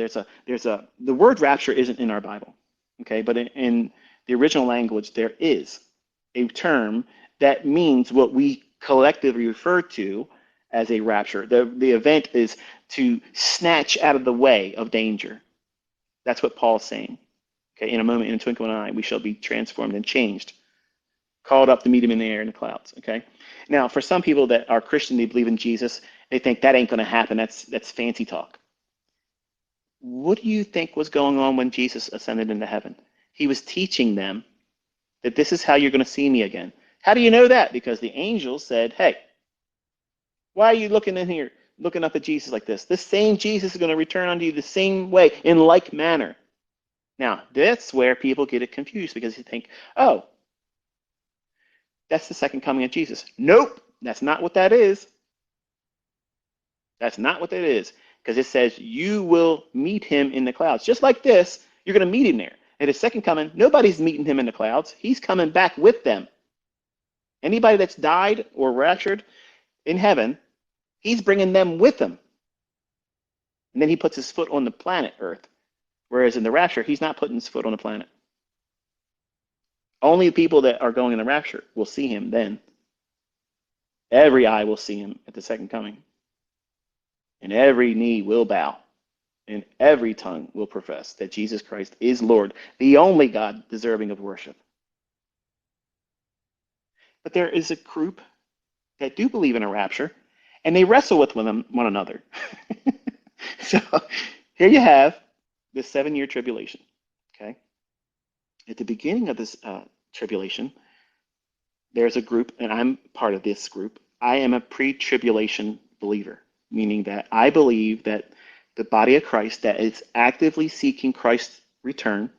The word rapture isn't in our Bible, okay, but in the original language, there is a term that means what we collectively refer to as a rapture. The event is to snatch out of the way of danger. That's what Paul's saying. Okay, in a moment, in a twinkling of an eye, we shall be transformed and changed, called up to meet him in the air in the clouds. Okay. Now, for some people that are Christian, they believe in Jesus, they think that ain't going to happen. That's fancy talk. What do you think was going on when Jesus ascended into heaven? He was teaching them that this is how you're going to see me again. How do you know that? Because the angels said, hey, why are you looking in here, looking up at Jesus like this? This same Jesus is going to return unto you the same way, in like manner. Now, that's where people get it confused because they think, oh, that's the second coming of Jesus. Nope, that's not what that is. That's not what that is. Because it says you will meet him in the clouds. Just like this, you're going to meet him there. At his second coming, nobody's meeting him in the clouds. He's coming back with them. Anybody that's died or raptured in heaven, he's bringing them with him. And then he puts his foot on the planet Earth. Whereas in the rapture, he's not putting his foot on the planet. Only the people that are going in the rapture will see him then. Every eye will see him at the second coming. And every knee will bow. And every tongue will profess that Jesus Christ is Lord, the only God deserving of worship. But there is a group that do believe in a rapture, and they wrestle with one another. So here you have this 7 year tribulation. Okay, at the beginning of this tribulation, there's a group, and I'm part of this group. I am a pre-tribulation believer, meaning that I believe that the body of Christ that is actively seeking Christ's return,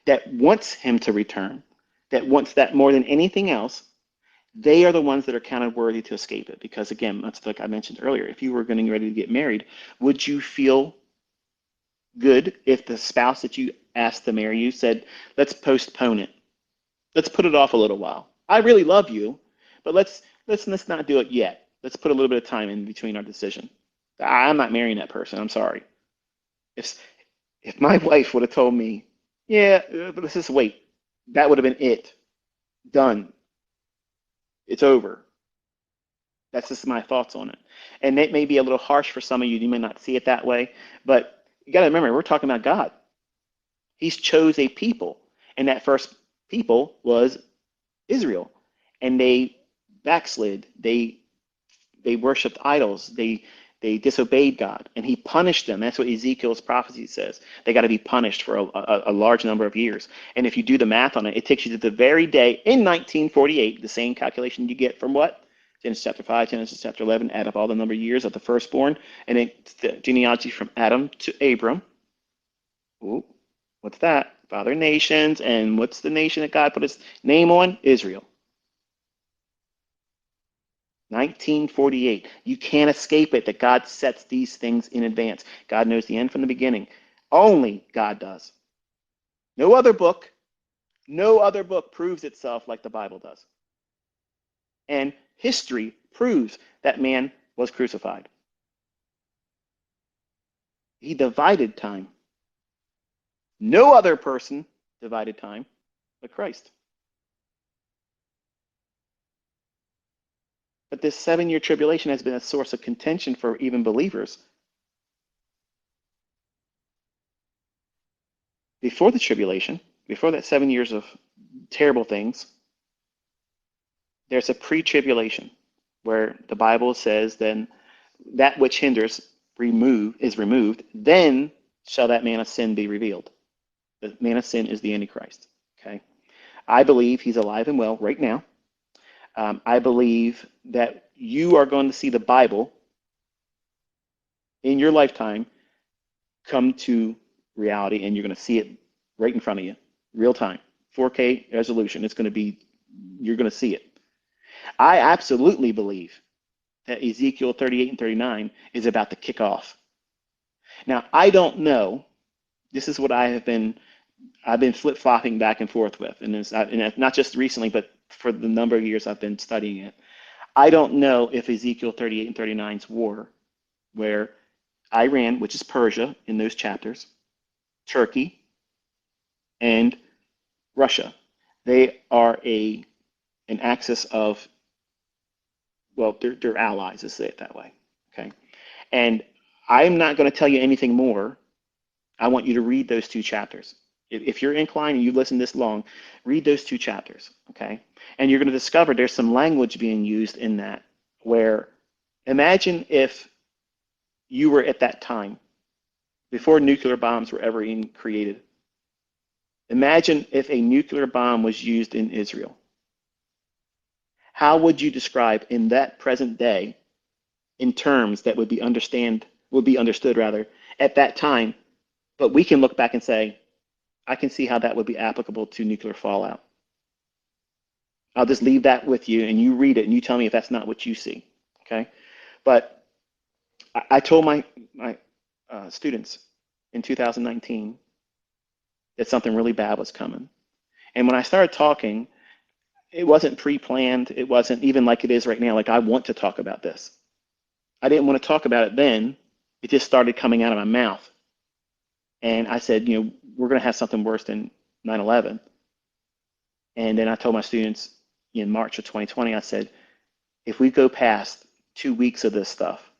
that wants him to return, that wants that more than anything else, they are the ones that are counted worthy to escape it. Because again, much like I mentioned earlier, if you were getting ready to get married, would you feel good if the spouse that you asked to marry you said, let's postpone it. Let's put it off a little while. I really love you, but let's not do it yet. Let's put a little bit of time in between our decision. I'm not marrying that person. I'm sorry. If if my wife would have told me, yeah, but let's just wait, that would have been it. Done. It's over. That's just my thoughts on it. And it may be a little harsh for some of you. You may not see it that way, but you got to remember, we're talking about God. He's chose a people, and that first people was Israel, and they backslid. They worshipped idols. They disobeyed God, and He punished them. That's what Ezekiel's prophecy says. They got to be punished for a large number of years. And if you do the math on it, it takes you to the very day in 1948, the same calculation you get from what? Genesis chapter 5, Genesis chapter 11, add up all the number of years of the firstborn, and then the genealogy from Adam to Abram. Ooh, what's that? Father nations, and what's the nation that God put his name on? Israel. 1948. You can't escape it that God sets these things in advance. God knows the end from the beginning. Only God does. No other book, no other book proves itself like the Bible does. And history proves that man was crucified. He divided time. No other person divided time but Christ. But this 7 year tribulation has been a source of contention for even believers. Before the tribulation, before that 7 years of terrible things, there's a pre-tribulation where the Bible says then that which hinders is removed, then shall that man of sin be revealed. The man of sin is the Antichrist. Okay, I believe he's alive and well right now. I believe that you are going to see the Bible in your lifetime come to reality, and you're going to see it right in front of you, real time, 4K resolution. It's going to be, you're going to see it. I absolutely believe that Ezekiel 38 and 39 is about to kick off. Now, I don't know. This is what I've been flip-flopping back and forth with, and it's not just recently, but for the number of years I've been studying it. I don't know if Ezekiel 38 and 39's war, where Iran, which is Persia in those chapters, Turkey, and Russia, they are an axis of, well, they're allies, let's say it that way. Okay, and I'm not going to tell you anything more. I want you to read those two chapters. If you're inclined and you've listened this long, read those two chapters, okay? And you're going to discover there's some language being used in that where, imagine if you were at that time, before nuclear bombs were ever even created. Imagine if a nuclear bomb was used in Israel. How would you describe in that present day, in terms that would be understood rather, at that time, but we can look back and say, I can see how that would be applicable to nuclear fallout. I'll just leave that with you, and you read it, and you tell me if that's not what you see, okay? But I told my students in 2019 that something really bad was coming. And when I started talking, it wasn't pre-planned. It wasn't even like it is right now. Like, I want to talk about this. I didn't want to talk about it then. It just started coming out of my mouth. And I said, we're going to have something worse than 9/11. And then I told my students in March of 2020, I said, if we go past 2 weeks of this stuff,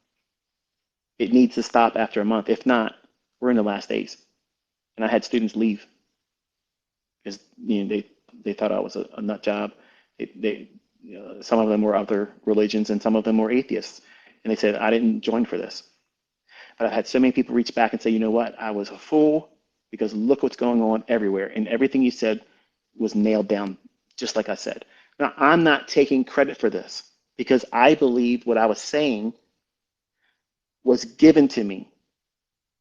it needs to stop after a month. If not, we're in the last days. And I had students leave because they thought I was a nut job. Some of them were other religions and some of them were atheists. And they said, I didn't join for this. But I've had so many people reach back and say, you know what, I was a fool because look what's going on everywhere. And everything you said was nailed down, just like I said. Now, I'm not taking credit for this because I believe what I was saying was given to me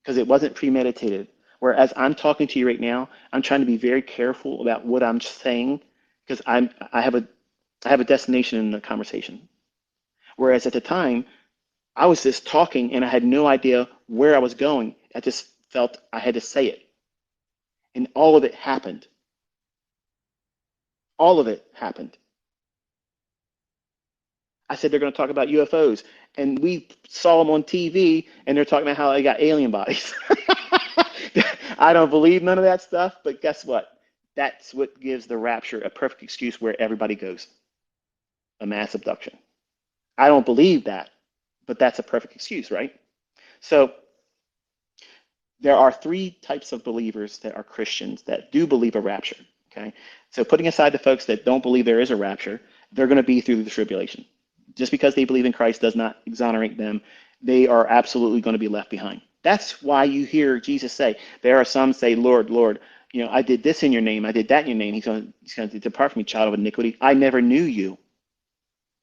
because it wasn't premeditated. Whereas I'm talking to you right now, I'm trying to be very careful about what I'm saying because I have a destination in the conversation. Whereas at the time, I was just talking and I had no idea where I was going. I just felt I had to say it. And all of it happened. All of it happened. I said they're going to talk about UFOs. And we saw them on TV and they're talking about how they got alien bodies. I don't believe none of that stuff, but guess what? That's what gives the rapture a perfect excuse where everybody goes. A mass abduction. I don't believe that, but that's a perfect excuse, right? So there are three types of believers that are Christians that do believe a rapture, okay? So putting aside the folks that don't believe there is a rapture, they're going to be through the tribulation. Just because they believe in Christ does not exonerate them. They are absolutely going to be left behind. That's why you hear Jesus say, there are some say, Lord, Lord, I did this in your name, I did that in your name. He's going to depart from me, child of iniquity. I never knew you.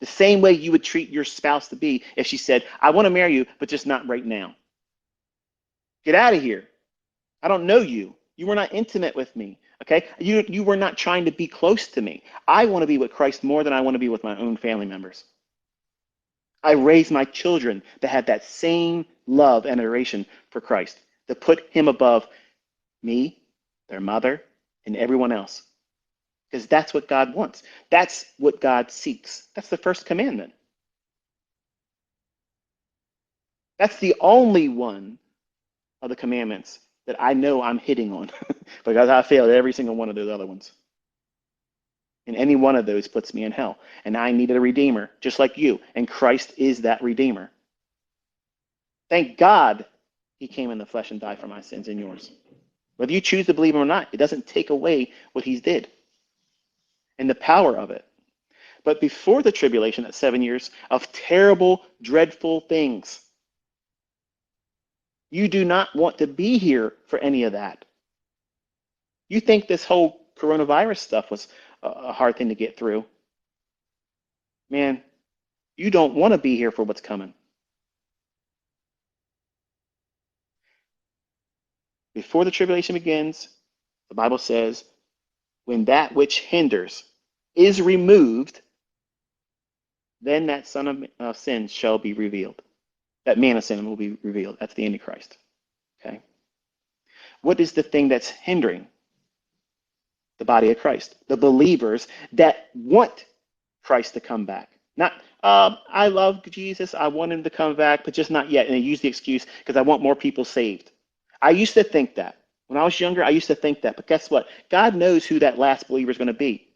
The same way you would treat your spouse to be if she said, I want to marry you, but just not right now. Get out of here. I don't know you. You were not intimate with me. Okay? You were not trying to be close to me. I want to be with Christ more than I want to be with my own family members. I raise my children to have that same love and adoration for Christ, to put him above me, their mother, and everyone else. Because that's what God wants. That's what God seeks. That's the first commandment. That's the only one of the commandments that I know I'm hitting on because I failed every single one of those other ones. And any one of those puts me in hell. And I needed a redeemer, just like you. And Christ is that redeemer. Thank God he came in the flesh and died for my sins and yours. Whether you choose to believe him or not, it doesn't take away what he did and the power of it. But before the tribulation, that 7 years of terrible, dreadful things, you do not want to be here for any of that. You think this whole coronavirus stuff was a hard thing to get through. Man, you don't want to be here for what's coming. Before the tribulation begins, the Bible says, when that which hinders is removed, then that son of sin shall be revealed. That man of sin will be revealed. That's the Antichrist. Okay. What is the thing that's hindering the body of Christ? The believers that want Christ to come back. Not, I love Jesus. I want him to come back, but just not yet. And they use the excuse because I want more people saved. I used to think that. When I was younger, I used to think that. But guess what? God knows who that last believer is going to be.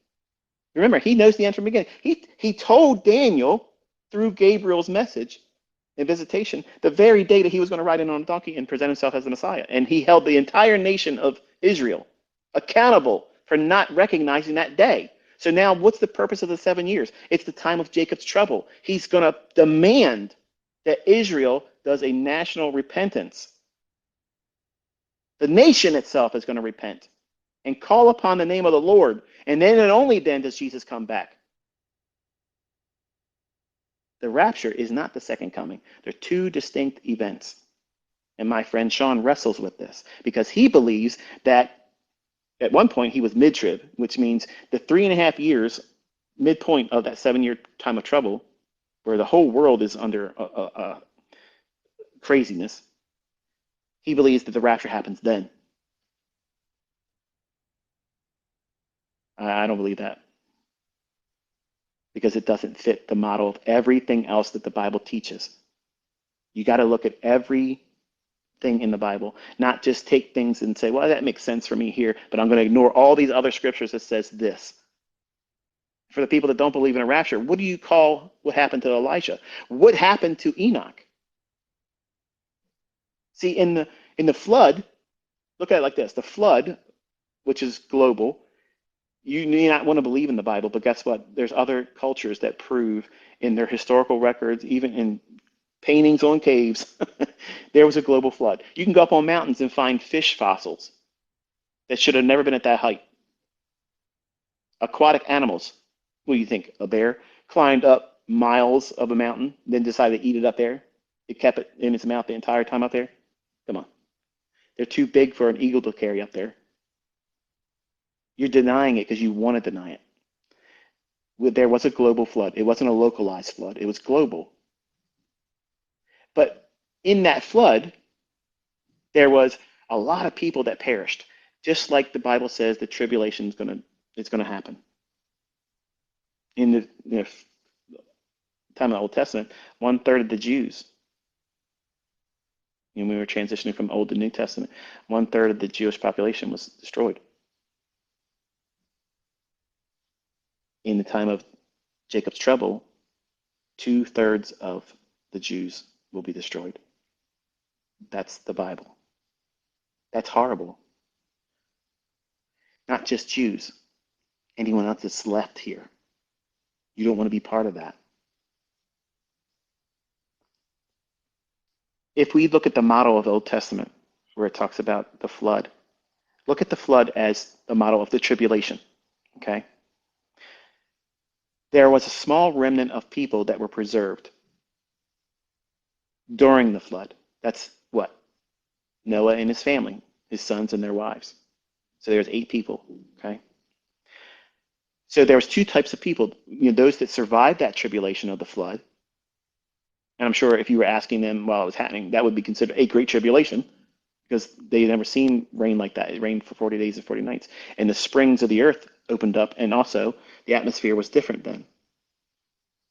Remember, he knows the end from the beginning. He told Daniel through Gabriel's message and visitation the very day that he was going to ride in on a donkey and present himself as the Messiah. And he held the entire nation of Israel accountable for not recognizing that day. So now what's the purpose of the 7 years? It's the time of Jacob's trouble. He's going to demand that Israel does a national repentance. The nation itself is going to repent and call upon the name of the Lord. And then and only then does Jesus come back. The rapture is not the second coming. They're two distinct events. And my friend Sean wrestles with this because he believes that at one point he was mid-trib, which means the 3.5 years, midpoint of that 7 year time of trouble, where the whole world is under craziness. He believes that the rapture happens then. I don't believe that because it doesn't fit the model of everything else that the Bible teaches. You got to look at everything in the Bible, not just take things and say, well, that makes sense for me here, but I'm going to ignore all these other scriptures that says this. For the people that don't believe in a rapture, what do you call what happened to Elijah? What happened to Enoch? See, in the flood, look at it like this. The flood, which is global, you may not want to believe in the Bible, but guess what? There's other cultures that prove in their historical records, even in paintings on caves, there was a global flood. You can go up on mountains and find fish fossils that should have never been at that height. Aquatic animals. What do you think? A bear climbed up miles of a mountain, then decided to eat it up there. It kept it in its mouth the entire time up there. Come on. They're too big for an eagle to carry up there. You're denying it because you want to deny it. There was a global flood. It wasn't a localized flood. It was global. But in that flood, there was a lot of people that perished, just like the Bible says the tribulation is going to happen. In the time of the Old Testament, 1/3 of the Jews, and we were transitioning from Old to New Testament, 1/3 of the Jewish population was destroyed. In the time of Jacob's trouble, 2/3 of the Jews will be destroyed. That's the Bible. That's horrible. Not just Jews, anyone else that's left here. You don't want to be part of that. If we look at the model of the Old Testament, where it talks about the flood, look at the flood as the model of the tribulation, okay? There was a small remnant of people that were preserved during the flood. That's what? Noah and his family, his sons and their wives. So there's 8 people, okay? So there was 2 types of people, those that survived that tribulation of the flood, And I'm sure if you were asking them while it was happening, that would be considered a great tribulation because they had never seen rain like that. It rained for 40 days and 40 nights. And the springs of the earth opened up, and also the atmosphere was different then.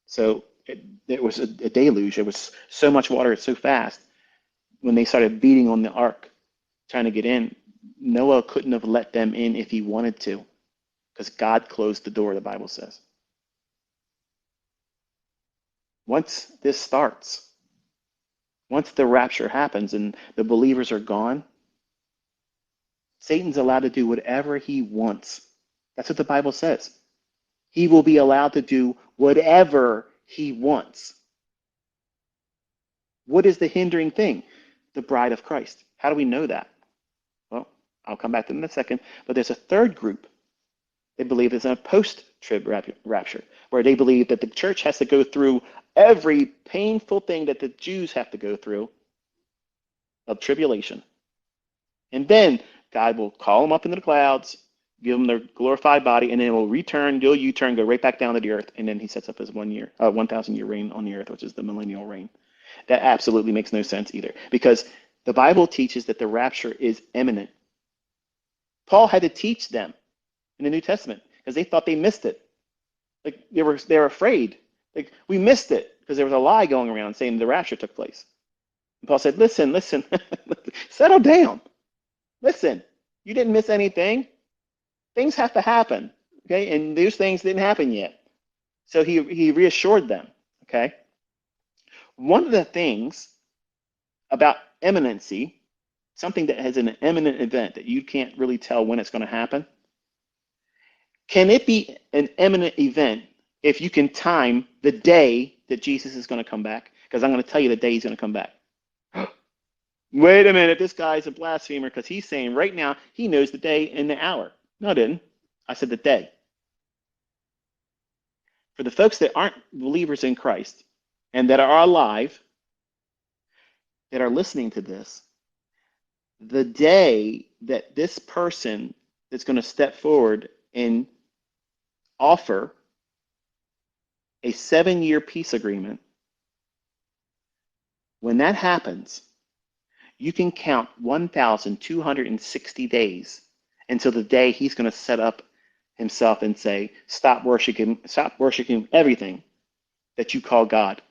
So it was a deluge. It was so much water so fast. When they started beating on the ark, trying to get in, Noah couldn't have let them in if he wanted to because God closed the door, the Bible says. Once this starts, once the rapture happens and the believers are gone, Satan's allowed to do whatever he wants. That's what the Bible says. He will be allowed to do whatever he wants. What is the hindering thing? The bride of Christ. How do we know that? Well, I'll come back to them in a second. But there's a third group. They believe it's a post-trib rapture, where they believe that the church has to go through every painful thing that the Jews have to go through of tribulation. And then God will call them up into the clouds, give them their glorified body, and then it will return, do a U-turn, go right back down to the earth, and then he sets up his 1,000-year reign on the earth, which is the millennial reign. That absolutely makes no sense either, because the Bible teaches that the rapture is imminent. Paul had to teach them in the New Testament because they thought they missed it. Like they were afraid. Like we missed it because there was a lie going around saying the rapture took place. And Paul said, listen, settle down. Listen, you didn't miss anything. Things have to happen, okay? And those things didn't happen yet. So he reassured them, okay? One of the things about imminency, something that has an imminent event that you can't really tell when it's going to happen, can it be an imminent event if you can time the day that Jesus is going to come back? Because I'm going to tell you the day he's going to come back. Wait a minute, this guy's a blasphemer because he's saying right now he knows the day and the hour. No, I didn't. I said the day. For the folks that aren't believers in Christ and that are alive, that are listening to this, the day that this person that's going to step forward and offer a 7-year peace agreement, when that happens, you can count 1,260 days until the day he's going to set up himself and say, stop worshiping everything that you call God.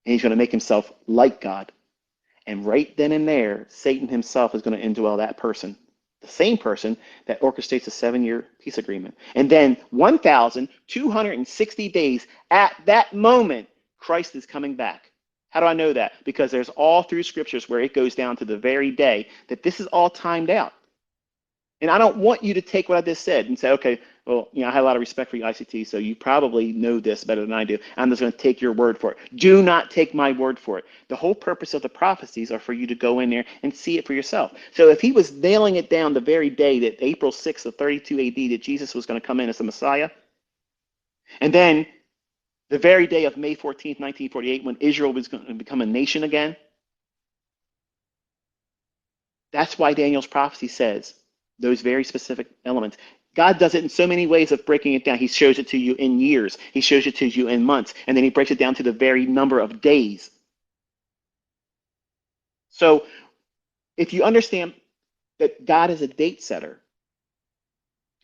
And he's going to make himself like God. And right then and there, Satan himself is going to indwell that person, the same person that orchestrates a 7-year peace agreement. And then 1,260 days at that moment, Christ is coming back. How do I know that? Because there's all through scriptures where it goes down to the very day that this is all timed out. And I don't want you to take what I just said and say, okay, well, I have a lot of respect for you, ICT, so you probably know this better than I do. I'm just going to take your word for it. Do not take my word for it. The whole purpose of the prophecies are for you to go in there and see it for yourself. So if he was nailing it down the very day that April 6th of 32 AD that Jesus was going to come in as the Messiah, and then the very day of May 14th, 1948, when Israel was going to become a nation again, that's why Daniel's prophecy says those very specific elements. God does it in so many ways of breaking it down. He shows it to you in years. He shows it to you in months. And then he breaks it down to the very number of days. So if you understand that God is a date setter,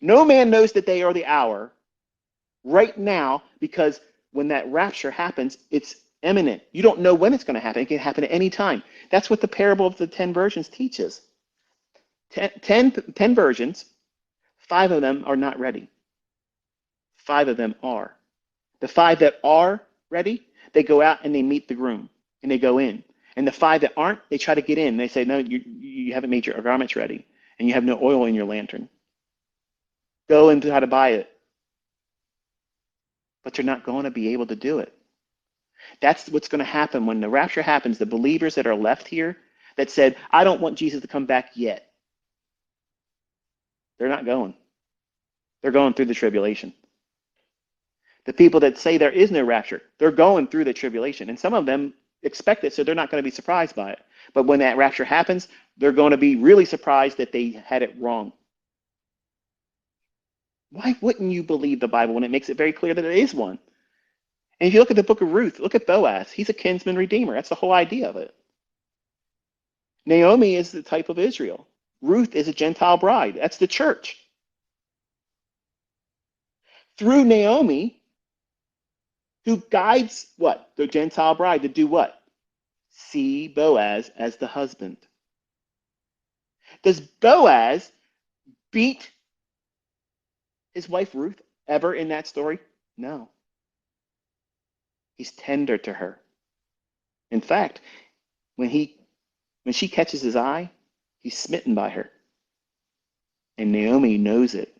no man knows the day or the hour right now, because when that rapture happens, it's imminent. You don't know when it's going to happen. It can happen at any time. That's what the parable of the 10 virgins teaches. 10 virgins, 5 of them are not ready. 5 of them are. The 5 that are ready, they go out and they meet the groom and they go in. And the 5 that aren't, they try to get in. They say, no, you haven't made your garments ready and you have no oil in your lantern. Go and try to buy it. But you're not going to be able to do it. That's what's going to happen when the rapture happens. The believers that are left here that said, I don't want Jesus to come back yet, they're not going. They're going through the tribulation. The people that say there is no rapture, they're going through the tribulation. And some of them expect it, so they're not going to be surprised by it. But when that rapture happens, they're going to be really surprised that they had it wrong. Why wouldn't you believe the Bible when it makes it very clear that it is one? And if you look at the book of Ruth, look at Boaz. He's a kinsman redeemer. That's the whole idea of it. Naomi is the type of Israel. Ruth is a Gentile bride. That's the church. Through Naomi, who guides what? The Gentile bride to do what? See Boaz as the husband. Does Boaz beat his wife Ruth ever in that story? No. He's tender to her. In fact, when she catches his eye, he's smitten by her. And Naomi knows it.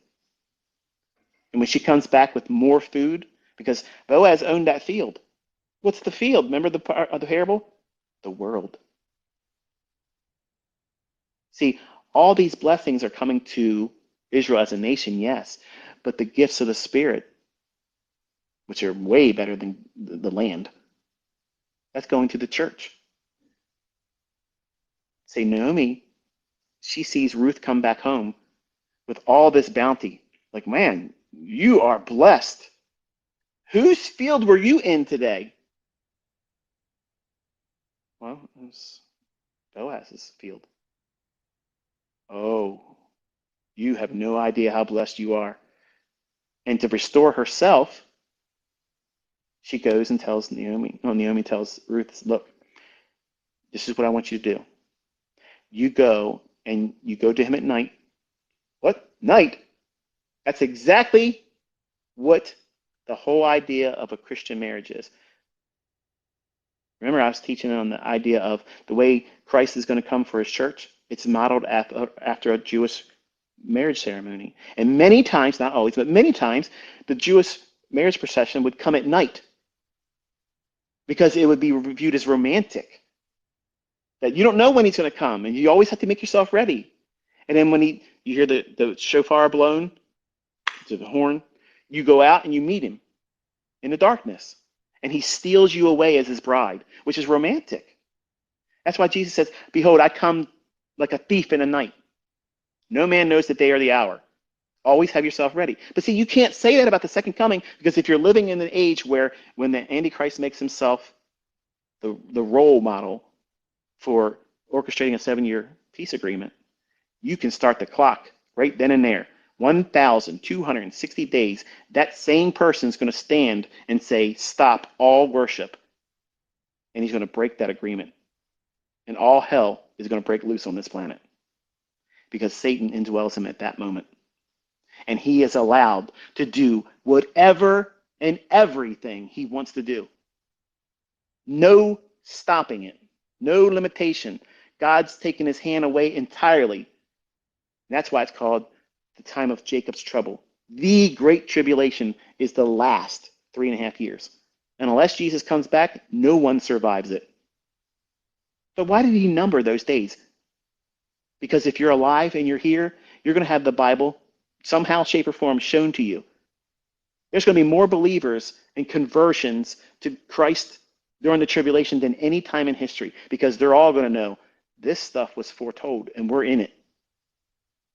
And when she comes back with more food, because Boaz owned that field. What's the field? Remember the parable? The world. See, all these blessings are coming to Israel as a nation, yes, but the gifts of the Spirit, which are way better than the land, that's going to the church. Say, Naomi, she sees Ruth come back home with all this bounty. Like, man, you are blessed. Whose field were you in today? Well, it was Boaz's field. Oh, you have no idea how blessed you are. And to restore herself, she goes and tells Naomi. Well, Naomi tells Ruth, look, this is what I want you to do. You go and you go to him at night. What? Night? That's exactly what the whole idea of a Christian marriage is. Remember, I was teaching on the idea of the way Christ is going to come for his church. It's modeled after a Jewish marriage ceremony. And many times, not always, but many times, the Jewish marriage procession would come at night because it would be viewed as romantic. That you don't know when he's going to come, and you always have to make yourself ready. And then when you hear the shofar blown, to the horn, you go out and you meet him in the darkness. And he steals you away as his bride, which is romantic. That's why Jesus says, behold, I come like a thief in the night. No man knows the day or the hour. Always have yourself ready. But see, you can't say that about the second coming, because if you're living in an age where when the Antichrist makes himself the role model for orchestrating a 7-year peace agreement, you can start the clock right then and there. 1,260 days, that same person is going to stand and say, stop all worship. And he's going to break that agreement. And all hell is going to break loose on this planet because Satan indwells him at that moment. And he is allowed to do whatever and everything he wants to do. No stopping it. No limitation. God's taken his hand away entirely. That's why it's called the time of Jacob's trouble. The great tribulation is the last 3.5 years. And unless Jesus comes back, no one survives it. But why did he number those days? Because if you're alive and you're here, you're going to have the Bible somehow, shape, or form shown to you. There's going to be more believers and conversions to Christ during the tribulation than any time in history, because they're all going to know this stuff was foretold and we're in it.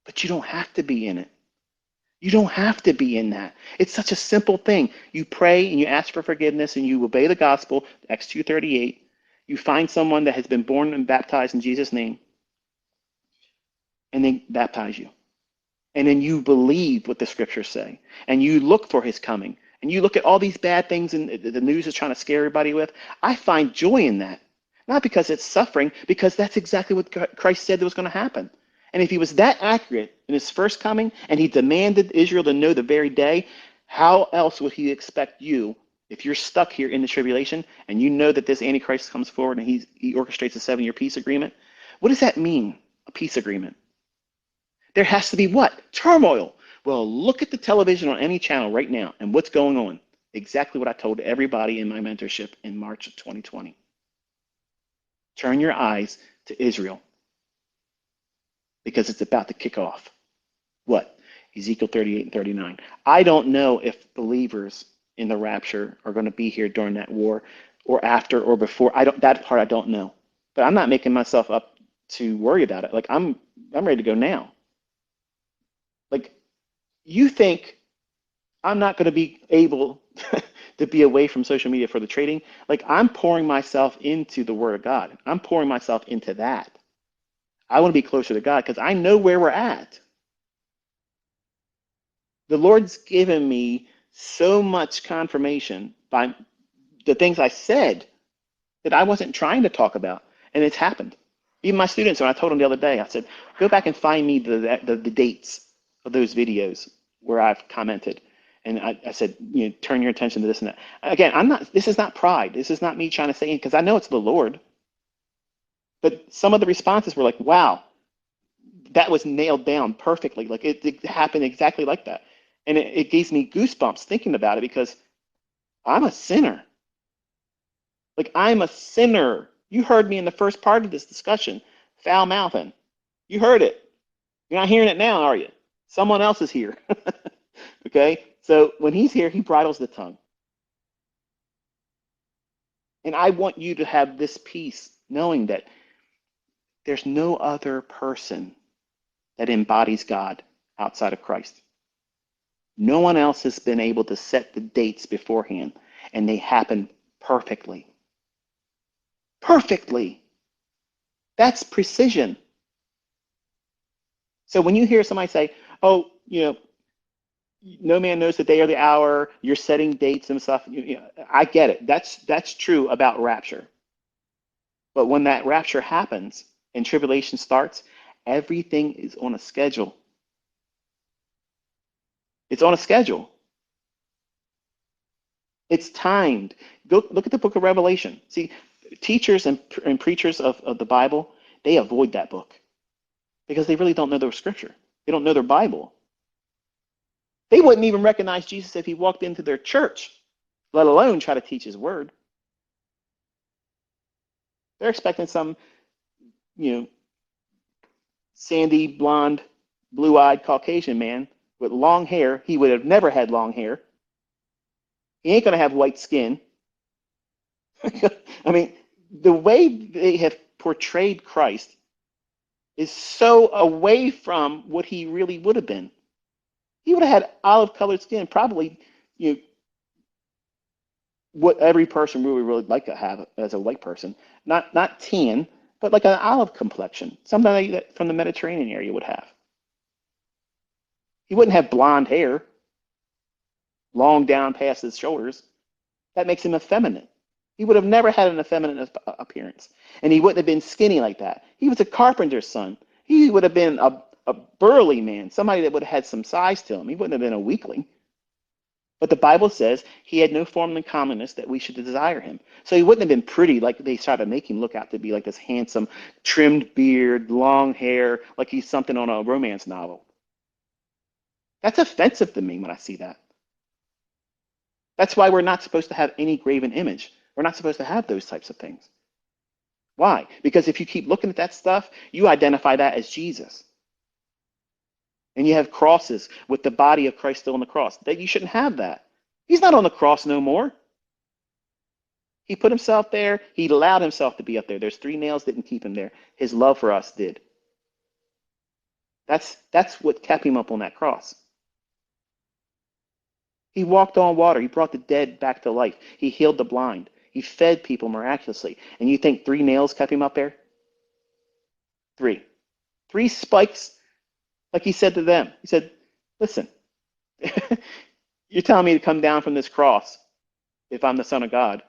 But you don't have to be in it. You don't have to be in that. It's such a simple thing. You pray and you ask for forgiveness and you obey the gospel, Acts 2:38. You find someone that has been born and baptized in Jesus' name, and they baptize you. And then you believe what the scriptures say, and you look for his coming, and you look at all these bad things and the news is trying to scare everybody with. I find joy in that, not because it's suffering, because that's exactly what Christ said was going to happen. And if he was that accurate in his first coming, and he demanded Israel to know the very day, how else would he expect you, if you're stuck here in the tribulation, and you know that this Antichrist comes forward and he orchestrates a 7-year peace agreement? What does that mean, a peace agreement? There has to be what? Turmoil. Well, look at the television on any channel right now, and what's going on? Exactly what I told everybody in my mentorship in March of 2020. Turn your eyes to Israel, because it's about to kick off. What? Ezekiel 38 and 39. I don't know if believers in the rapture are going to be here during that war or after or before. That part I don't know. But I'm not making myself up to worry about it. Like I'm ready to go now. Like, you think I'm not going to be able to be away from social media for the trading. Like I'm pouring myself into the Word of God. I'm pouring myself into that. I want to be closer to God because I know where we're at. The Lord's given me so much confirmation by the things I said that I wasn't trying to talk about, and it's happened. Even my students, when I told them the other day, I said, go back and find me the dates of those videos where I've commented. And I said, turn your attention to this and that. Again, this is not pride. This is not me trying to say, because I know it's the Lord. But some of the responses were like, wow, that was nailed down perfectly. Like it happened exactly like that. And it gives me goosebumps thinking about it because I'm a sinner. Like I'm a sinner. You heard me in the first part of this discussion, foul mouthing. You heard it. You're not hearing it now, are you? Someone else is here. Okay? So when he's here, he bridles the tongue. And I want you to have this peace, knowing that there's no other person that embodies God outside of Christ. No one else has been able to set the dates beforehand, and they happen perfectly. Perfectly. That's precision. So when you hear somebody say, oh, no man knows the day or the hour, you're setting dates and stuff, I get it. That's true about rapture. But when that rapture happens and tribulation starts, everything is on a schedule. It's on a schedule. It's timed. Go look at the book of Revelation. See, teachers and preachers of the Bible, they avoid that book because they really don't know their scripture. They don't know their Bible. They wouldn't even recognize Jesus if he walked into their church, let alone try to teach his word. They're expecting some, you know, sandy, blonde, blue-eyed Caucasian man with long hair. He would have never had long hair. He ain't going to have white skin. I mean, the way they have portrayed Christ is so away from what he really would have been. He would have had olive-colored skin, probably, you know, what every person really like to have as a white person. Not tan, but like an olive complexion, something that from the Mediterranean area would have. He wouldn't have blonde hair, long down past his shoulders. That makes him effeminate. He would have never had an effeminate appearance. And he wouldn't have been skinny like that. He was a carpenter's son. He would have been a burly man, somebody that would have had some size to him. He wouldn't have been a weakling. But the Bible says he had no form in commonness that we should desire him. So he wouldn't have been pretty like they try to make him look out to be like this handsome, trimmed beard, long hair, like he's something on a romance novel. That's offensive to me when I see that. That's why we're not supposed to have any graven image. We're not supposed to have those types of things. Why? Because if you keep looking at that stuff, you identify that as Jesus. And you have crosses with the body of Christ still on the cross. That you shouldn't have that. He's not on the cross no more. He put himself there. He allowed himself to be up there. There's 3 nails didn't keep him there. His love for us did. That's what kept him up on that cross. He walked on water. He brought the dead back to life. He healed the blind. He fed people miraculously. And you think 3 nails kept him up there? 3. 3 spikes, like he said to them. He said, listen, you're telling me to come down from this cross if I'm the Son of God.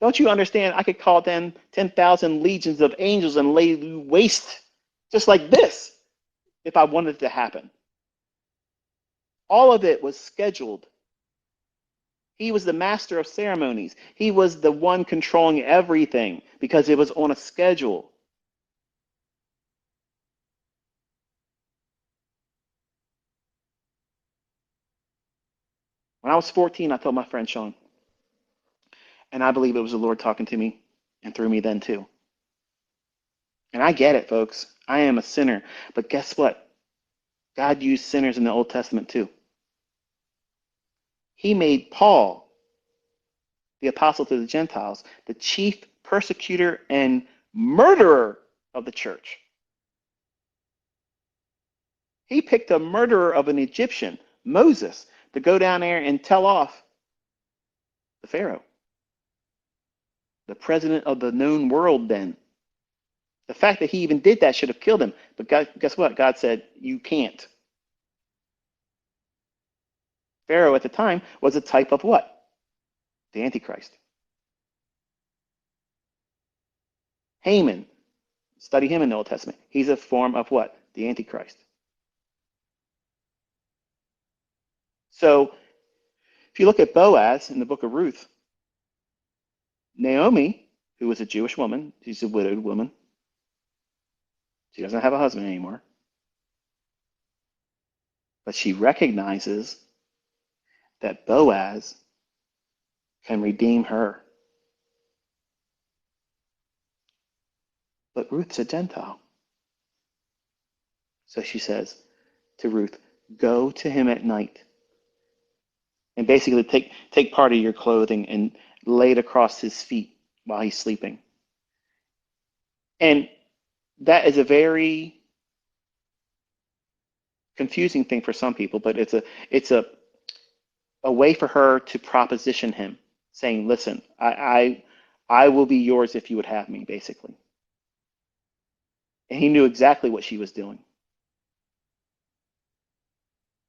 Don't you understand? I could call down 10,000 legions of angels and lay waste just like this if I wanted it to happen. All of it was scheduled. He was the master of ceremonies. He was the one controlling everything because it was on a schedule. When I was 14, I told my friend Sean, and I believe it was the Lord talking to me and through me then too. And I get it, folks. I am a sinner. But guess what? God used sinners in the Old Testament too. He made Paul, the apostle to the Gentiles, the chief persecutor and murderer of the church. He picked a murderer of an Egyptian, Moses, to go down there and tell off Pharaoh, the president of the known world then. The fact that he even did that should have killed him. But God, guess what? God said, you can't. Pharaoh at the time was a type of what? The Antichrist. Haman, study him in the Old Testament. He's a form of what? The Antichrist. So if you look at Boaz in the book of Ruth, Naomi, who was a Jewish woman, she's a widowed woman. She doesn't have a husband anymore. But she recognizes that Boaz can redeem her. But Ruth's a Gentile. So she says to Ruth, go to him at night and basically take part of your clothing and lay it across his feet while he's sleeping. And that is a very confusing thing for some people, but it's a way for her to proposition him, saying, listen, I will be yours if you would have me, basically. And he knew exactly what she was doing.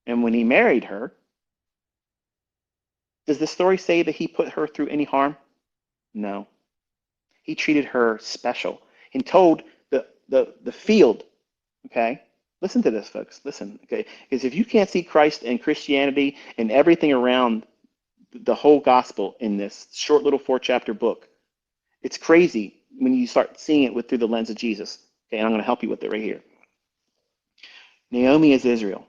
And when he married her, does the story say that he put her through any harm? No. He treated her special and told the field, okay? Listen to this, folks. Listen, okay? Because if you can't see Christ and Christianity and everything around the whole gospel in this short little 4-chapter book, it's crazy when you start seeing it through the lens of Jesus. Okay, and I'm going to help you with it right here. Naomi is Israel.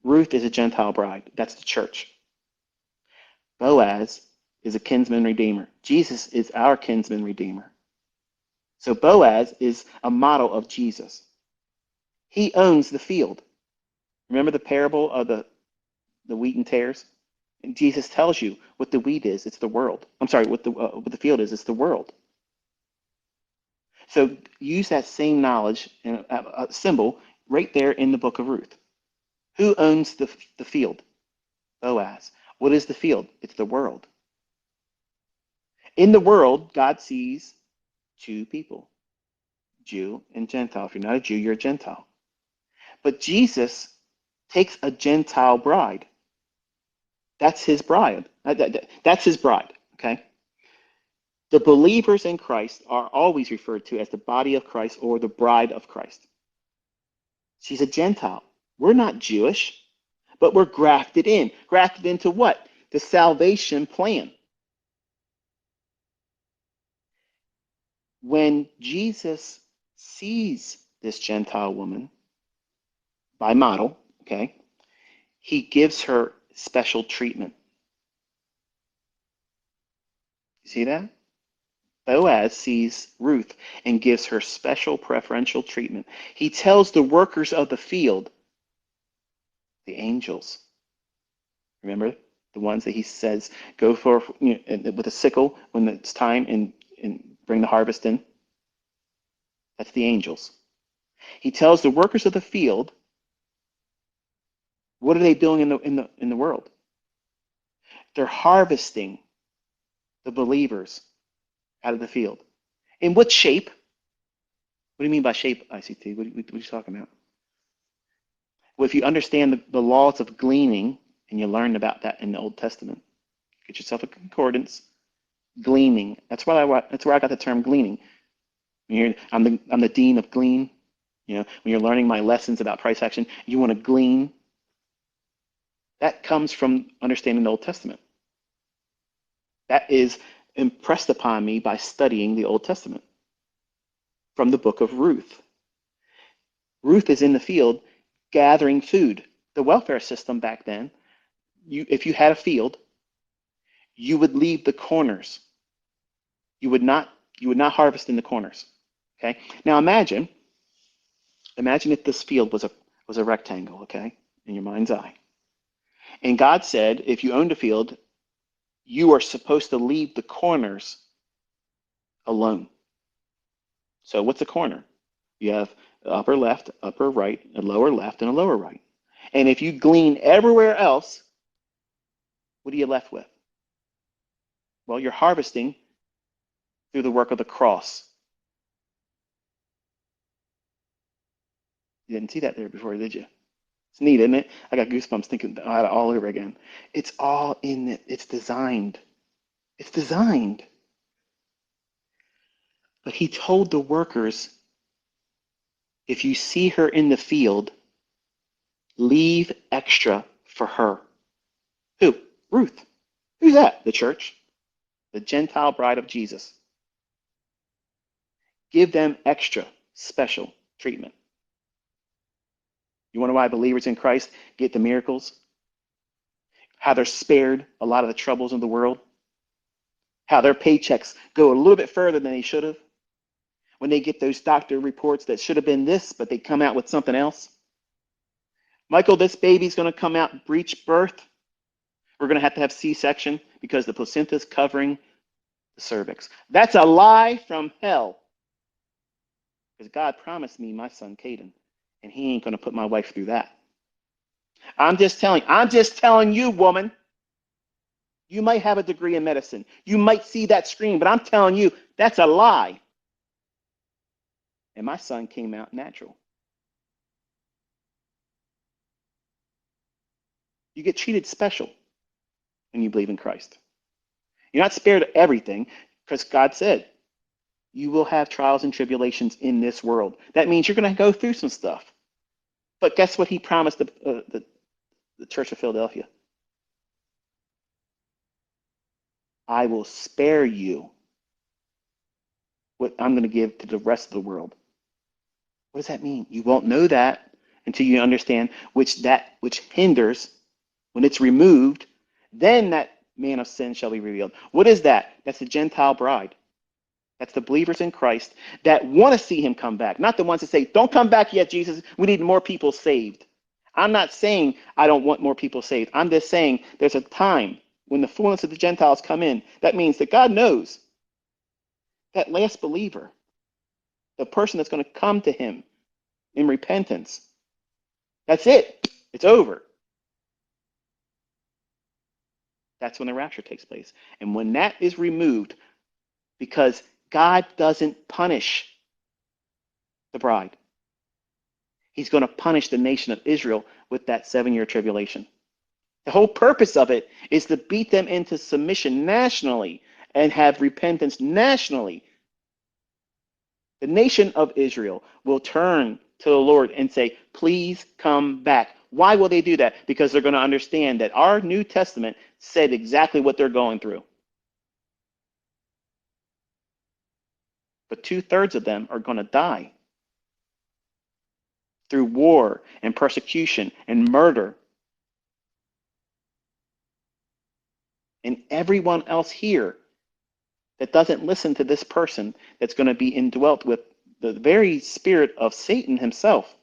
Ruth is a Gentile bride. That's the church. Boaz is a kinsman redeemer. Jesus is our kinsman redeemer. So Boaz is a model of Jesus. He owns the field. Remember the parable of the wheat and tares? And Jesus tells you what the wheat is. It's the world. I'm sorry, what the field is. It's the world. So use that same knowledge and a symbol right there in the book of Ruth. Who owns the field? Boaz. What is the field? It's the world. In the world, God sees two people, Jew and Gentile. If you're not a Jew, you're a Gentile. But Jesus takes a Gentile bride. That's his bride. That's his bride, okay? The believers in Christ are always referred to as the body of Christ or the bride of Christ. She's a Gentile. We're not Jewish, but we're grafted in. Grafted into what? The salvation plan. When Jesus sees this Gentile woman by model, okay, he gives her special treatment. You see that? Boaz sees Ruth and gives her special preferential treatment. He tells the workers of the field, the angels, remember the ones that he says, go for with a sickle when it's time and bring the harvest in? That's the angels. He tells the workers of the field, what are they doing in the world? They're harvesting the believers out of the field. In what shape? What do you mean by shape, ICT? What are you talking about? Well, if you understand the laws of gleaning, and you learn about that in the Old Testament, get yourself a concordance. Gleaning. That's where I got the term gleaning. I'm the dean of glean. When you're learning my lessons about price action, you want to glean. That comes from understanding the Old Testament. That is impressed upon me by studying the Old Testament from the book of Ruth. Ruth is in the field gathering food. The welfare system back then, if you had a field, you would leave the corners. You would not harvest in the corners. Okay? Now imagine if this field was a rectangle, okay, in your mind's eye. And God said, if you owned a field, you are supposed to leave the corners alone. So what's a corner? You have upper left, upper right, a lower left, and a lower right. And if you glean everywhere else, what are you left with? Well, you're harvesting through the work of the cross. You didn't see that there before, did you? It's neat, isn't it? I got goosebumps thinking about it all over again. It's all in it. It's designed. It's designed. But he told the workers, if you see her in the field, leave extra for her. Who? Ruth. Who's that? The church. The Gentile bride of Jesus. Give them extra special treatment. You wonder why believers in Christ get the miracles? How they're spared a lot of the troubles of the world? How their paychecks go a little bit further than they should have? When they get those doctor reports that should have been this, but they come out with something else? Michael, this baby's going to come out breech birth. We're going to have C-section because the placenta is covering the cervix. That's a lie from hell. Because God promised me my son, Caden, and he ain't going to put my wife through that. I'm just telling you, woman. You might have a degree in medicine. You might see that screen, but I'm telling you, that's a lie. And my son came out natural. You get treated special when you believe in Christ. You're not spared everything because God said, you will have trials and tribulations in this world. That means you're going to go through some stuff. But guess what he promised the Church of Philadelphia? I will spare you what I'm going to give to the rest of the world. What does that mean? You won't know that until you understand which hinders, when it's removed, then that man of sin shall be revealed. What is that? That's the Gentile bride. That's the believers in Christ that want to see him come back, not the ones that say, don't come back yet, Jesus. We need more people saved. I'm not saying I don't want more people saved. I'm just saying there's a time when the fullness of the Gentiles come in. That means that God knows that last believer, the person that's going to come to him in repentance, that's it. It's over. That's when the rapture takes place. And when that is removed, because God doesn't punish the bride, he's going to punish the nation of Israel with that 7-year tribulation. The whole purpose of it is to beat them into submission nationally and have repentance nationally. The nation of Israel will turn to the Lord and say, please come back. Why will they do that? Because they're going to understand that our New Testament said exactly what they're going through. But 2/3 of them are going to die through war and persecution and murder. And everyone else here that doesn't listen to this person that's going to be indwelt with the very spirit of Satan himself,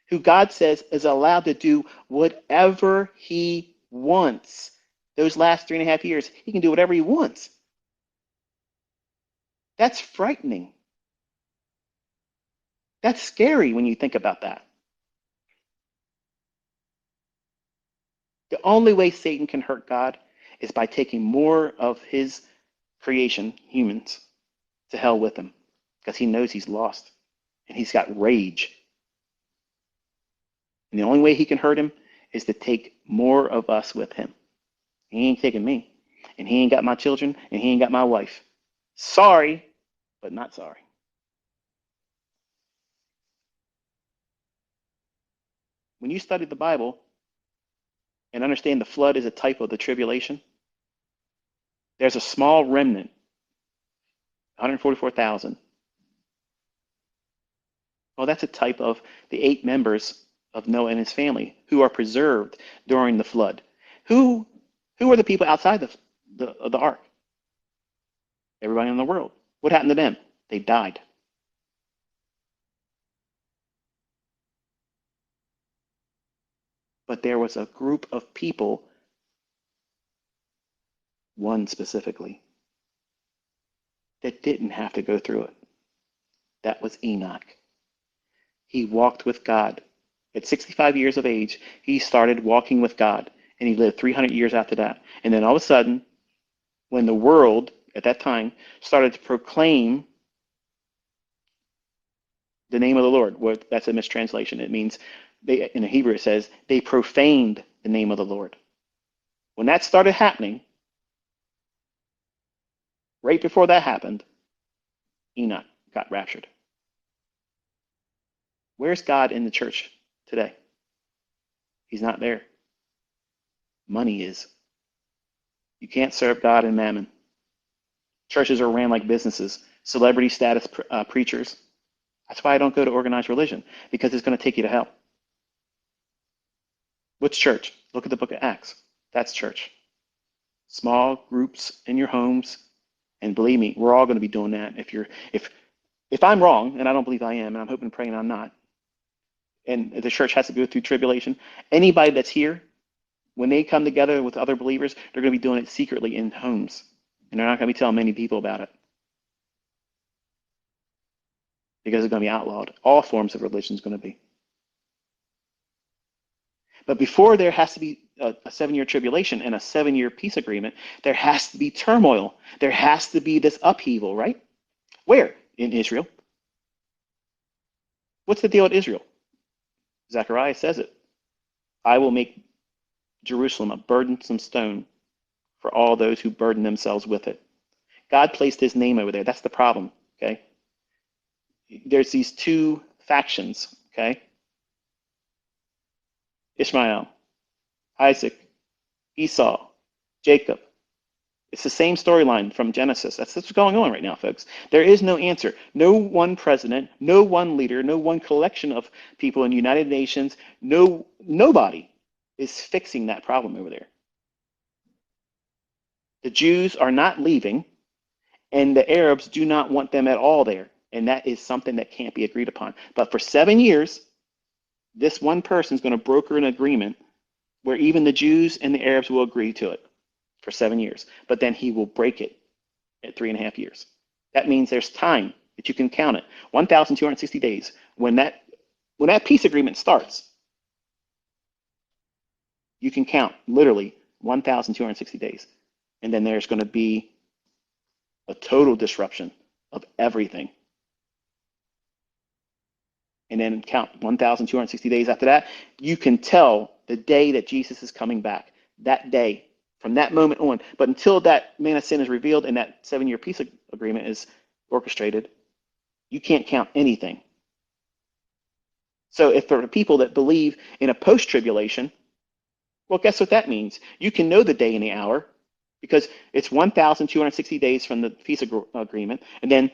who God says is allowed to do whatever he wants. Those last 3.5 years, he can do whatever he wants. That's frightening. That's scary when you think about that. The only way Satan can hurt God is by taking more of his creation, humans, to hell with him, because he knows he's lost and he's got rage. And the only way he can hurt him is to take more of us with him. He ain't taking me, and he ain't got my children, and he ain't got my wife. Sorry, but not sorry. When you study the Bible and understand the flood is a type of the tribulation, there's a small remnant, 144,000. Well, that's a type of the 8 members of Noah and his family who are preserved during the flood. Who are the people outside the ark? Everybody in the world. What happened to them? They died. But there was a group of people, one specifically, that didn't have to go through it. That was Enoch. He walked with God. At 65 years of age, he started walking with God, and he lived 300 years after that. And then all of a sudden, when the world at that time started to proclaim the name of the Lord. Well, that's a mistranslation. It means in the Hebrew it says they profaned the name of the Lord. When that started happening, right before that happened, Enoch got raptured. Where's God in the church today? He's not there. Money is. You can't serve God and mammon. Churches are ran like businesses, celebrity status preachers. That's why I don't go to organized religion, because it's going to take you to hell. What's church? Look at the book of Acts. That's church. Small groups in your homes, and believe me, we're all going to be doing that. If I'm wrong, and I don't believe I am, and I'm hoping and praying I'm not, and the church has to go through tribulation, anybody that's here, when they come together with other believers, they're going to be doing it secretly in homes, and they're not going to be telling many people about it because it's going to be outlawed. All forms of religion is going to be. But before there has to be a 7-year tribulation and a 7-year peace agreement, there has to be turmoil. There has to be this upheaval, right? Where? In Israel. What's the deal with Israel? Zechariah says it. I will make Jerusalem a burdensome stone for all those who burden themselves with it. God placed his name over there. That's the problem, okay? There's these two factions, okay? Ishmael, Isaac, Esau, Jacob. It's the same storyline from Genesis. That's what's going on right now, folks. There is no answer. No one president, no one leader, no one collection of people in the United Nations, nobody is fixing that problem over there. The Jews are not leaving, and the Arabs do not want them at all there. And that is something that can't be agreed upon. But for 7 years, this one person is going to broker an agreement where even the Jews and the Arabs will agree to it for 7 years. But then he will break it at 3.5 years. That means there's time that you can count it. 1,260 days. When that peace agreement starts, you can count literally 1,260 days. And then there's going to be a total disruption of everything. And then count 1,260 days after that, you can tell the day that Jesus is coming back. That day, from that moment on. But until that man of sin is revealed and that 7-year peace agreement is orchestrated, you can't count anything. So if there are people that believe in a post-tribulation, well, guess what that means? You can know the day and the hour because it's 1,260 days from the peace agreement. And then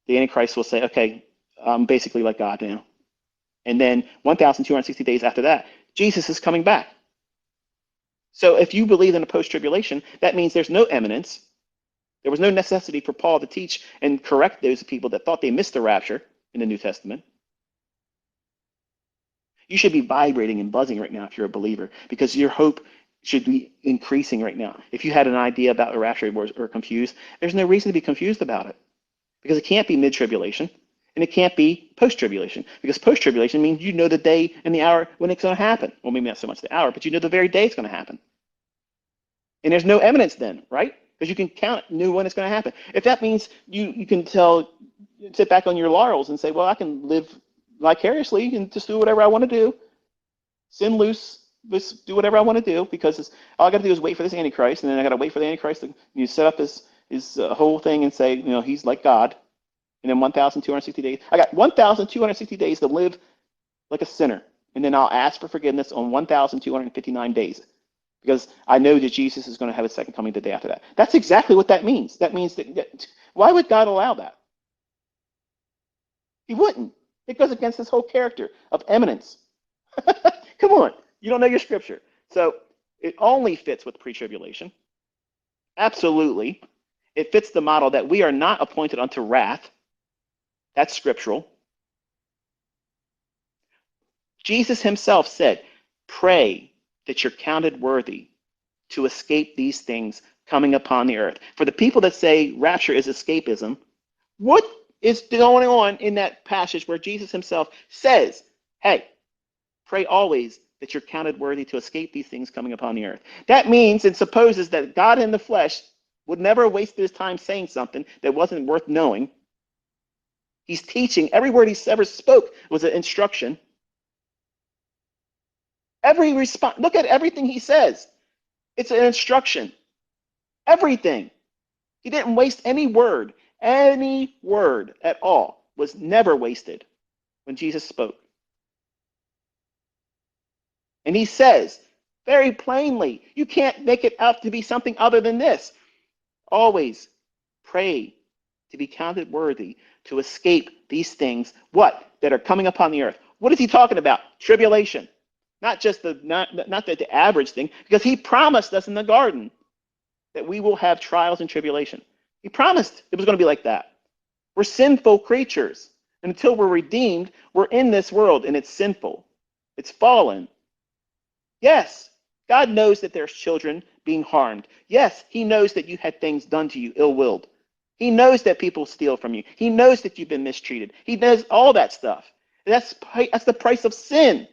the Antichrist will say, okay, I'm basically like God now. And then 1,260 days after that, Jesus is coming back. So if you believe in a post-tribulation, that means there's no eminence. There was no necessity for Paul to teach and correct those people that thought they missed the rapture in the New Testament. You should be vibrating and buzzing right now if you're a believer because your hope should be increasing right now. If you had an idea about the rapture or confused, there's no reason to be confused about it because it can't be mid-tribulation. And it can't be post-tribulation because post-tribulation means you know the day and the hour when it's going to happen. Well, maybe not so much the hour, but you know the very day it's going to happen. And there's no evidence then, right? Because you can count it, know when it's going to happen. If that means you can sit back on your laurels and say, well, I can live vicariously and just do whatever I want to do, sin loose, just do whatever I want to do because all I got to do is wait for this Antichrist, and then I got to wait for the Antichrist to set up his whole thing and say, he's like God. And then 1,260 days. I got 1,260 days to live like a sinner. And then I'll ask for forgiveness on 1,259 days because I know that Jesus is going to have a second coming the day after that. That's exactly what that means. That means that why would God allow that? He wouldn't. It goes against his whole character of eminence. Come on. You don't know your scripture. So it only fits with pre-tribulation. Absolutely. It fits the model that we are not appointed unto wrath. That's scriptural. Jesus himself said, pray that you're counted worthy to escape these things coming upon the earth. For the people that say rapture is escapism, what is going on in that passage where Jesus himself says, hey, pray always that you're counted worthy to escape these things coming upon the earth? That means and supposes that God in the flesh would never waste his time saying something that wasn't worth knowing. He's teaching. Every word he ever spoke was an instruction. Every response, look at everything he says. It's an instruction. Everything. He didn't waste any word. Any word at all was never wasted when Jesus spoke. And he says very plainly, you can't make it out to be something other than this. Always pray to be counted worthy to escape these things, what? That are coming upon the earth. What is he talking about? Tribulation. Not just the average thing, because he promised us in the garden that we will have trials and tribulation. He promised it was going to be like that. We're sinful creatures. And until we're redeemed, we're in this world and it's sinful. It's fallen. Yes, God knows that there's children being harmed. Yes, he knows that you had things done to you ill-willed. He knows that people steal from you. He knows that you've been mistreated. He knows all that stuff. That's the price of sin.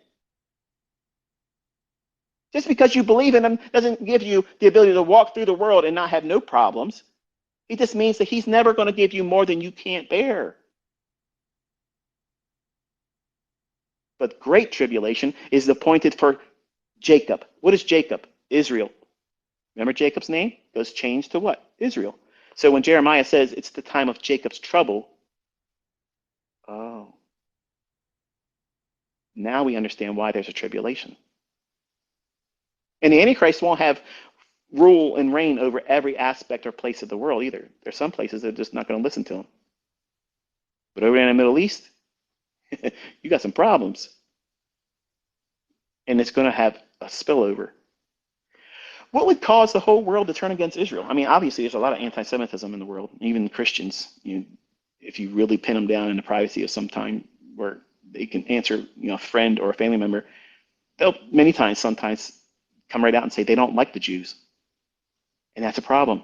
Just because you believe in him doesn't give you the ability to walk through the world and not have no problems. It just means that he's never going to give you more than you can't bear. But great tribulation is appointed for Jacob. What is Jacob? Israel. Remember Jacob's name? It was changed to what? Israel. So when Jeremiah says it's the time of Jacob's trouble, oh, now we understand why there's a tribulation. And the Antichrist won't have rule and reign over every aspect or place of the world either. There's some places that are just not going to listen to him. But over in the Middle East, you got some problems. And it's going to have a spillover. What would cause the whole world to turn against Israel? I mean, obviously, there's a lot of anti-Semitism in the world. Even Christians, if you really pin them down in the privacy of some time where they can answer, a friend or a family member, they'll sometimes come right out and say they don't like the Jews. And that's a problem.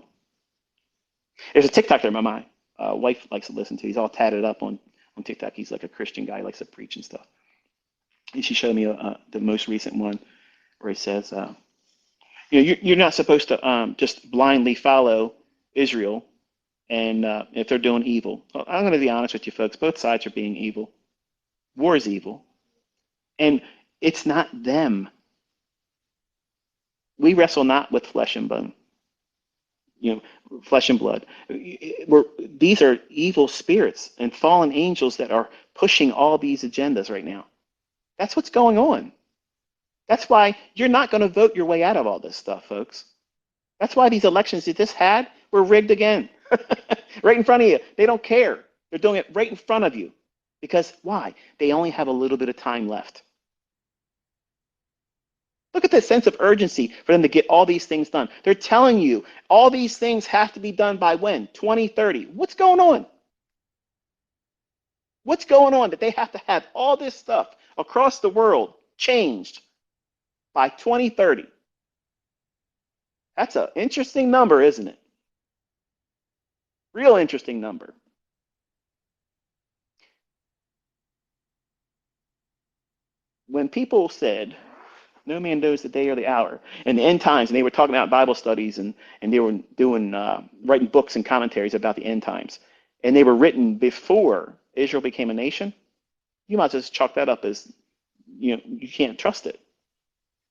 There's a TikToker my wife likes to listen to. He's all tatted up on TikTok. He's like a Christian guy, likes to preach and stuff. And she showed me the most recent one where he says, you're not supposed to just blindly follow Israel and if they're doing evil. Well, I'm going to be honest with you folks. Both sides are being evil. War is evil. And it's not them. We wrestle not with flesh and bone, flesh and blood. These are evil spirits and fallen angels that are pushing all these agendas right now. That's what's going on. That's why you're not going to vote your way out of all this stuff, folks. That's why these elections you just had were rigged again. Right in front of you. They don't care. They're doing it right in front of you. Because why? They only have a little bit of time left. Look at the sense of urgency for them to get all these things done. They're telling you all these things have to be done by when? 2030. What's going on? What's going on that they have to have all this stuff across the world changed by 2030? That's an interesting number, isn't it? Real interesting number. When people said, no man knows the day or the hour, and the end times, and they were talking about Bible studies, and they were doing writing books and commentaries about the end times, and they were written before Israel became a nation, you might just chalk that up as, you can't trust it.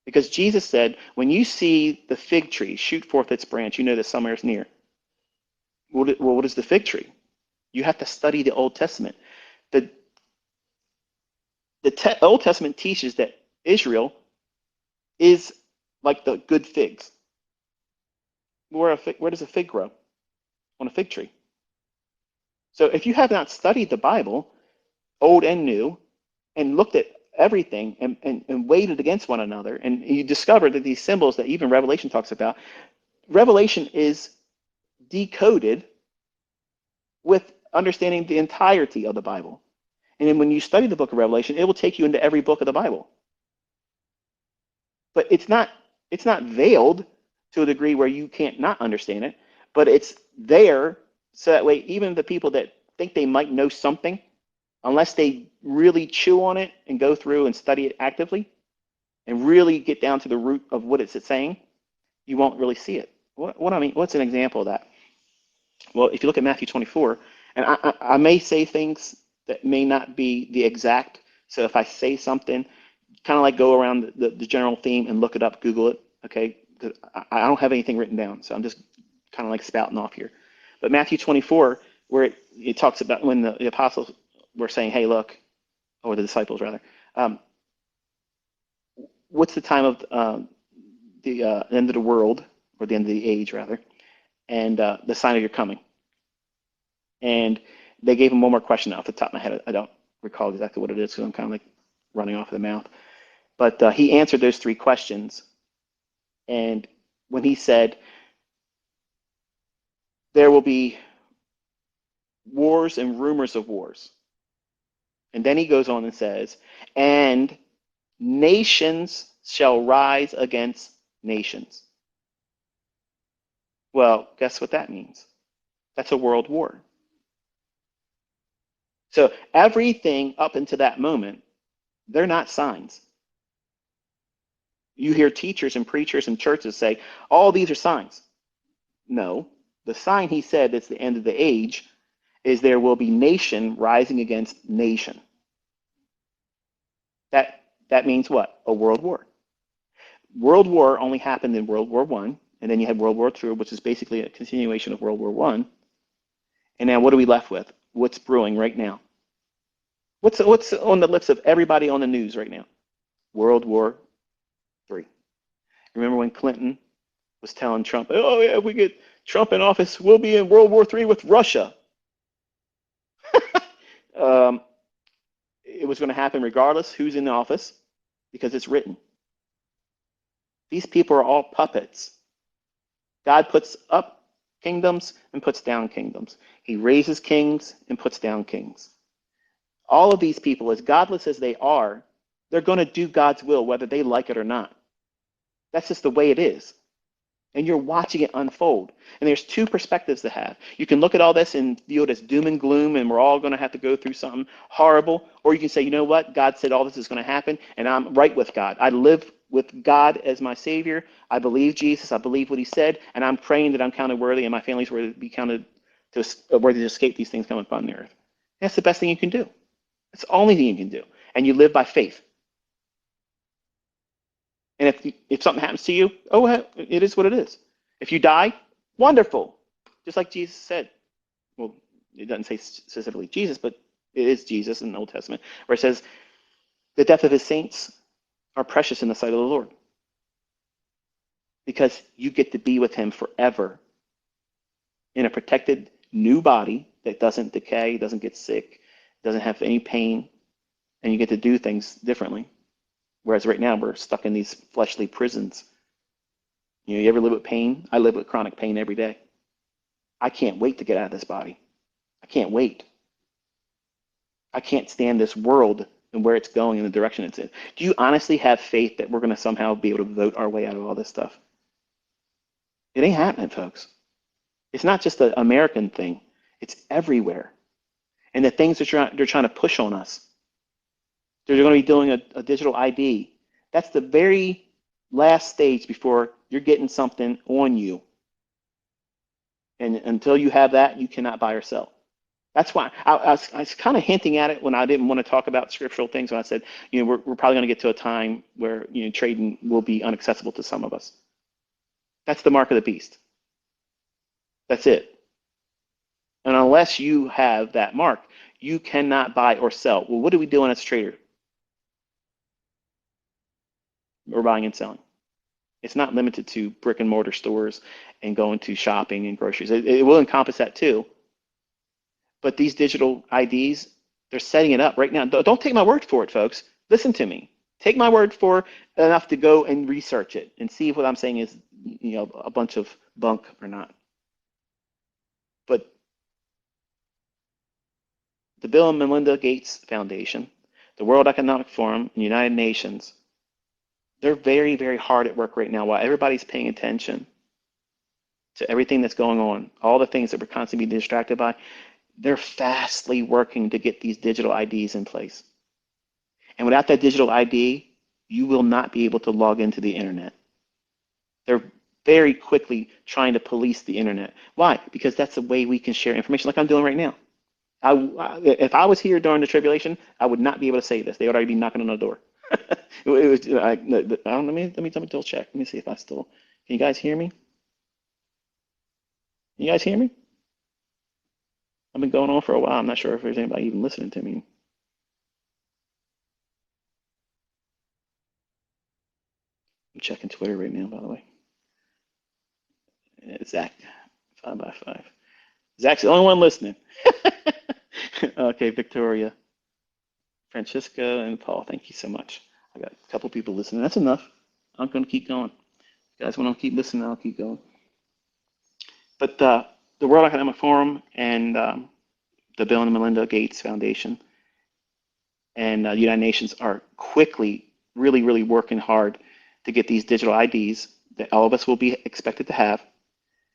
Because Jesus said, when you see the fig tree shoot forth its branch, you know that summer is near. Well, what is the fig tree? You have to study the Old Testament. The Old Testament teaches that Israel is like the good figs. Where does a fig grow? On a fig tree. So if you have not studied the Bible, old and new, and looked at everything and weighed it against one another, and you discover that these symbols that even Revelation talks about, Revelation is decoded with understanding the entirety of the Bible. And then when you study the book of Revelation, it will take you into every book of the Bible. But it's not veiled to a degree where you can't not understand it, but it's there so that way even the people that think they might know something, unless they really chew on it and go through and study it actively and really get down to the root of what it's saying, you won't really see it. What I mean, what's an example of that? Well, if you look at Matthew 24, and I may say things that may not be the exact. So if I say something, kind of like go around the general theme and look it up, Google it, okay? 'Cause I don't have anything written down, so I'm just kind of like spouting off here. But Matthew 24, where it talks about when the apostles were saying, hey, look, or the disciples rather, um, what's the time of the end of the world, or the end of the age rather, and the sign of your coming? And they gave him one more question off the top of my head. I don't recall exactly what it is because I'm kind of like running off of the mouth. But he answered those three questions. And when he said, there will be wars and rumors of wars. And then he goes on and says, and nations shall rise against nations. Well, guess what that means? That's a world war. So everything up until that moment, they're not signs. You hear teachers and preachers and churches say, all these are signs. No, the sign he said that's the end of the age is there will be nation rising against nation. That means what? A world war. World War only happened in World War One, and then you had World War Two, which is basically a continuation of World War One. And now what are we left with? What's brewing right now? What's on the lips of everybody on the news right now? World War Three. Remember when Clinton was telling Trump, "Oh yeah, if we get Trump in office, we'll be in World War Three with Russia." um, it was going to happen regardless who's in the office because it's written. These people are all puppets. God puts up kingdoms and puts down kingdoms. He raises kings and puts down kings. All of these people, as godless as they are, they're going to do God's will whether they like it or not. That's just the way it is. And you're watching it unfold. And there's two perspectives to have. You can look at all this and view it as doom and gloom, and we're all going to have to go through something horrible. Or you can say, you know what? God said all this is going to happen, and I'm right with God. I live with God as my Savior. I believe Jesus. I believe what He said, and I'm praying that I'm counted worthy, and my family's worthy to be counted worthy to escape these things coming upon the earth. That's the best thing you can do. That's the only thing you can do. And you live by faith. And if something happens to you, oh, it is what it is. If you die, wonderful. Just like Jesus said. Well, it doesn't say specifically Jesus, but it is Jesus in the Old Testament, where it says, the death of his saints are precious in the sight of the Lord. Because you get to be with him forever in a protected new body that doesn't decay, doesn't get sick, doesn't have any pain, and you get to do things differently. Whereas right now we're stuck in these fleshly prisons. You ever live with pain? I live with chronic pain every day. I can't wait to get out of this body. I can't wait. I can't stand this world and where it's going in the direction it's in. Do you honestly have faith that we're going to somehow be able to vote our way out of all this stuff? It ain't happening, folks. It's not just an American thing. It's everywhere. And the things that they're trying to push on us. They're going to be doing a digital ID. That's the very last stage before you're getting something on you. And until you have that, you cannot buy or sell. That's why I was kind of hinting at it when I didn't want to talk about scriptural things. When I said, we're probably going to get to a time where trading will be inaccessible to some of us. That's the mark of the beast. That's it. And unless you have that mark, you cannot buy or sell. Well, what do we do as a trader? We're buying and selling. It's not limited to brick and mortar stores and going to shopping and groceries. It will encompass that too. But these digital IDs, they're setting it up right now. Don't take my word for it, folks. Listen to me. Take my word for enough to go and research it and see if what I'm saying is, a bunch of bunk or not. But the Bill and Melinda Gates Foundation, the World Economic Forum, and the United Nations, they're very, very hard at work right now while everybody's paying attention to everything that's going on, all the things that we're constantly being distracted by. They're fastly working to get these digital IDs in place. And without that digital ID, you will not be able to log into the internet. They're very quickly trying to police the internet. Why? Because that's the way we can share information like I'm doing right now. If I was here during the tribulation, I would not be able to say this. They would already be knocking on the door. It was, let me double check. Let me see if I still, can you guys hear me? Can you guys hear me? I've been going on for a while. I'm not sure if there's anybody even listening to me. I'm checking Twitter right now, by the way. Zach, 5x5. Zach's the only one listening. Okay, Victoria, Francisca, and Paul, thank you so much. I got a couple people listening. That's enough. I'm going to keep going. If you guys want to keep listening, I'll keep going. But the World Economic Forum and the Bill and Melinda Gates Foundation and the United Nations are quickly, really, really working hard to get these digital IDs that all of us will be expected to have,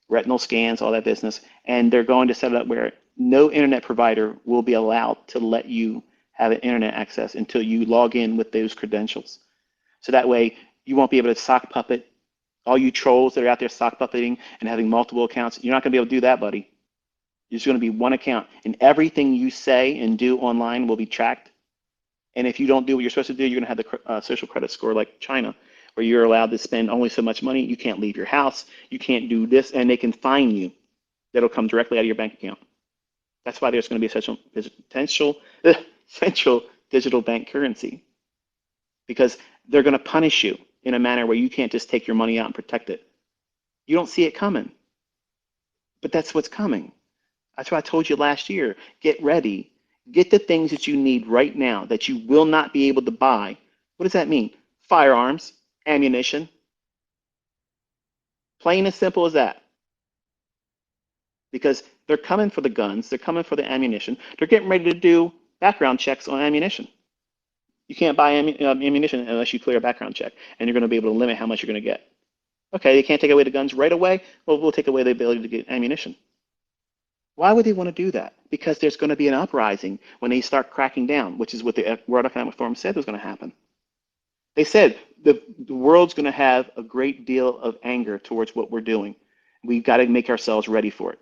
retinal scans, all that business, and they're going to set it up where no internet provider will be allowed to let you have an internet access until you log in with those credentials. So that way you won't be able to sock puppet all you trolls that are out there sock puppeting and having multiple accounts. You're not going to be able to do that, buddy. There's going to be one account, and everything you say and do online will be tracked. And if you don't do what you're supposed to do, you're going to have the social credit score like China, where you're allowed to spend only so much money. You can't leave your house. You can't do this, and they can fine you. That'll come directly out of your bank account. That's why there's going to be a central digital bank currency, because they're going to punish you in a manner where you can't just take your money out and protect it. You don't see it coming, but that's what's coming. That's what I told you last year. Get ready. Get the things that you need right now that you will not be able to buy. What does that mean? Firearms, ammunition. Plain and simple as that. Because they're coming for the guns, they're coming for the ammunition. They're getting ready to do background checks on ammunition. You can't buy ammunition unless you clear a background check, and you're going to be able to limit how much you're going to get. Okay, they can't take away the guns right away. Well, we'll take away the ability to get ammunition. Why would they want to do that? Because there's going to be an uprising when they start cracking down, which is what the World Economic Forum said was going to happen. They said the world's going to have a great deal of anger towards what we're doing. We've got to make ourselves ready for it.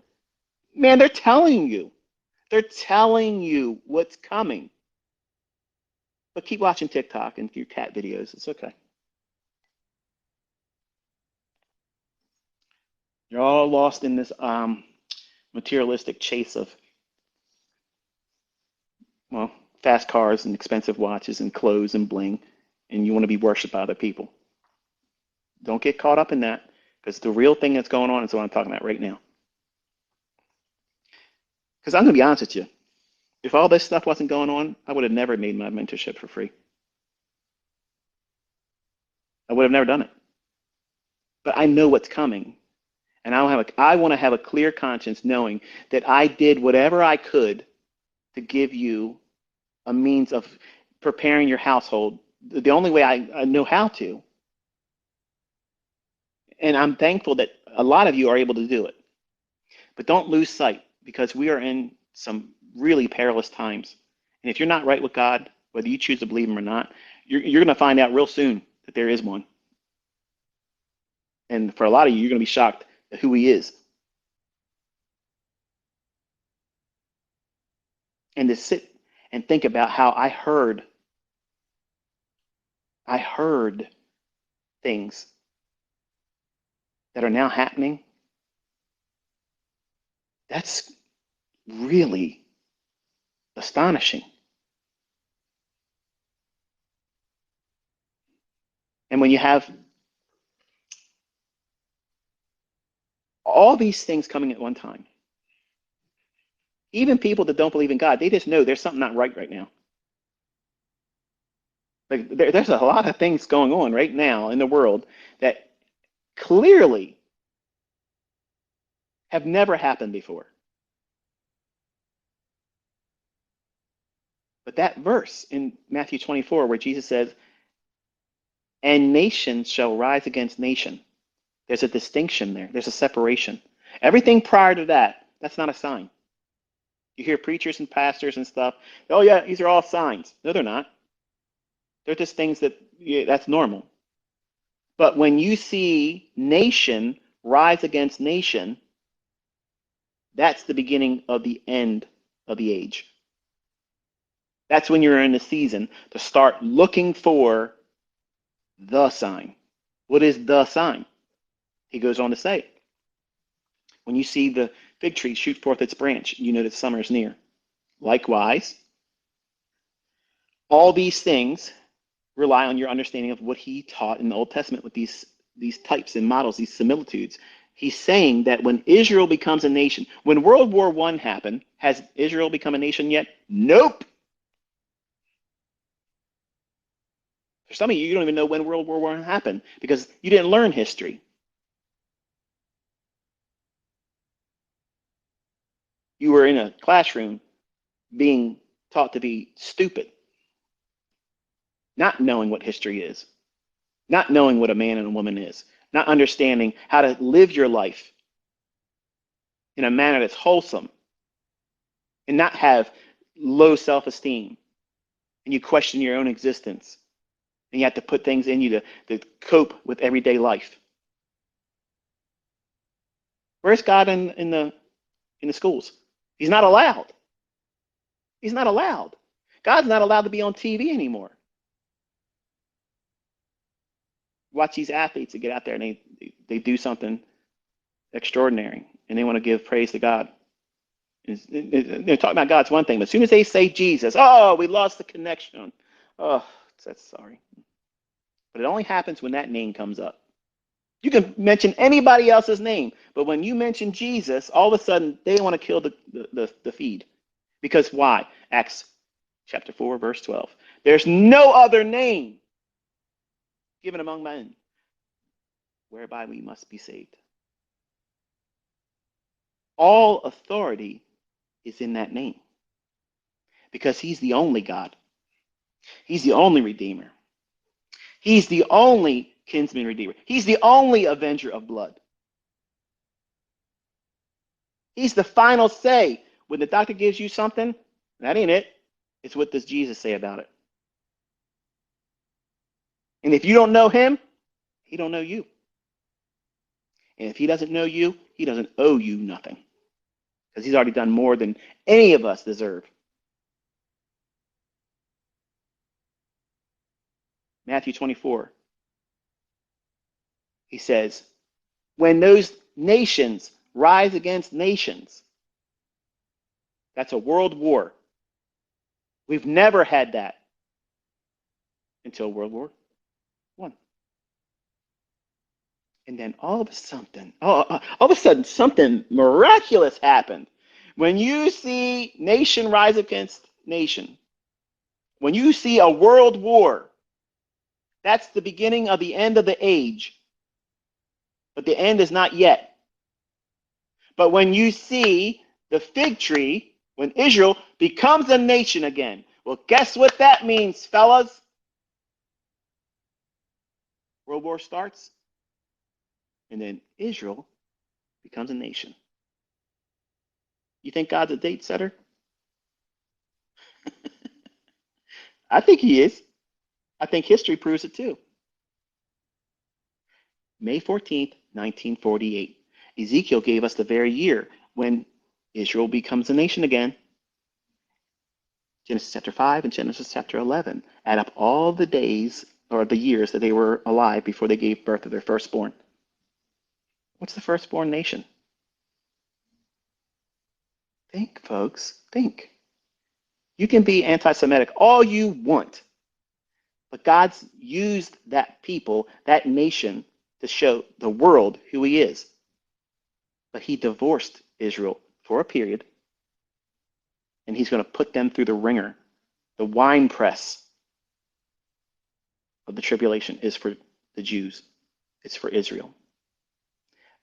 Man, they're telling you. They're telling you what's coming. But keep watching TikTok and your cat videos. It's okay. You're all lost in this materialistic chase of, well, fast cars and expensive watches and clothes and bling, and you want to be worshipped by other people. Don't get caught up in that, because the real thing that's going on is what I'm talking about right now. Because I'm going to be honest with you. If all this stuff wasn't going on, I would have never made my mentorship for free. I would have never done it. But I know what's coming. And I want to have a clear conscience knowing that I did whatever I could to give you a means of preparing your household the only way I know how to. And I'm thankful that a lot of you are able to do it. But don't lose sight, because we are in some really perilous times. And if you're not right with God, whether you choose to believe him or not, you're going to find out real soon that there is one. And for a lot of you, you're going to be shocked at who he is. And to sit and think about how I heard things that are now happening, that's really astonishing. And when you have all these things coming at one time, even people that don't believe in God, they just know there's something not right now. Like there's a lot of things going on right now in the world that clearly have never happened before. But that verse in Matthew 24, where Jesus says, and nation shall rise against nation, there's a distinction there. There's a separation. Everything prior to that, that's not a sign. You hear preachers and pastors and stuff, oh yeah, these are all signs. No, they're not. They're just things that, yeah, that's normal. But when you see nation rise against nation, that's the beginning of the end of the age. That's when you're in the season to start looking for the sign. What is the sign? He goes on to say, when you see the fig tree shoot forth its branch, you know that summer is near. Likewise, all these things rely on your understanding of what he taught in the Old Testament with these types and models, these similitudes. He's saying that when Israel becomes a nation, when World War I happened, has Israel become a nation yet? Nope. For some of you, you don't even know when World War I happened because you didn't learn history. You were in a classroom being taught to be stupid, not knowing what history is, not knowing what a man and a woman is, not understanding how to live your life in a manner that's wholesome and not have low self-esteem and you question your own existence and you have to put things in you to cope with everyday life. Where's God in the schools? He's not allowed. He's not allowed. God's not allowed to be on TV anymore. Watch these athletes that get out there and they do something extraordinary and they want to give praise to God. They're talking about God's one thing, but as soon as they say Jesus, oh, we lost the connection. Oh, that's sorry. But it only happens when that name comes up. You can mention anybody else's name, but when you mention Jesus, all of a sudden they want to kill the feed. Because why? Acts chapter 4, verse 12. There's no other name given among men whereby we must be saved. All authority is in that name because he's the only God. He's the only Redeemer. He's the only kinsman redeemer. He's the only avenger of blood. He's the final say. When the doctor gives you something, that ain't it. It's what does Jesus say about it. And if you don't know him, he don't know you. And if he doesn't know you, he doesn't owe you nothing. Because he's already done more than any of us deserve. Matthew 24. He says, when those nations rise against nations, that's a world war. We've never had that until World War I. And then all of a sudden, something miraculous happened. When you see nation rise against nation, when you see a world war, that's the beginning of the end of the age. But the end is not yet. But when you see the fig tree, when Israel becomes a nation again, well, guess what that means, fellas? World War starts, and then Israel becomes a nation. You think God's a date setter? I think he is. I think history proves it too. May 14th, 1948. Ezekiel gave us the very year when Israel becomes a nation again. Genesis chapter 5 and Genesis chapter 11 add up all the days or the years that they were alive before they gave birth to their firstborn. What's the firstborn nation? Think, folks, think. You can be anti-Semitic all you want, but God's used that people, that nation, to show the world who he is. But he divorced Israel for a period, and he's going to put them through the ringer. The wine press of the tribulation is for the Jews. It's for Israel.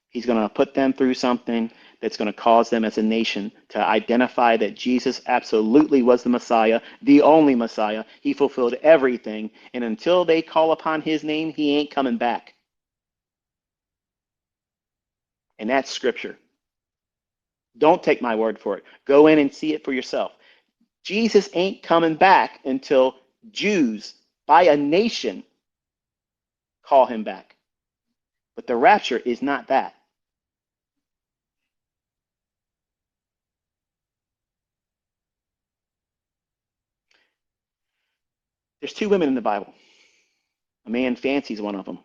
He's going to put them through something that's going to cause them as a nation to identify that Jesus absolutely was the Messiah, the only Messiah. He fulfilled everything. And until they call upon his name, he ain't coming back. And that's scripture. Don't take my word for it. Go in and see it for yourself. Jesus ain't coming back until Jews by a nation call him back. But the rapture is not that. There's two women in the Bible. A man fancies one of them.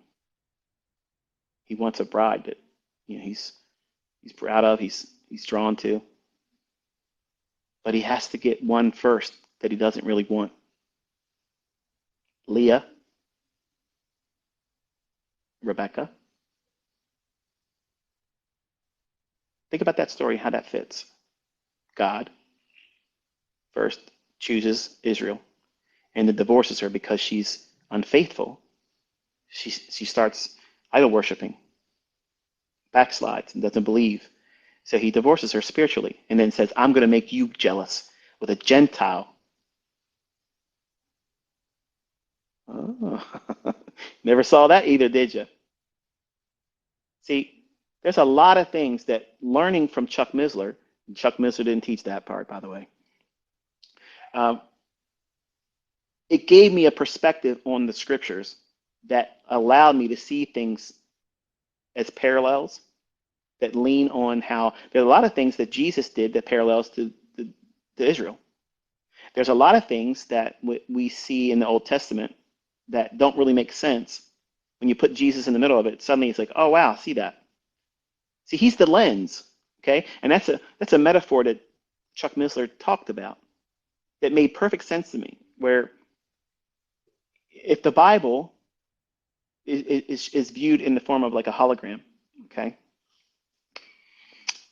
He wants a bride that he's proud of, he's drawn to, but he has to get one first that he doesn't really want. Leah, Rebecca. Think about that story, how that fits. God first chooses Israel and then divorces her because she's unfaithful. She starts idol worshiping, backslides, and doesn't believe. So he divorces her spiritually and then says, I'm going to make you jealous with a Gentile. Oh. Never saw that either, did you? See, there's a lot of things that learning from Chuck Missler, Chuck Missler didn't teach that part, by the way. Um, it gave me a perspective on the scriptures that allowed me to see things as parallels that lean on how there are a lot of things that Jesus did that parallels to Israel. There's a lot of things that we see in the Old Testament that don't really make sense. When you put Jesus in the middle of it, suddenly it's like, oh wow, see that. See, he's the lens, okay? And that's a metaphor that Chuck Missler talked about that made perfect sense to me, where if the Bible is viewed in the form of like a hologram, okay?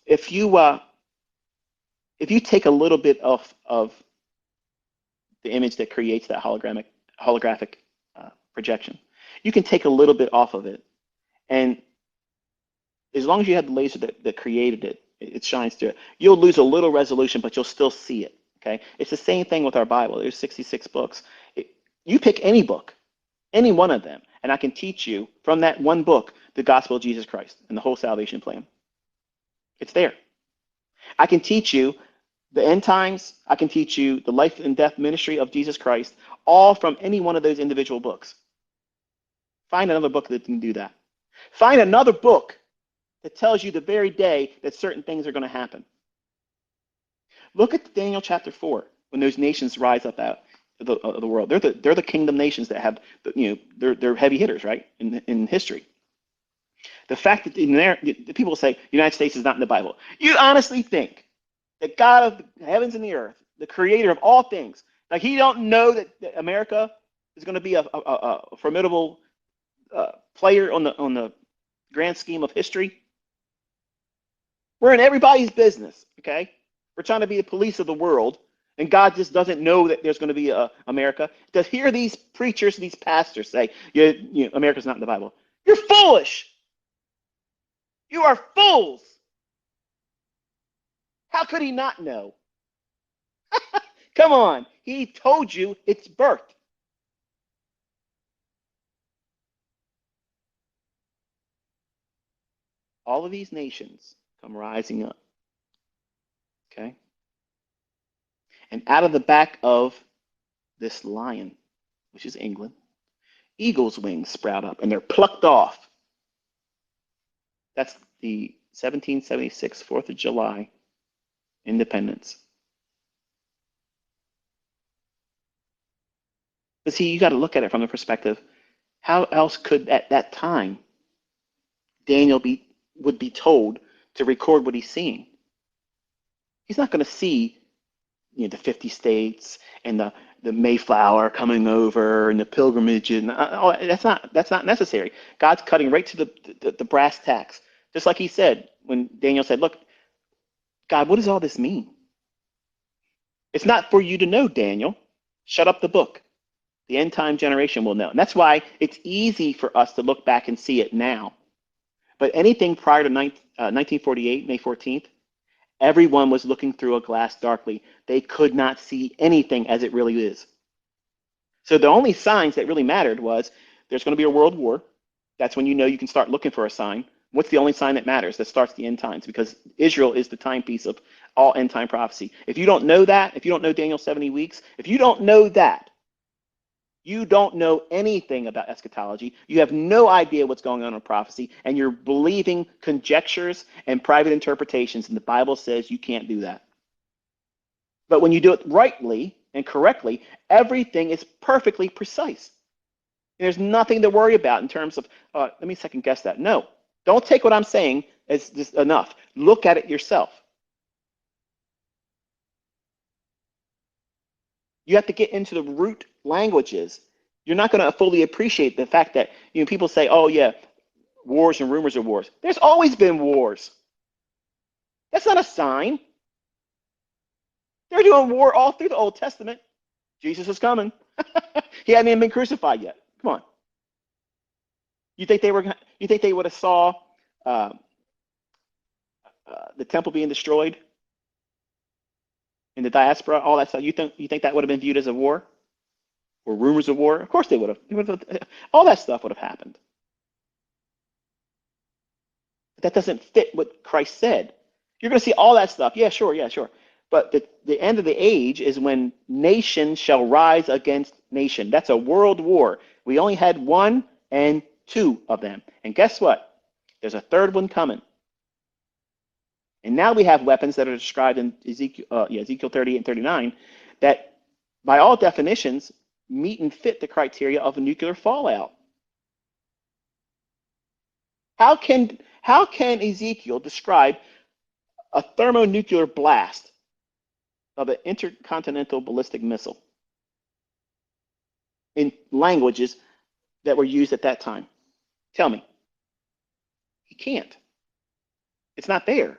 If you take a little bit of the image that creates that holographic projection, you can take a little bit off of it, and as long as you have the laser that created it, it shines through it. You'll lose a little resolution, but you'll still see it. Okay, it's the same thing with our Bible. There's 66 books. You pick any book, any one of them, and I can teach you from that one book the gospel of Jesus Christ and the whole salvation plan. It's there. I can teach you the end times. I can teach you the life and death ministry of Jesus Christ, all from any one of those individual books. Find another book that can do that. Find another book that tells you the very day that certain things are going to happen. Look at Daniel chapter 4 when those nations rise up out of the world. They're the kingdom nations that have, they're heavy hitters, right, in history. The fact that in there, the people say the United States is not in the Bible. You honestly think that God of the heavens and the earth, the creator of all things, like he don't know that America is going to be a formidable player on the grand scheme of history? We're in everybody's business, okay? We're trying to be the police of the world, and God just doesn't know that there's going to be America. To hear these preachers, these pastors say, America's not in the Bible. You're foolish. You are fools. How could he not know? Come on. He told you it's birth. All of these nations come rising up. Okay? And out of the back of this lion, which is England, eagle's wings sprout up and they're plucked off. That's the 1776 4th of July independence. But see, you got to look at it from the perspective, how else could at that time Daniel would be told to record what he's seeing? He's not going to see the 50 states and the Mayflower coming over and the pilgrimage and that's not necessary. God's cutting right to the brass tacks, just like he said when Daniel said, "Look, God, what does all this mean? It's not for you to know, Daniel. Shut up the book. The end time generation will know." And that's why it's easy for us to look back and see it now. But anything prior to 1948, May 14th, everyone was looking through a glass darkly. They could not see anything as it really is. So the only signs that really mattered was there's going to be a world war. That's when you can start looking for a sign. What's the only sign that matters that starts the end times? Because Israel is the timepiece of all end time prophecy. If you don't know that, if you don't know Daniel's 70 weeks, if you don't know that, You don't know anything about eschatology. You have no idea what's going on in prophecy, and you're believing conjectures and private interpretations, and the Bible says you can't do that. But when you do it rightly and correctly, everything is perfectly precise. There's nothing to worry about in terms of, let me second guess that. No, don't take what I'm saying as just enough. Look at it yourself. You have to get into the root languages. You're not going to fully appreciate the fact that people say, oh, yeah, wars and rumors of wars. There's always been wars. That's not a sign. They're doing war all through the Old Testament. Jesus is coming. He hadn't even been crucified yet. Come on. You think they would have saw uh, the temple being destroyed in the diaspora, all that stuff? You think that would have been viewed as a war or rumors of war? Of course they would have. All that stuff would have happened. But that doesn't fit what Christ said. You're going to see all that stuff. Yeah, sure. But the end of the age is when nation shall rise against nation. That's a world war. We only had 1 and 2 of them. And guess what? There's a third one coming. And now we have weapons that are described in Ezekiel 38 and 39 that, by all definitions, meet and fit the criteria of a nuclear fallout. How can Ezekiel describe a thermonuclear blast of an intercontinental ballistic missile in languages that were used at that time? Tell me. He can't. It's not there.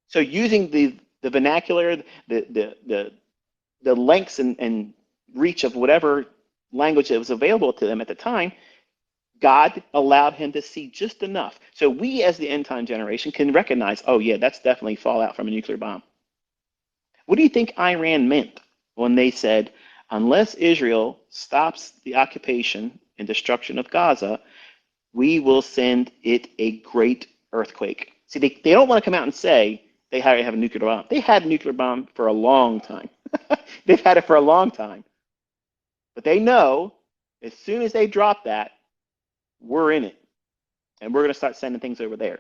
So using the vernacular, the lengths and reach of whatever language that was available to them at the time, God allowed him to see just enough. So we, as the end time generation, can recognize, oh yeah, that's definitely fallout from a nuclear bomb. What do you think Iran meant when they said, unless Israel stops the occupation and destruction of Gaza, we will send it a great earthquake? See, they don't want to come out and say they have a nuclear bomb. They had a nuclear bomb for a long time. They've had it for a long time. But they know as soon as they drop that, we're in it. And we're going to start sending things over there.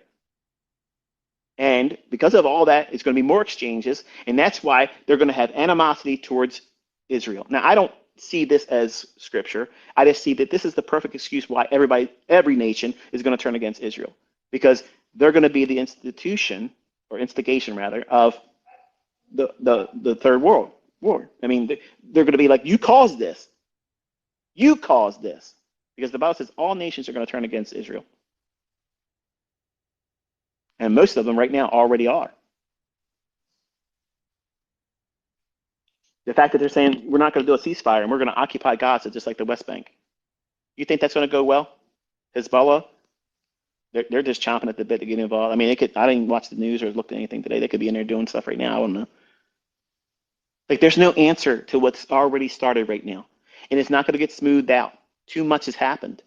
And because of all that, it's going to be more exchanges. And that's why they're going to have animosity towards Israel. Now, I don't see this as scripture. I just see that this is the perfect excuse why every nation is going to turn against Israel. Because they're going to be the instigation rather, of the third world war. I mean, they're going to be like, you caused this. You caused this. Because the Bible says all nations are going to turn against Israel. And most of them right now already are. The fact that they're saying we're not going to do a ceasefire and we're going to occupy Gaza just like the West Bank. You think that's going to go well? Hezbollah, they're just chomping at the bit to get involved. I mean, I didn't watch the news or look at anything today. They could be in there doing stuff right now. I don't know. Like, there's no answer to what's already started right now. And it's not going to get smoothed out. Too much has happened.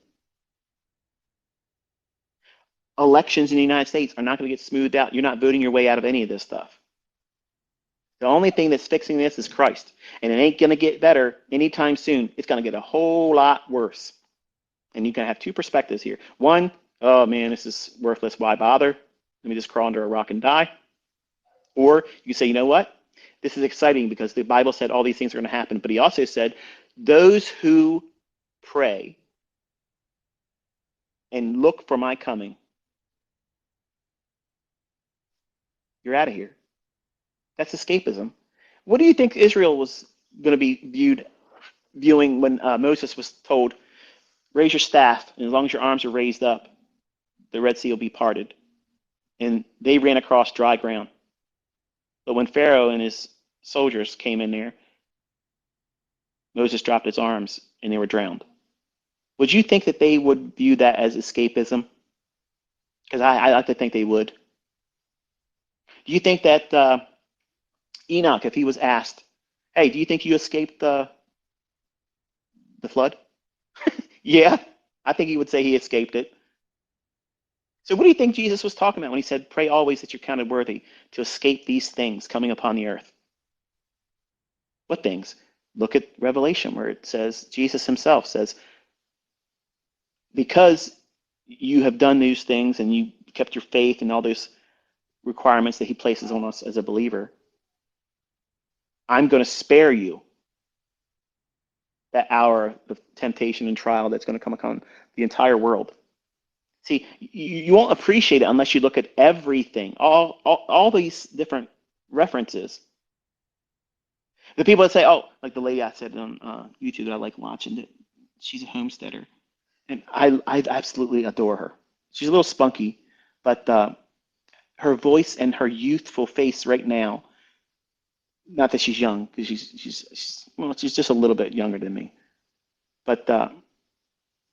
Elections in the United States are not going to get smoothed out. You're not voting your way out of any of this stuff. The only thing that's fixing this is Christ. And it ain't going to get better anytime soon. It's going to get a whole lot worse. And you can have two perspectives here. One, oh man, this is worthless. Why bother? Let me just crawl under a rock and die. Or you say, you know what? This is exciting because the Bible said all these things are going to happen. But he also said, those who pray and look for my coming, you're out of here. That's escapism. What do you think Israel was going to be viewing when Moses was told, raise your staff, and as long as your arms are raised up, the Red Sea will be parted? And they ran across dry ground. But when Pharaoh and his soldiers came in there, Moses dropped his arms and they were drowned. Would you think that they would view that as escapism? Because I like to think they would. Do you think that Enoch, if he was asked, hey, do you think you escaped the flood? Yeah, I think he would say he escaped it. So what do you think Jesus was talking about when he said, pray always that you're counted worthy to escape these things coming upon the earth? What things? Look at Revelation where it says, Jesus himself says, because you have done these things and you kept your faith and all those requirements that he places on us as a believer, I'm going to spare you that hour of temptation and trial that's going to come upon the entire world. See, you won't appreciate it unless you look at everything, all these different references. The people that say, oh, like the lady I said on YouTube that I like watching, that she's a homesteader, and I absolutely adore her. She's a little spunky, but her voice and her youthful face right now, not that she's young, because she's just a little bit younger than me, but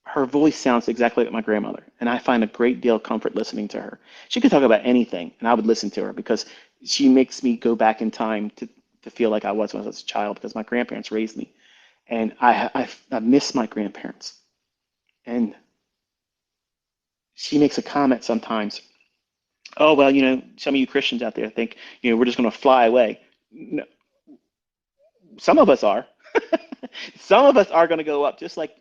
her voice sounds exactly like my grandmother, and I find a great deal of comfort listening to her. She could talk about anything, and I would listen to her because she makes me go back in time to feel like I was when I was a child because my grandparents raised me, and I miss my grandparents. And she makes a comment sometimes. Oh well, some of you Christians out there think we're just going to fly away. No, some of us are. Some of us are going to go up, just like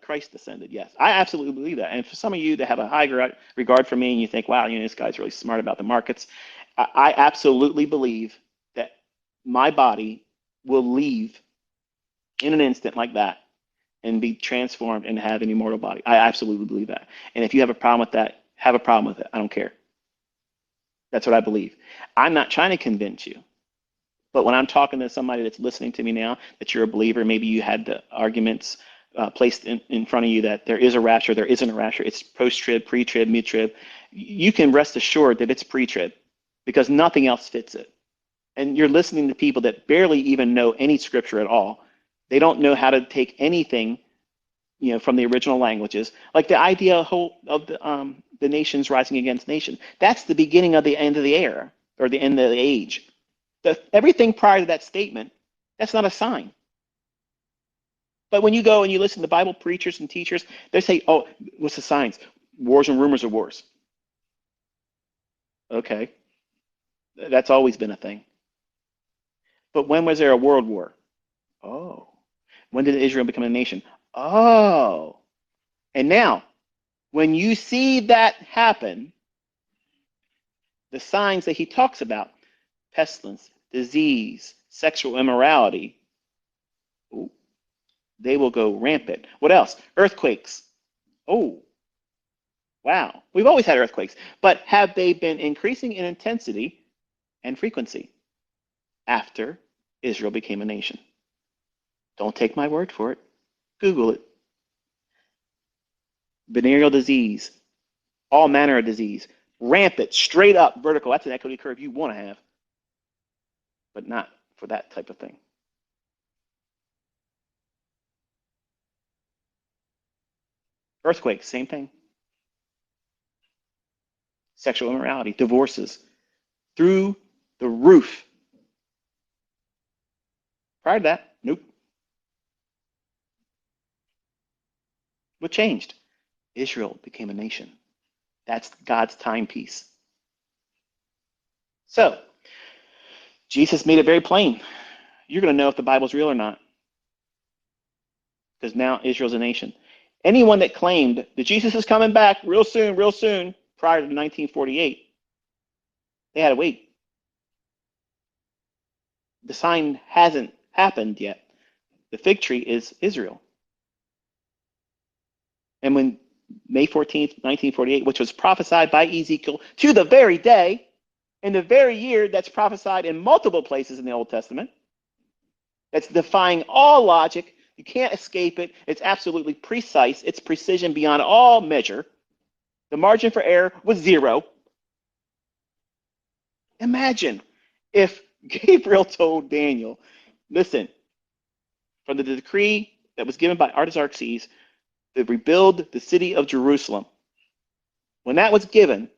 Christ descended. Yes, I absolutely believe that. And for some of you that have a high regard for me, and you think, wow, this guy's really smart about the markets, I absolutely believe that my body will leave in an instant like that and be transformed and have an immortal body. I absolutely believe that. And if you have a problem with that, have a problem with it. I don't care. That's what I believe. I'm not trying to convince you. But when I'm talking to somebody that's listening to me now, that you're a believer, maybe you had the arguments placed in front of you that there is a rapture, there isn't a rapture, it's post-trib, pre-trib, mid-trib, you can rest assured that it's pre-trib because nothing else fits it. And you're listening to people that barely even know any scripture at all. They don't know how to take anything, from the original languages, like the idea of the nations rising against nation. That's the beginning of the end of the era or the end of the age. Everything prior to that statement, that's not a sign. But when you go and you listen to Bible preachers and teachers, they say, oh, what's the signs? Wars and rumors of wars. Okay, that's always been a thing. But when was there a world war? Oh. When did Israel become a nation? Oh. And now, when you see that happen, the signs that he talks about, pestilence, disease, sexual immorality, ooh, they will go rampant. What else? Earthquakes. Oh, wow. We've always had earthquakes, but have they been increasing in intensity and frequency after Israel became a nation? Don't take my word for it. Google it. Venereal disease, all manner of disease, rampant, straight up, vertical. That's an equity curve you want to have, but not for that type of thing. Earthquakes, same thing. Sexual immorality, divorces, through the roof. Prior to that, nope. What changed? Israel became a nation. That's God's timepiece. So, Jesus made it very plain. You're going to know if the Bible's real or not, because now Israel's a nation. Anyone that claimed that Jesus is coming back real soon, prior to 1948, they had to wait. The sign hasn't happened yet. The fig tree is Israel. And when May 14th, 1948, which was prophesied by Ezekiel to the very day, in the very year that's prophesied in multiple places in the Old Testament, that's defying all logic. You can't escape it. It's absolutely precise. It's precision beyond all measure. The margin for error was zero. Imagine if Gabriel told Daniel, listen, from the decree that was given by Artaxerxes to rebuild the city of Jerusalem, when that was given,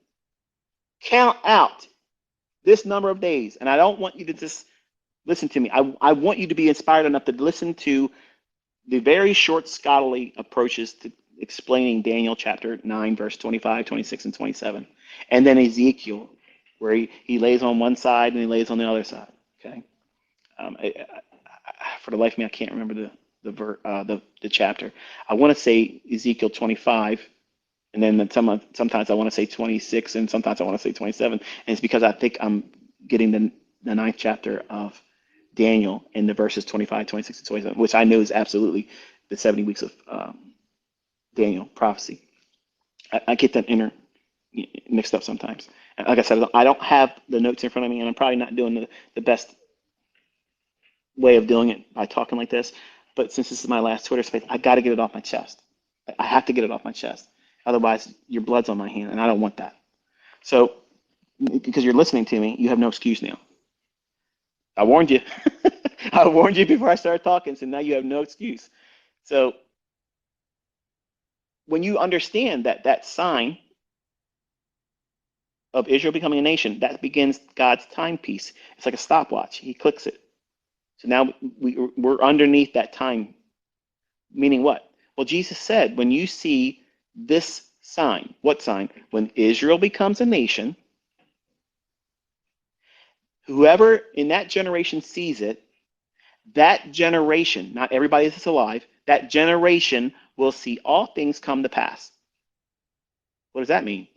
count out this number of days. And I don't want you to just listen to me. I want you to be inspired enough to listen to the very short scholarly approaches to explaining Daniel chapter 9, verse 25, 26, and 27. And then Ezekiel, where he lays on one side and he lays on the other side. Okay. for the life of me, I can't remember the chapter. I want to say Ezekiel 25, and then sometimes I want to say 26, and sometimes I want to say 27. And it's because I think I'm getting the ninth chapter of Daniel in the verses 25, 26, and 27, which I know is absolutely the 70 weeks of Daniel prophecy. I get that mixed up sometimes. And like I said, I don't have the notes in front of me, and I'm probably not doing the best way of doing it by talking like this. But since this is my last Twitter space, I got to get it off my chest. I have to get it off my chest. Otherwise, your blood's on my hand, and I don't want that. So, because you're listening to me, you have no excuse now. I warned you. I warned you before I started talking, so now you have no excuse. So, when you understand that sign of Israel becoming a nation, that begins God's timepiece. It's like a stopwatch. He clicks it. So now we're underneath that time. Meaning what? Well, Jesus said, when you see this sign, what sign? When Israel becomes a nation, whoever in that generation sees it, that generation, not everybody that's alive, that generation will see all things come to pass. What does that mean?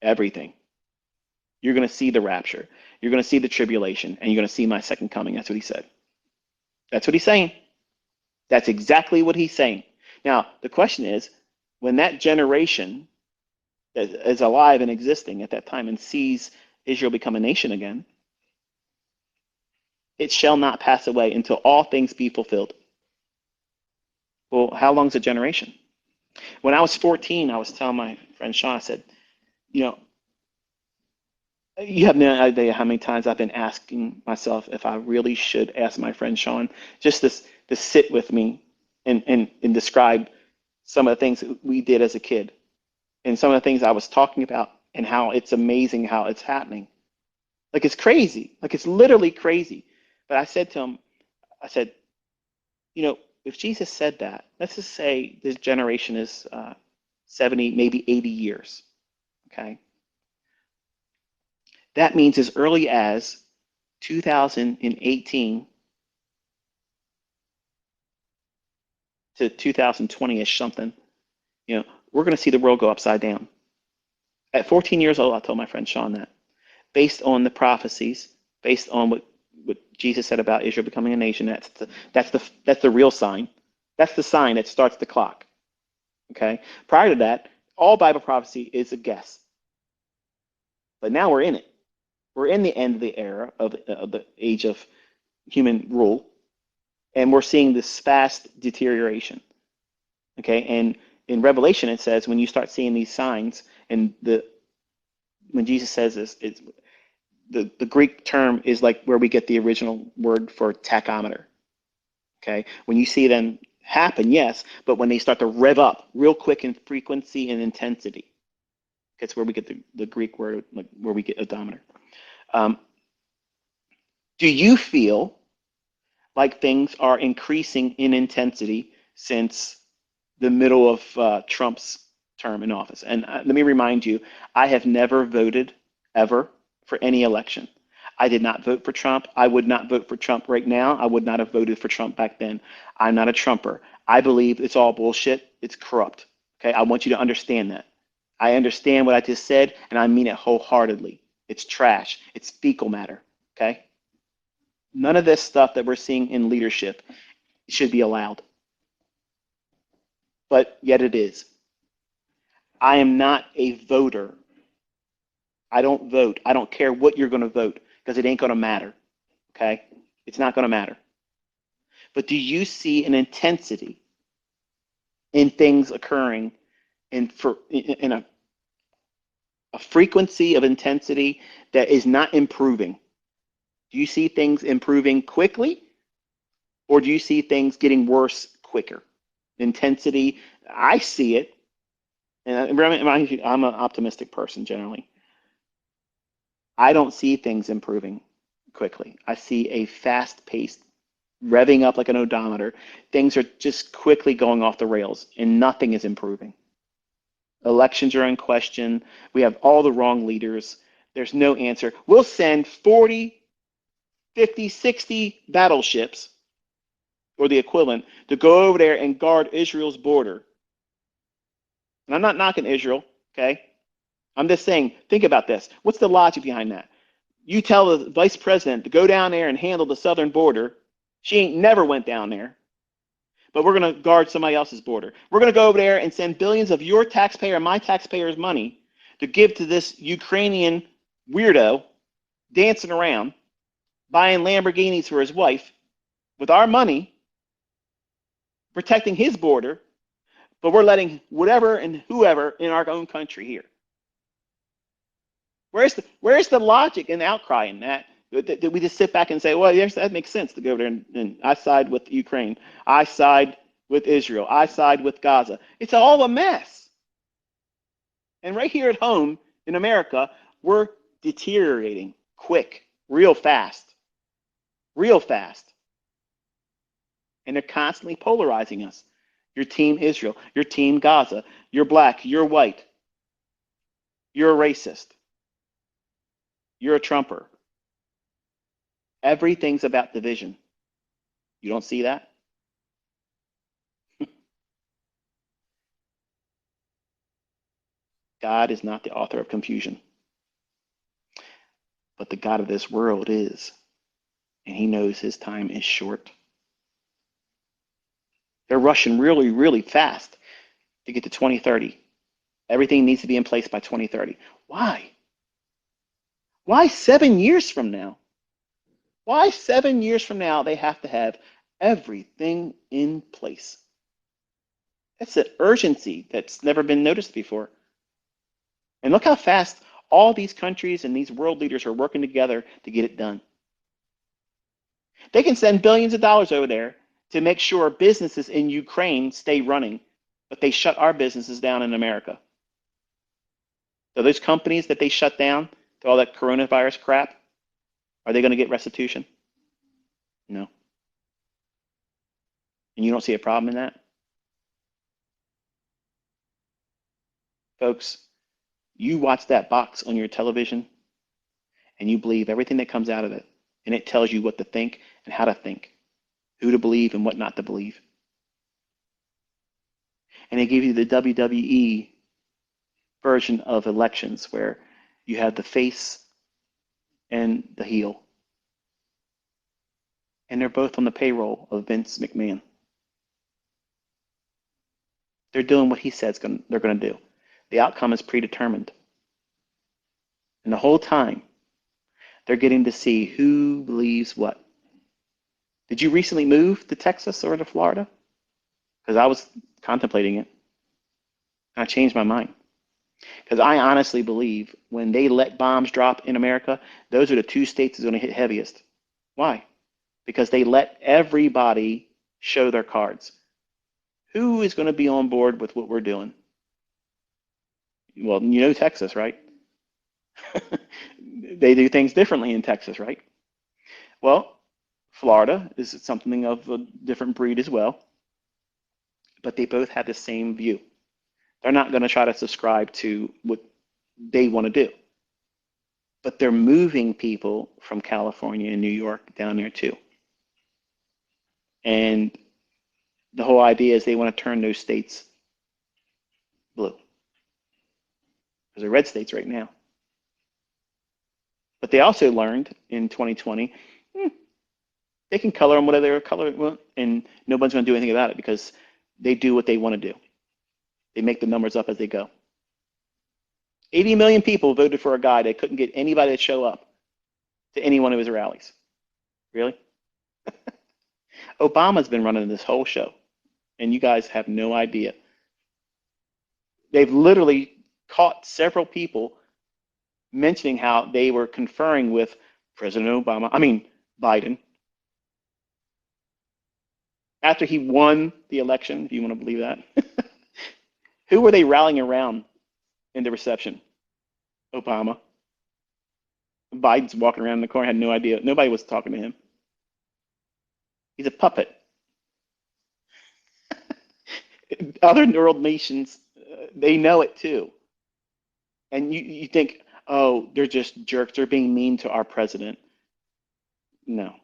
Everything. You're going to see the rapture. You're going to see the tribulation, and you're going to see my second coming. That's what he said. That's what he's saying. That's exactly what he's saying. Now, the question is, when that generation that is alive and existing at that time and sees Israel become a nation again, it shall not pass away until all things be fulfilled. Well, how long is a generation? When I was 14, I was telling my friend Sean, I said, you know, you have no idea how many times I've been asking myself if I really should ask my friend Sean just to sit with me and describe some of the things that we did as a kid and some of the things I was talking about and how it's amazing how it's happening. Like it's crazy. Like it's literally crazy. But I said to him, I said, if Jesus said that, let's just say this generation is 70, maybe 80 years. Okay. That means as early as 2018 to 2020-ish something, we're going to see the world go upside down. At 14 years old, I told my friend Sean that, based on the prophecies, based on what Jesus said about Israel becoming a nation, that's the real sign. That's the sign that starts the clock. Okay. Prior to that, all Bible prophecy is a guess. But now we're in it. We're in the end of the era of the age of human rule, and we're seeing this fast deterioration. Okay, and in Revelation it says when you start seeing these signs, and when Jesus says this, it's the Greek term is like where we get the original word for tachometer. Okay, when you see them happen, yes, but when they start to rev up real quick in frequency and intensity, that's where we get the Greek word, like where we get odometer. Do you feel like things are increasing in intensity since the middle of Trump's term in office? And let me remind you, I have never voted ever for any election. I did not vote for Trump. I would not vote for Trump right now. I would not have voted for Trump back then. I'm not a Trumper. I believe it's all bullshit. It's corrupt. Okay, I want you to understand that. I understand what I just said, and I mean it wholeheartedly. It's trash. It's fecal matter. Okay? None of this stuff that we're seeing in leadership should be allowed. But yet it is. I am not a voter. I don't vote. I don't care what you're going to vote because it ain't going to matter. Okay? It's not going to matter. But do you see an intensity in things occurring in a frequency of intensity that is not improving? Do you see things improving quickly, or do you see things getting worse quicker? Intensity, I see it, and I'm an optimistic person generally. I don't see things improving quickly. I see a fast-paced, revving up like an odometer. Things are just quickly going off the rails, and nothing is improving. Elections are in question. We have all the wrong leaders. There's no answer. We'll send 40, 50, 60 battleships or the equivalent to go over there and guard Israel's border. And I'm not knocking Israel, okay? I'm just saying, think about this. What's the logic behind that? You tell the vice president to go down there and handle the southern border. She ain't never went down there, but we're going to guard somebody else's border. We're going to go over there and send billions of your taxpayer and my taxpayers' money to give to this Ukrainian weirdo dancing around, buying Lamborghinis for his wife with our money, protecting his border, but we're letting whatever and whoever in our own country here. Where's the logic and outcry in that? That we just sit back and say, well, yes, that makes sense to go over there and I side with Ukraine. I side with Israel. I side with Gaza. It's all a mess. And right here at home in America, we're deteriorating quick, real fast, real fast. And they're constantly polarizing us. Your team Israel, your team Gaza, you're black, you're white, you're a racist, you're a Trumper. Everything's about division. You don't see that? God is not the author of confusion, but the God of this world is, and he knows his time is short. They're rushing really, really fast to get to 2030. Everything needs to be in place by 2030. Why? Why 7 years from now? Why 7 years from now they have to have everything in place? That's an urgency that's never been noticed before. And look how fast all these countries and these world leaders are working together to get it done. They can send billions of dollars over there to make sure businesses in Ukraine stay running, but they shut our businesses down in America. So those companies that they shut down to all that coronavirus crap, are they going to get restitution? No. And you don't see a problem in that? Folks, you watch that box on your television and you believe everything that comes out of it, and it tells you what to think and how to think, who to believe and what not to believe. And they give you the WWE version of elections where you have the face and the heel. And they're both on the payroll of Vince McMahon. They're doing what he says they're going to do. The outcome is predetermined. And the whole time, they're getting to see who believes what. Did you recently move to Texas or to Florida? Because I was contemplating it. And I changed my mind. Because I honestly believe when they let bombs drop in America, those are the two states that's going to hit heaviest. Why? Because they let everybody show their cards. Who is going to be on board with what we're doing? Well, you know Texas, right? They do things differently in Texas, right? Well, Florida is something of a different breed as well, but they both have the same view. They're not going to try to subscribe to what they want to do, but they're moving people from California and New York down there too. And the whole idea is they want to turn those states blue because they're red states right now. But they also learned in 2020, they can color them whatever they color want, and nobody's going to do anything about it because they do what they want to do. They make the numbers up as they go. 80 million people voted for a guy that couldn't get anybody to show up to any one of his rallies. Really? Obama's been running this whole show, and you guys have no idea. They've literally caught several people mentioning how they were conferring with Biden, after he won the election, if you want to believe that. Who were they rallying around in the reception? Obama. Biden's walking around in the corner, had no idea. Nobody was talking to him. He's a puppet. Other world nations, they know it too. And you think, oh, they're just jerks. They're being mean to our president. No,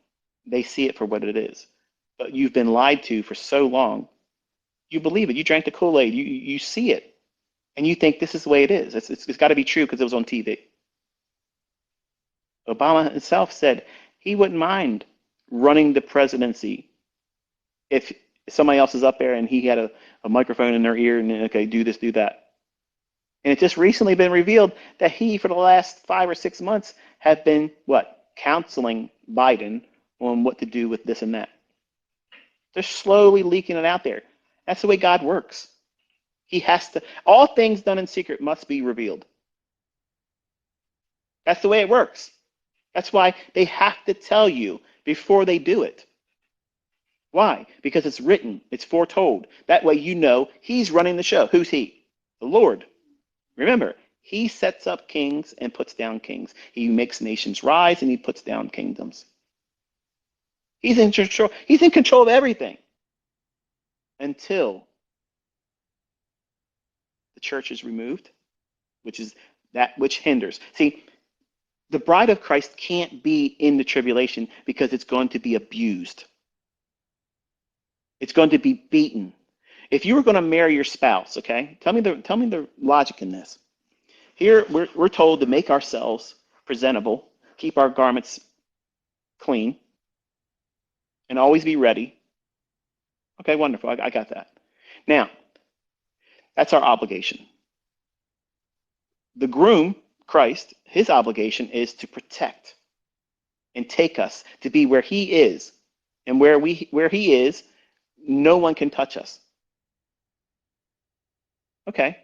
they see it for what it is. but you've been lied to for so long, you believe it. You drank the Kool-Aid. You see it, and you think this is the way it is. It's got to be true because it was on TV. Obama himself said he wouldn't mind running the presidency if somebody else is up there and he had a microphone in their ear and okay, do this, do that. And it's just recently been revealed that he, for the last 5 or 6 months, have been what? Counseling Biden on what to do with this and that. They're slowly leaking it out there. That's the way God works. He has to, all things done in secret must be revealed. That's the way it works. That's why they have to tell you before they do it. Why? Because it's written, it's foretold. That way you know he's running the show. Who's he? The Lord. Remember, he sets up kings and puts down kings. He makes nations rise and he puts down kingdoms. He's in control. He's in control of everything until the church is removed, which is that which hinders. See, the bride of Christ can't be in the tribulation because it's going to be abused. It's going to be beaten. If you were going to marry your spouse, okay, tell me the logic in this. Here we're told to make ourselves presentable, keep our garments clean, and always be ready. Okay, wonderful. I got that. Now, that's our obligation. The groom, Christ, his obligation is to protect and take us to be where he is. And where he is, no one can touch us. Okay.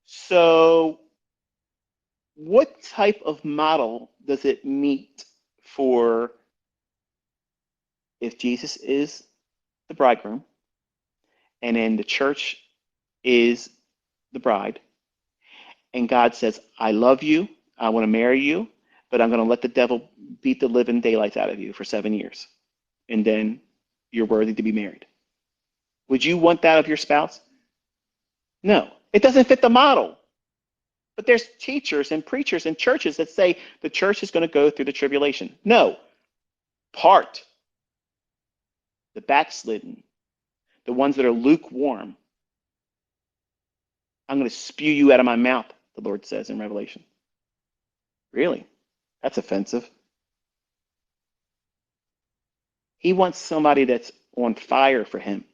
So what type of model does it meet for if Jesus is the bridegroom and then the church is the bride and God says, I love you, I want to marry you, but I'm going to let the devil beat the living daylights out of you for 7 years and then you're worthy to be married. Would you want that of your spouse? No, it doesn't fit the model. But there's teachers and preachers and churches that say the church is going to go through the tribulation. No, part, the backslidden, the ones that are lukewarm. I'm going to spew you out of my mouth, the Lord says in Revelation. Really? That's offensive. He wants somebody that's on fire for him.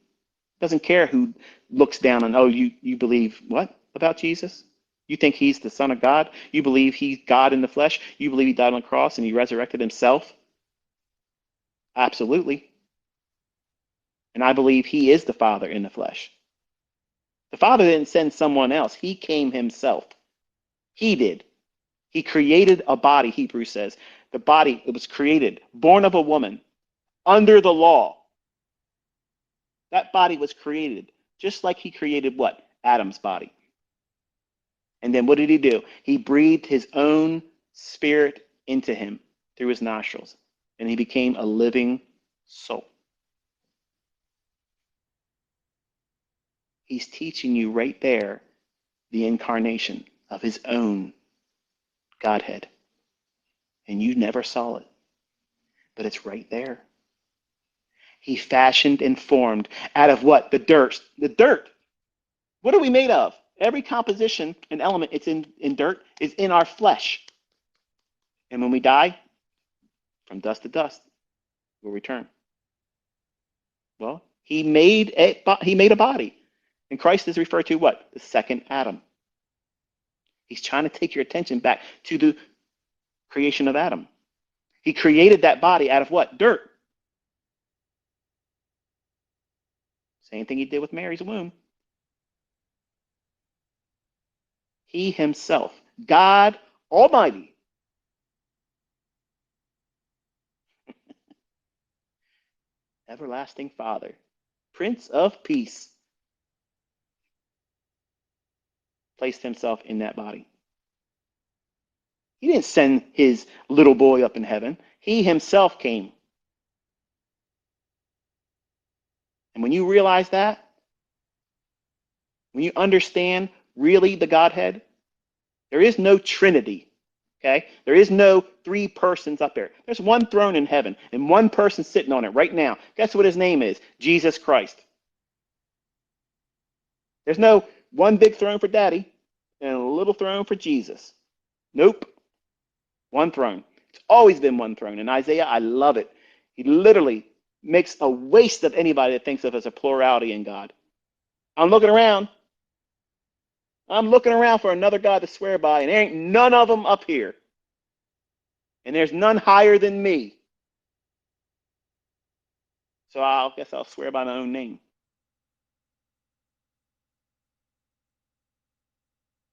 Doesn't care who looks down on, oh, you believe what about Jesus? You think he's the Son of God? You believe he's God in the flesh? You believe he died on the cross and he resurrected himself? Absolutely. And I believe he is the Father in the flesh. The Father didn't send someone else. He came himself. He did. He created a body, Hebrews says. The body, it was created, born of a woman, under the law. That body was created, just like he created what? Adam's body. And then what did he do? He breathed his own spirit into him through his nostrils, and he became a living soul. He's teaching you right there the incarnation of his own Godhead. And you never saw it, but it's right there. He fashioned and formed out of what? The dirt. The dirt. What are we made of? Every composition and element it's in dirt is in our flesh. And when we die, from dust to dust, we'll return. Well, he made a body. And Christ is referred to what? The second Adam. He's trying to take your attention back to the creation of Adam. He created that body out of what? Dirt. Same thing he did with Mary's womb. He himself, God Almighty, everlasting Father, Prince of Peace, placed himself in that body. He didn't send his little boy up in heaven. He himself came. And when you realize that, when you understand really the Godhead, there is no Trinity. Okay? There is no three persons up there. There's one throne in heaven and one person sitting on it right now. Guess what his name is? Jesus Christ. There's no one big throne for daddy and a little throne for Jesus. Nope. One throne. It's always been one throne. In Isaiah, I love it. He literally makes a waste of anybody that thinks of as a plurality in God. I'm looking around. I'm looking around for another God to swear by, and there ain't none of them up here. And there's none higher than me. So I guess I'll swear by my own name.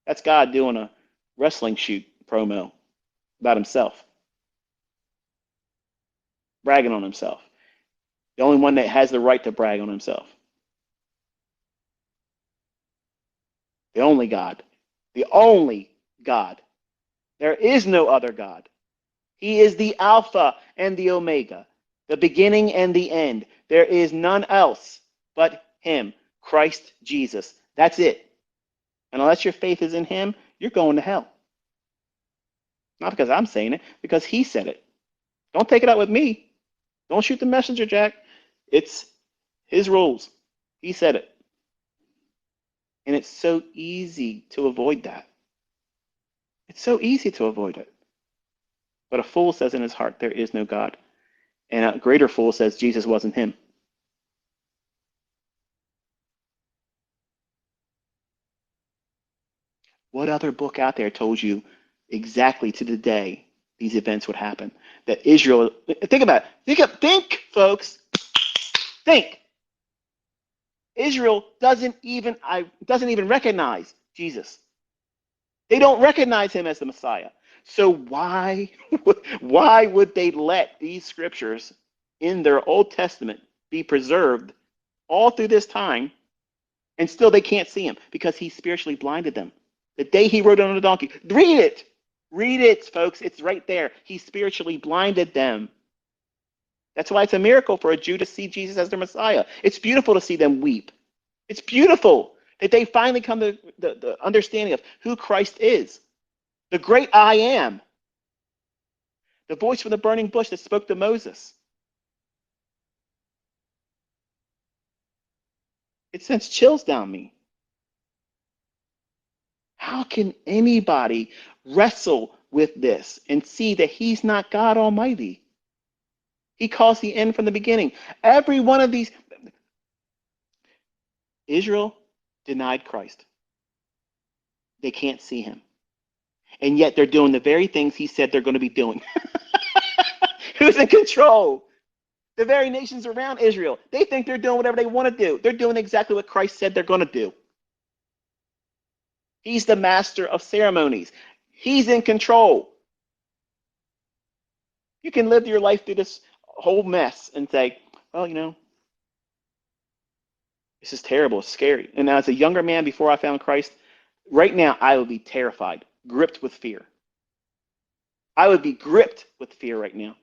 That's God doing a wrestling shoot promo about himself, bragging on himself. The only one that has the right to brag on himself. The only God. The only God. There is no other God. He is the Alpha and the Omega, the beginning and the end. There is none else but him, Christ Jesus. That's it. And unless your faith is in him, you're going to hell. Not because I'm saying it, because he said it. Don't take it out with me. Don't shoot the messenger, Jack. It's his rules. He said it. And it's so easy to avoid that. It's so easy to avoid it. But a fool says in his heart, there is no God. And a greater fool says Jesus wasn't him. What other book out there told you exactly to the day these events would happen? That Israel, think about it. Think, folks. Think. Israel doesn't even recognize Jesus. They don't recognize him as the Messiah. So why would they let these scriptures in their Old Testament be preserved all through this time and still they can't see him? Because he spiritually blinded them. The day he rode on a donkey. Read it. Read it, folks. It's right there. He spiritually blinded them. That's why it's a miracle for a Jew to see Jesus as their Messiah. It's beautiful to see them weep. It's beautiful that they finally come to the understanding of who Christ is. The great I am. The voice from the burning bush that spoke to Moses. It sends chills down me. How can anybody wrestle with this and see that he's not God Almighty? He calls the end from the beginning. Every one of these, Israel denied Christ. They can't see him. And yet they're doing the very things he said they're going to be doing. Who's in control? The very nations around Israel. They think they're doing whatever they want to do. They're doing exactly what Christ said they're going to do. He's the master of ceremonies. He's in control. You can live your life through this whole mess and say, well, this is terrible. It's scary. And as a younger man before I found Christ, right now I would be terrified, gripped with fear. I would be gripped with fear right now.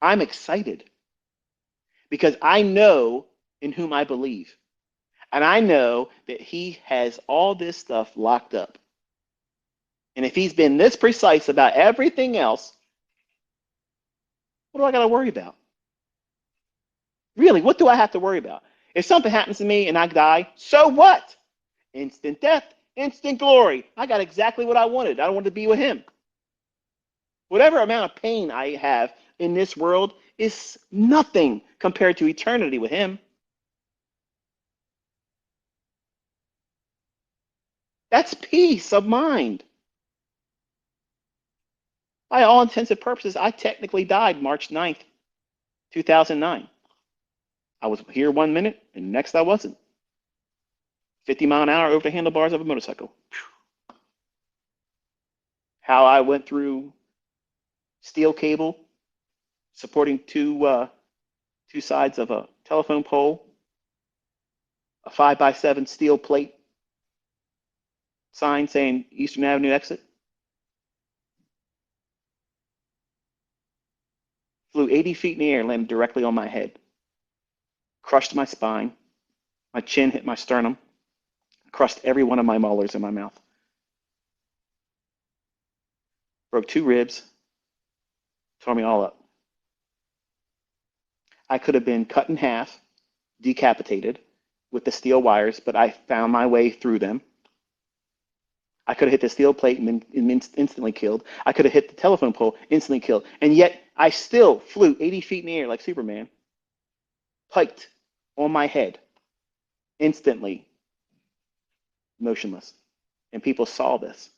I'm excited because I know in whom I believe. And I know that he has all this stuff locked up. And if he's been this precise about everything else, what do I got to worry about? Really, what do I have to worry about? If something happens to me and I die, so what? Instant death, instant glory. I got exactly what I wanted. I wanted to be with him. Whatever amount of pain I have in this world is nothing compared to eternity with him. That's peace of mind. By all intents and purposes, I technically died March 9th, 2009. I was here 1 minute, and next I wasn't. 50 mile an hour over the handlebars of a motorcycle. How I went through steel cable supporting two sides of a telephone pole, a 5x7 steel plate, sign saying Eastern Avenue exit. Flew 80 feet in the air and landed directly on my head. Crushed my spine. My chin hit my sternum. Crushed every one of my molars in my mouth. broke 2 ribs, tore me all up. I could have been cut in half, decapitated with the steel wires, but I found my way through them. I could have hit the steel plate and been instantly killed. I could have hit the telephone pole, instantly killed. And yet I still flew 80 feet in the air like Superman, piked on my head, instantly motionless. And people saw this.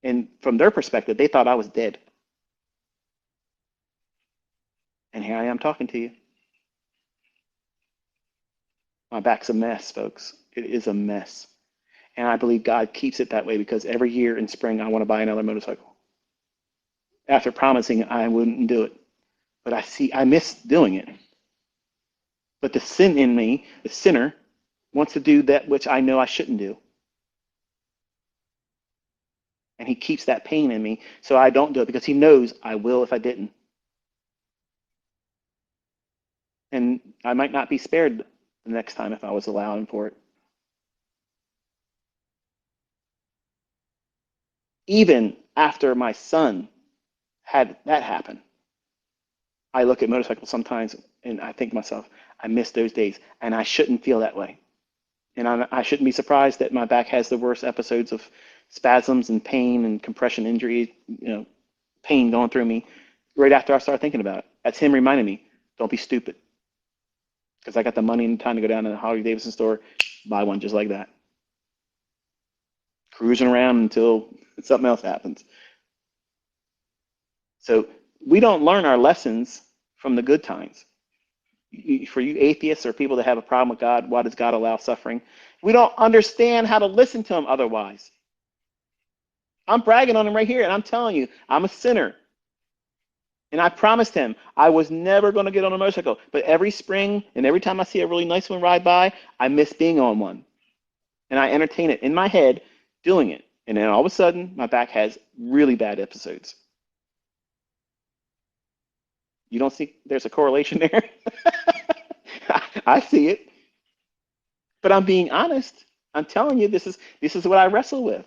And from their perspective, they thought I was dead. And here I am talking to you. My back's a mess, folks. It is a mess. And I believe God keeps it that way because every year in spring, I want to buy another motorcycle. After promising I wouldn't do it. But I miss doing it. But the sin in me, the sinner, wants to do that which I know I shouldn't do. And he keeps that pain in me so I don't do it because he knows I will if I didn't. And I might not be spared the next time if I was allowing for it. Even after my son had that happen, I look at motorcycles sometimes and I think to myself, I miss those days and I shouldn't feel that way. And I shouldn't be surprised that my back has the worst episodes of spasms and pain and compression injury, pain going through me right after I start thinking about it. That's him reminding me, don't be stupid. Because I got the money and time to go down to the Harley Davidson store, buy one just like that. Cruising around until something else happens. So we don't learn our lessons from the good times. For you atheists or people that have a problem with God, why does God allow suffering? We don't understand how to listen to him otherwise. I'm bragging on him right here, and I'm telling you, I'm a sinner. And I promised him I was never going to get on a motorcycle. But every spring and every time I see a really nice one ride by, I miss being on one. And I entertain it in my head doing it. And then all of a sudden, my back has really bad episodes. You don't see there's a correlation there? I see it. But I'm being honest. I'm telling you, this is what I wrestle with.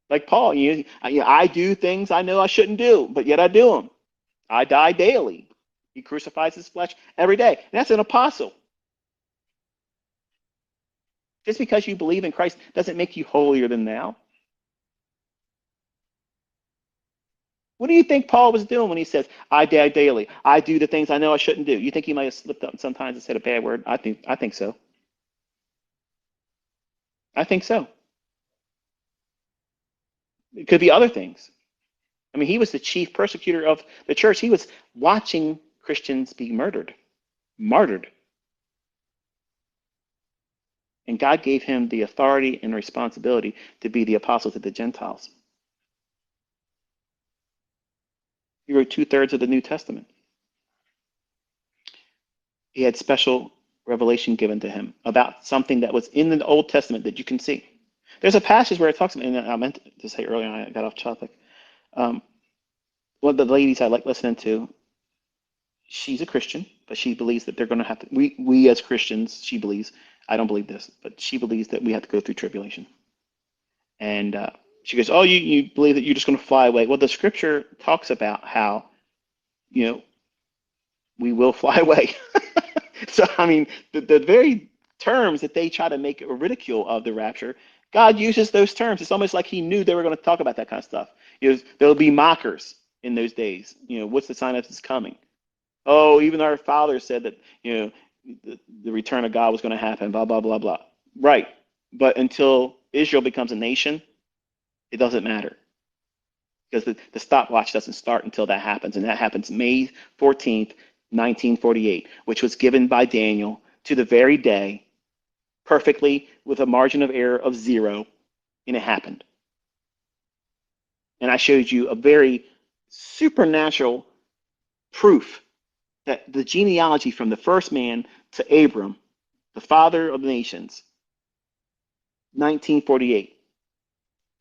Like Paul, I do things I know I shouldn't do, but yet I do them. I die daily. He crucifies his flesh every day. And that's an apostle. Just because you believe in Christ doesn't make you holier than thou. What do you think Paul was doing when he says, I die daily? I do the things I know I shouldn't do. You think he might have slipped up sometimes and said a bad word? I think so. I think so. It could be other things. I mean, he was the chief persecutor of the church. He was watching Christians be murdered, martyred. And God gave him the authority and responsibility to be the apostle to the Gentiles. He wrote 2/3 of the New Testament. He had special revelation given to him about something that was in the Old Testament that you can see. There's a passage where it talks about, and I meant to say earlier, I got off topic. Um, One of the ladies I like listening to, she's a Christian, but she believes that they're going to have to, we as Christians, she believes, I don't believe this, but she believes that we have to go through tribulation. And she goes, oh, you believe that you're just going to fly away. Well, the scripture talks about how, you know, we will fly away. So, I mean, the very terms that they try to make a ridicule of the rapture, God uses those terms. It's almost like he knew they were going to talk about that kind of stuff. There'll be mockers in those days. What's the sign of his coming? Oh, even our father said that, the return of God was going to happen, blah, blah, blah, blah. Right. But until Israel becomes a nation, it doesn't matter because the stopwatch doesn't start until that happens. And that happens May 14th, 1948, which was given by Daniel to the very day perfectly with a margin of error of 0. And it happened. And I showed you a very supernatural proof that the genealogy from the first man to Abram, the father of the nations, 1948.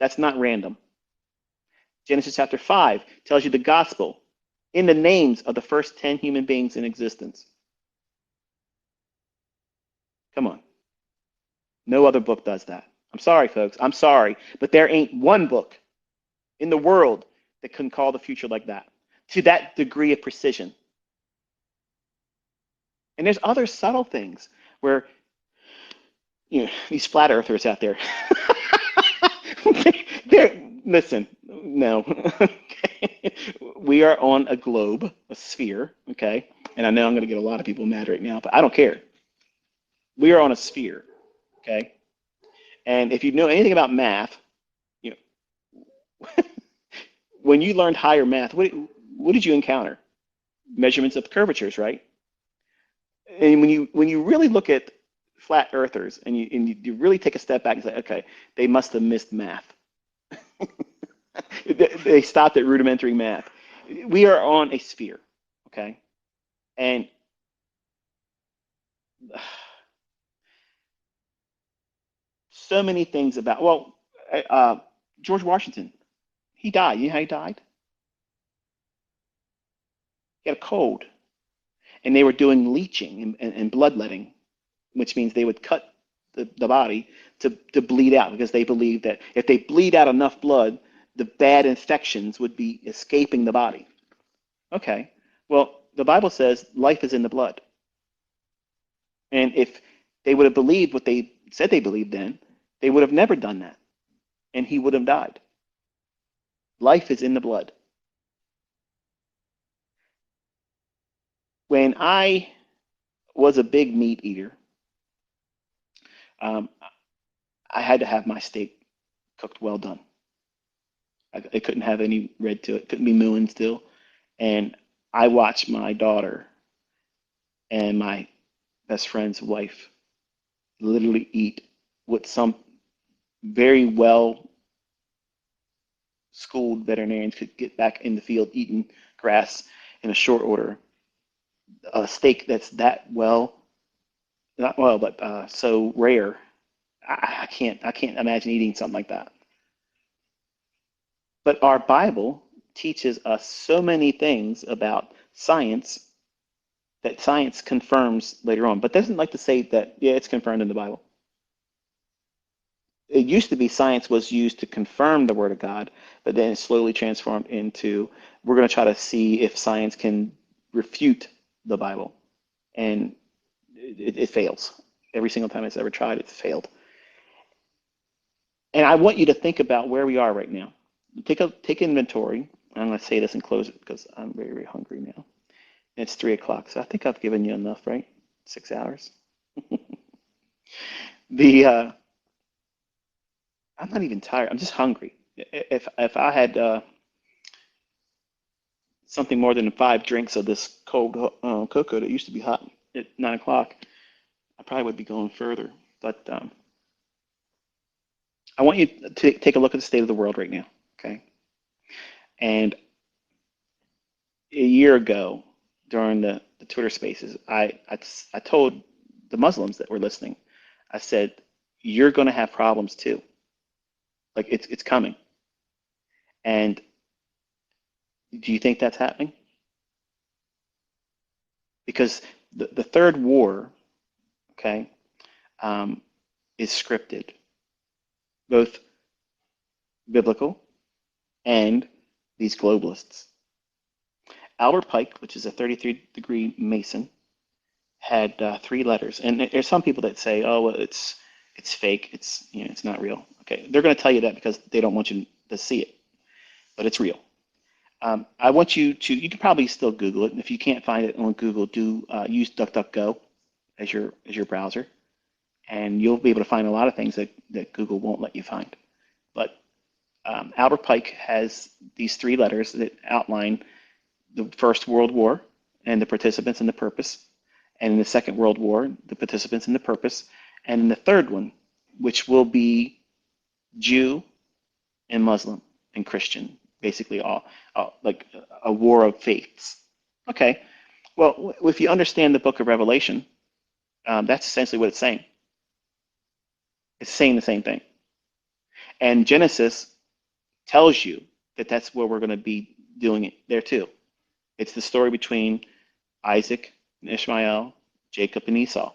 That's not random. Genesis chapter 5 tells you the gospel in the names of the first 10 human beings in existence. Come on. No other book does that. I'm sorry, folks. I'm sorry. But there ain't one book in the world that can call the future like that, to that degree of precision. And there's other subtle things where, these flat earthers out there, listen, no. Okay. We are on a globe, a sphere, okay? And I know I'm going to get a lot of people mad right now, but I don't care. We are on a sphere, okay? And if you know anything about math, you know, when you learned higher math, what did you encounter? Measurements of curvatures, right? And when you really look at flat earthers and you really take a step back and say, okay, they must have missed math. They stopped at rudimentary math. We are on a sphere, okay? And so many things about, well, uh, George Washington, he died. You know how he died? He had a cold, and they were doing leeching and bloodletting, which means they would cut the body to bleed out because they believed that if they bleed out enough blood, the bad infections would be escaping the body. Okay, well, the Bible says life is in the blood. And if they would have believed what they said they believed then, they would have never done that. And he would have died. Life is in the blood. When I was a big meat eater, um, I had to have my steak cooked well done. I couldn't have any red to it, couldn't be mooing still. And I watched my daughter and my best friend's wife literally eat what some very well schooled veterinarians could get back in the field eating grass in a short order. A steak that's that well, not well, but so rare. I can't imagine eating something like that. But our Bible teaches us so many things about science that science confirms later on, but doesn't like to say that, yeah, it's confirmed in the Bible. It used to be science was used to confirm the Word of God, but then it slowly transformed into we're going to try to see if science can refute the Bible. And it fails. Every single time it's ever tried, it's failed. And I want you to think about where we are right now. Take inventory. I'm going to say this and close it because I'm very, very hungry now. It's 3 o'clock, so I think I've given you enough, right? 6 hours. The I'm not even tired. I'm just hungry. If I had something more than 5 drinks of this cold cocoa that used to be hot at 9 o'clock, I probably would be going further. But I want you to take a look at the state of the world right now, okay? And a year ago, during the Twitter Spaces, I told the Muslims that were listening, I said, you're going to have problems too. Like it's coming. And do you think that's happening? Because the third war, okay, um, is scripted, both biblical and these globalists. Albert Pike, which is a 33-degree Mason, had 3 letters. And there's some people that say, "Oh, well, it's fake. It's not real." Okay, they're going to tell you that because they don't want you to see it, but it's real. I want you to. You can probably still Google it, and if you can't find it on Google, do use DuckDuckGo as your browser, and you'll be able to find a lot of things that Google won't let you find. But Albert Pike has these 3 letters that outline the First World War and the participants and the purpose, and in the Second World War, the participants and the purpose, and in the third one, which will be Jew and Muslim and Christian, basically all like a war of faiths. Okay, well, if you understand the book of Revelation, that's essentially what it's saying. It's saying the same thing. And Genesis tells you that that's where we're going to be doing it there too. It's the story between Isaac and Ishmael, Jacob and Esau.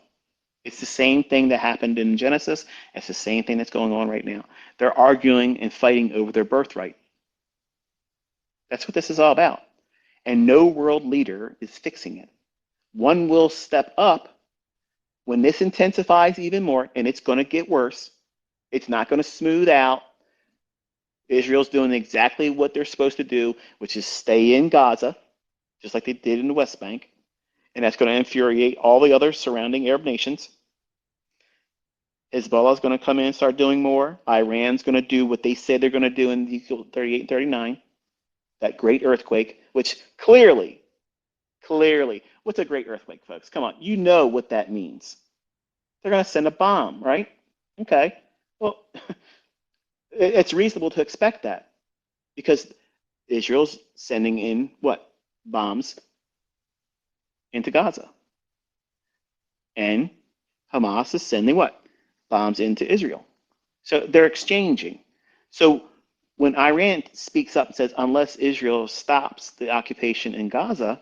It's the same thing that happened in Genesis. It's the same thing that's going on right now. They're arguing and fighting over their birthright. That's what this is all about. And no world leader is fixing it. One will step up when this intensifies even more, and it's going to get worse. It's not going to smooth out. Israel's doing exactly what they're supposed to do, which is stay in Gaza, just like they did in the West Bank. And that's going to infuriate all the other surrounding Arab nations. Hezbollah is going to come in and start doing more. Iran's going to do what they said they're going to do in Ezekiel 38 and 39, that great earthquake, which clearly, what's a great earthquake, folks? Come on, you know what that means. They're going to send a bomb, right? Okay. Well, it's reasonable to expect that because Israel's sending in what? Bombs into Gaza. And Hamas is sending what? Bombs into Israel. So they're exchanging. So when Iran speaks up and says, unless Israel stops the occupation in Gaza,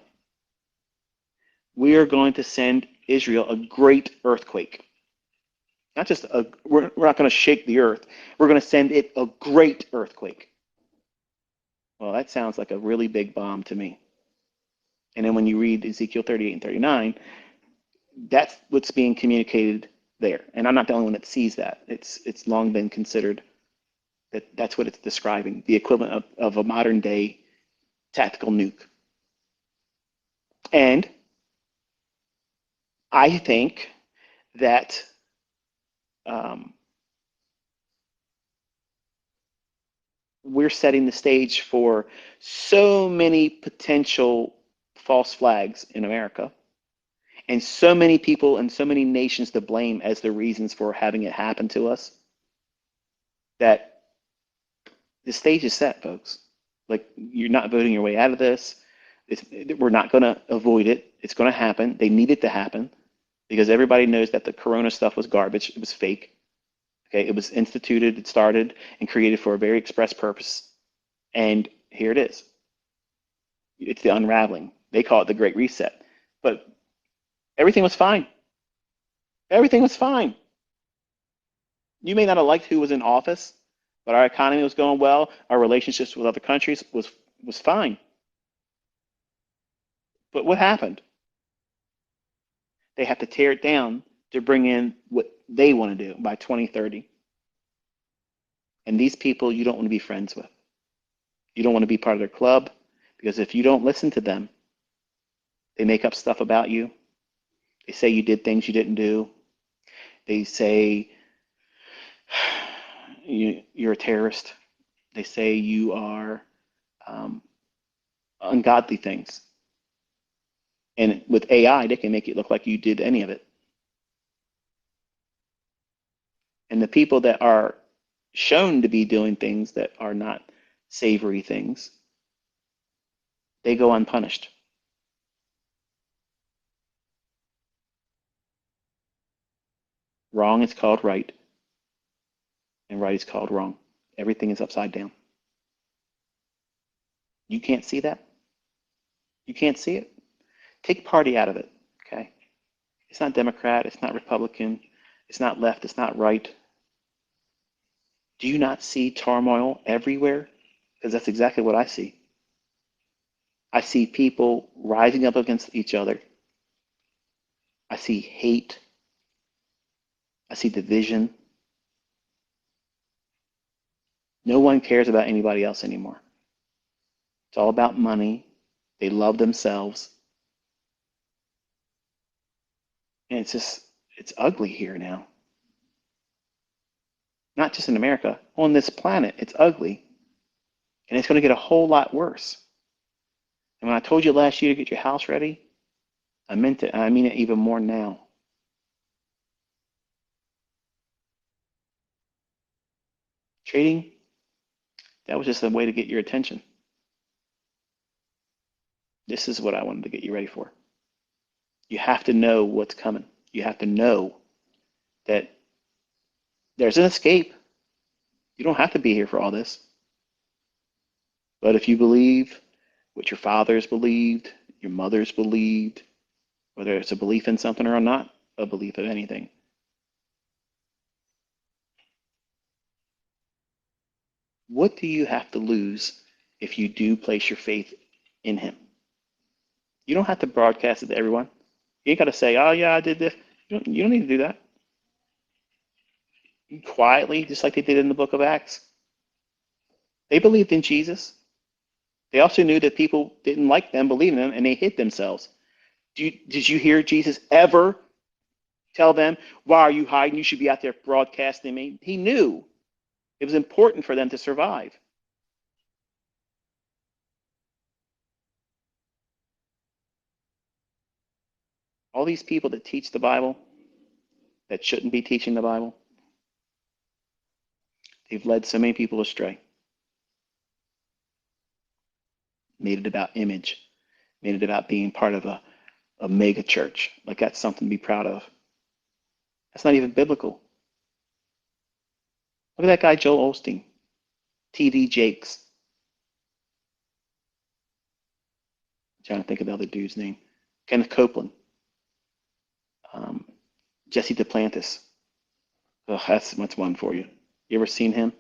we are going to send Israel a great earthquake. Not just we're not going to shake the earth. We're going to send it a great earthquake. Well, that sounds like a really big bomb to me. And then when you read Ezekiel 38 and 39, that's what's being communicated there. And I'm not the only one that sees that. It's long been considered that that's what it's describing, the equivalent of a modern day tactical nuke. And I think that we're setting the stage for so many potential false flags in America and so many people and so many nations to blame as the reasons for having it happen to us that the stage is set, folks. Like, you're not voting your way out of this. We're not going to avoid it. It's going to happen. They need it to happen because everybody knows that the corona stuff was garbage. It was fake. Okay, it was instituted, it started, and created for a very express purpose. And here it is. It's the unraveling. They call it the Great Reset. But everything was fine. Everything was fine. You may not have liked who was in office, but our economy was going well. Our relationships with other countries was fine. But what happened? They have to tear it down to bring in what they want to do by 2030. And these people you don't want to be friends with. You don't want to be part of their club because if you don't listen to them, they make up stuff about you. They say you did things you didn't do. They say you're a terrorist. They say you are ungodly things. And with AI, they can make it look like you did any of it. And the people that are shown to be doing things that are not savory things, they go unpunished. Wrong is called right, and right is called wrong. Everything is upside down. You can't see that? You can't see it? Take party out of it, okay? It's not Democrat, it's not Republican, it's not left, it's not right. Do you not see turmoil everywhere? Because that's exactly what I see. I see people rising up against each other. I see hate. I see division. No one cares about anybody else anymore. It's all about money. They love themselves. And it's ugly here now. Not just in America, on this planet, it's ugly. And it's going to get a whole lot worse. And when I told you last year to get your house ready, I meant it. And I mean it even more now. Trading, that was just a way to get your attention. This is what I wanted to get you ready for. You have to know what's coming. You have to know that there's an escape. You don't have to be here for all this. But if you believe what your fathers believed, your mothers believed, whether it's a belief in something or not a belief of anything, what do you have to lose if you do place your faith in him. You don't have to broadcast it to everyone. You ain't got to say, oh, yeah, I did this. You don't need to do that. Quietly, just like they did in the book of Acts. They believed in Jesus. They also knew that people didn't like them, believe in them, and they hid themselves. Did you hear Jesus ever tell them, why are you hiding? You should be out there broadcasting me. He knew it was important for them to survive. All these people that teach the Bible that shouldn't be teaching the Bible, they've led so many people astray. Made it about image, made it about being part of a mega church. Like that's something to be proud of. That's not even biblical. Look at that guy, Joel Osteen, TD Jakes. I'm trying to think of the other dude's name. Kenneth Copeland, um, Jesse Duplantis. Oh, that's one for you. You ever seen him?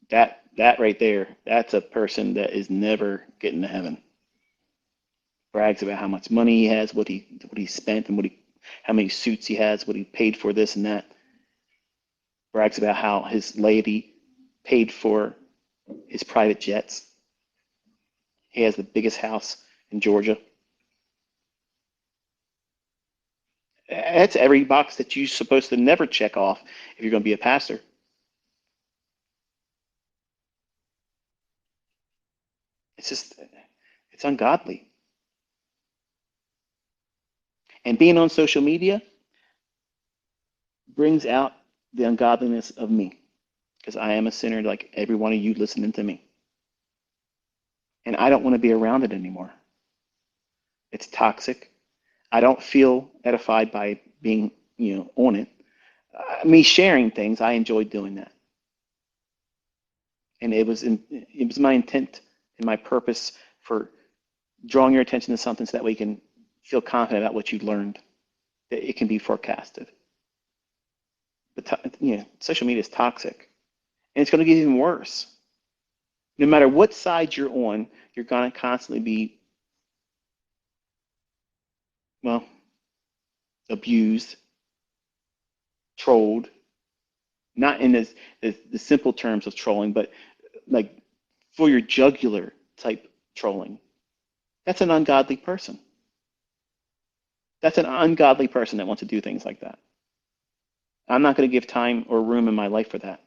That right there, that's a person that is never getting to heaven. Brags about how much money he has, what he spent, and how many suits he has, what he paid for this and that. Brags about how his laity paid for his private jets. He has the biggest house in Georgia. That's every box that you're supposed to never check off if you're going to be a pastor. It's just, it's ungodly. And being on social media brings out the ungodliness of me because I am a sinner like every one of you listening to me. And I don't want to be around it anymore. It's toxic. I don't feel edified by being, on it. Me sharing things, I enjoy doing that. And it was my intent and my purpose for drawing your attention to something so that way you can feel confident about what you learned, that it can be forecasted. But social media is toxic, and it's going to get even worse. No matter what side you're on, you're going to constantly be, well, abused, trolled, not in the simple terms of trolling, but like for your jugular type trolling. That's an ungodly person. That's an ungodly person that wants to do things like that. I'm not going to give time or room in my life for that.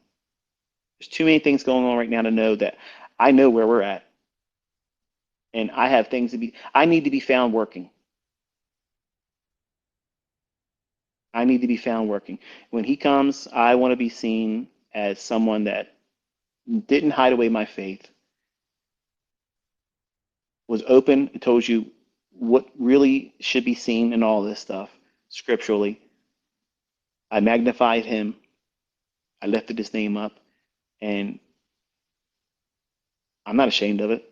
There's too many things going on right now to know that I know where we're at. And I have things I need to be found working. I need to be found working. When he comes, I want to be seen as someone that didn't hide away my faith, was open and told you what really should be seen in all this stuff scripturally. I magnified him. I lifted his name up, and I'm not ashamed of it.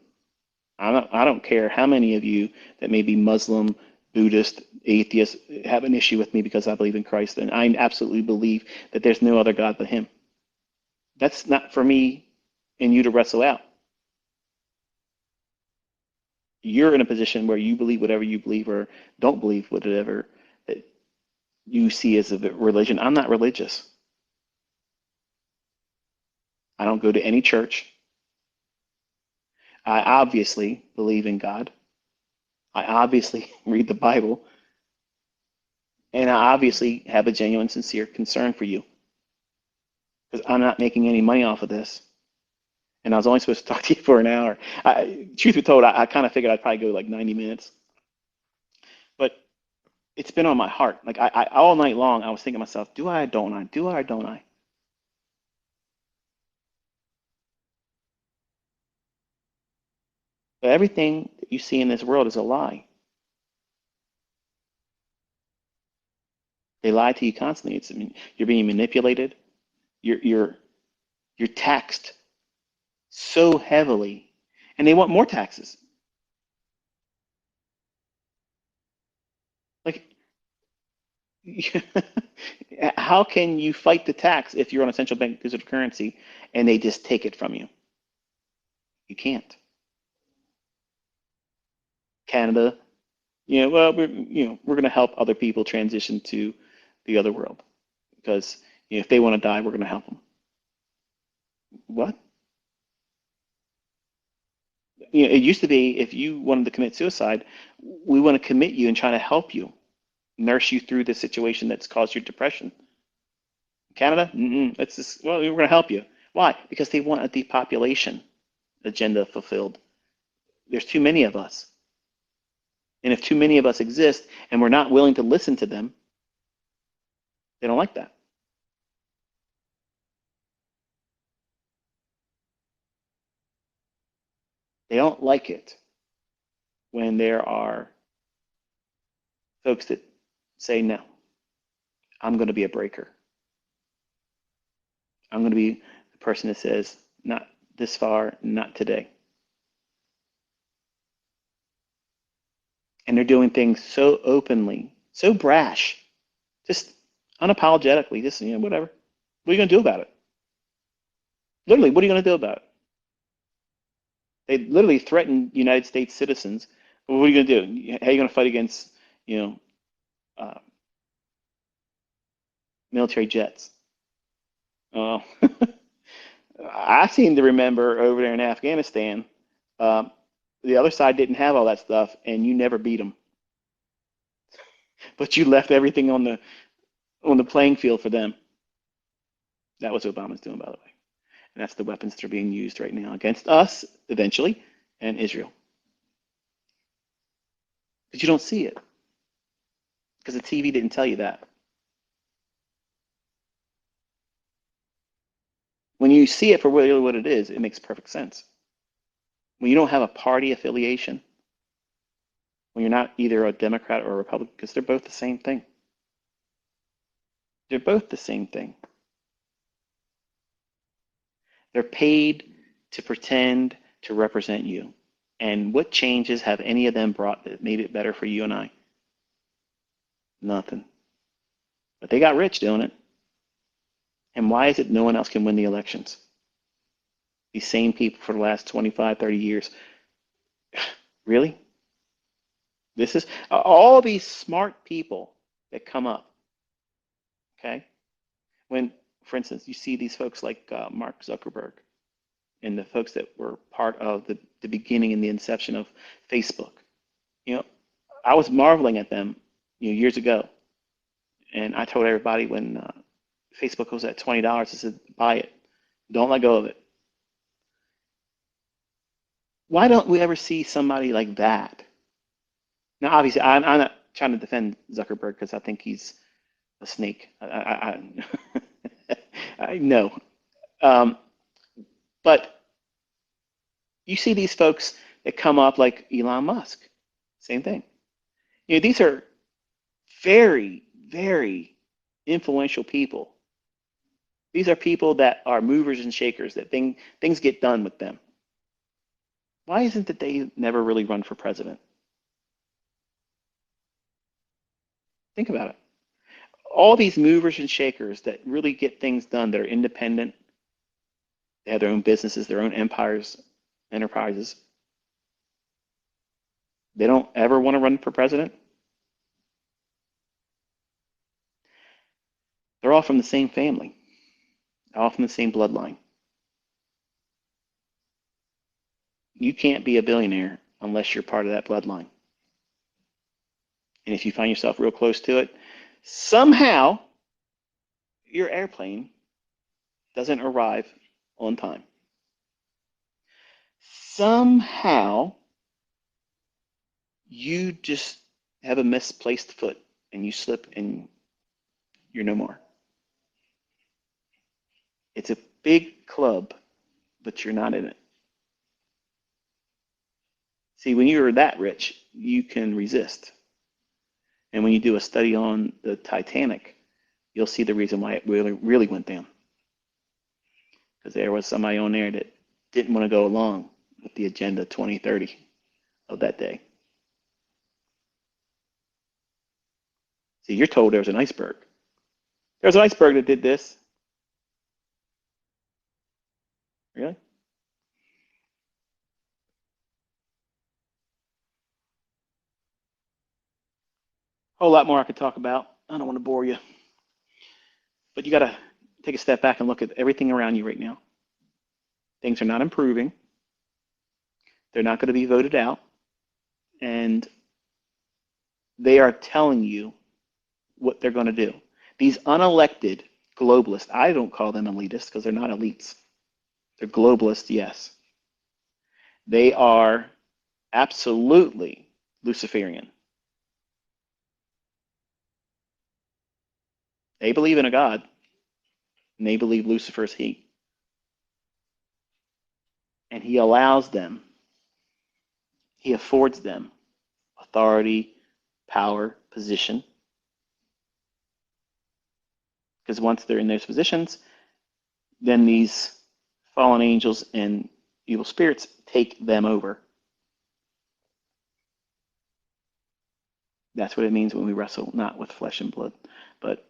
I don't care how many of you that may be Muslim, Buddhist, atheist have an issue with me because I believe in Christ, and I absolutely believe that there's no other God but him. That's not for me and you to wrestle out. You're in a position where you believe whatever you believe or don't believe whatever that you see as a religion. I'm not religious. I don't go to any church. I obviously believe in God. I obviously read the Bible. And I obviously have a genuine, sincere concern for you because I'm not making any money off of this. And I was only supposed to talk to you for an hour. Truth be told, I kind of figured I'd probably go like 90 minutes. But it's been on my heart. Like all night long, I was thinking to myself, do I or don't I? Do I or don't I? But everything that you see in this world is a lie. They lie to you constantly. You're being manipulated. You're you're taxed so heavily, and they want more taxes. Like, how can you fight the tax if you're on a central bank digital currency and they just take it from you? You can't. Canada, well, we're going to help other people transition to the other world because if they want to die, we're going to help them. What? It used to be if you wanted to commit suicide, we want to commit you and try to help you, nurse you through the situation that's caused your depression. Canada, it's just, well, we're going to help you. Why? Because they want a depopulation agenda fulfilled. There's too many of us. And if too many of us exist and we're not willing to listen to them, they don't like that. They don't like it when there are folks that say, no, I'm going to be a breaker. I'm going to be the person that says, not this far, not today. And they're doing things so openly, so brash, just unapologetically, just, whatever. What are you going to do about it? Literally, what are you going to do about it? They literally threaten United States citizens. Well, what are you going to do? How are you going to fight against, you know, uh, military jets? Oh, I seem to remember over there in Afghanistan, um, the other side didn't have all that stuff, and you never beat them. But you left everything on the playing field for them. That was what Obama's doing, by the way. And that's the weapons that are being used right now against us, eventually, and Israel. But you don't see it because the TV didn't tell you that. When you see it for really what it is, it makes perfect sense. When you don't have a party affiliation, when you're not either a Democrat or a Republican, because they're both the same thing. They're both the same thing. They're paid to pretend to represent you. And what changes have any of them brought that made it better for you and I? Nothing. But they got rich doing it. And why is it no one else can win the elections? These same people for the last 25, 30 years. Really? This is all these smart people that come up, okay? When, for instance, you see these folks like Mark Zuckerberg and the folks that were part of the beginning and the inception of Facebook. You know, I was marveling at them, years ago, and I told everybody when Facebook was at $20, I said, buy it. Don't let go of it. Why don't we ever see somebody like that? Now, obviously, I'm not trying to defend Zuckerberg because I think he's a snake. I know. Um, but you see these folks that come up like Elon Musk, same thing. These are very, very influential people. These are people that are movers and shakers, that things get done with them. Why isn't it they never really run for president? Think about it. All these movers and shakers that really get things done, that are independent, they have their own businesses, their own empires, enterprises. They don't ever want to run for president. They're all from the same family, all from the same bloodline. You can't be a billionaire unless you're part of that bloodline. And if you find yourself real close to it, somehow your airplane doesn't arrive on time. Somehow you just have a misplaced foot and you slip and you're no more. It's a big club, but you're not in it. See, when you're that rich, you can resist. And when you do a study on the Titanic, you'll see the reason why it really, really went down. Because there was somebody on there that didn't want to go along with the Agenda 2030 of that day. See, you're told there was an iceberg. There's an iceberg that did this. Really? whole lot more I could talk about. I don't want to bore you, but you got to take a step back and look at everything around you right now. Things are not improving. They're not going to be voted out, and they are telling you what they're going to do. These unelected globalists, I don't call them elitists because they're not elites. They're globalists, yes. They are absolutely Luciferian. They believe in a God, and they believe Lucifer's he. And he allows them, he affords them authority, power, position. Because once they're in those positions, then these fallen angels and evil spirits take them over. That's what it means when we wrestle not with flesh and blood, but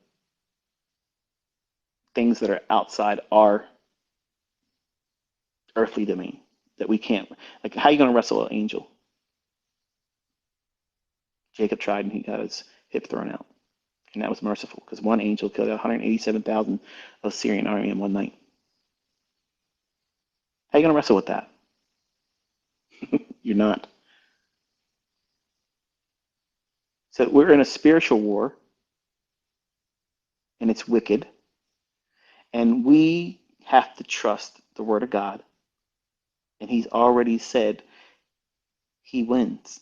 things that are outside our earthly domain that we can't. Like, how are you going to wrestle an angel? Jacob tried and he got his hip thrown out. And that was merciful because one angel killed 187,000 of Syrian army in one night. How are you going to wrestle with that? You're not. So we're in a spiritual war, and it's wicked. And we have to trust the word of God. And he's already said he wins.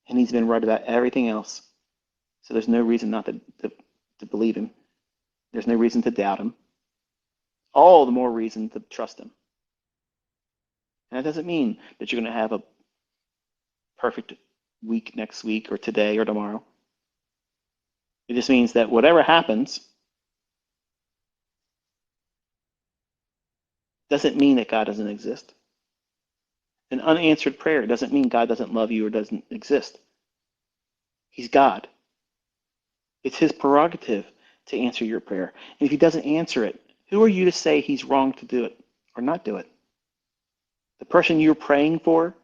And he's been right about everything else. So there's no reason not to believe him. There's no reason to doubt him. All the more reason to trust him. And that doesn't mean that you're going to have a perfect week next week or today or tomorrow. It just means that whatever happens doesn't mean that God doesn't exist. An unanswered prayer doesn't mean God doesn't love you or doesn't exist. He's God. It's his prerogative to answer your prayer. And if he doesn't answer it, who are you to say he's wrong to do it or not do it? The person you're praying for,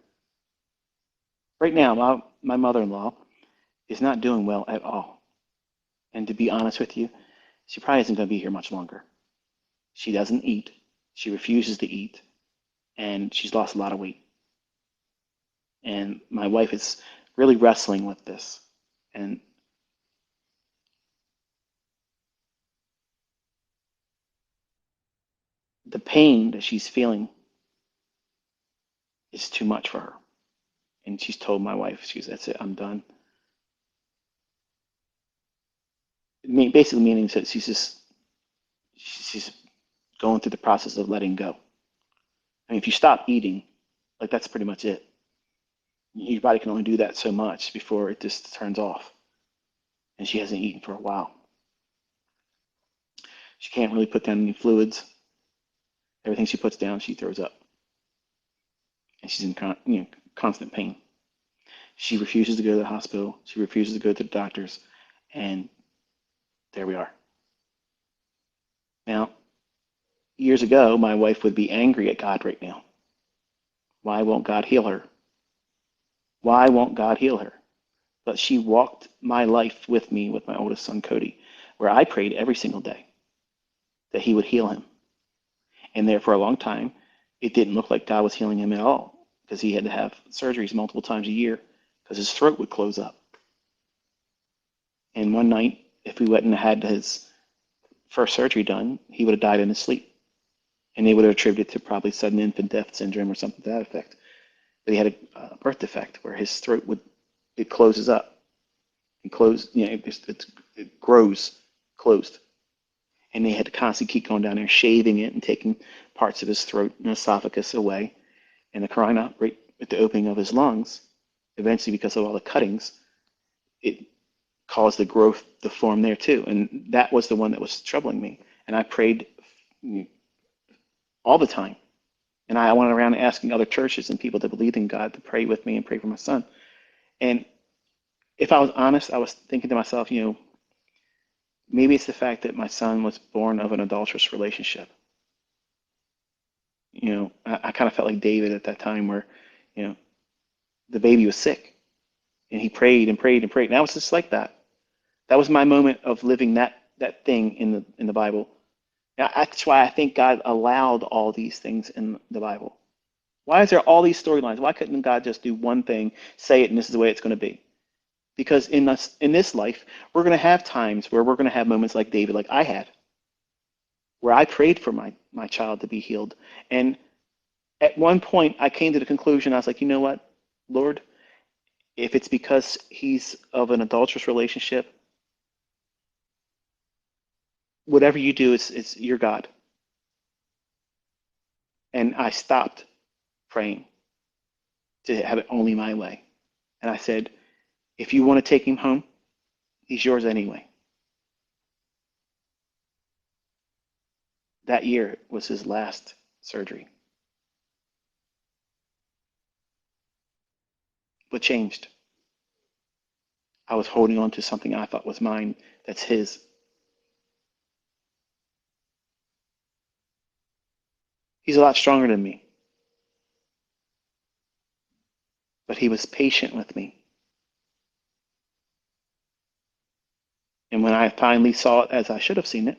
right now, my mother-in-law is not doing well at all. And to be honest with you, she probably isn't going to be here much longer. She doesn't eat. She refuses to eat. And she's lost a lot of weight. And my wife is really wrestling with this. And the pain that she's feeling is too much for her. And she's told my wife, that's it, I'm done. Basically meaning that she's going through the process of letting go. I mean, if you stop eating, like that's pretty much it. Your body can only do that so much before it just turns off. And she hasn't eaten for a while. She can't really put down any fluids. Everything she puts down, she throws up. And she's in constant pain. She refuses to go to the hospital. She refuses to go to the doctors. And there we are. Now, years ago, my wife would be angry at God right now. Why won't God heal her? Why won't God heal her? But she walked my life with me with my oldest son, Cody, where I prayed every single day that he would heal him. And there for a long time, it didn't look like God was healing him at all because he had to have surgeries multiple times a year because his throat would close up. And one night, if we went and had his first surgery done, he would have died in his sleep. And they would have attributed to probably sudden infant death syndrome or something to that effect. But he had a birth defect where his throat it closes up and it grows closed. And they had to constantly keep going down there, shaving it and taking parts of his throat and esophagus away. And the carina, right at the opening of his lungs, eventually because of all the cuttings, it caused the growth to form there too. And that was the one that was troubling me. And I prayed all the time. And I went around asking other churches and people that believed in God to pray with me and pray for my son. And if I was honest, I was thinking to myself, maybe it's the fact that my son was born of an adulterous relationship. I kind of felt like David at that time where, the baby was sick. And he prayed and prayed and prayed. And I was just like that. That was my moment of living that thing in the Bible. Now, that's why I think God allowed all these things in the Bible. Why is there all these storylines? Why couldn't God just do one thing, say it, and this is the way it's going to be? Because in this life, we're going to have times where we're going to have moments like David, like I had, where I prayed for my child to be healed. And at one point, I came to the conclusion, I was like, you know what, Lord, if it's because he's of an adulterous relationship, whatever you do, it's your God. And I stopped praying to have it only my way. And I said, if you want to take him home, he's yours anyway. That year was his last surgery. What changed? I was holding on to something I thought was mine that's his. He's a lot stronger than me, but he was patient with me. And when I finally saw it as I should have seen it,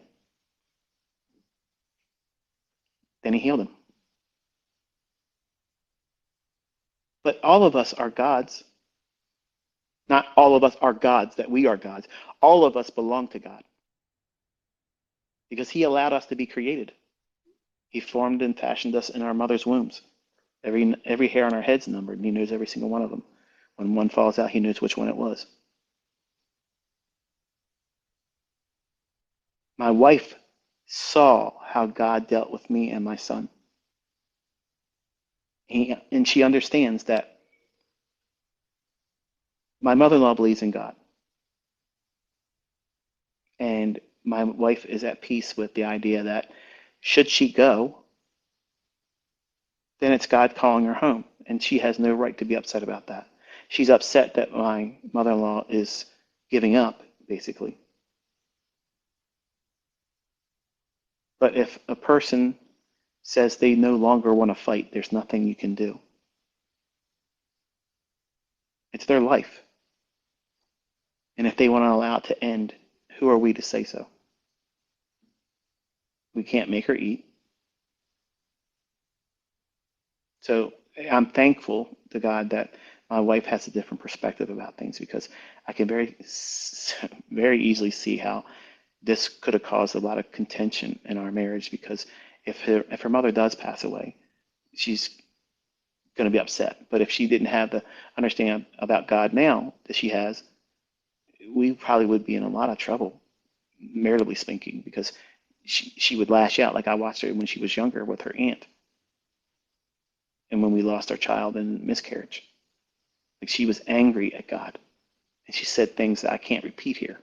then he healed him. But all of us are gods. Not all of us are gods, that we are gods. All of us belong to God because he allowed us to be created. He formed and fashioned us in our mother's wombs. Every hair on our head's numbered, and he knows every single one of them. When one falls out, he knows which one it was. My wife saw how God dealt with me and my son. And she understands that my mother-in-law believes in God. And my wife is at peace with the idea that should she go, then it's God calling her home. And she has no right to be upset about that. She's upset that my mother-in-law is giving up, basically. But if a person says they no longer want to fight, there's nothing you can do. It's their life. And if they want to allow it to end, who are we to say so? We can't make her eat. So I'm thankful to God that my wife has a different perspective about things because I can very easily see how this could have caused a lot of contention in our marriage because if her mother does pass away, she's going to be upset. But if she didn't have the understanding about God now that she has, we probably would be in a lot of trouble, maritally speaking, because she would lash out like I watched her when she was younger with her aunt and when we lost our child in miscarriage. Like she was angry at God and she said things that I can't repeat here.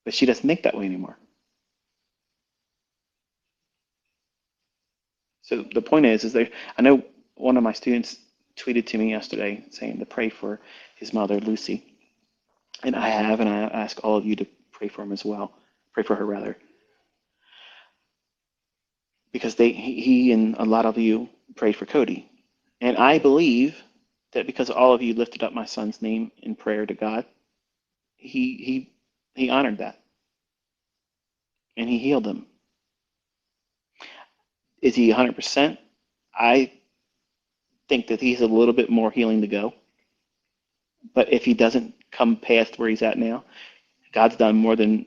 But she doesn't think that way anymore. So the point is there. I know one of my students tweeted to me yesterday saying to pray for his mother, Lucy, and I have, and I ask all of you to pray for him as well. Pray for her rather, because he and a lot of you prayed for Cody, and I believe that because all of you lifted up my son's name in prayer to God, he honored that and he healed him. Is he 100%? I think that he's a little bit more healing to go. But if he doesn't come past where he's at now, God's done more than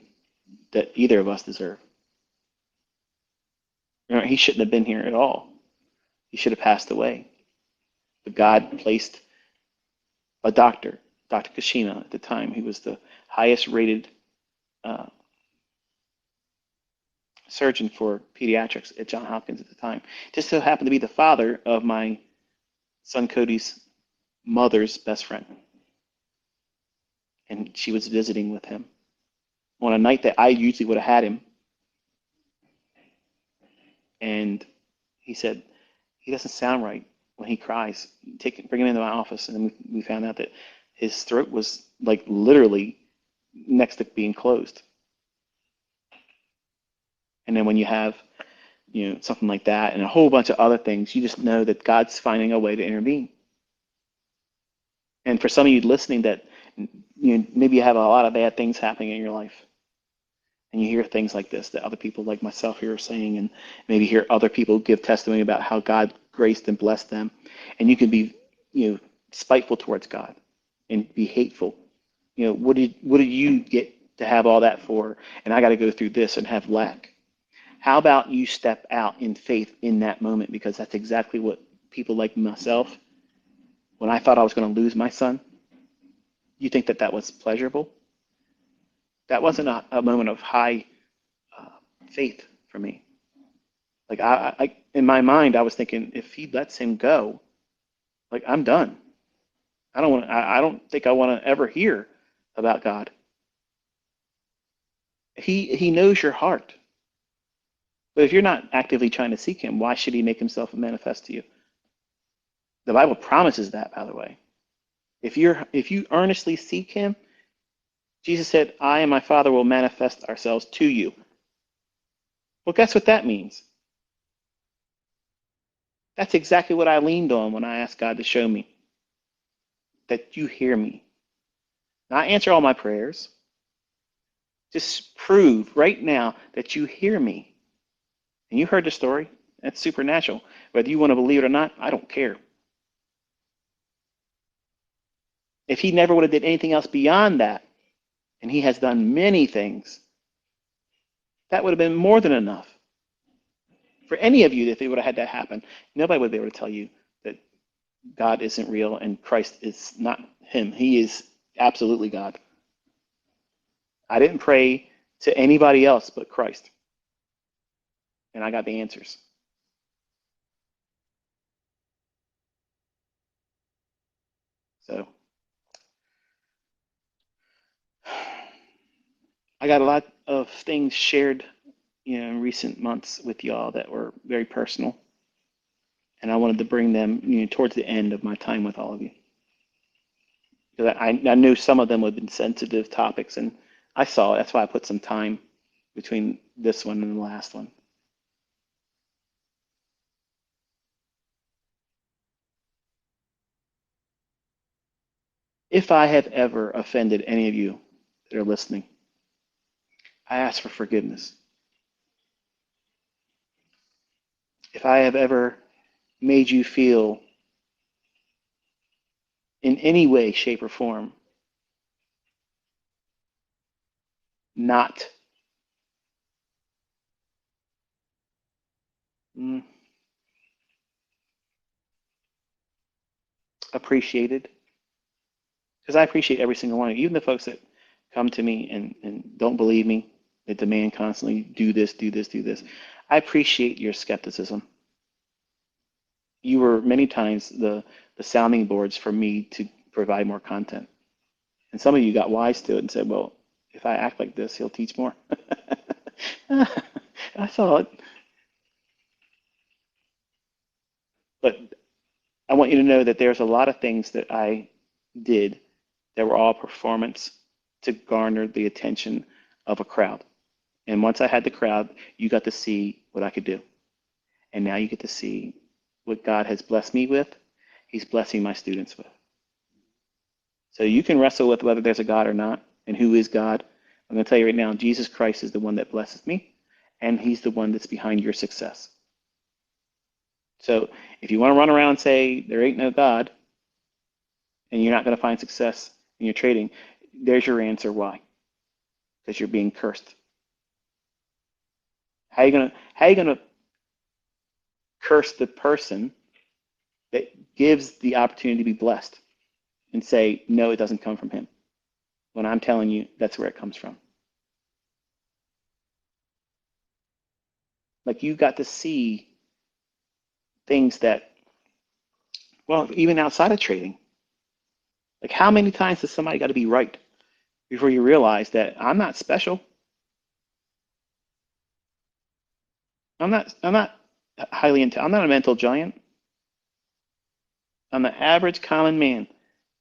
that either of us deserve. You know, he shouldn't have been here at all. He should have passed away. But God placed a doctor, Dr. Kashima at the time. He was the highest rated uh, surgeon for pediatrics at Johns Hopkins at the time. Just so happened to be the father of my son Cody's mother's best friend. And she was visiting with him on a night that I usually would have had him. And he said, he doesn't sound right when he cries. Bring him into my office. And then we found out that his throat was like literally next to being closed. And then when you have, something like that and a whole bunch of other things, you just know that God's finding a way to intervene. And for some of you listening that maybe you have a lot of bad things happening in your life, and you hear things like this that other people like myself here are saying, and maybe hear other people give testimony about how God graced and blessed them, and you can be, spiteful towards God and be hateful. What did you get to have all that for? And I got to go through this and have lack. How about you step out in faith in that moment? Because that's exactly what people like myself, when I thought I was going to lose my son, you think that that was pleasurable? That wasn't a moment of high uh, faith for me. Like in my mind, I was thinking, if he lets him go, like I'm done. I don't want. I don't think I want to ever hear about God. He knows your heart, but if you're not actively trying to seek Him, why should He make Himself manifest to you? The Bible promises that, by the way. If you earnestly seek Him, Jesus said, "I and my Father will manifest ourselves to you." Well, guess what that means? That's exactly what I leaned on when I asked God to show me that you hear me. Not answer all my prayers. Just prove right now that you hear me. And you heard the story. That's supernatural. Whether you want to believe it or not, I don't care. If he never would have did anything else beyond that, and he has done many things, that would have been more than enough. For any of you, if it would have had that happen, nobody would be able to tell you that God isn't real and Christ is not him. He is absolutely God. I didn't pray to anybody else but Christ, and I got the answers. So I got a lot of things shared, in recent months with y'all that were very personal, and I wanted to bring them, towards the end of my time with all of you, because I knew some of them would have been sensitive topics, and I saw it. That's why I put some time between this one and the last one. If I have ever offended any of you that are listening, I ask for forgiveness. If I have ever made you feel in any way, shape, or form not mm, appreciated, because I appreciate every single one of you, even the folks that come to me and don't believe me, that demand constantly do this, do this, do this. I appreciate your skepticism. You were many times the sounding boards for me to provide more content. And some of you got wise to it and said, well, if I act like this, he'll teach more. I saw it. But I want you to know that there's a lot of things that I did that were all performance to garner the attention of a crowd. And once I had the crowd, you got to see what I could do. And now you get to see what God has blessed me with, He's blessing my students with. So you can wrestle with whether there's a God or not and who is God. I'm going to tell you right now, Jesus Christ is the one that blesses me, and He's the one that's behind your success. So if you want to run around and say there ain't no God and you're not going to find success in your trading, there's your answer why. Because you're being cursed. How are you gonna curse the person that gives the opportunity to be blessed and say, no, it doesn't come from him, when I'm telling you that's where it comes from? Like, you got to see things that, well, even outside of trading, like how many times does somebody got to be right before you realize that I'm not special? I'm not highly intelligent. I'm not a mental giant. I'm the average common man,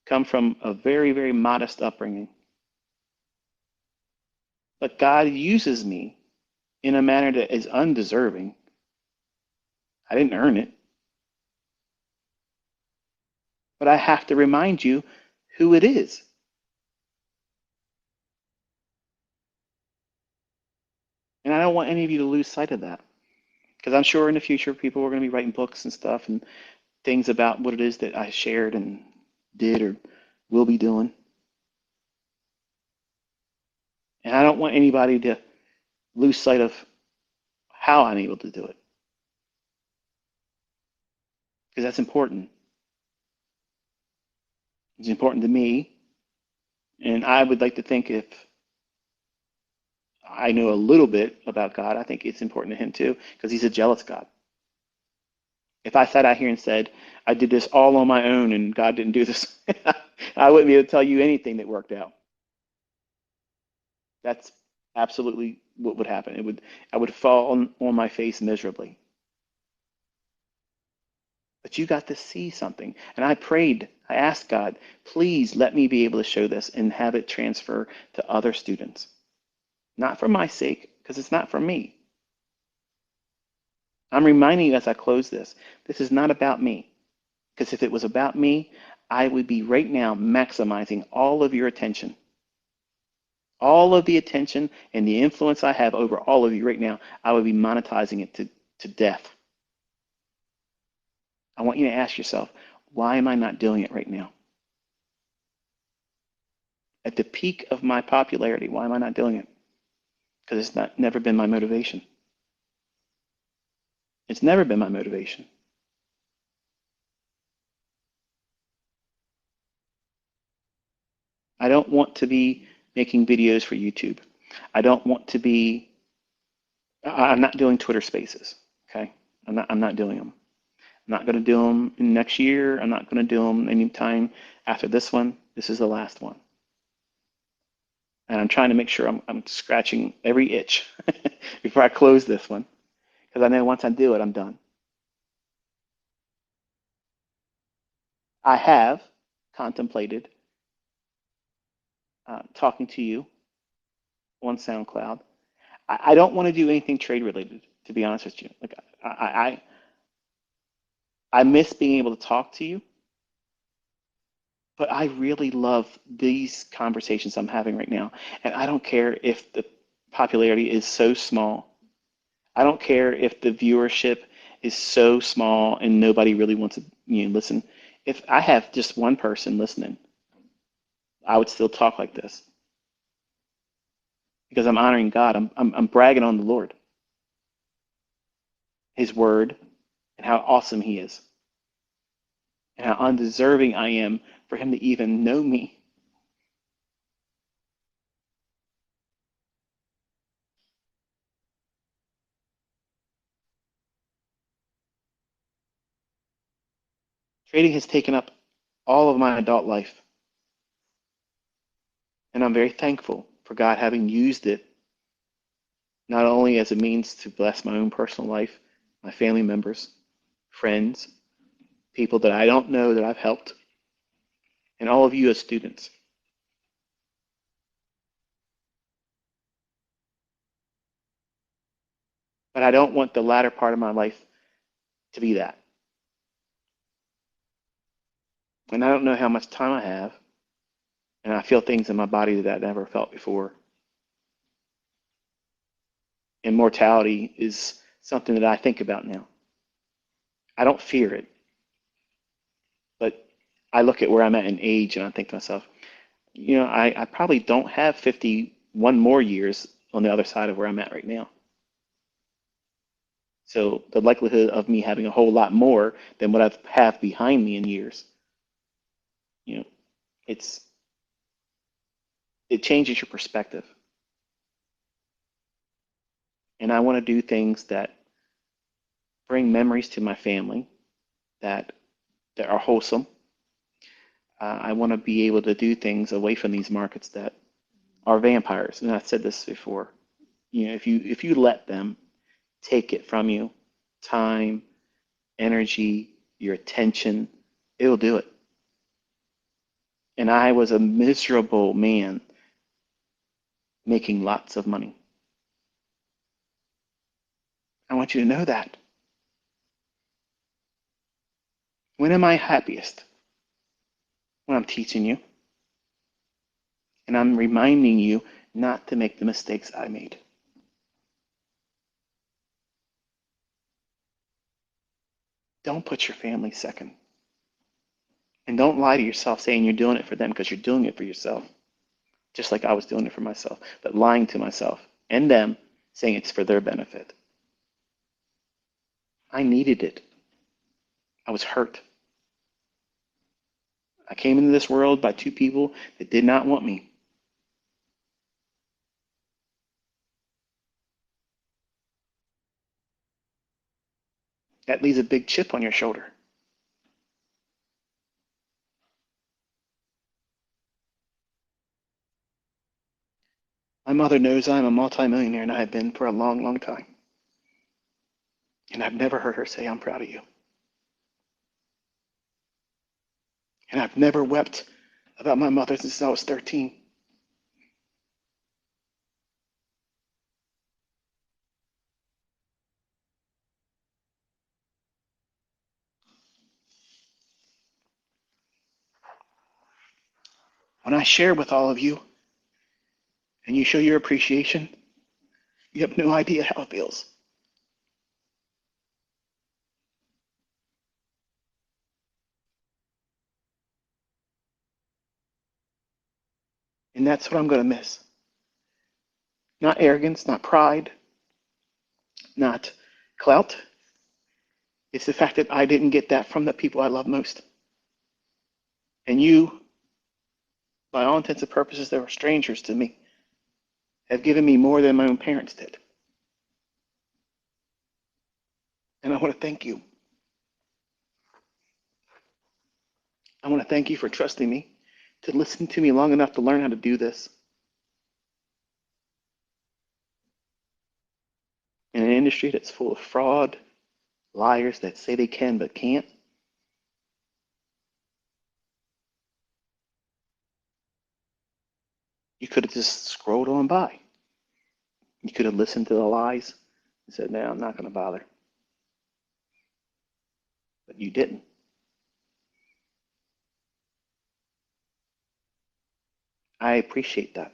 come from a very, very modest upbringing. But God uses me in a manner that is undeserving. I didn't earn it. But I have to remind you who it is. And I don't want any of you to lose sight of that. Because I'm sure in the future people are going to be writing books and stuff and things about what it is that I shared and did or will be doing. And I don't want anybody to lose sight of how I'm able to do it. Because that's important. It's important to me. And I would like to think if I know a little bit about God, I think it's important to him too, because he's a jealous God. If I sat out here and said, I did this all on my own and God didn't do this, I wouldn't be able to tell you anything that worked out. That's absolutely what would happen. I would fall on my face miserably. But you got to see something. And I prayed, I asked God, please let me be able to show this and have it transfer to other students. Not for my sake, because it's not for me. I'm reminding you as I close this is not about me. Because if it was about me, I would be right now maximizing all of your attention. All of the attention and the influence I have over all of you right now, I would be monetizing it to death. I want you to ask yourself, why am I not doing it right now? At the peak of my popularity, why am I not doing it? Because never been my motivation. It's never been my motivation. I don't want to be making videos for YouTube. I don't want to be, I'm not doing Twitter Spaces, okay? I'm not doing them. I'm not going to do them next year. I'm not going to do them anytime after this one. This is the last one. And I'm trying to make sure I'm scratching every itch before I close this one. Because I know once I do it, I'm done. I have contemplated talking to you on SoundCloud. I don't want to do anything trade related, to be honest with you. Like I miss being able to talk to you, but I really love these conversations I'm having right now. And I don't care if the popularity is so small. I don't care if the viewership is so small and nobody really wants to listen. If I have just one person listening, I would still talk like this because I'm honoring God. I'm bragging on the Lord, His word, and how awesome He is, and how undeserving I am for Him to even know me. Trading has taken up all of my adult life, and I'm very thankful for God having used it not only as a means to bless my own personal life, my family members, friends, people that I don't know that I've helped, and all of you as students. But I don't want the latter part of my life to be that. And I don't know how much time I have, and I feel things in my body that I never felt before. And mortality is something that I think about now. I don't fear it, but I look at where I'm at in age and I think to myself, I probably don't have 51 more years on the other side of where I'm at right now. So the likelihood of me having a whole lot more than what I have behind me in years, you know, it's it changes your perspective. And I want to do things that bring memories to my family that are wholesome. I want to be able to do things away from these markets that are vampires. And I've said this before. If you let them take it from you, time, energy, your attention, it'll do it. And I was a miserable man making lots of money. I want you to know that. When am I happiest? When I'm teaching you. And I'm reminding you not to make the mistakes I made. Don't put your family second. And don't lie to yourself saying you're doing it for them, because you're doing it for yourself. Just like I was doing it for myself, but lying to myself and them, saying it's for their benefit. I needed it. I was hurt. I came into this world by two people that did not want me. That leaves a big chip on your shoulder. My mother knows I'm a multimillionaire, and I have been for a long, long time. And I've never heard her say, I'm proud of you. And I've never wept about my mother since I was 13. When I share with all of you and you show your appreciation, you have no idea how it feels. And that's what I'm going to miss. Not arrogance, not pride, not clout. It's the fact that I didn't get that from the people I love most. And you, by all intents and purposes, they were strangers to me, have given me more than my own parents did. And I want to thank you. I want to thank you for trusting me, to listen to me long enough to learn how to do this. In an industry that's full of fraud, liars that say they can but can't, you could have just scrolled on by. You could have listened to the lies and said, no, I'm not going to bother. But you didn't. I appreciate that.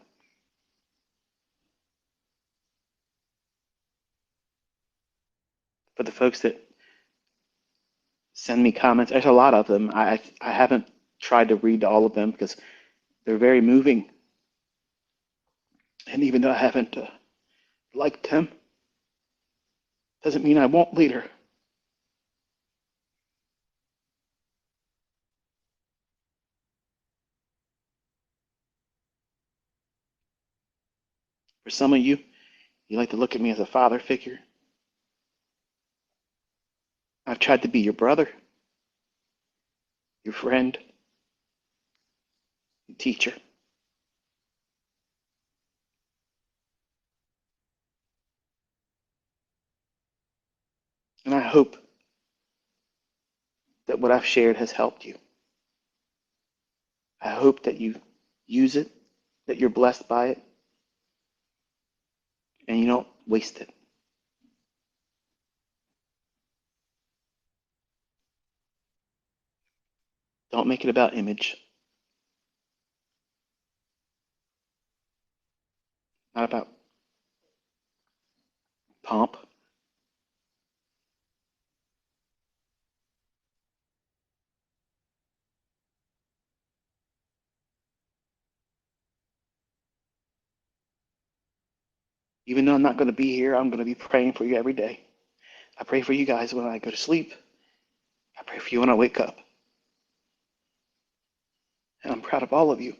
For the folks that send me comments, there's a lot of them. I haven't tried to read all of them because they're very moving. And even though I haven't liked them, doesn't mean I won't later. For some of you, you like to look at me as a father figure. I've tried to be your brother, your friend, your teacher. And I hope that what I've shared has helped you. I hope that you use it, that you're blessed by it, and you don't waste it. Don't make it about image, not about pomp. Even though I'm not going to be here, I'm going to be praying for you every day. I pray for you guys when I go to sleep. I pray for you when I wake up. And I'm proud of all of you.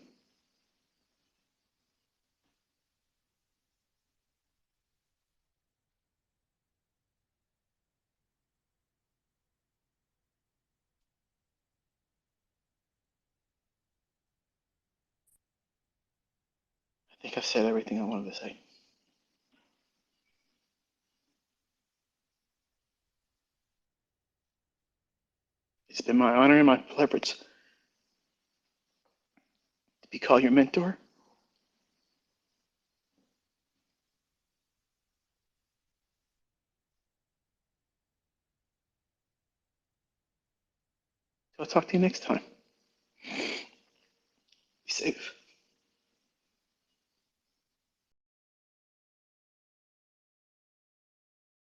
I think I've said everything I wanted to say. It's been my honor and my privilege to be called your mentor. So I'll talk to you next time. Be safe.